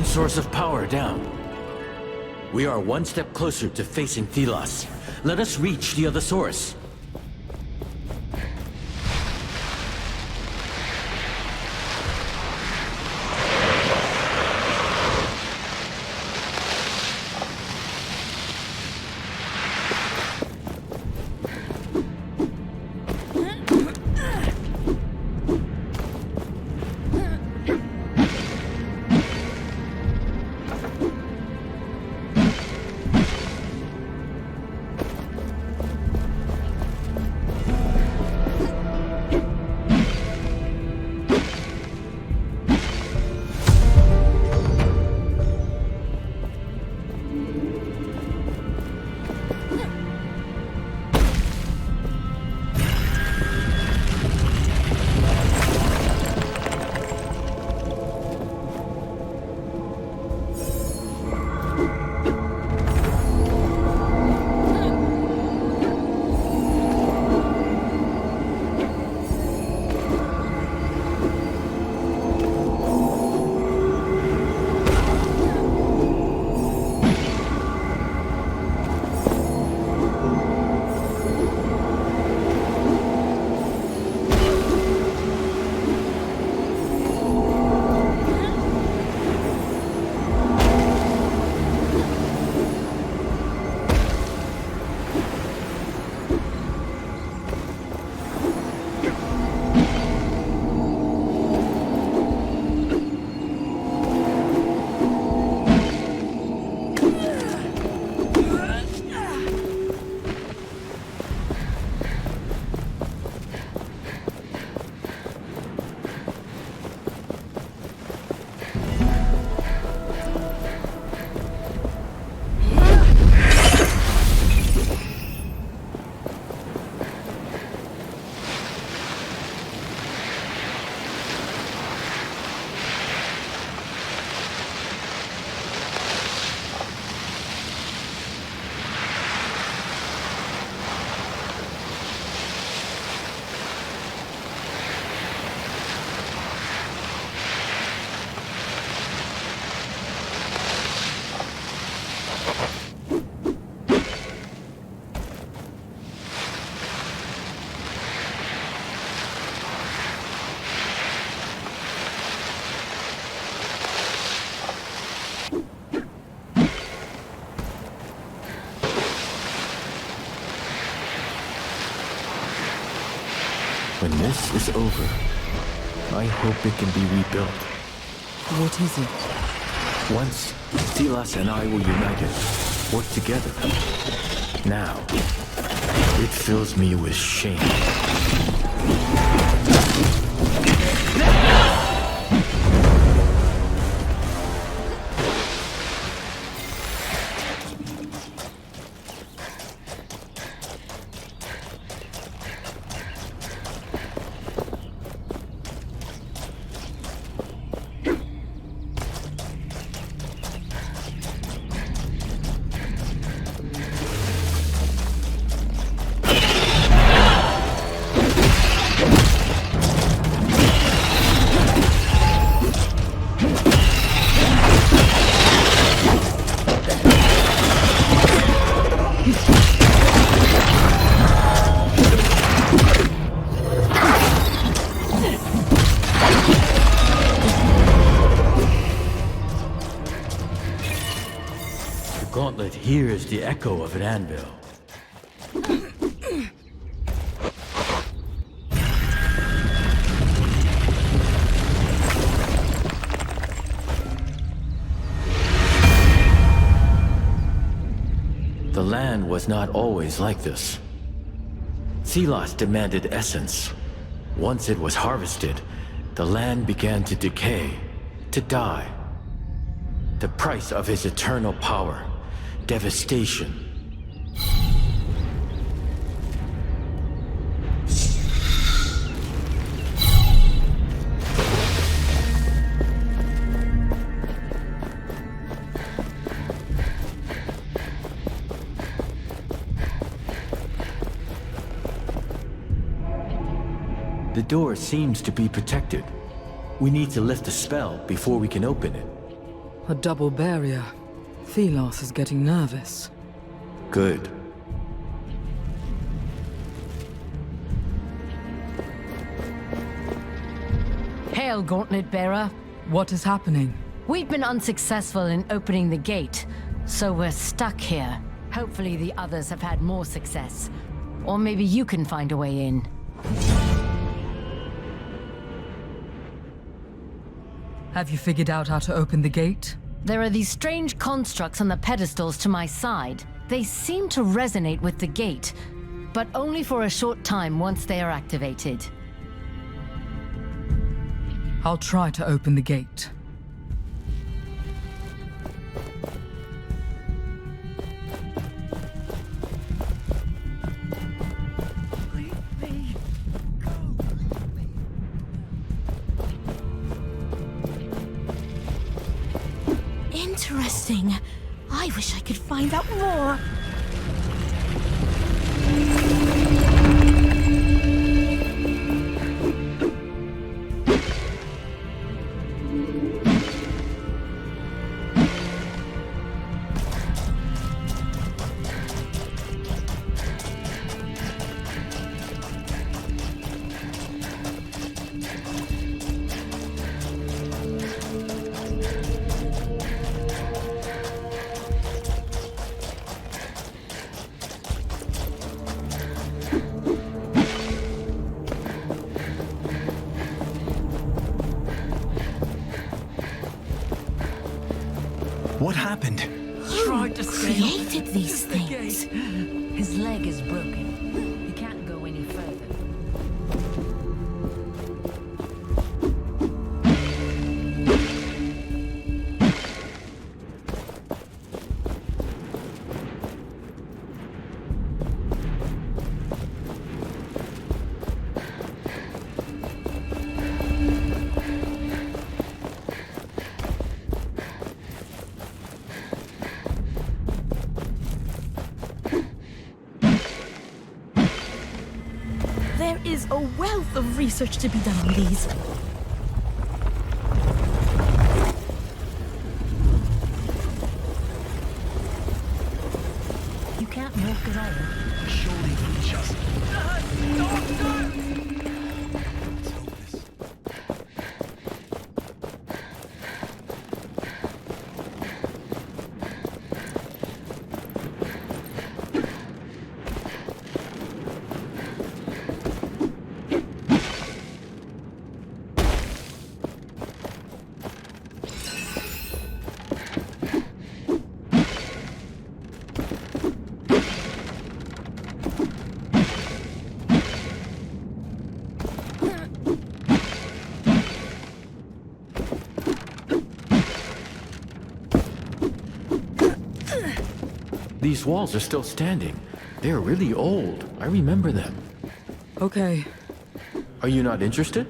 Source of power down. We are one step closer to facing Thelos. Let us reach the other source. When this is over, I hope it can be rebuilt. What is it? Once, Thelos and I were united, worked together. Now, it fills me with shame. Here is the echo of an anvil. The land was not always like this. Thelos demanded essence. Once it was harvested, the land began to decay, to die. The price of his eternal power. Devastation. The door seems to be protected. We need to lift the spell before we can open it. A double barrier. Thelos is getting nervous. Good. Hail, Gauntlet Bearer. What is happening? We've been unsuccessful in opening the gate, so we're stuck here. Hopefully the others have had more success. Or maybe you can find a way in. Have you figured out how to open the gate? There are these strange constructs on the pedestals to my side. They seem to resonate with the gate, but only for a short time once they are activated. I'll try to open the gate. Interesting. I wish I could find out more. What happened? Who created these things? His leg is broken. He can't go any further. There is a wealth of research to be done on these. You can't walk at all. Surely we just... These walls are still standing. They're really old. I remember them. Okay. Are you not interested?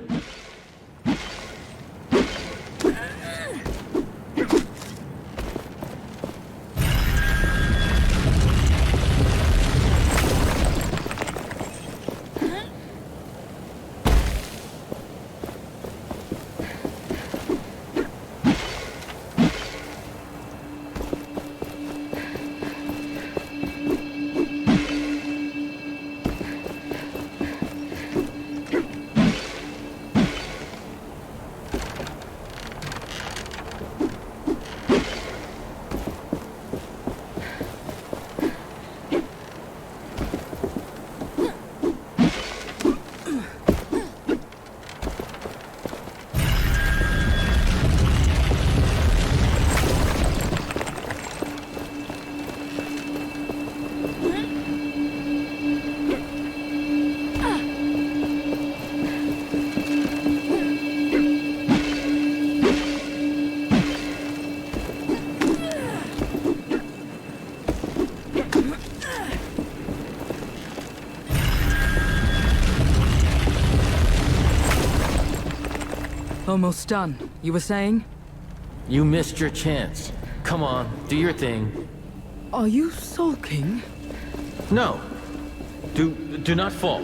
Almost done. You were saying? You missed your chance. Come on, do your thing. Are you sulking? No. Do not fall.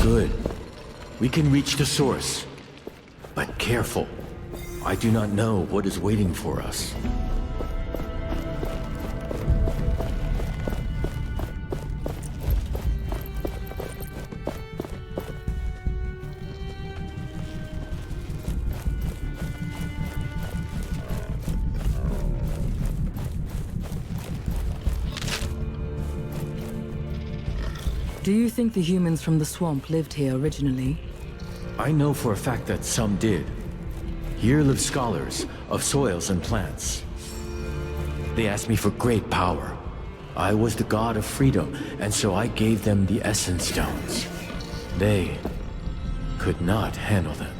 Good. We can reach the source. But careful. I do not know what is waiting for us. Do you think the humans from the swamp lived here originally? I know for a fact that some did. Here live scholars of soils and plants. They asked me for great power. I was the god of freedom, and so I gave them the essence stones. They could not handle them.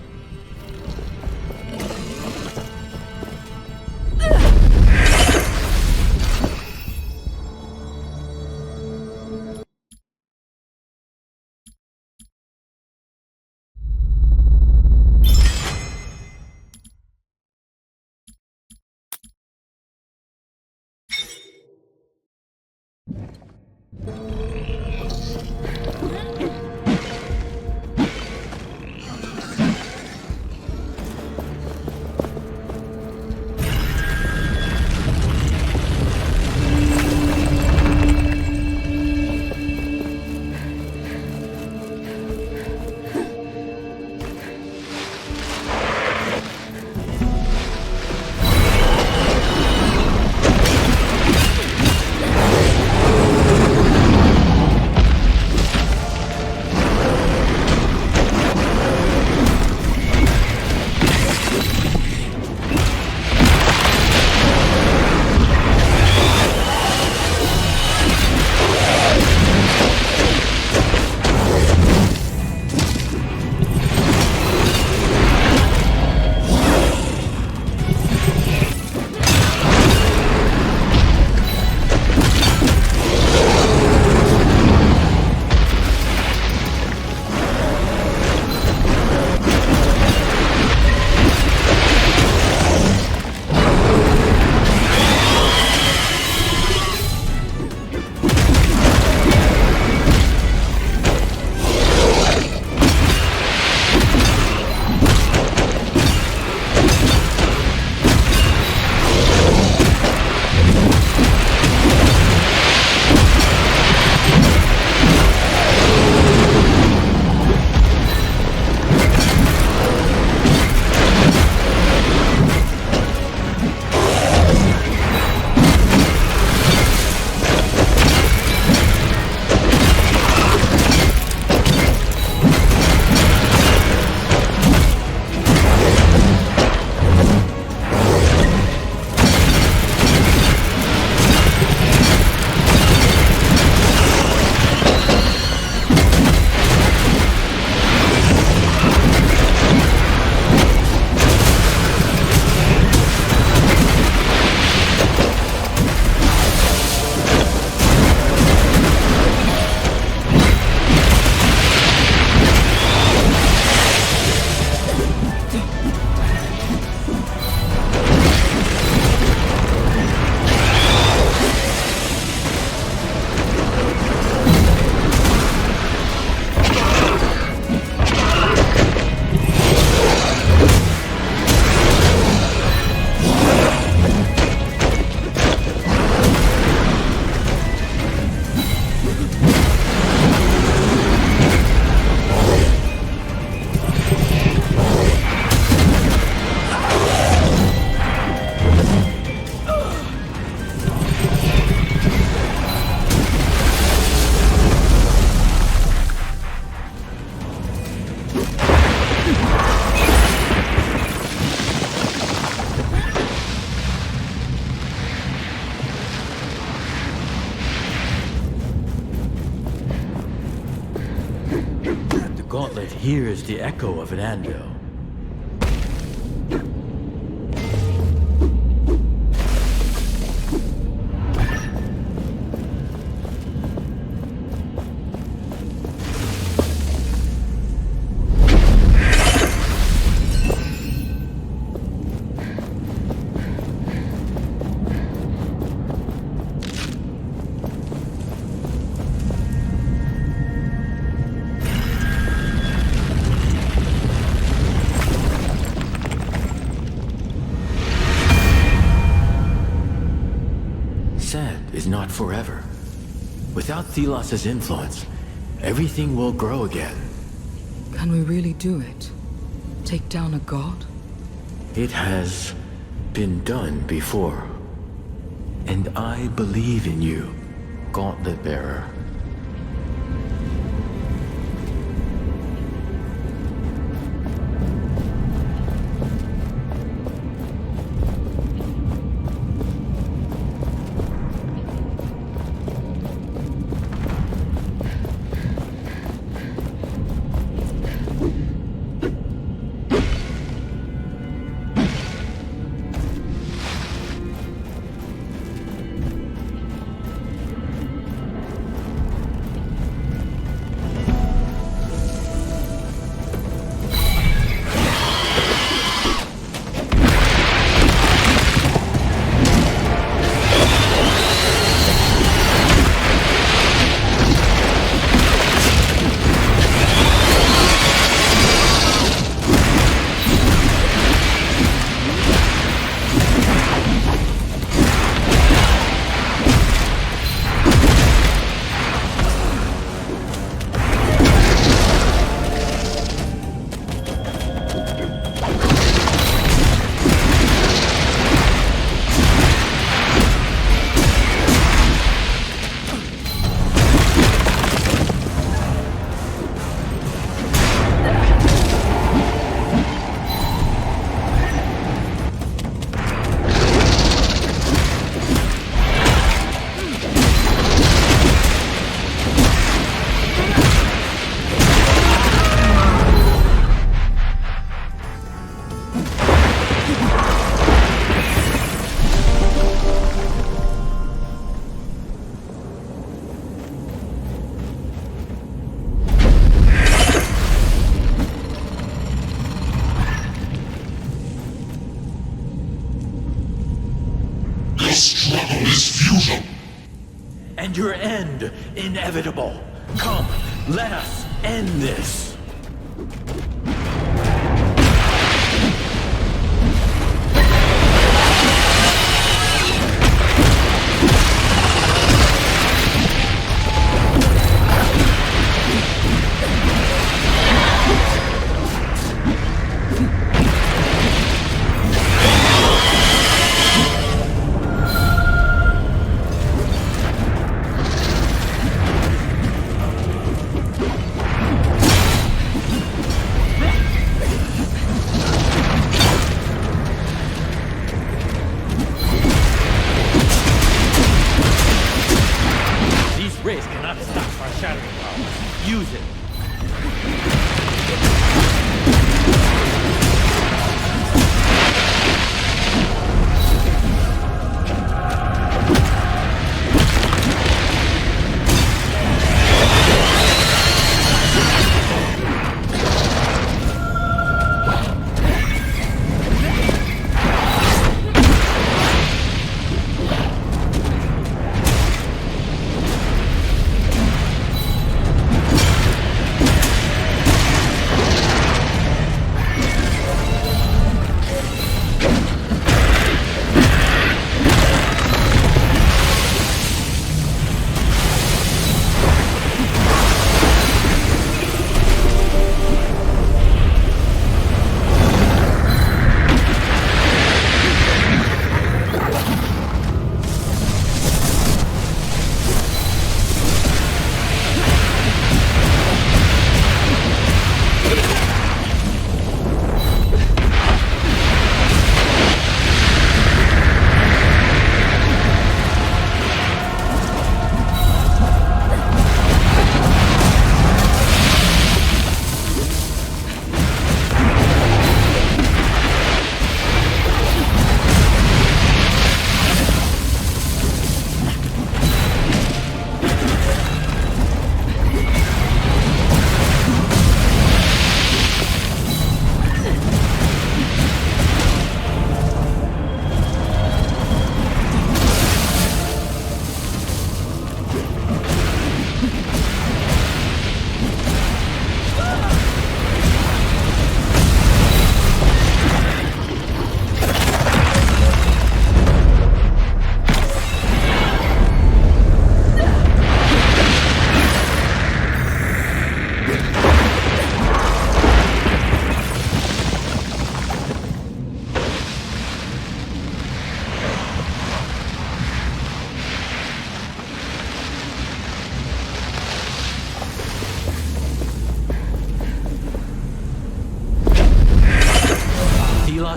hears the echo of an anvil. Not forever. Without Thelos's influence, everything will grow again. Can we really do it? Take down a god? It has been done before. And I believe in you, Gauntlet Bearer. And your end inevitable. Come, let us end this.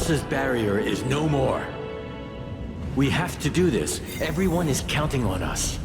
Philos' barrier is no more. We have to do this. Everyone is counting on us.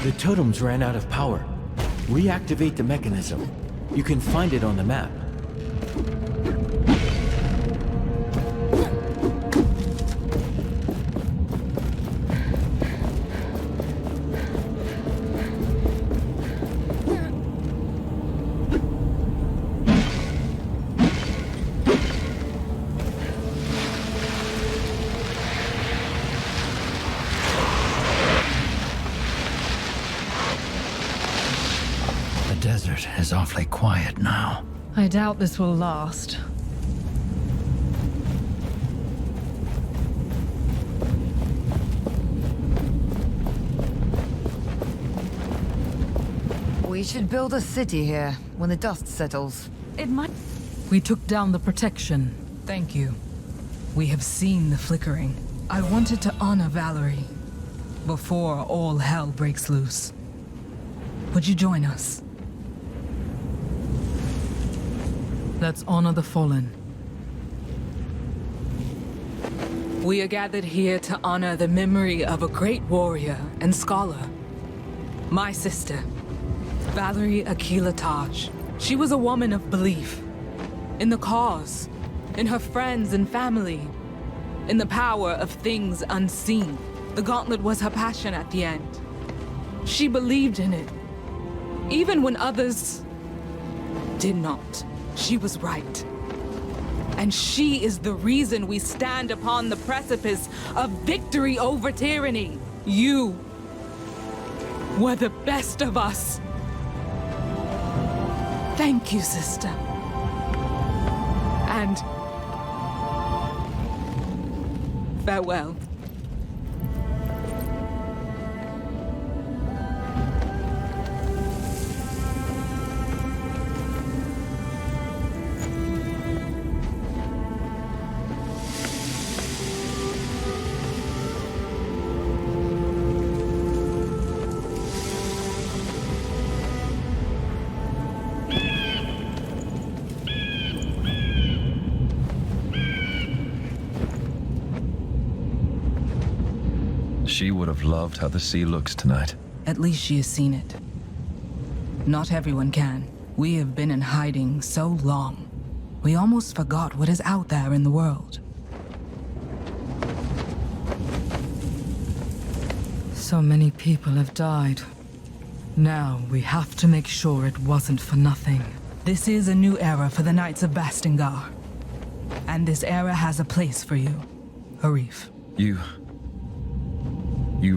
The totems ran out of power. Reactivate the mechanism. You can find it on the map. The desert is awfully quiet now. I doubt this will last. We should build a city here when the dust settles. It might... We took down the protection. Thank you. We have seen the flickering. I wanted to honor Valerie before all hell breaks loose. Would you join us? Let's honor the fallen. We are gathered here to honor the memory of a great warrior and scholar. My sister, Valerie Akila Taj. She was a woman of belief. In the cause, in her friends and family, in the power of things unseen. The gauntlet was her passion at the end. She believed in it, even when others did not. She was right. And she is the reason we stand upon the precipice of victory over tyranny. You were the best of us. Thank you, sister. And farewell. She would have loved how the sea looks tonight. At least she has seen it. Not everyone can. We have been in hiding so long. We almost forgot what is out there in the world. So many people have died. Now we have to make sure it wasn't for nothing. This is a new era for the Knights of Bastingar. And this era has a place for you, Harif. You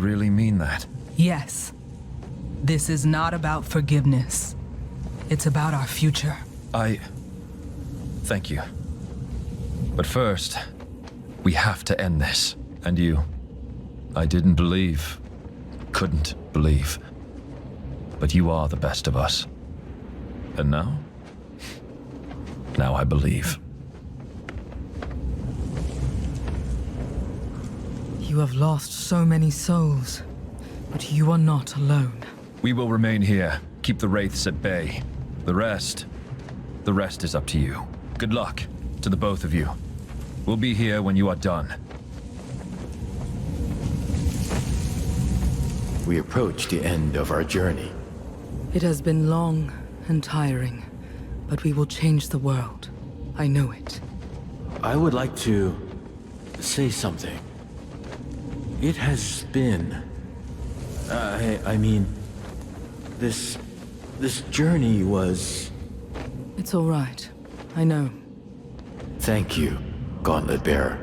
really mean that? Yes. This is not about forgiveness. It's about our future. Thank you. But first, we have to end this. And you. I didn't believe. Couldn't believe. But you are the best of us. And now? Now I believe. You have lost so many souls, but you are not alone. We will remain here, keep the wraiths at bay. The rest is up to you. Good luck to the both of you. We'll be here when you are done. We approach the end of our journey. It has been long and tiring, but we will change the world. I know it. I would like to say something. It has been... I mean... This journey was... It's all right. I know. Thank you, Gauntlet Bearer.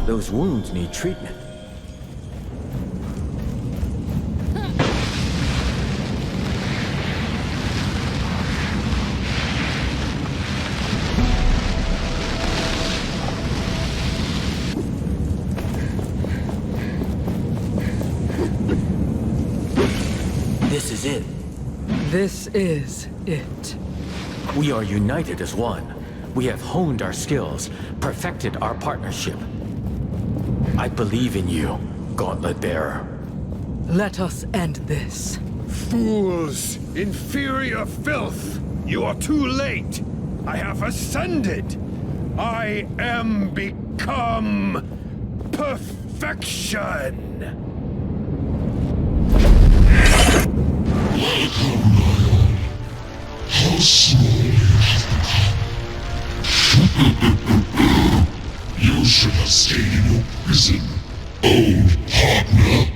Those wounds need treatment. This is it. This is it. We are united as one. We have honed our skills, perfected our partnership. I believe in you, Gauntlet Bearer. Let us end this. Fools! Inferior filth! You are too late! I have ascended! I am become perfection! Welcome, Niall. How small you have become. You should have stayed in your prison, old partner.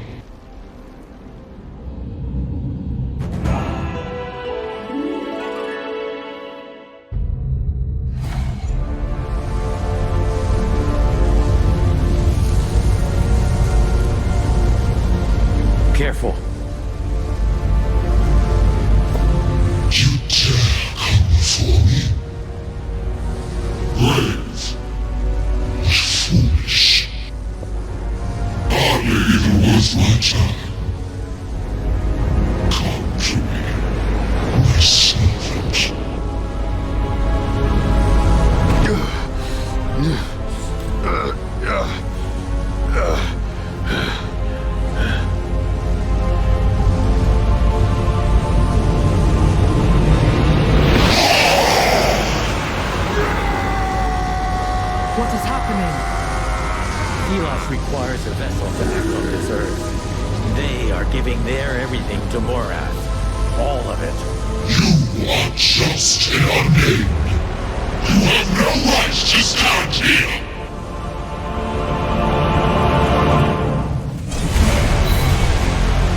Careful. You dare come before me? Brave, but foolish. is my time. Come to me, my servant. What is happening? Philos requires a vessel to act on this earth. They are giving their everything to Morath. All of it. You are just an unnamed. You have no right to stand here.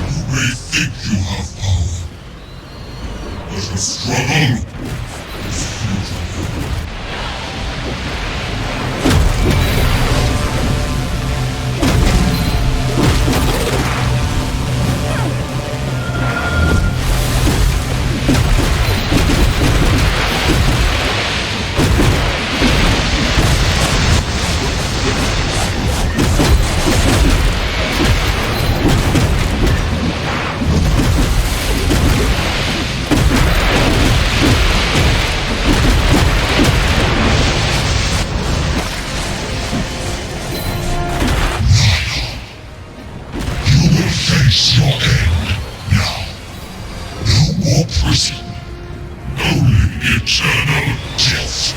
You may think you have power, but a struggle is futile. Face your end now. No more prison. Only eternal death.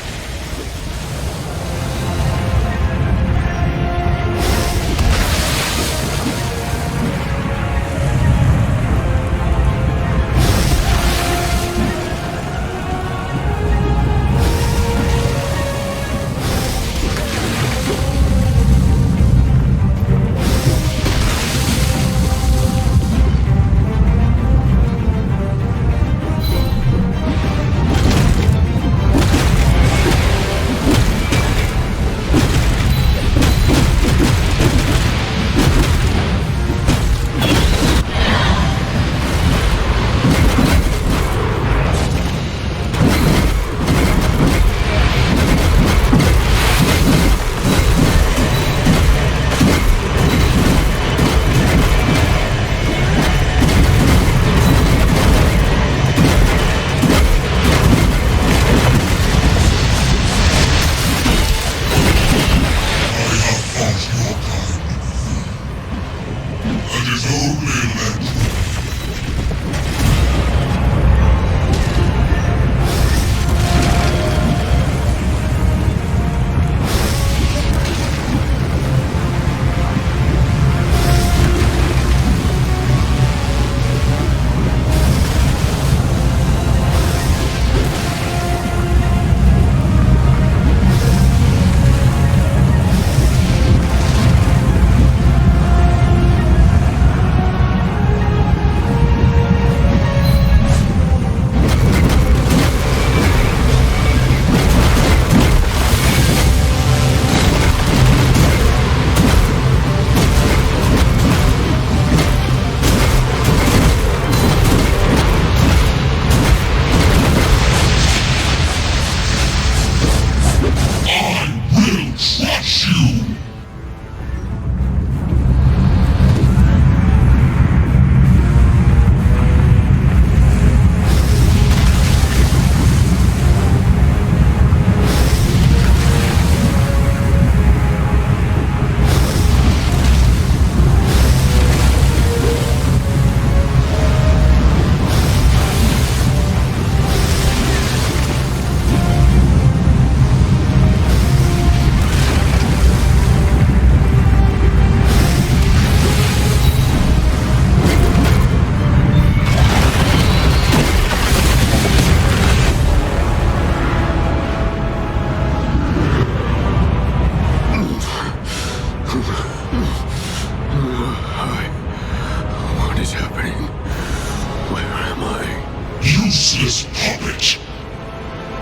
useless puppet.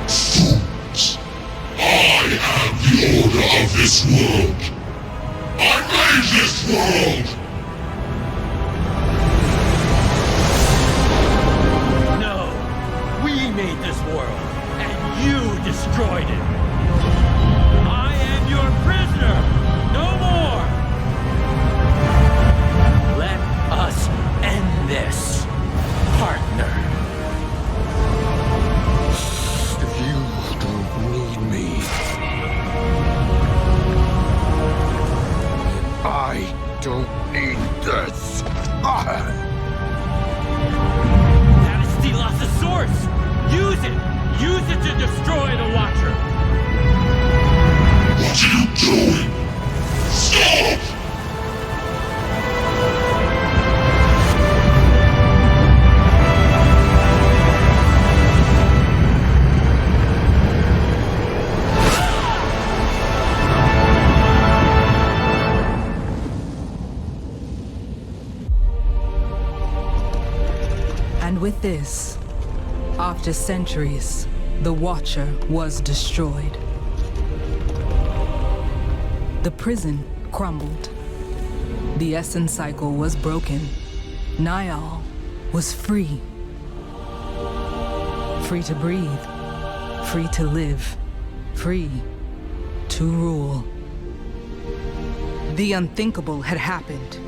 Fools. I am the order of this world. I made this world. No. We made this world, and you destroyed it. I am your prisoner. No more. I don't need this. That is Stelos' source! Use it! Use it to destroy the Watcher! What are you doing? Stop! And with this, after centuries, the Watcher was destroyed. The prison crumbled. The essence cycle was broken. Niall was free. Free to breathe. Free to live. Free to rule. The unthinkable had happened.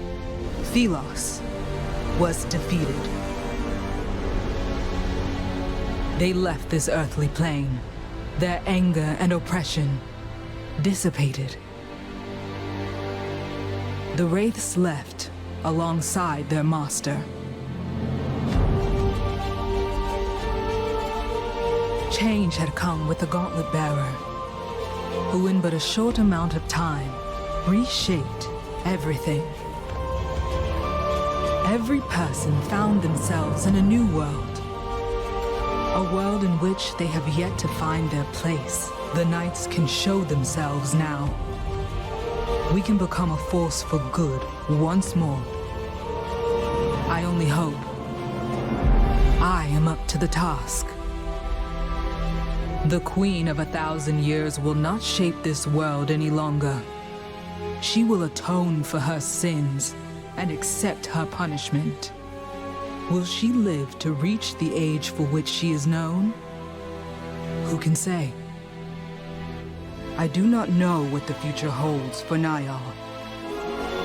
Philos was defeated. They left this earthly plane. Their anger and oppression dissipated. The Wraiths left alongside their master. Change had come with the Gauntlet Bearer, who in but a short amount of time reshaped everything. Every person found themselves in a new world. A world in which they have yet to find their place. The Knights can show themselves now. We can become a force for good once more. I only hope I am up to the task. The Queen of 1,000 Years will not shape this world any longer. She will atone for her sins and accept her punishment. Will she live to reach the age for which she is known? Who can say? I do not know what the future holds for Niall.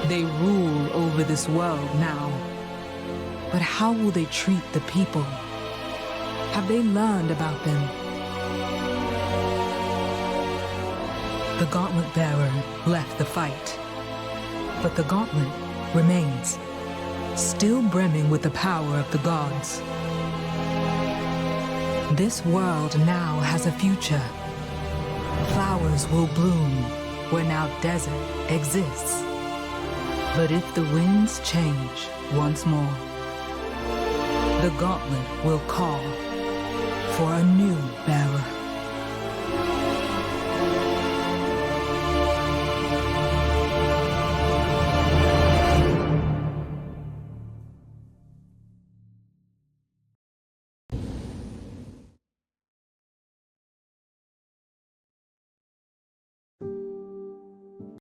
They rule over this world now. But how will they treat the people? Have they learned about them? The Gauntlet Bearer left the fight. But the Gauntlet remains, still brimming with the power of the gods. This world now has a future. Flowers will bloom where now desert exists. But if the winds change once more, the Gauntlet will call for a new bearer.